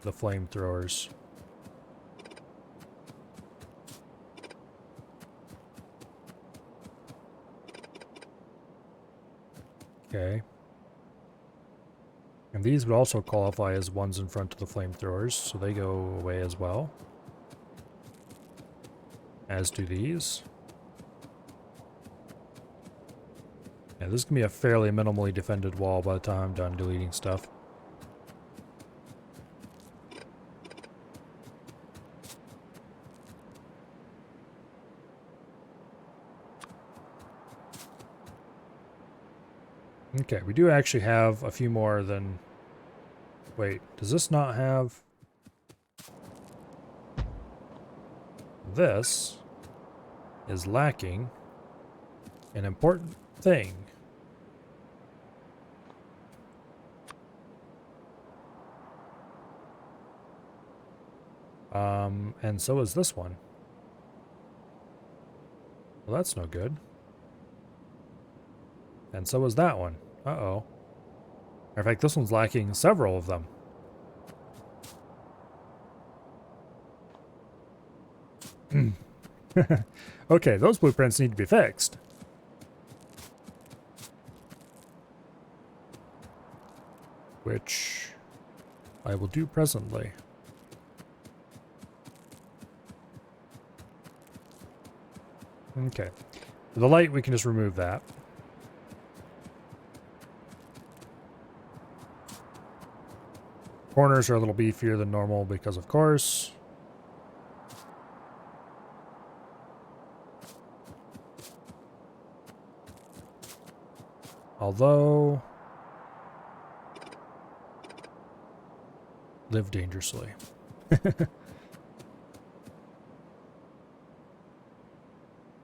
the flamethrowers. Okay. And these would also qualify as ones in front of the flamethrowers, so they go away as well. As do these. Yeah, this is going to be a fairly minimally defended wall by the time I'm done deleting stuff. Okay, we do actually have a few more than... Wait, does this not have... This is lacking an important thing. And so is this one. Well, that's no good. And so is that one. Uh-oh. In fact, this one's lacking several of them. Okay, those blueprints need to be fixed. Which I will do presently. Okay. The light, we can just remove that. Corners are a little beefier than normal because, of course. Although... live dangerously.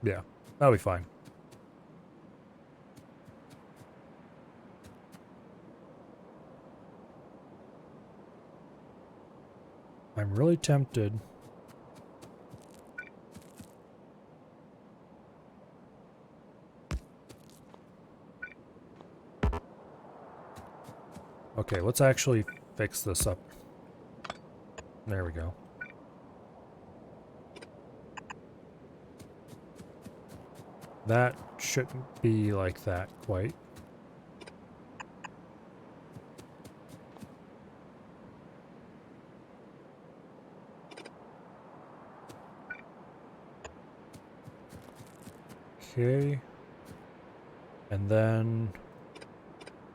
Yeah, that'll be fine. I'm really tempted. Okay, let's actually fix this up. There we go. That shouldn't be like that quite. Okay. And then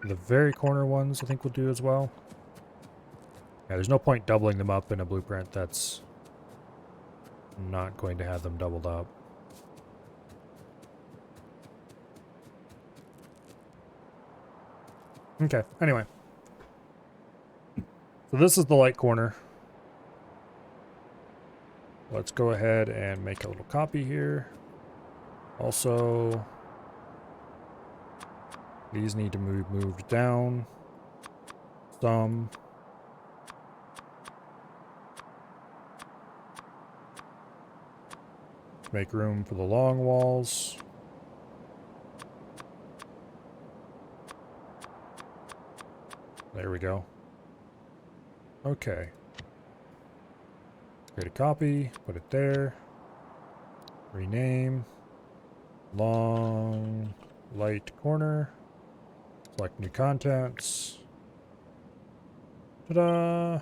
the very corner ones I think we'll do as well. Yeah, there's no point doubling them up in a blueprint that's not going to have them doubled up. Okay, anyway. So this is the light corner. Let's go ahead and make a little copy here. Also, these need to be moved down some. Make room for the long walls. There we go. Okay. Create a copy, put it there. Rename. Long light corner. Select new contents. Ta-da!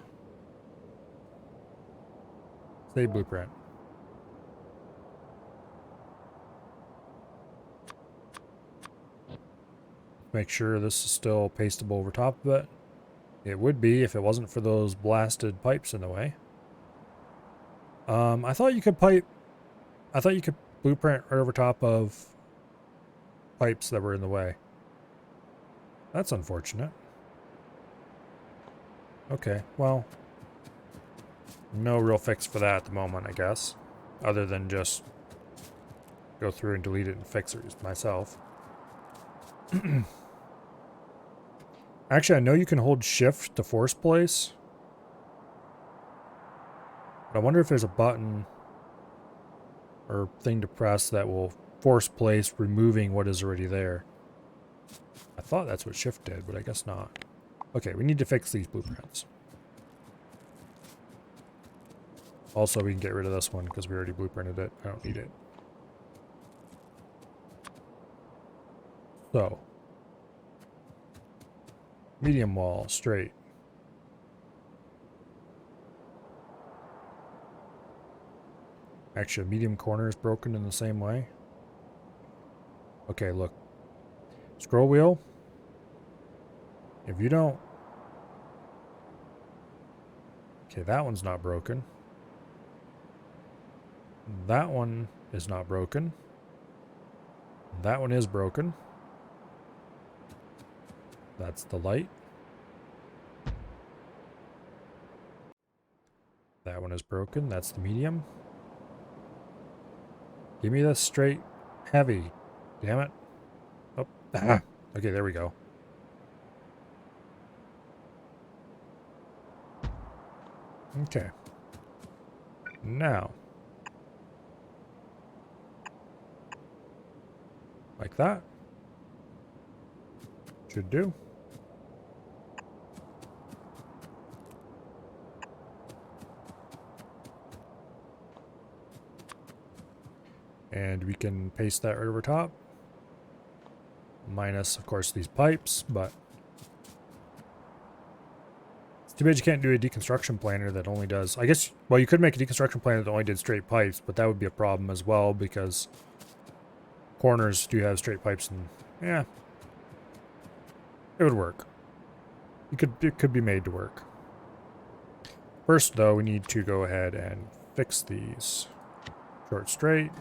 Save blueprint. Make sure this is still pastable over top of it. It would be if it wasn't for those blasted pipes in the way. I thought you could blueprint right over top of pipes that were in the way. That's unfortunate. Okay, well, no real fix for that at the moment, I guess. Other than just go through and delete it and fix it myself. Actually, I know you can hold shift to force place. But I wonder if there's a button or thing to press that will force place removing what is already there. I thought that's what shift did, but I guess not. Okay, we need to fix these blueprints. Also, we can get rid of this one because we already blueprinted it. I don't need it. So, medium wall, straight. Actually, a medium corner is broken in the same way. Okay, look. Scroll wheel. If you don't... Okay, that one's not broken. That one is not broken. That one is broken. That's the light. That one is broken. That's the medium. Give me the straight heavy. Damn it. Oh, ah. Okay, there we go. Okay. Now. Like that. Should do. And we can paste that right over top. Minus, of course, these pipes, but it's too bad you can't do a deconstruction planer that only does, I guess, well, you could make a deconstruction planer that only did straight pipes, but that would be a problem as well because corners do have straight pipes and, yeah, it would work. It could be made to work. First, though, we need to go ahead and fix these. Short straight.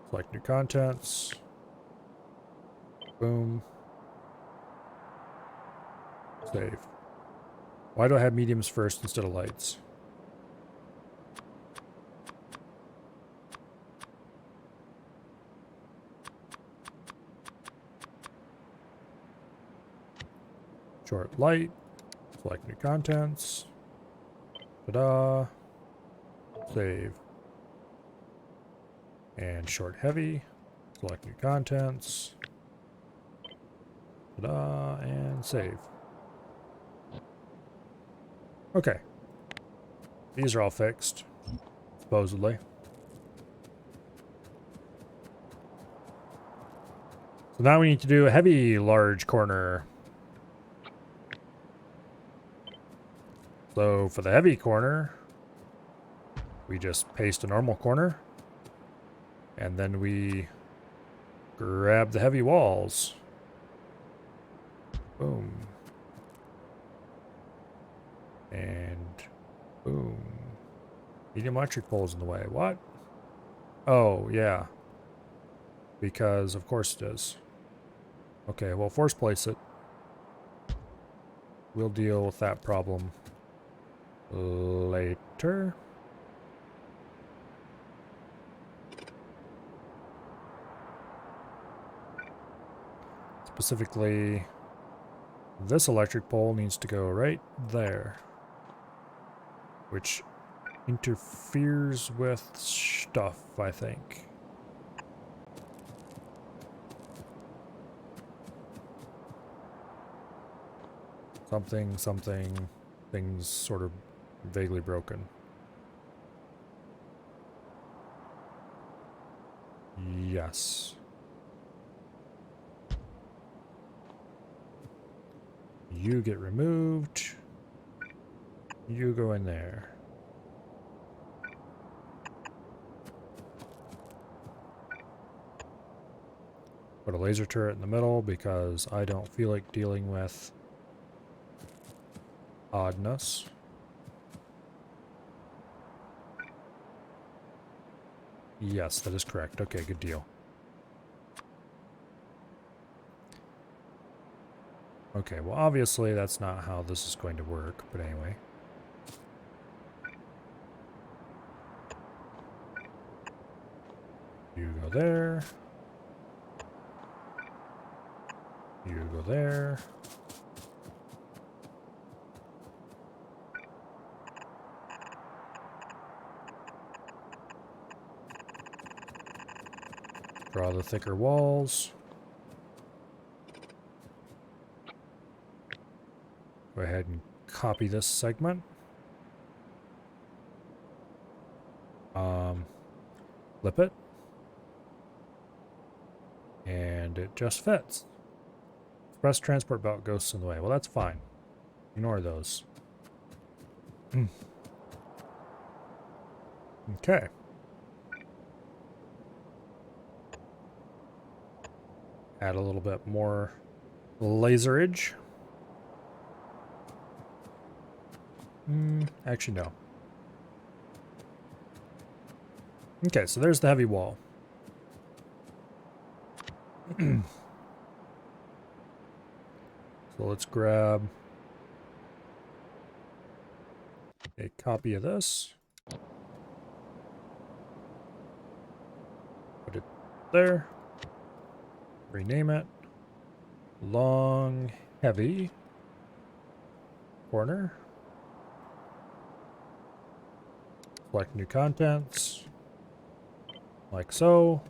Select new contents. Boom. Save. Why do I have mediums first instead of lights? Short light. Select new contents. Ta-da. Save. And short heavy. Select new contents. Ta-da. And save. Okay. These are all fixed, supposedly. So now we need to do a heavy large corner. So for the heavy corner, we just paste a normal corner. And then we grab the heavy walls. Boom. And boom. Medium electric pole's in the way. What? Oh, yeah. Because of course it is. Okay, well, force place it. We'll deal with that problem later. Specifically, this electric pole needs to go right there, which interferes with stuff, I think. Something, things sort of vaguely broken. Yes. You get removed. You go in there. Put a laser turret in the middle because I don't feel like dealing with oddness. Yes, that is correct. Okay, good deal. Okay, well, obviously that's not how this is going to work, but anyway. You go there. You go there. Draw the thicker walls. Go ahead and copy this segment. Flip it. And it just fits. Express transport belt ghosts in the way. Well, that's fine. Ignore those. Okay. Add a little bit more laserage. Actually, no. Okay, so there's the heavy wall. So let's grab a copy of this. Put it there. Rename it. Long, heavy corner. Select new contents. Like so.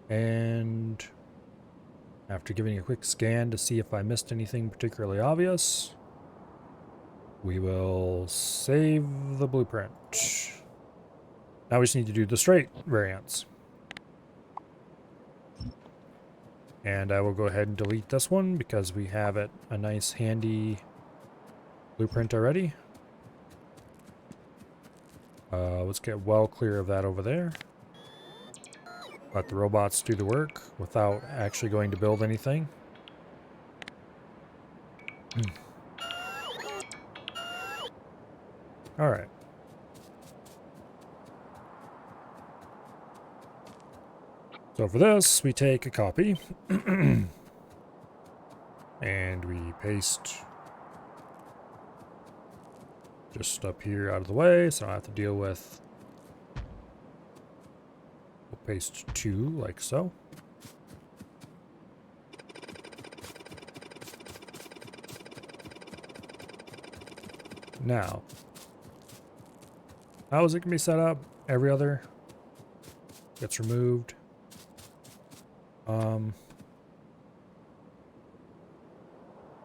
And after giving a quick scan to see if I missed anything particularly obvious, we will save the blueprint. Now we just need to do the straight variants. And I will go ahead and delete this one because we have it a nice handy blueprint already. Let's get well clear of that over there. Let the robots do the work without actually going to build anything. Alright. So for this, we take a copy. And we paste just up here out of the way, so I don't have to deal with. We'll paste 2 like so. Now, how is it going to be set up? Every other gets removed.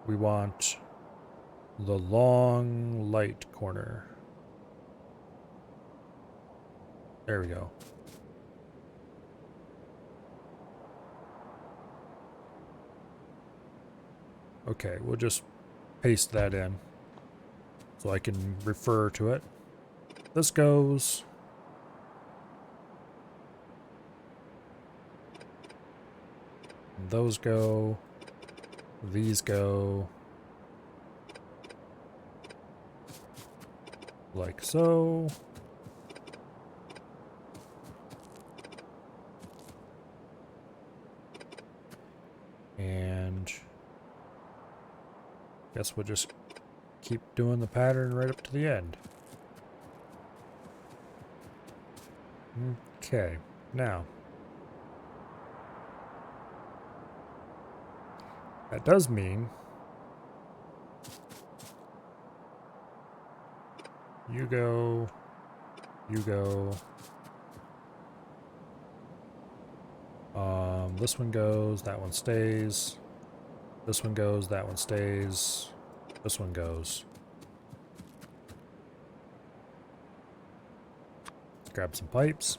We want the long light corner. There we go. Okay, we'll just paste that in so I can refer to it. This goes. Those go. These go. Like so. And guess we'll just keep doing the pattern right up to the end. Okay, now that does mean you go, this one goes, that one stays, this one goes, that one stays, this one goes. Let's grab some pipes.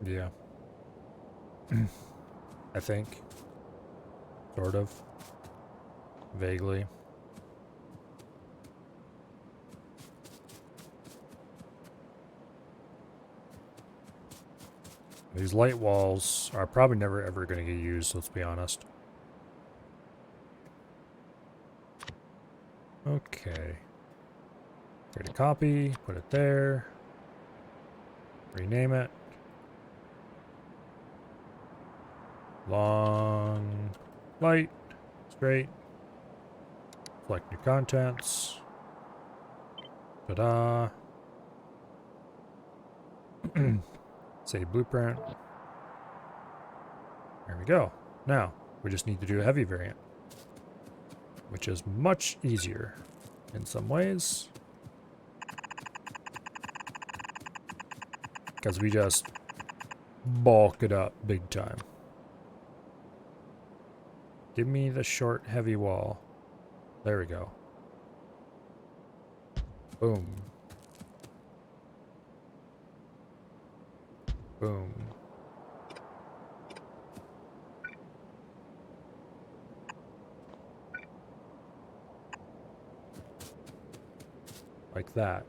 Yeah. I think. Sort of. Vaguely. These light walls are probably never ever going to get used, let's be honest. Okay. Create a copy, put it there. Rename it. Long, light, straight. Select new contents. Ta-da. Save blueprint. There we go. Now, we just need to do a heavy variant, which is much easier in some ways. Because we just bulk it up big time. Give me the short, heavy wall. There we go. Boom. Boom. Like that.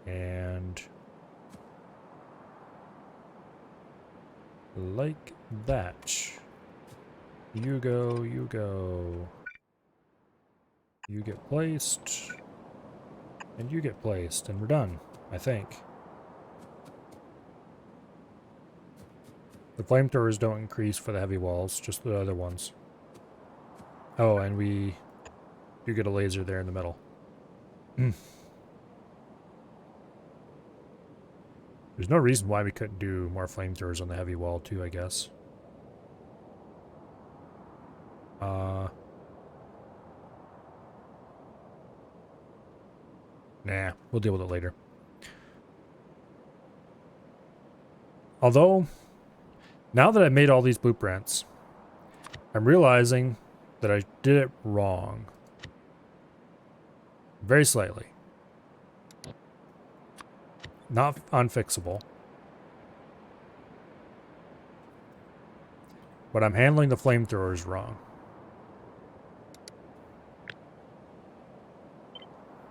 And like that. You go, you go. You get placed. And you get placed. And we're done, I think. The flamethrowers don't increase for the heavy walls, just the other ones. Oh, and we do get a laser there in the middle. There's no reason why we couldn't do more flamethrowers on the heavy wall too, I guess. Nah, we'll deal with it later. Although, now that I've made all these blueprints, I'm realizing that I did it wrong. Very slightly. Not unfixable. But I'm handling the flamethrowers wrong.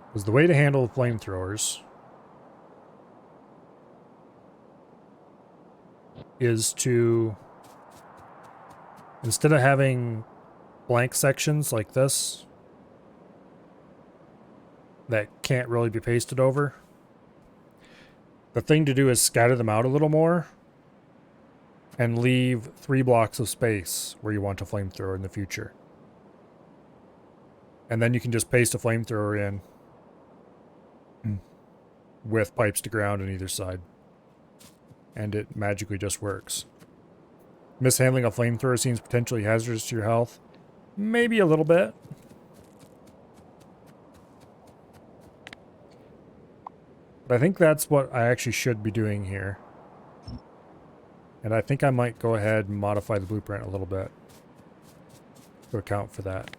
Because the way to handle the flamethrowers is to, instead of having blank sections like this that can't really be pasted over, the thing to do is scatter them out a little more and leave 3 blocks of space where you want a flamethrower in the future. And then you can just paste a flamethrower in with pipes to ground on either side. And it magically just works. Mishandling a flamethrower seems potentially hazardous to your health. Maybe a little bit. But I think that's what I actually should be doing here. And I think I might go ahead and modify the blueprint a little bit to account for that.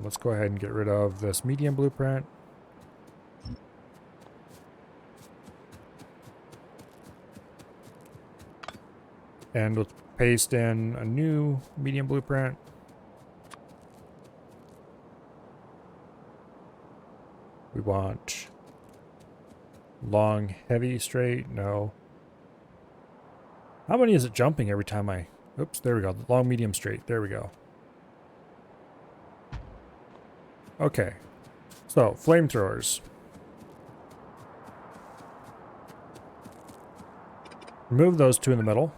Let's go ahead and get rid of this medium blueprint. And let's paste in a new medium blueprint. We want long, heavy, straight. No. How many is it jumping every time I... Oops, there we go. Long, medium, straight. There we go. Okay. So, flamethrowers. Remove those 2 in the middle.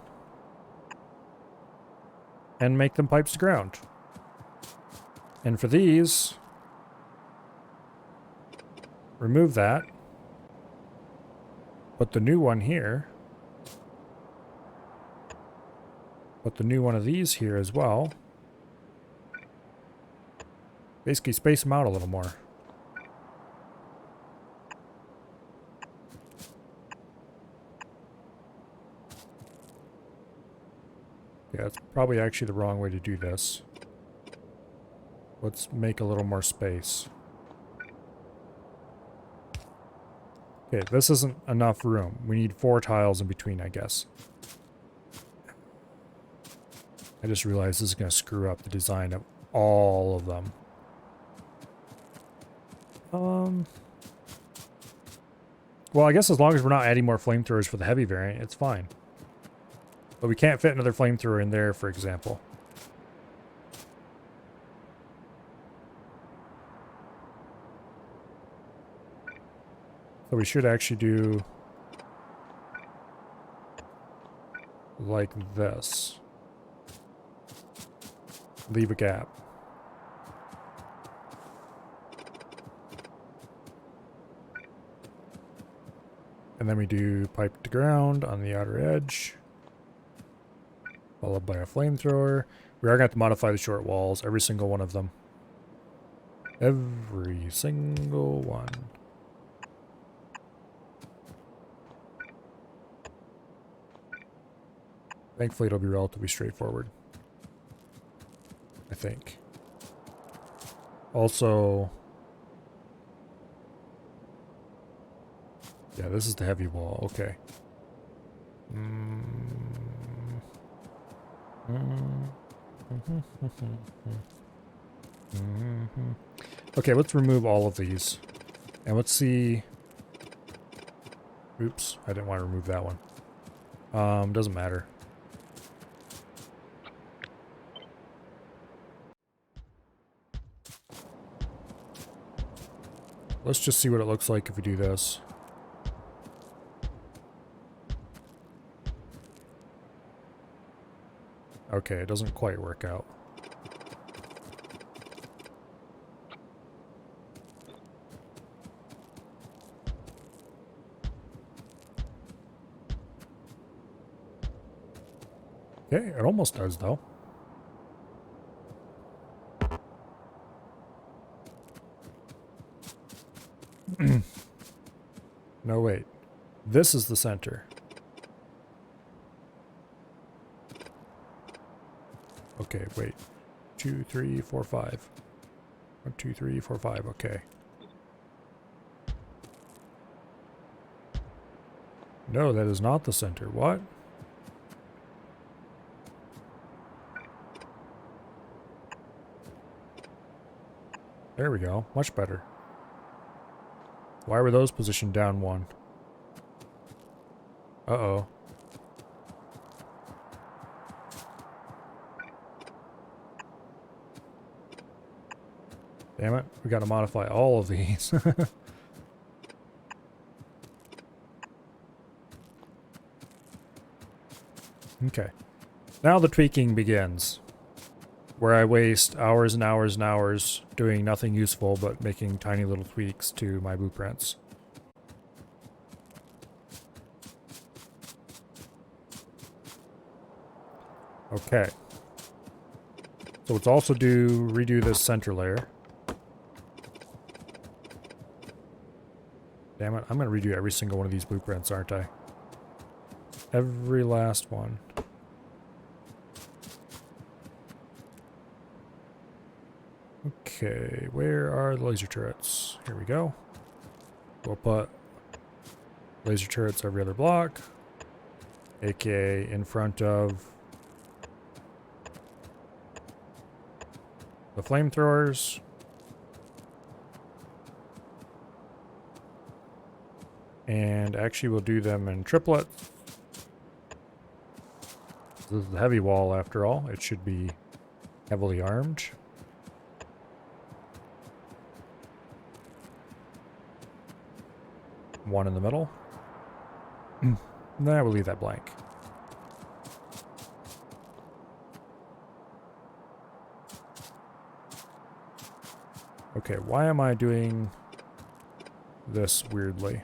And make them pipes to ground. And for these, remove that. Put the new one here. Put the new one of these here as well. Basically space them out a little more. Yeah, that's probably actually the wrong way to do this. Let's make a little more space. Okay, this isn't enough room. We need 4 tiles in between, I guess. I just realized this is going to screw up the design of all of them. Well, I guess as long as we're not adding more flamethrowers for the heavy variant, it's fine. But we can't fit another flamethrower in there, for example. So we should actually do like this. Leave a gap. And then we do pipe to ground on the outer edge. Followed by a flamethrower. We are going to have to modify the short walls, every single one of them. Every single one. Thankfully, it'll be relatively straightforward. I think. Also... yeah, this is the heavy wall. Okay. Okay, let's remove all of these. And let's see... oops, I didn't want to remove that one. Doesn't matter. Let's just see what it looks like if we do this. Okay, it doesn't quite work out. Okay, it almost does though. No, wait. This is the center. Okay, wait. 2, 3, 4, 5. 1, 2, 3, 4, 5. Okay. No, that is not the center. What? There we go. Much better. Why were those positioned down 1? Uh-oh. Damn it. We got to modify all of these. Okay. Now the tweaking begins, where I waste hours and hours and hours doing nothing useful but making tiny little tweaks to my blueprints. Okay. So let's also redo this center layer. Damn it, I'm going to redo every single one of these blueprints, aren't I? Every last one. Okay, where are the laser turrets? Here we go. We'll put laser turrets every other block, aka in front of the flamethrowers. And actually we'll do them in triplets. This is the heavy wall after all. It should be heavily armed. One in the middle. Nah, we'll leave that blank. Okay, why am I doing this weirdly?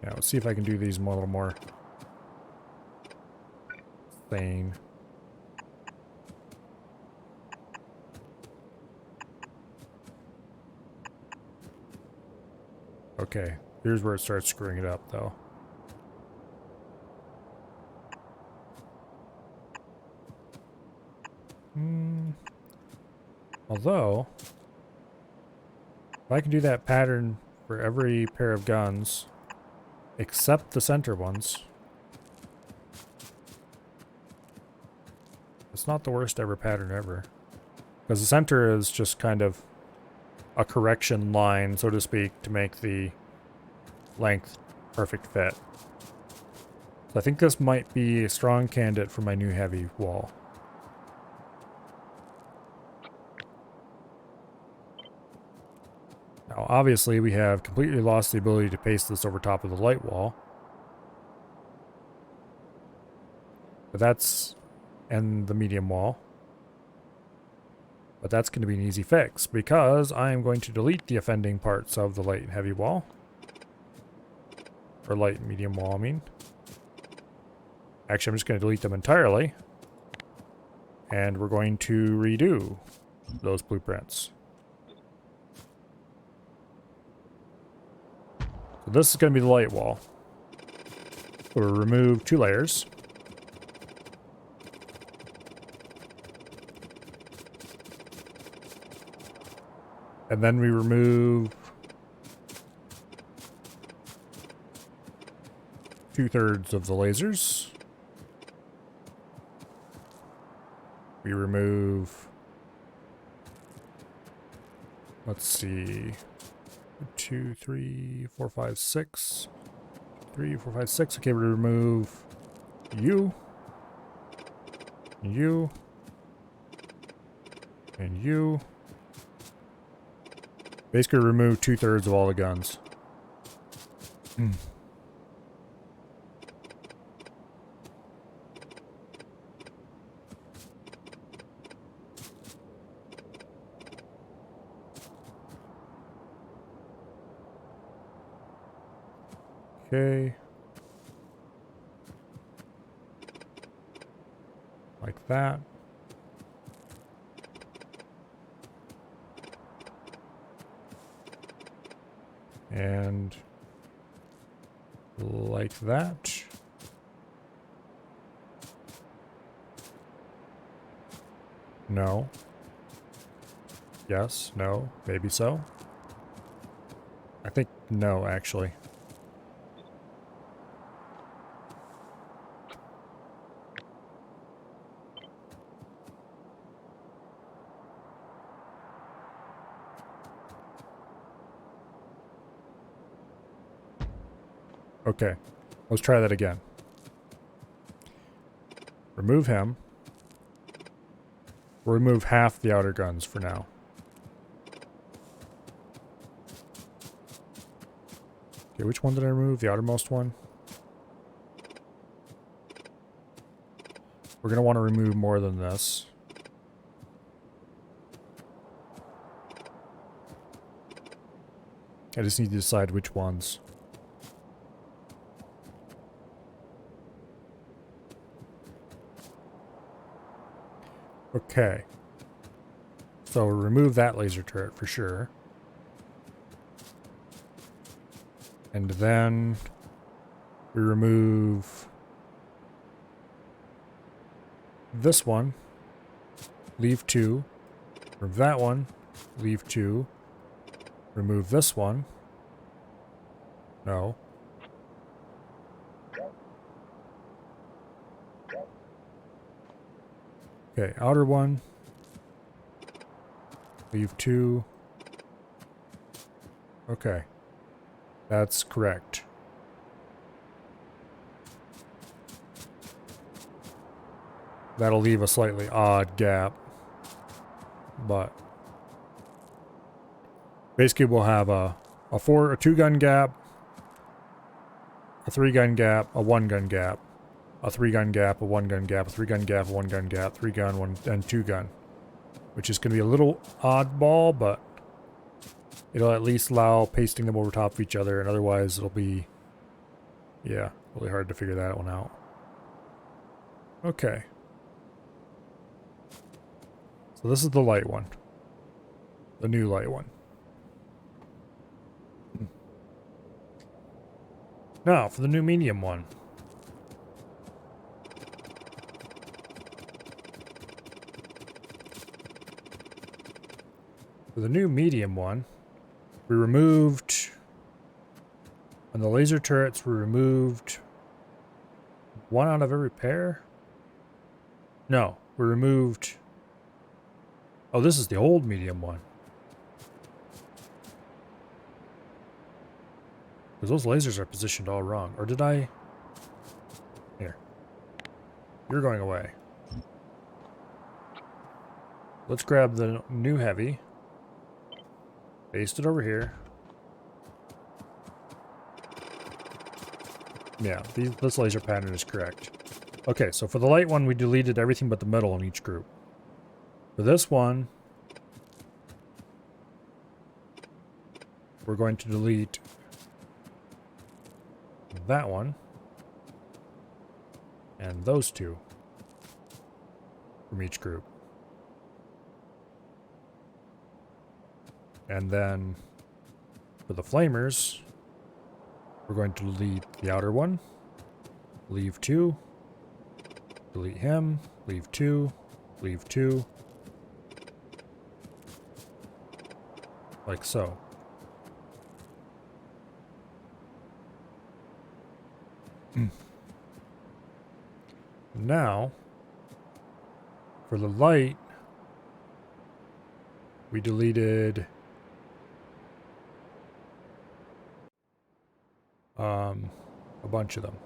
Yeah, let's see if I can do these a little more sane. Okay, here's where it starts screwing it up, though. Although, if I can do that pattern for every pair of guns, except the center ones, it's not the worst ever pattern ever. Because the center is just kind of a correction line, so to speak, to make the length perfect fit. So I think this might be a strong candidate for my new heavy wall. Now, obviously, we have completely lost the ability to paste this over top of the light wall. But that's... and the medium wall. But that's going to be an easy fix, because I am going to delete the offending parts of the light and heavy wall. Or light and medium wall, I mean. Actually, I'm just going to delete them entirely. And we're going to redo those blueprints. So this is going to be the light wall. We'll remove 2 layers. And then we remove 2/3 of the lasers. We remove, let's see, 2, 3, 4, 5, 6. 3, 4, 5, 6. Okay, we remove you, you, and you. Basically remove 2/3 of all the guns. Okay. Like that. And like that. No. Yes, no, maybe so. I think no, actually. Okay, let's try that again. Remove him. We'll remove half the outer guns for now. Okay, which one did I remove? The outermost one? We're going to want to remove more than this. I just need to decide which ones. Okay. So remove that laser turret for sure. And then we remove this one. Leave 2. Remove that one. Leave 2. Remove this one. No. Okay, outer one. Leave 2. Okay. That's correct. That'll leave a slightly odd gap. But basically we'll have a 2-gun gap, a 3-gun gap, a 1-gun gap, a 3-gun gap, a 1-gun gap, a 3-gun gap, a 1-gun gap, 3-gun, 1 and 2-gun. Which is going to be a little oddball, but it'll at least allow pasting them over top of each other, and otherwise it'll be, yeah, really hard to figure that one out. Okay. So this is the light one. The new light one. Now, for the new medium one. For the new medium one, we removed, on the laser turrets, we removed 1 out of every pair? No, we removed, oh, this is the old medium one. Because those lasers are positioned all wrong. Or did I? Here. You're going away. Let's grab the new heavy. Paste it over here. Yeah, this laser pattern is correct. Okay, so for the light one, we deleted everything but the metal in each group. For this one, we're going to delete that one and those 2 from each group. And then for the flamers, we're going to delete the outer one, leave 2, delete him, leave 2, leave 2, like so. Now, for the light, we deleted a bunch of them.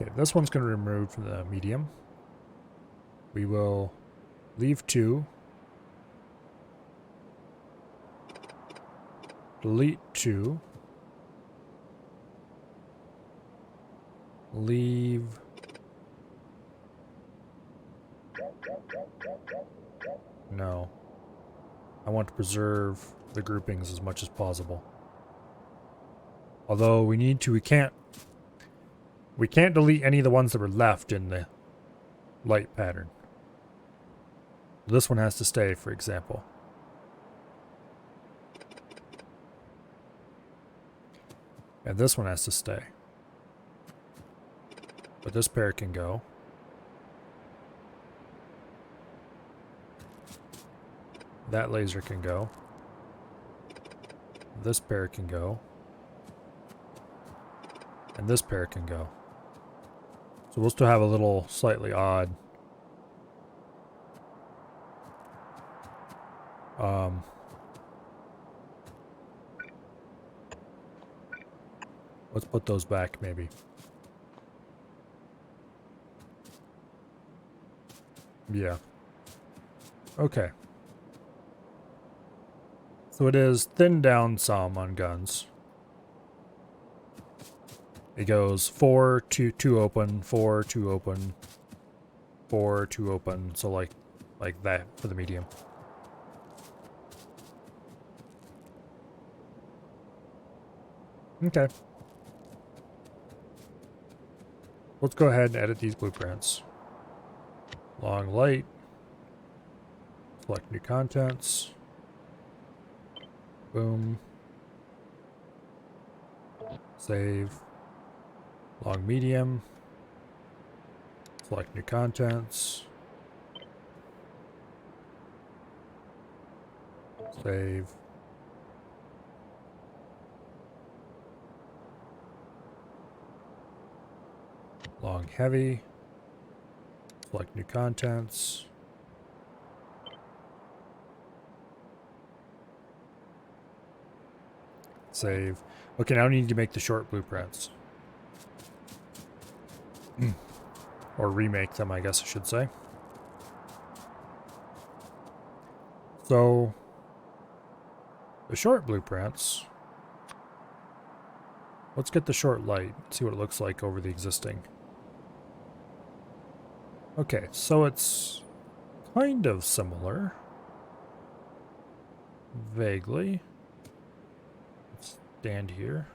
Okay, this one's going to remove from the medium. We will leave 2, delete 2, leave no. I want to preserve the groupings as much as possible. Although we can't We can't delete any of the ones that were left in the light pattern. This one has to stay, for example. And this one has to stay. But this pair can go. That laser can go. This pair can go. And this pair can go. So we'll still have a little slightly odd let's put those back maybe. Yeah. Okay. So it is thinned down some on guns. It goes 4, 2, 2 open, 4, 2 open, 4, 2 open. So like that for the medium. Okay. Let's go ahead and edit these blueprints. Long light. Select new contents. Boom. Save. Long medium. Select new contents. Save. Long heavy. Select new contents. Save. Okay, now we need to make the short blueprints. Or remake them, I guess I should say. So, the short blueprints. Let's get the short light, see what it looks like over the existing. Okay, so it's kind of similar. Vaguely. Let's stand here.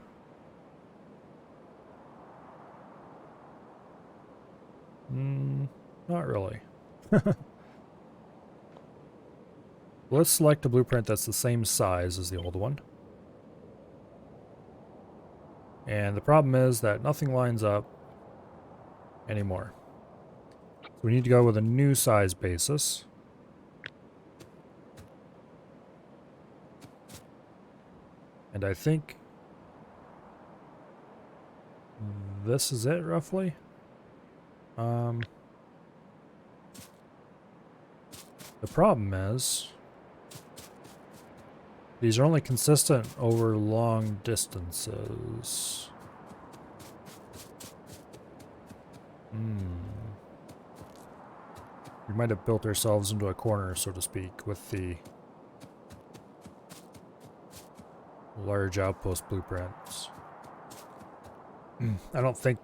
Not really. Let's select a blueprint that's the same size as the old one. And the problem is that nothing lines up anymore. So we need to go with a new size basis. And I think this is it roughly. The problem is these are only consistent over long distances. We might have built ourselves into a corner, so to speak, with the large outpost blueprints. I don't think...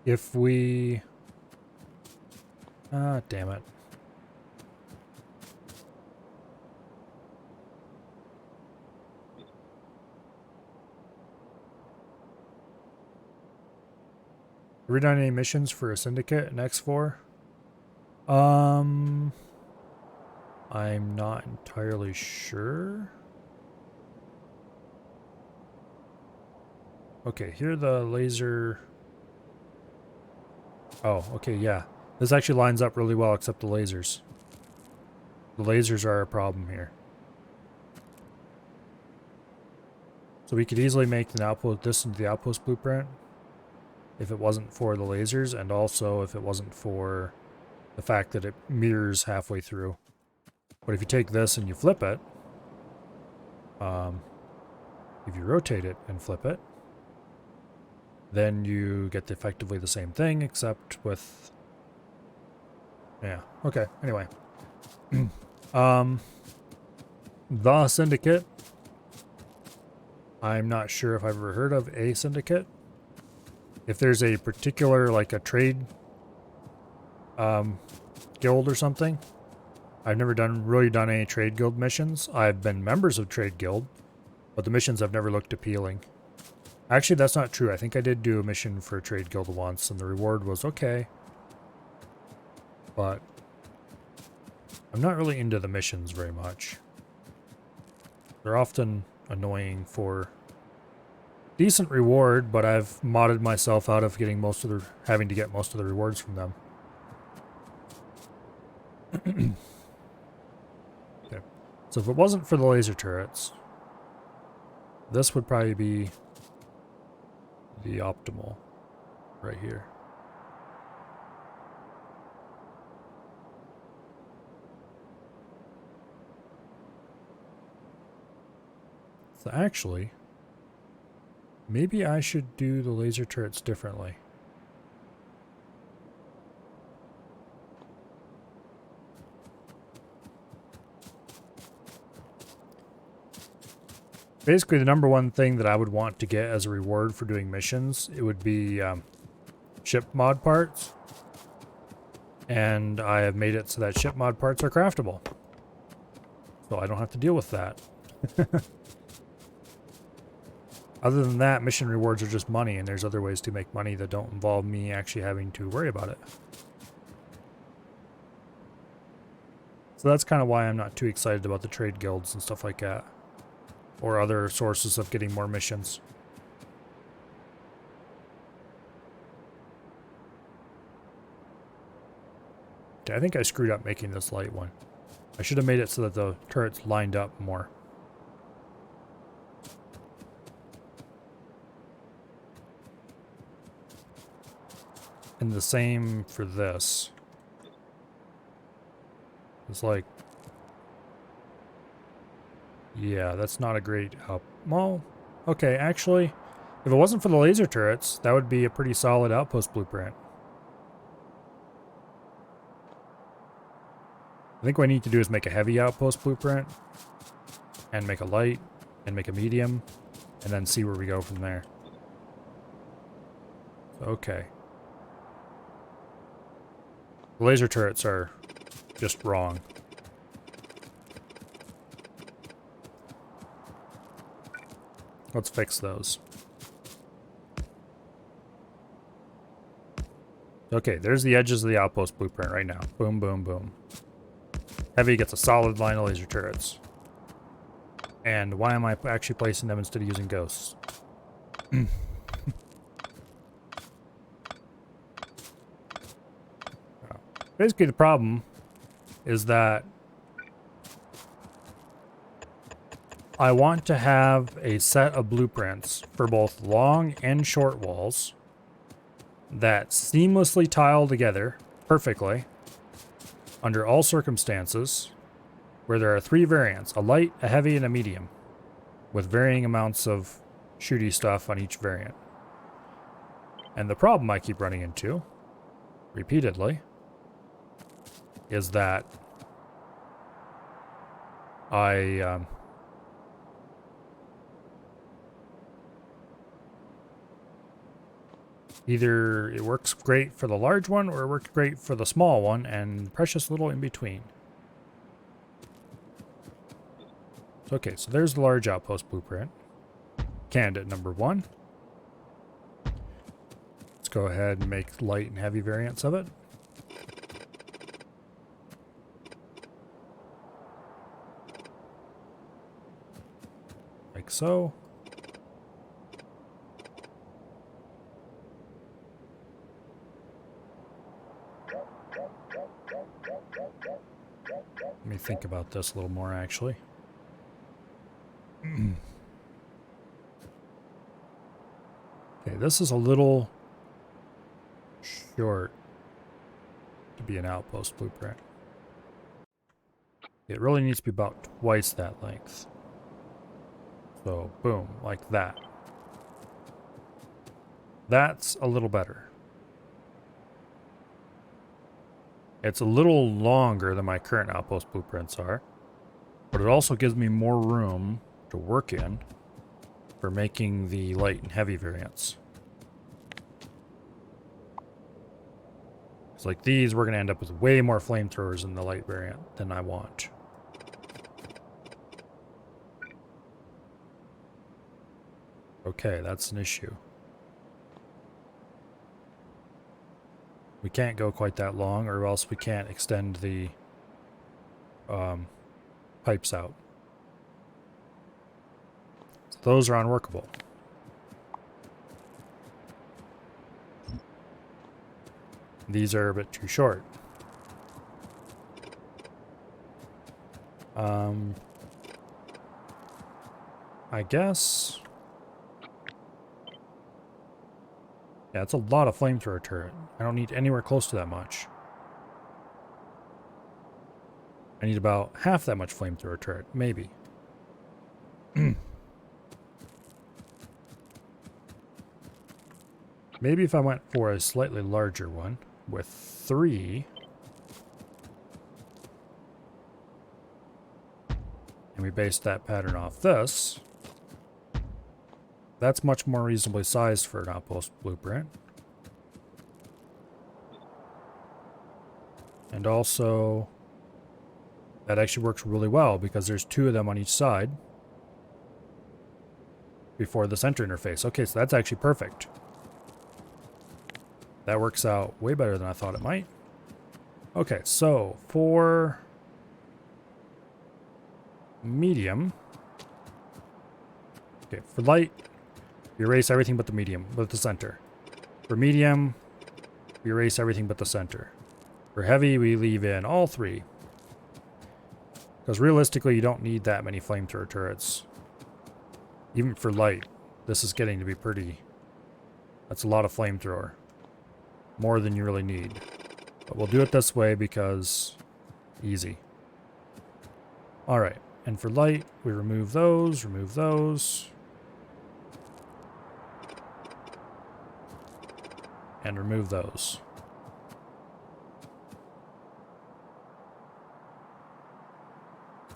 If we... Ah, damn it. Have we done any missions for a syndicate in X4? I'm not entirely sure. Okay, here the laser... Oh, okay, yeah. This actually lines up really well except the lasers. The lasers are a problem here. So we could easily make an outpost, this into the outpost blueprint if it wasn't for the lasers, and also if it wasn't for the fact that it mirrors halfway through. But if you take this and you flip it, if you rotate it and flip it, then you get effectively the same thing, except with... Yeah, okay, anyway. The Syndicate. I'm not sure if I've ever heard of a syndicate. If there's a particular, like a trade guild or something, I've never really done any trade guild missions. I've been members of trade guild, but the missions have never looked appealing. Actually, that's not true. I think I did do a mission for a trade guild once, and the reward was okay. But I'm not really into the missions very much. They're often annoying for decent reward, but I've modded myself out of getting having to get most of the rewards from them. Okay. So if it wasn't for the laser turrets, this would probably be the optimal right here. So actually, maybe I should do the laser turrets differently. Basically, the number one thing that I would want to get as a reward for doing missions, it would be ship mod parts. And I have made it so that ship mod parts are craftable. So I don't have to deal with that. Other than that, mission rewards are just money, and there's other ways to make money that don't involve me actually having to worry about it. So that's kind of why I'm not too excited about the trade guilds and stuff like that. Or other sources of getting more missions. I think I screwed up making this light one. I should have made it so that the turrets lined up more. And the same for this. It's like... yeah, that's not a great help. Well, okay, actually, if it wasn't for the laser turrets, that would be a pretty solid outpost blueprint. I think what I need to do is make a heavy outpost blueprint, and make a light, and make a medium, and then see where we go from there. Okay. The laser turrets are just wrong. Let's fix those. Okay, there's the edges of the outpost blueprint right now. Boom, boom, boom. Heavy gets a solid line of laser turrets. And why am I actually placing them instead of using ghosts? Basically, the problem is that I want to have a set of blueprints for both long and short walls that seamlessly tile together perfectly under all circumstances, where there are 3 variants: a light, a heavy, and a medium, with varying amounts of shooty stuff on each variant. And the problem I keep running into, repeatedly, is that either it works great for the large one or it works great for the small one, and precious little in between. Okay, so there's the large outpost blueprint. Candidate number 1. Let's go ahead and make light and heavy variants of it. Like so. Let me think about this a little more, actually. Okay, this is a little short to be an outpost blueprint. It really needs to be about twice that length. So, boom, like that. That's a little better. It's a little longer than my current outpost blueprints are, but it also gives me more room to work in for making the light and heavy variants. It's like these, we're going to end up with way more flamethrowers in the light variant than I want. Okay, that's an issue. We can't go quite that long, or else we can't extend the pipes out. So those are unworkable. These are a bit too short. I guess... Yeah, it's a lot of flamethrower turret. I don't need anywhere close to that much. I need about half that much flamethrower turret, maybe. Maybe if I went for a slightly larger one with 3, and we based that pattern off this, that's much more reasonably sized for an outpost blueprint. And also, that actually works really well because there's 2 of them on each side before the center interface. Okay, so that's actually perfect. That works out way better than I thought it might. Okay, so for medium, okay, for light, we erase everything but the medium, but the center. For medium, we erase everything but the center. For heavy, we leave in all 3. Because realistically, you don't need that many flamethrower turrets. Even for light, this is getting to be pretty... That's a lot of flamethrower. More than you really need. But we'll do it this way because... easy. Alright, and for light, we remove those, and remove those.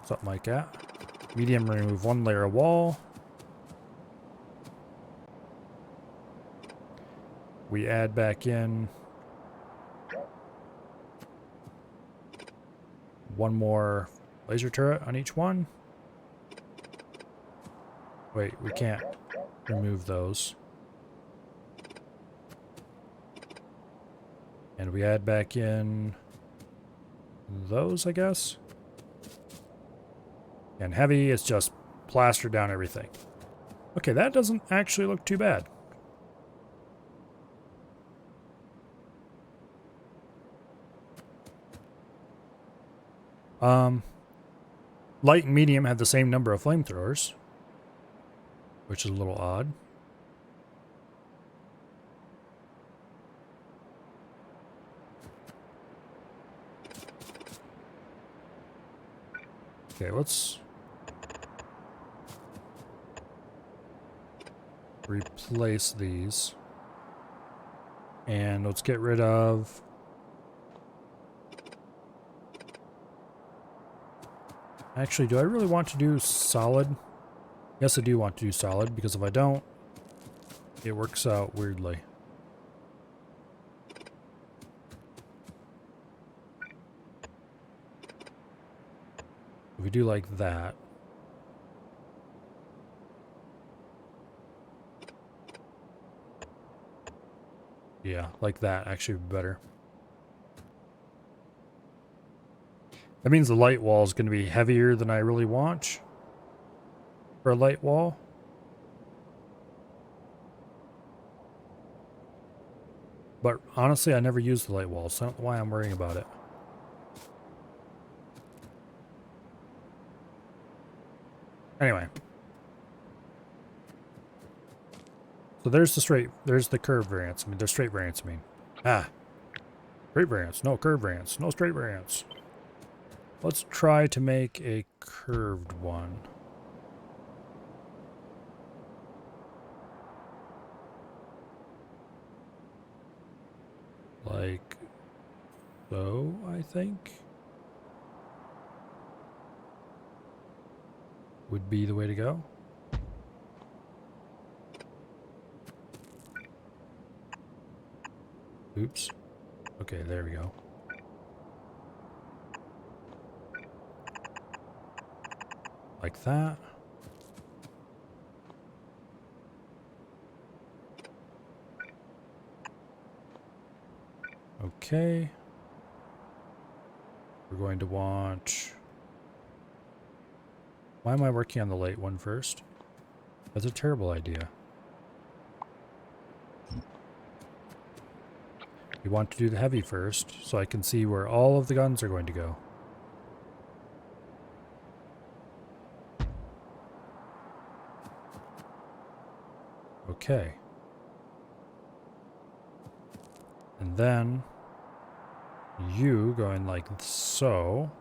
Something like that. Medium, remove 1 layer of wall. We add back in 1 more laser turret on each one. Wait, we can't remove those. And we add back in those, I guess. And heavy is just plastered down everything. Okay, that doesn't actually look too bad. Light and medium have the same number of flamethrowers, which is a little odd. Okay, let's replace these. And let's get rid of... Actually, do I really want to do solid? Yes, I do want to do solid, because if I don't, it works out weirdly. If we do like that. Yeah, like that actually would be better. That means the light wall is going to be heavier than I really want for a light wall. But honestly, I never use the light wall, so I don't know why I'm worrying about it. Anyway. So there's the curved variants. I mean, there's straight variants, I mean. Ah. Straight variants, no curved variants, no straight variants. Let's try to make a curved one. Like so, I think. Would be the way to go. Oops. Okay, there we go. Like that. Okay. We're going to want... Why am I working on the light one first? That's a terrible idea. We want to do the heavy first, so I can see where all of the guns are going to go. Okay. And then you going like so.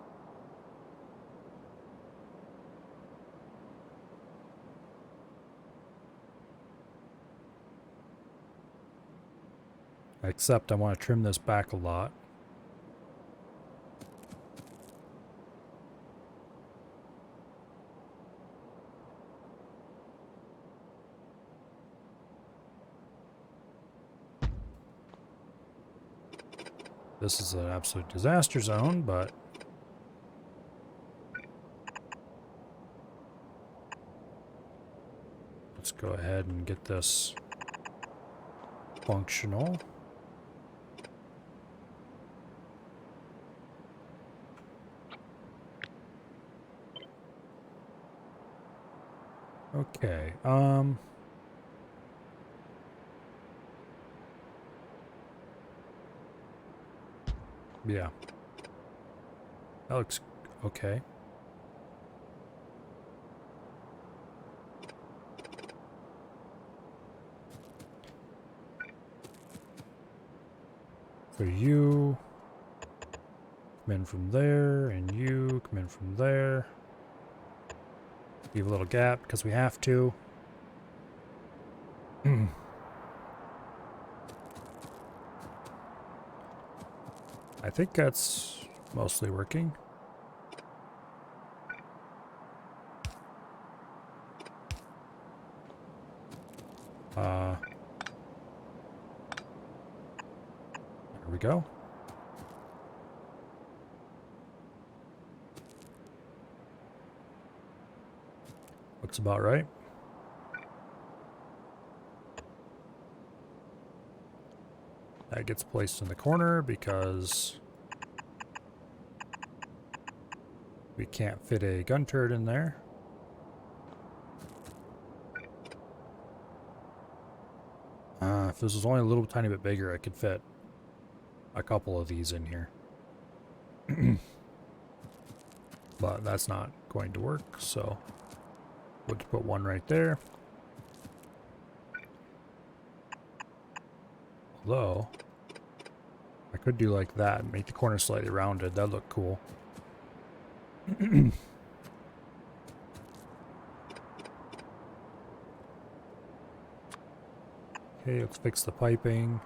Except I want to trim this back a lot. This is an absolute disaster zone, but let's go ahead and get this functional. Okay, yeah. That looks okay. For you, come in from there, and you come in from there. Leave a little gap because we have to. I think that's mostly working. There we go. Looks about right. That gets placed in the corner because we can't fit a gun turret in there. If this was only a little tiny bit bigger, I could fit a couple of these in here. But that's not going to work, so we'll just put one right there. Although, I could do like that and make the corner slightly rounded. That'd look cool. Okay, let's fix the piping.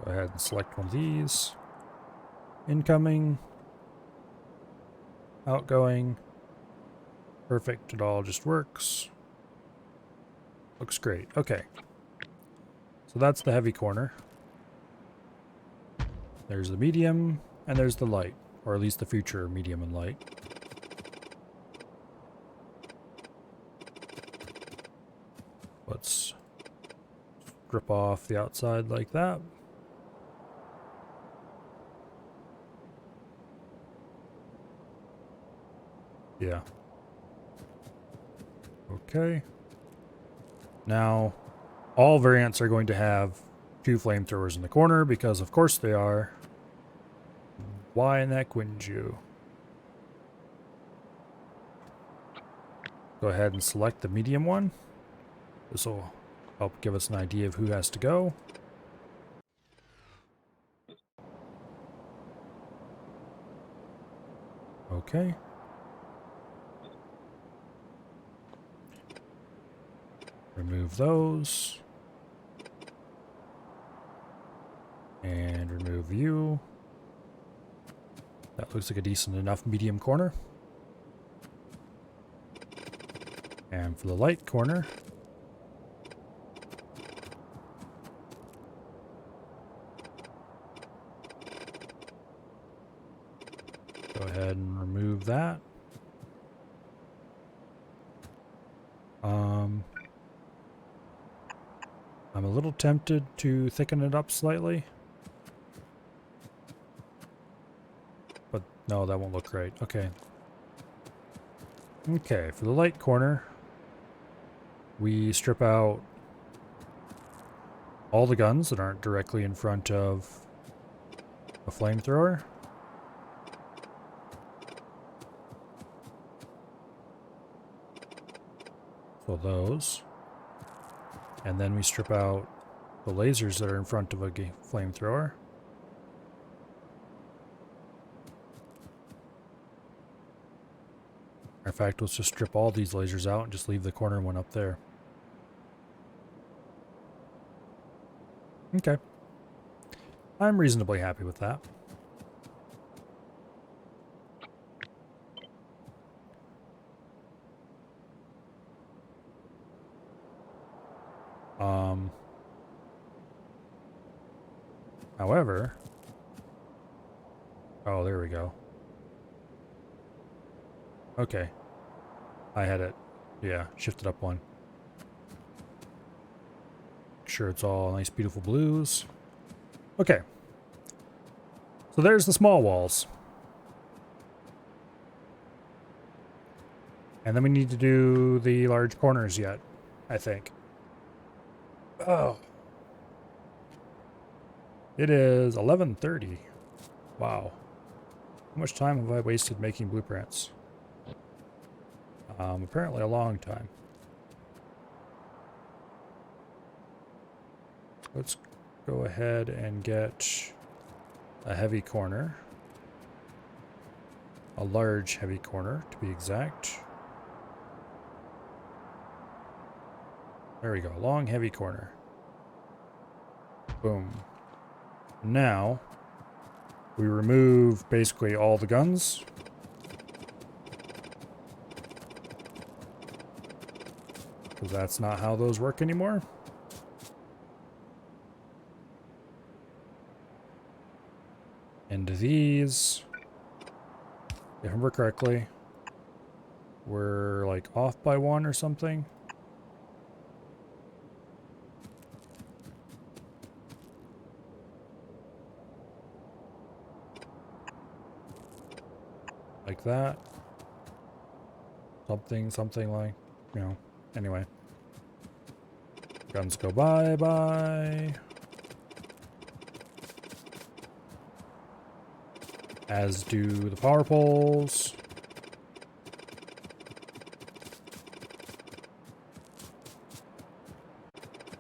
Go ahead and select one of these. Incoming. Outgoing. Perfect, it all just works. Looks great. Okay. So that's the heavy corner. There's the medium, and there's the light. Or at least the future medium and light. Let's strip off the outside like that. Yeah. Okay. Now, all variants are going to have two flamethrowers in the corner because of course they are. Why in that wouldn't you? Go ahead and select the medium one. This will help give us an idea of who has to go. Okay. Remove those. And remove you. That looks like a decent enough medium corner. And for the light corner, go ahead and remove that. I'm a little tempted to thicken it up slightly. But no, that won't look right. Okay. Okay, for the light corner, we strip out all the guns that aren't directly in front of a flamethrower. So those. And then we strip out the lasers that are in front of a flamethrower. In fact, let's just strip all these lasers out and just leave the corner one up there. Okay. I'm reasonably happy with that. However, oh, there we go. Okay. I had it, yeah, shifted up one. Make sure it's all nice, beautiful blues. Okay. So there's the small walls. And then we need to do the large corners yet, I think. Oh. It is 11:30. Wow. How much time have I wasted making blueprints? Apparently a long time. Let's go ahead and get a heavy corner. A large heavy corner, to be exact. There we go. Long heavy corner. Boom. Now, we remove basically all the guns. Because that's not how those work anymore. And these, if I remember correctly, were like off by one or something. Like that. Something like, you know, anyway. Guns go bye-bye. As do the power poles.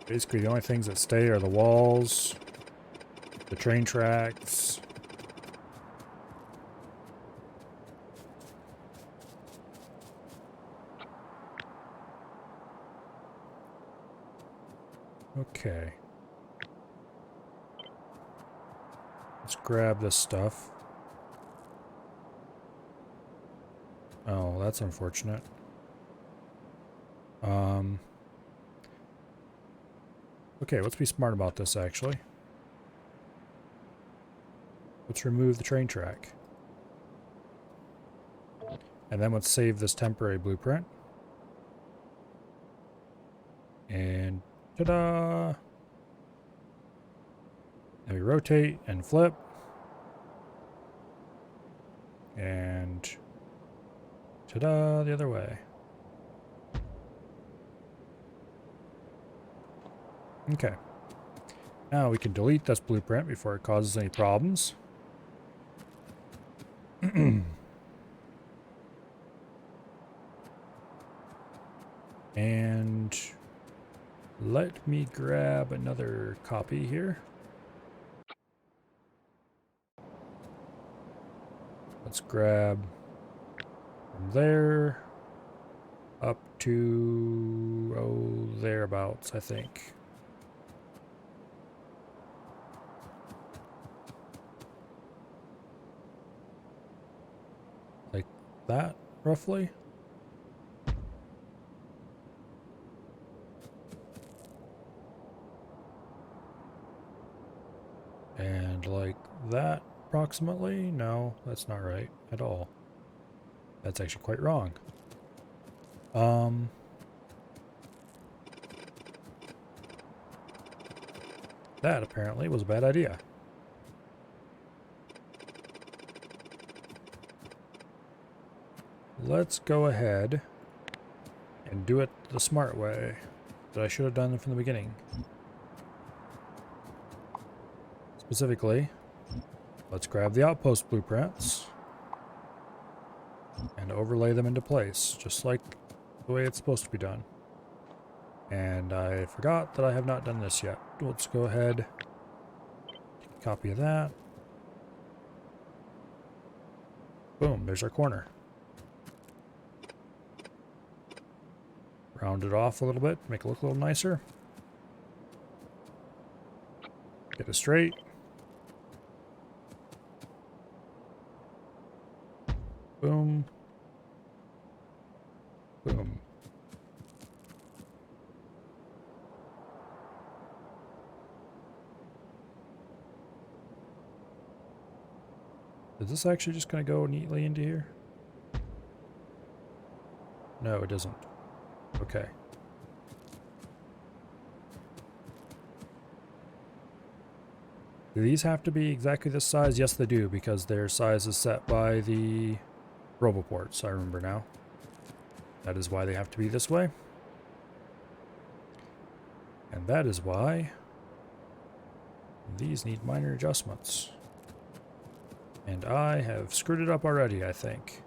Basically, the only things that stay are the walls, the train tracks. Okay. Let's grab this stuff. Oh, that's unfortunate. Okay, let's be smart about this, actually. Let's remove the train track. And then let's save this temporary blueprint. And ta-da! And we rotate and flip. And ta-da, the other way. Okay. Now we can delete this blueprint before it causes any problems. And let me grab another copy here. Let's grab from there up to, oh, thereabouts, I think. Like that, roughly. approximately? No, that's not right at all. That's actually quite wrong. That apparently was a bad idea. Let's go ahead and do it the smart way that I should have done from the beginning. Specifically, let's grab the outpost blueprints and overlay them into place, just like the way it's supposed to be done. And I forgot that I have not done this yet. Let's go ahead, take a copy of that. Boom, there's our corner. Round it off a little bit, make it look a little nicer. Get it straight. Boom. Boom. Is this actually just going to go neatly into here? No, it doesn't. Okay. Do these have to be exactly this size? Yes, they do, because their size is set by the roboports, I remember now. That is why they have to be this way. And that is why these need minor adjustments. And I have screwed it up already, I think.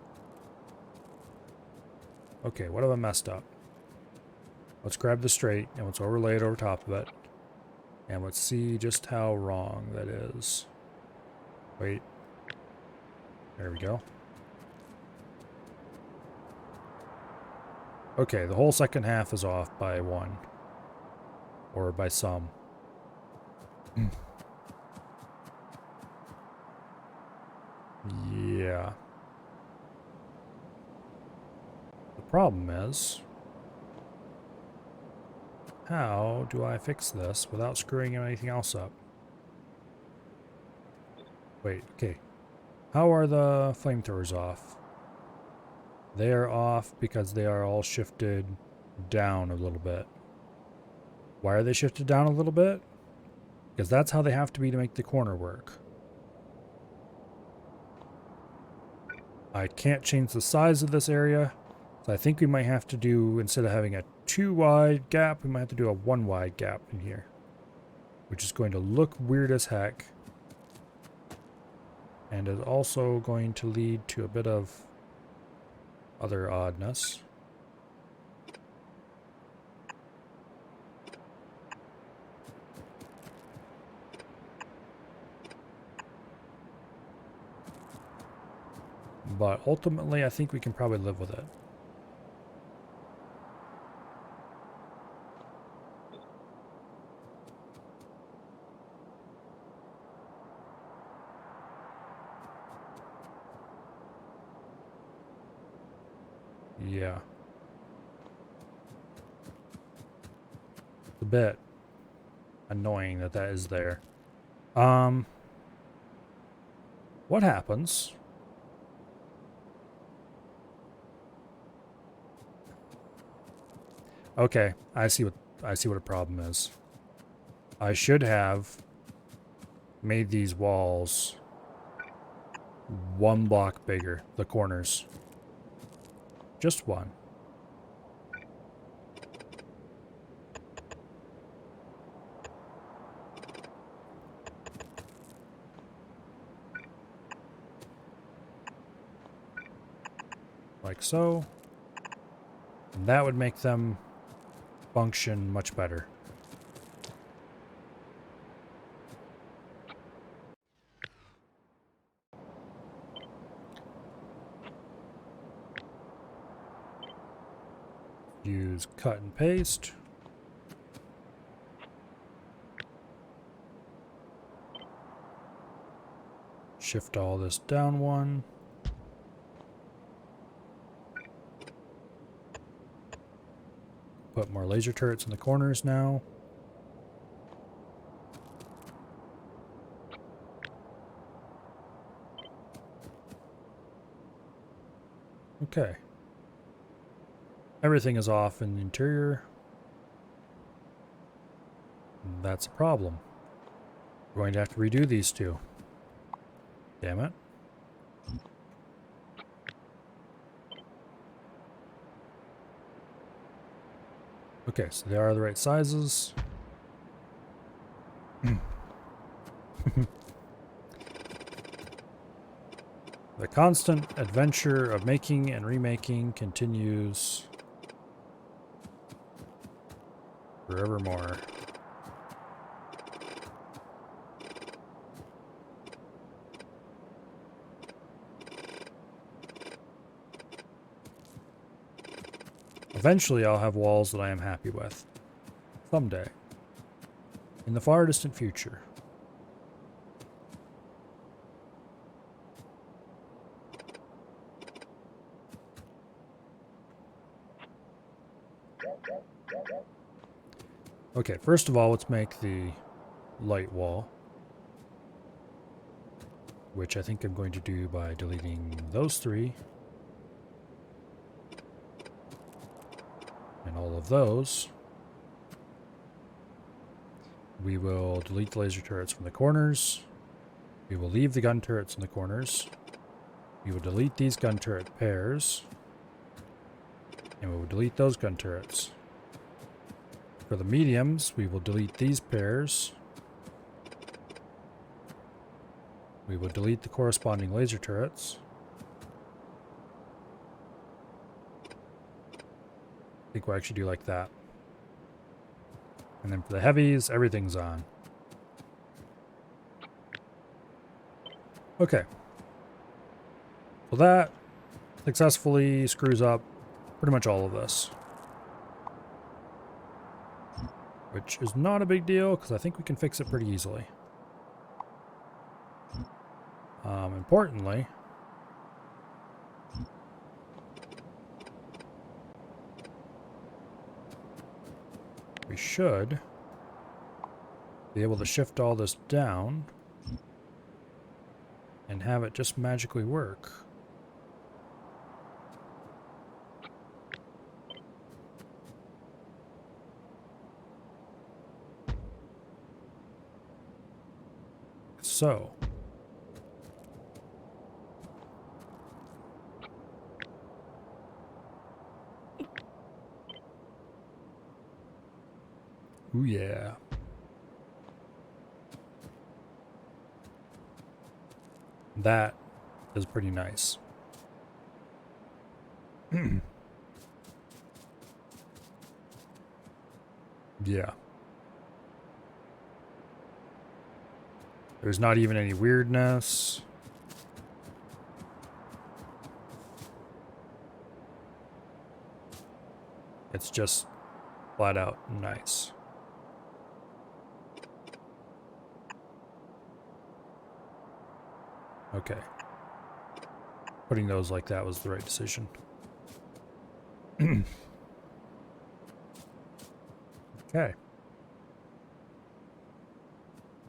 Okay, what have I messed up? Let's grab the straight and let's overlay it over top of it. And let's see just how wrong that is. Wait. There we go. Okay, the whole second half is off by 1. Or by some. Yeah. The problem is, how do I fix this without screwing anything else up? Wait, okay. How are the flamethrowers off? They are off because they are all shifted down a little bit. Why are they shifted down a little bit? Because that's how they have to be to make the corner work. I can't change the size of this area, so I think we might have to do, instead of having a 2 wide gap, we might have to do a 1 wide gap in here. Which is going to look weird as heck. And is also going to lead to a bit of other oddness. But ultimately, I think we can probably live with it. Yeah. It's a bit annoying that that is there. What happens? Okay, I see what a problem is. I should have made these walls 1 block bigger, the corners. Just 1. Like so. And that would make them function much better. Use cut and paste. Shift all this down 1. Put more laser turrets in the corners now. Okay. Everything is off in the interior. That's a problem. We're going to have to redo these two. Damn it. Okay, so they are the right sizes. The constant adventure of making and remaking continues forevermore. Eventually, I'll have walls that I am happy with. Someday. In the far distant future. Okay, first of all, let's make the light wall. Which I think I'm going to do by deleting those three. And all of those. We will delete the laser turrets from the corners. We will leave the gun turrets in the corners. We will delete these gun turret pairs. And we will delete those gun turrets. For the mediums, we will delete these pairs. We will delete the corresponding laser turrets. I think we'll actually do like that. And then for the heavies, everything's on. Okay. So that successfully screws up pretty much all of this. Which is not a big deal, because I think we can fix it pretty easily. Importantly, we should be able to shift all this down and have it just magically work. So. Ooh, yeah. That is pretty nice. Yeah. There's not even any weirdness. It's just flat out nice. Okay. Putting those like that was the right decision. Okay.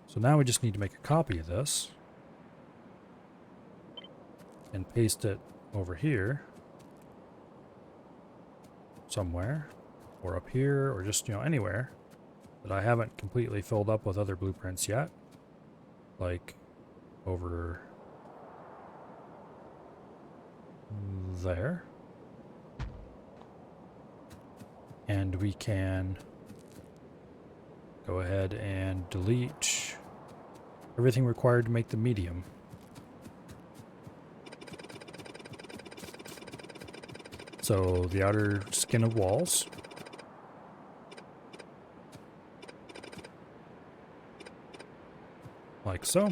So now we just need to make a copy of this and paste it over here somewhere, or up here, or just, anywhere that I haven't completely filled up with other blueprints yet. Like over there. And we can go ahead and delete everything required to make the medium. So the outer skin of walls. Like so.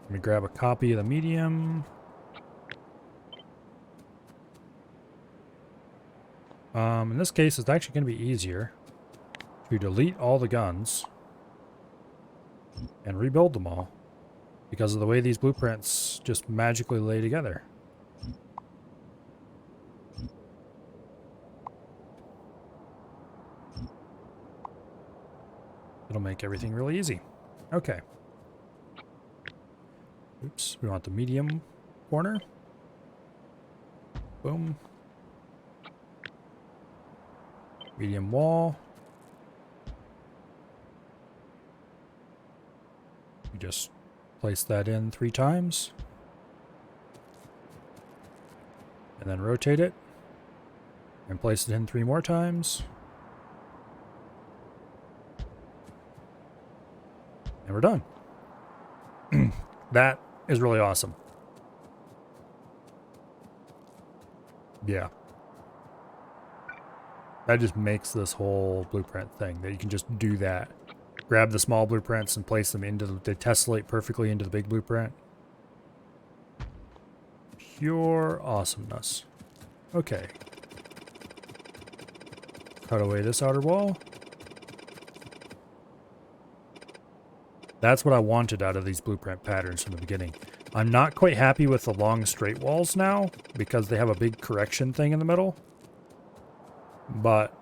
Let me grab a copy of the medium. In this case, it's actually going to be easier to delete all the guns and rebuild them all because of the way these blueprints just magically lay together. It'll make everything really easy. Okay. Oops, we want the medium corner. Boom. Medium wall. We just place that in 3 times. And then rotate it. And place it in 3 more times. And we're done. That is really awesome. Yeah. That just makes this whole blueprint thing, that you can just do that. Grab the small blueprints and place them into they tessellate perfectly into the big blueprint. Pure awesomeness. Okay. Cut away this outer wall. That's what I wanted out of these blueprint patterns from the beginning. I'm not quite happy with the long straight walls now because they have a big correction thing in the middle. But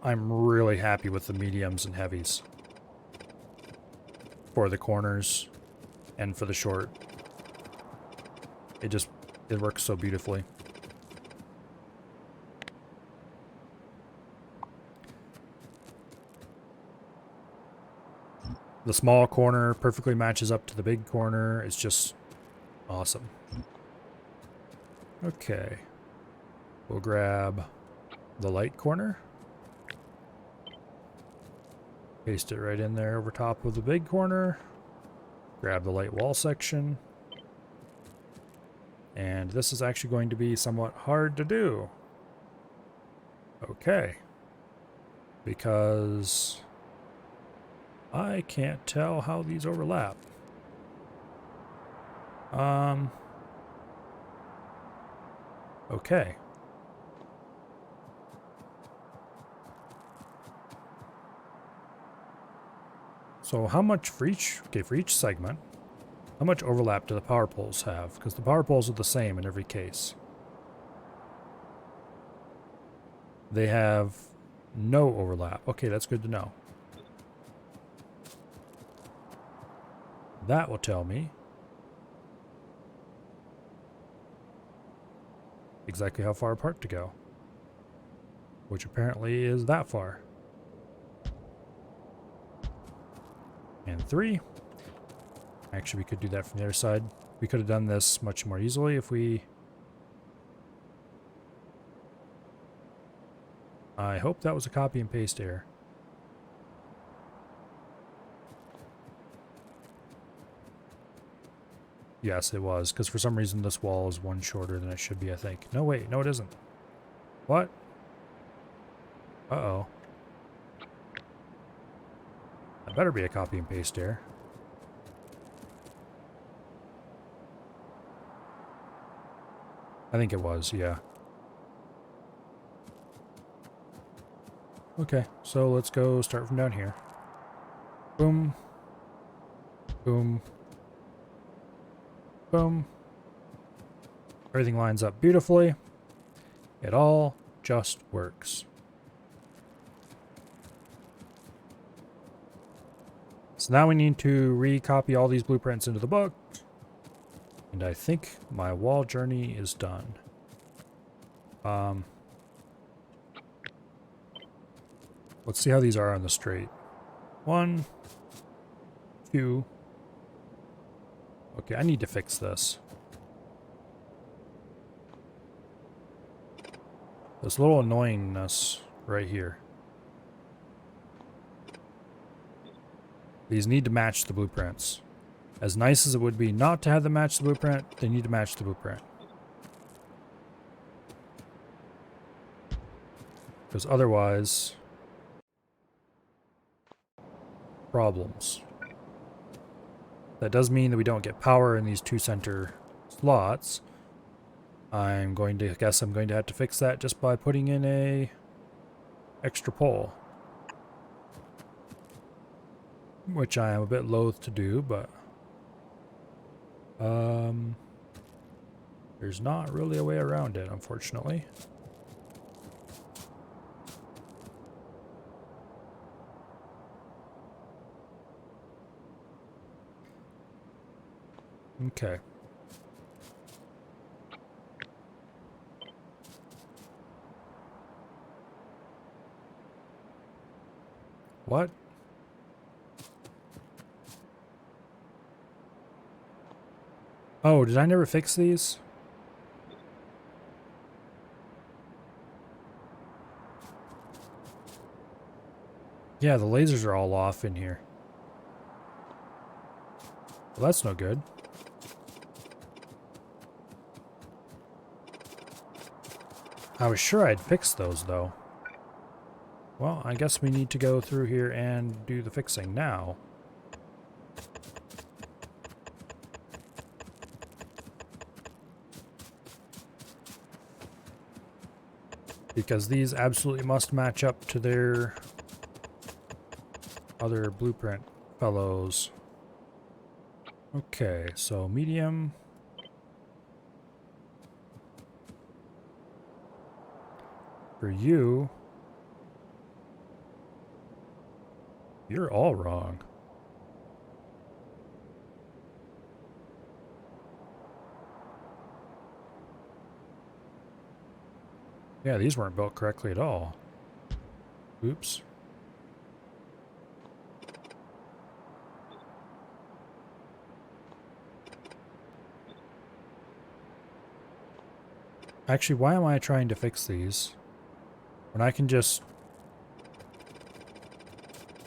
I'm really happy with the mediums and heavies for the corners and for the short. It works so beautifully. The small corner perfectly matches up to the big corner. It's just awesome. Okay. We'll grab the light corner. Paste it right in there over top of the big corner. Grab the light wall section. And this is actually going to be somewhat hard to do. Okay. Because I can't tell how these overlap. Okay. So how much for each segment, how much overlap do the power poles have? Because the power poles are the same in every case. They have no overlap. Okay, that's good to know. That will tell me exactly how far apart to go, which apparently is that far. And 3. Actually, we could do that from the other side. We could have done this much more easily if we... I hope that was a copy and paste error. Yes, it was, because for some reason this wall is 1 shorter than it should be, I think. No, wait, no it isn't. What? Uh-oh. That better be a copy and paste error. I think it was, yeah. Okay, so let's go start from down here. Boom. Boom. Boom. Everything lines up beautifully. It all just works. So now we need to recopy all these blueprints into the book. And I think my wall journey is done. Let's see how these are on the straight. 1, 2. Okay, I need to fix this. This little annoyingness right here. These need to match the blueprints. As nice as it would be not to have them match the blueprint, they need to match the blueprint. Because otherwise, problems. That does mean that we don't get power in these 2 center slots. I'm going to guess I'm going to have to fix that just by putting in a extra pole. Which I am a bit loath to do, but there's not really a way around it, unfortunately. Okay. What? Oh, did I never fix these? Yeah, the lasers are all off in here. Well, that's no good. I was sure I'd fixed those, though. Well, I guess we need to go through here and do the fixing now. Because these absolutely must match up to their other blueprint fellows. Okay, so medium. For you, you're all wrong. Yeah, these weren't built correctly at all. Oops. Actually, why am I trying to fix these when I can just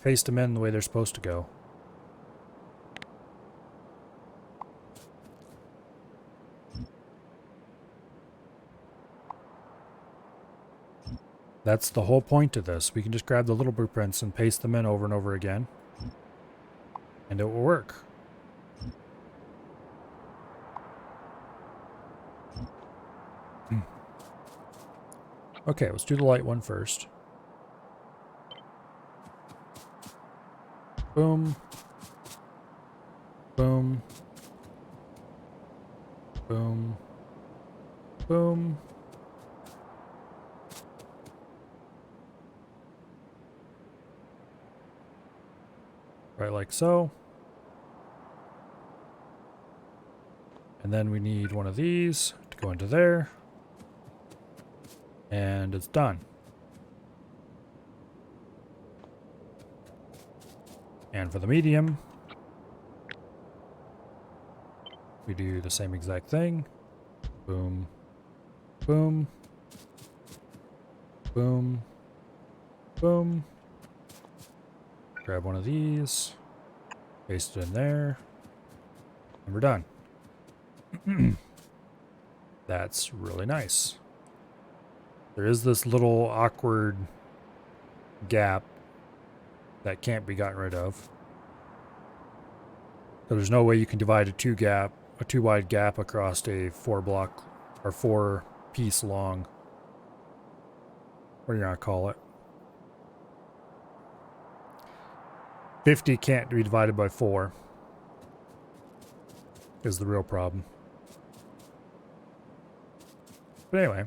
paste them in the way they're supposed to go? That's the whole point of this. We can just grab the little blueprints and paste them in over and over again, and it will work. Okay, let's do the light one first. Boom. Boom. Boom. Boom. Right like so. And then we need one of these to go into there. And it's done. And for the medium, we do the same exact thing. Boom. Boom. Boom. Boom. Grab one of these. Paste it in there. And we're done. That's really nice. There is this little awkward gap that can't be gotten rid of. So there's no way you can divide a two wide gap across a 4-block or 4-piece long. What do you gonna call it? 50 can't be divided by 4 is the real problem. But anyway.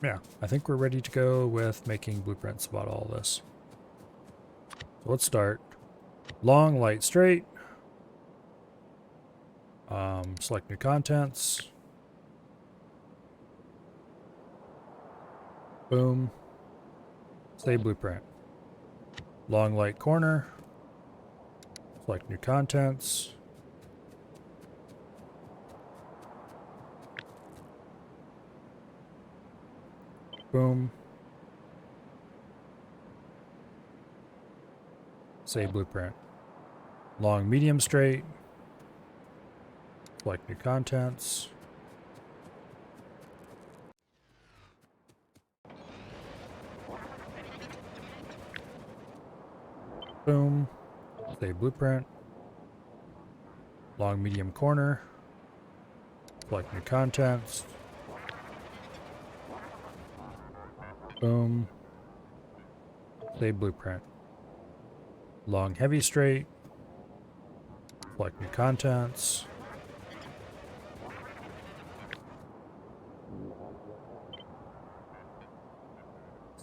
Yeah, I think we're ready to go with making blueprints about all this. So let's start. Long, light, straight. Select new contents. Boom. Save blueprint. Long, light, corner. Select new contents. Boom. Save blueprint. Long, medium, straight. Select new contents. Boom. Save blueprint. Long, medium, corner. Select new contents. Boom. Save blueprint. Long, heavy, straight. Select new contents.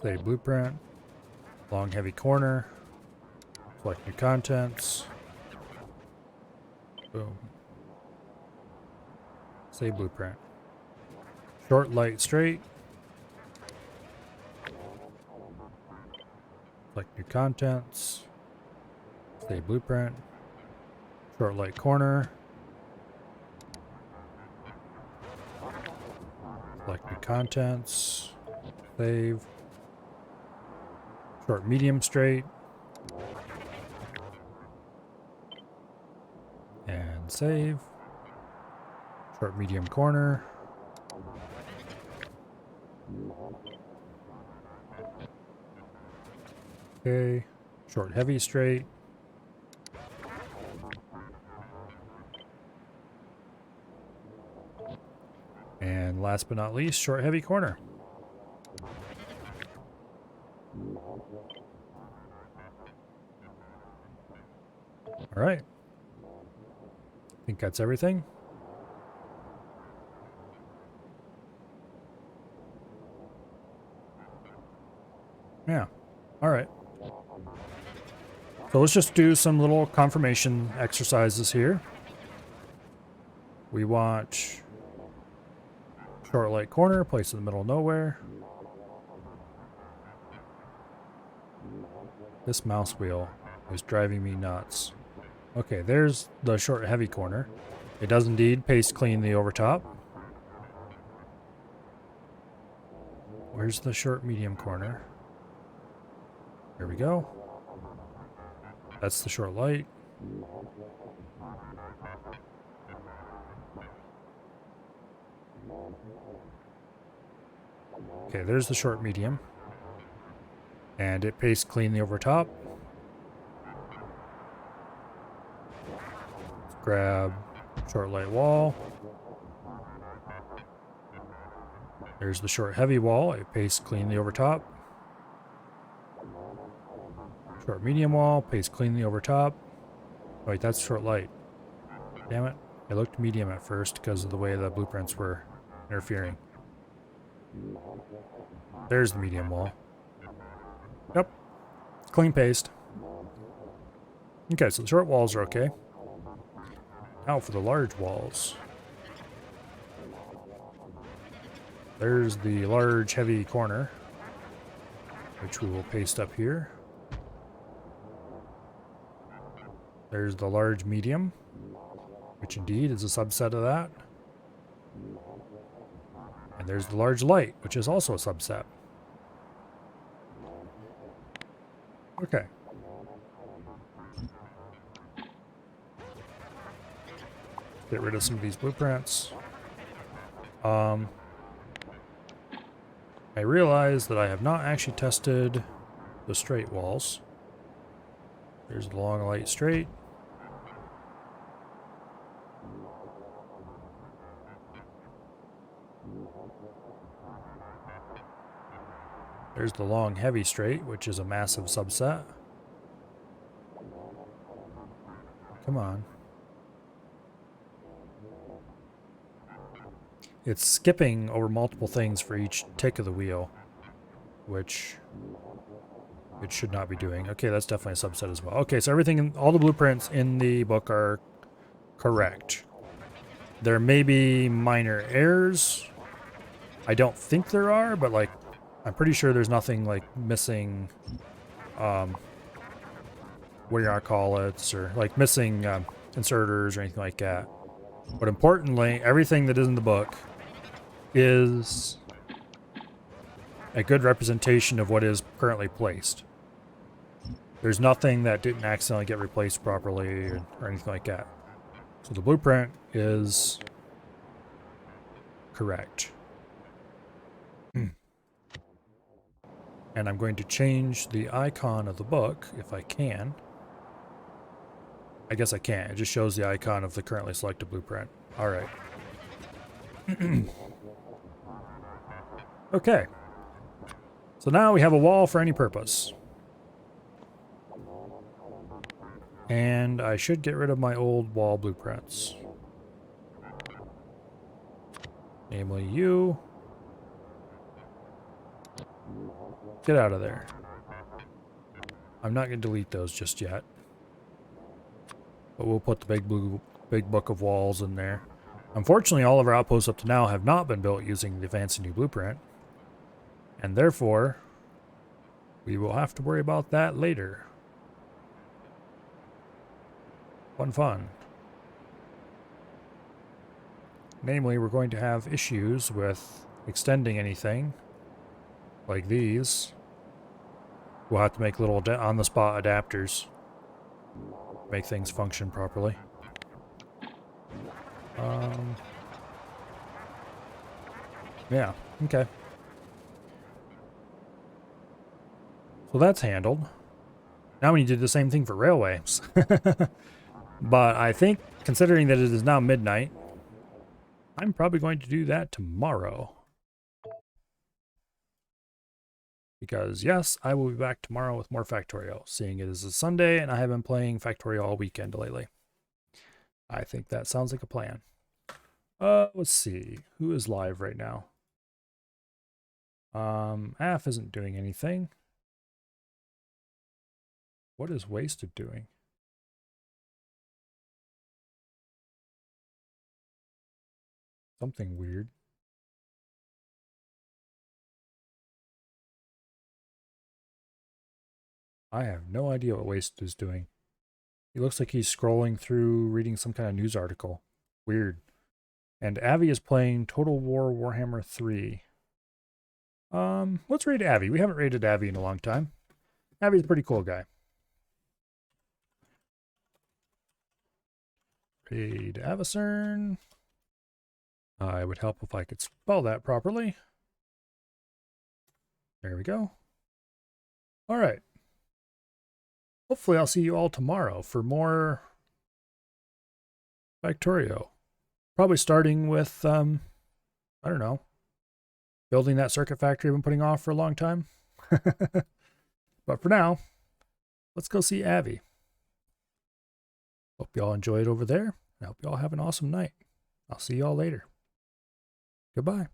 Save blueprint. Long, heavy, corner. Select new contents. Boom. Save blueprint. Short, light, straight. Select new contents. Save blueprint. Short, light, corner. Select new contents. Save. Short, medium, straight. And save. Short, medium, corner. Okay. Short, heavy, straight. And last but not least, short, heavy, corner. All right. I think that's everything. Yeah. All right. So let's just do some little confirmation exercises here. We want short, light, corner, place in the middle of nowhere. This mouse wheel is driving me nuts. Okay, there's the short, heavy corner. It does indeed paste clean the overtop. Where's the short, medium corner? There we go. That's the short, light. Okay, there's the short, medium. And it pastes clean the overtop. Let's grab short, light wall. There's the short, heavy wall. It pastes clean the overtop. Short, medium wall. Paste clean the overtop. Wait, that's short, light. Damn it. I looked medium at first because of the way the blueprints were interfering. There's the medium wall. Yep. Clean paste. Okay, so the short walls are okay. Now for the large walls. There's the large, heavy corner, which we will paste up here. There's the large, medium, which indeed is a subset of that. And there's the large, light, which is also a subset. Okay. Get rid of some of these blueprints. I realize that I have not actually tested the straight walls. There's the long, light, straight. There's the long, heavy, straight, which is a massive subset. Come on. It's skipping over multiple things for each tick of the wheel, which it should not be doing. Okay, that's definitely a subset as well. Okay, so everything, all the blueprints in the book are correct. There may be minor errors. I don't think there are, but like, I'm pretty sure there's nothing like missing, what do you want to call it, or like missing inserters or anything like that. But importantly, everything that is in the book is a good representation of what is currently placed. There's nothing that didn't accidentally get replaced properly or anything like that. So the blueprint is correct. And I'm going to change the icon of the book if I can. I guess I can't. It just shows the icon of the currently selected blueprint. All right. Okay. So now we have a wall for any purpose. And I should get rid of my old wall blueprints. Namely you. Get out of there. I'm not going to delete those just yet. But we'll put the big book of walls in there. Unfortunately, all of our outposts up to now have not been built using the fancy new blueprint. And therefore, we will have to worry about that later. Fun. Namely, we're going to have issues with extending anything like these. We'll have to make little on-the-spot adapters. Make things function properly. Yeah, okay. So that's handled. Now we need to do the same thing for railways. But I think, considering that it is now midnight, I'm probably going to do that tomorrow. Because, yes, I will be back tomorrow with more Factorio, seeing it is a Sunday and I have been playing Factorio all weekend lately. I think that sounds like a plan. Let's see. Who is live right now? AF isn't doing anything. What is Wasted doing? Something weird. I have no idea what Wasted is doing. He looks like he's scrolling through, reading some kind of news article. Weird. And Avi is playing Total War Warhammer 3. Let's raid Avi. We haven't raided Avi in a long time. Avi's a pretty cool guy. Raid Avacern. It would help if I could spell that properly. There we go. All right. Hopefully I'll see you all tomorrow for more Factorio. Probably starting with, I don't know, building that circuit factory I've been putting off for a long time. But for now, let's go see Avi. Hope you all enjoy it over there. I hope you all have an awesome night. I'll see you all later. Goodbye.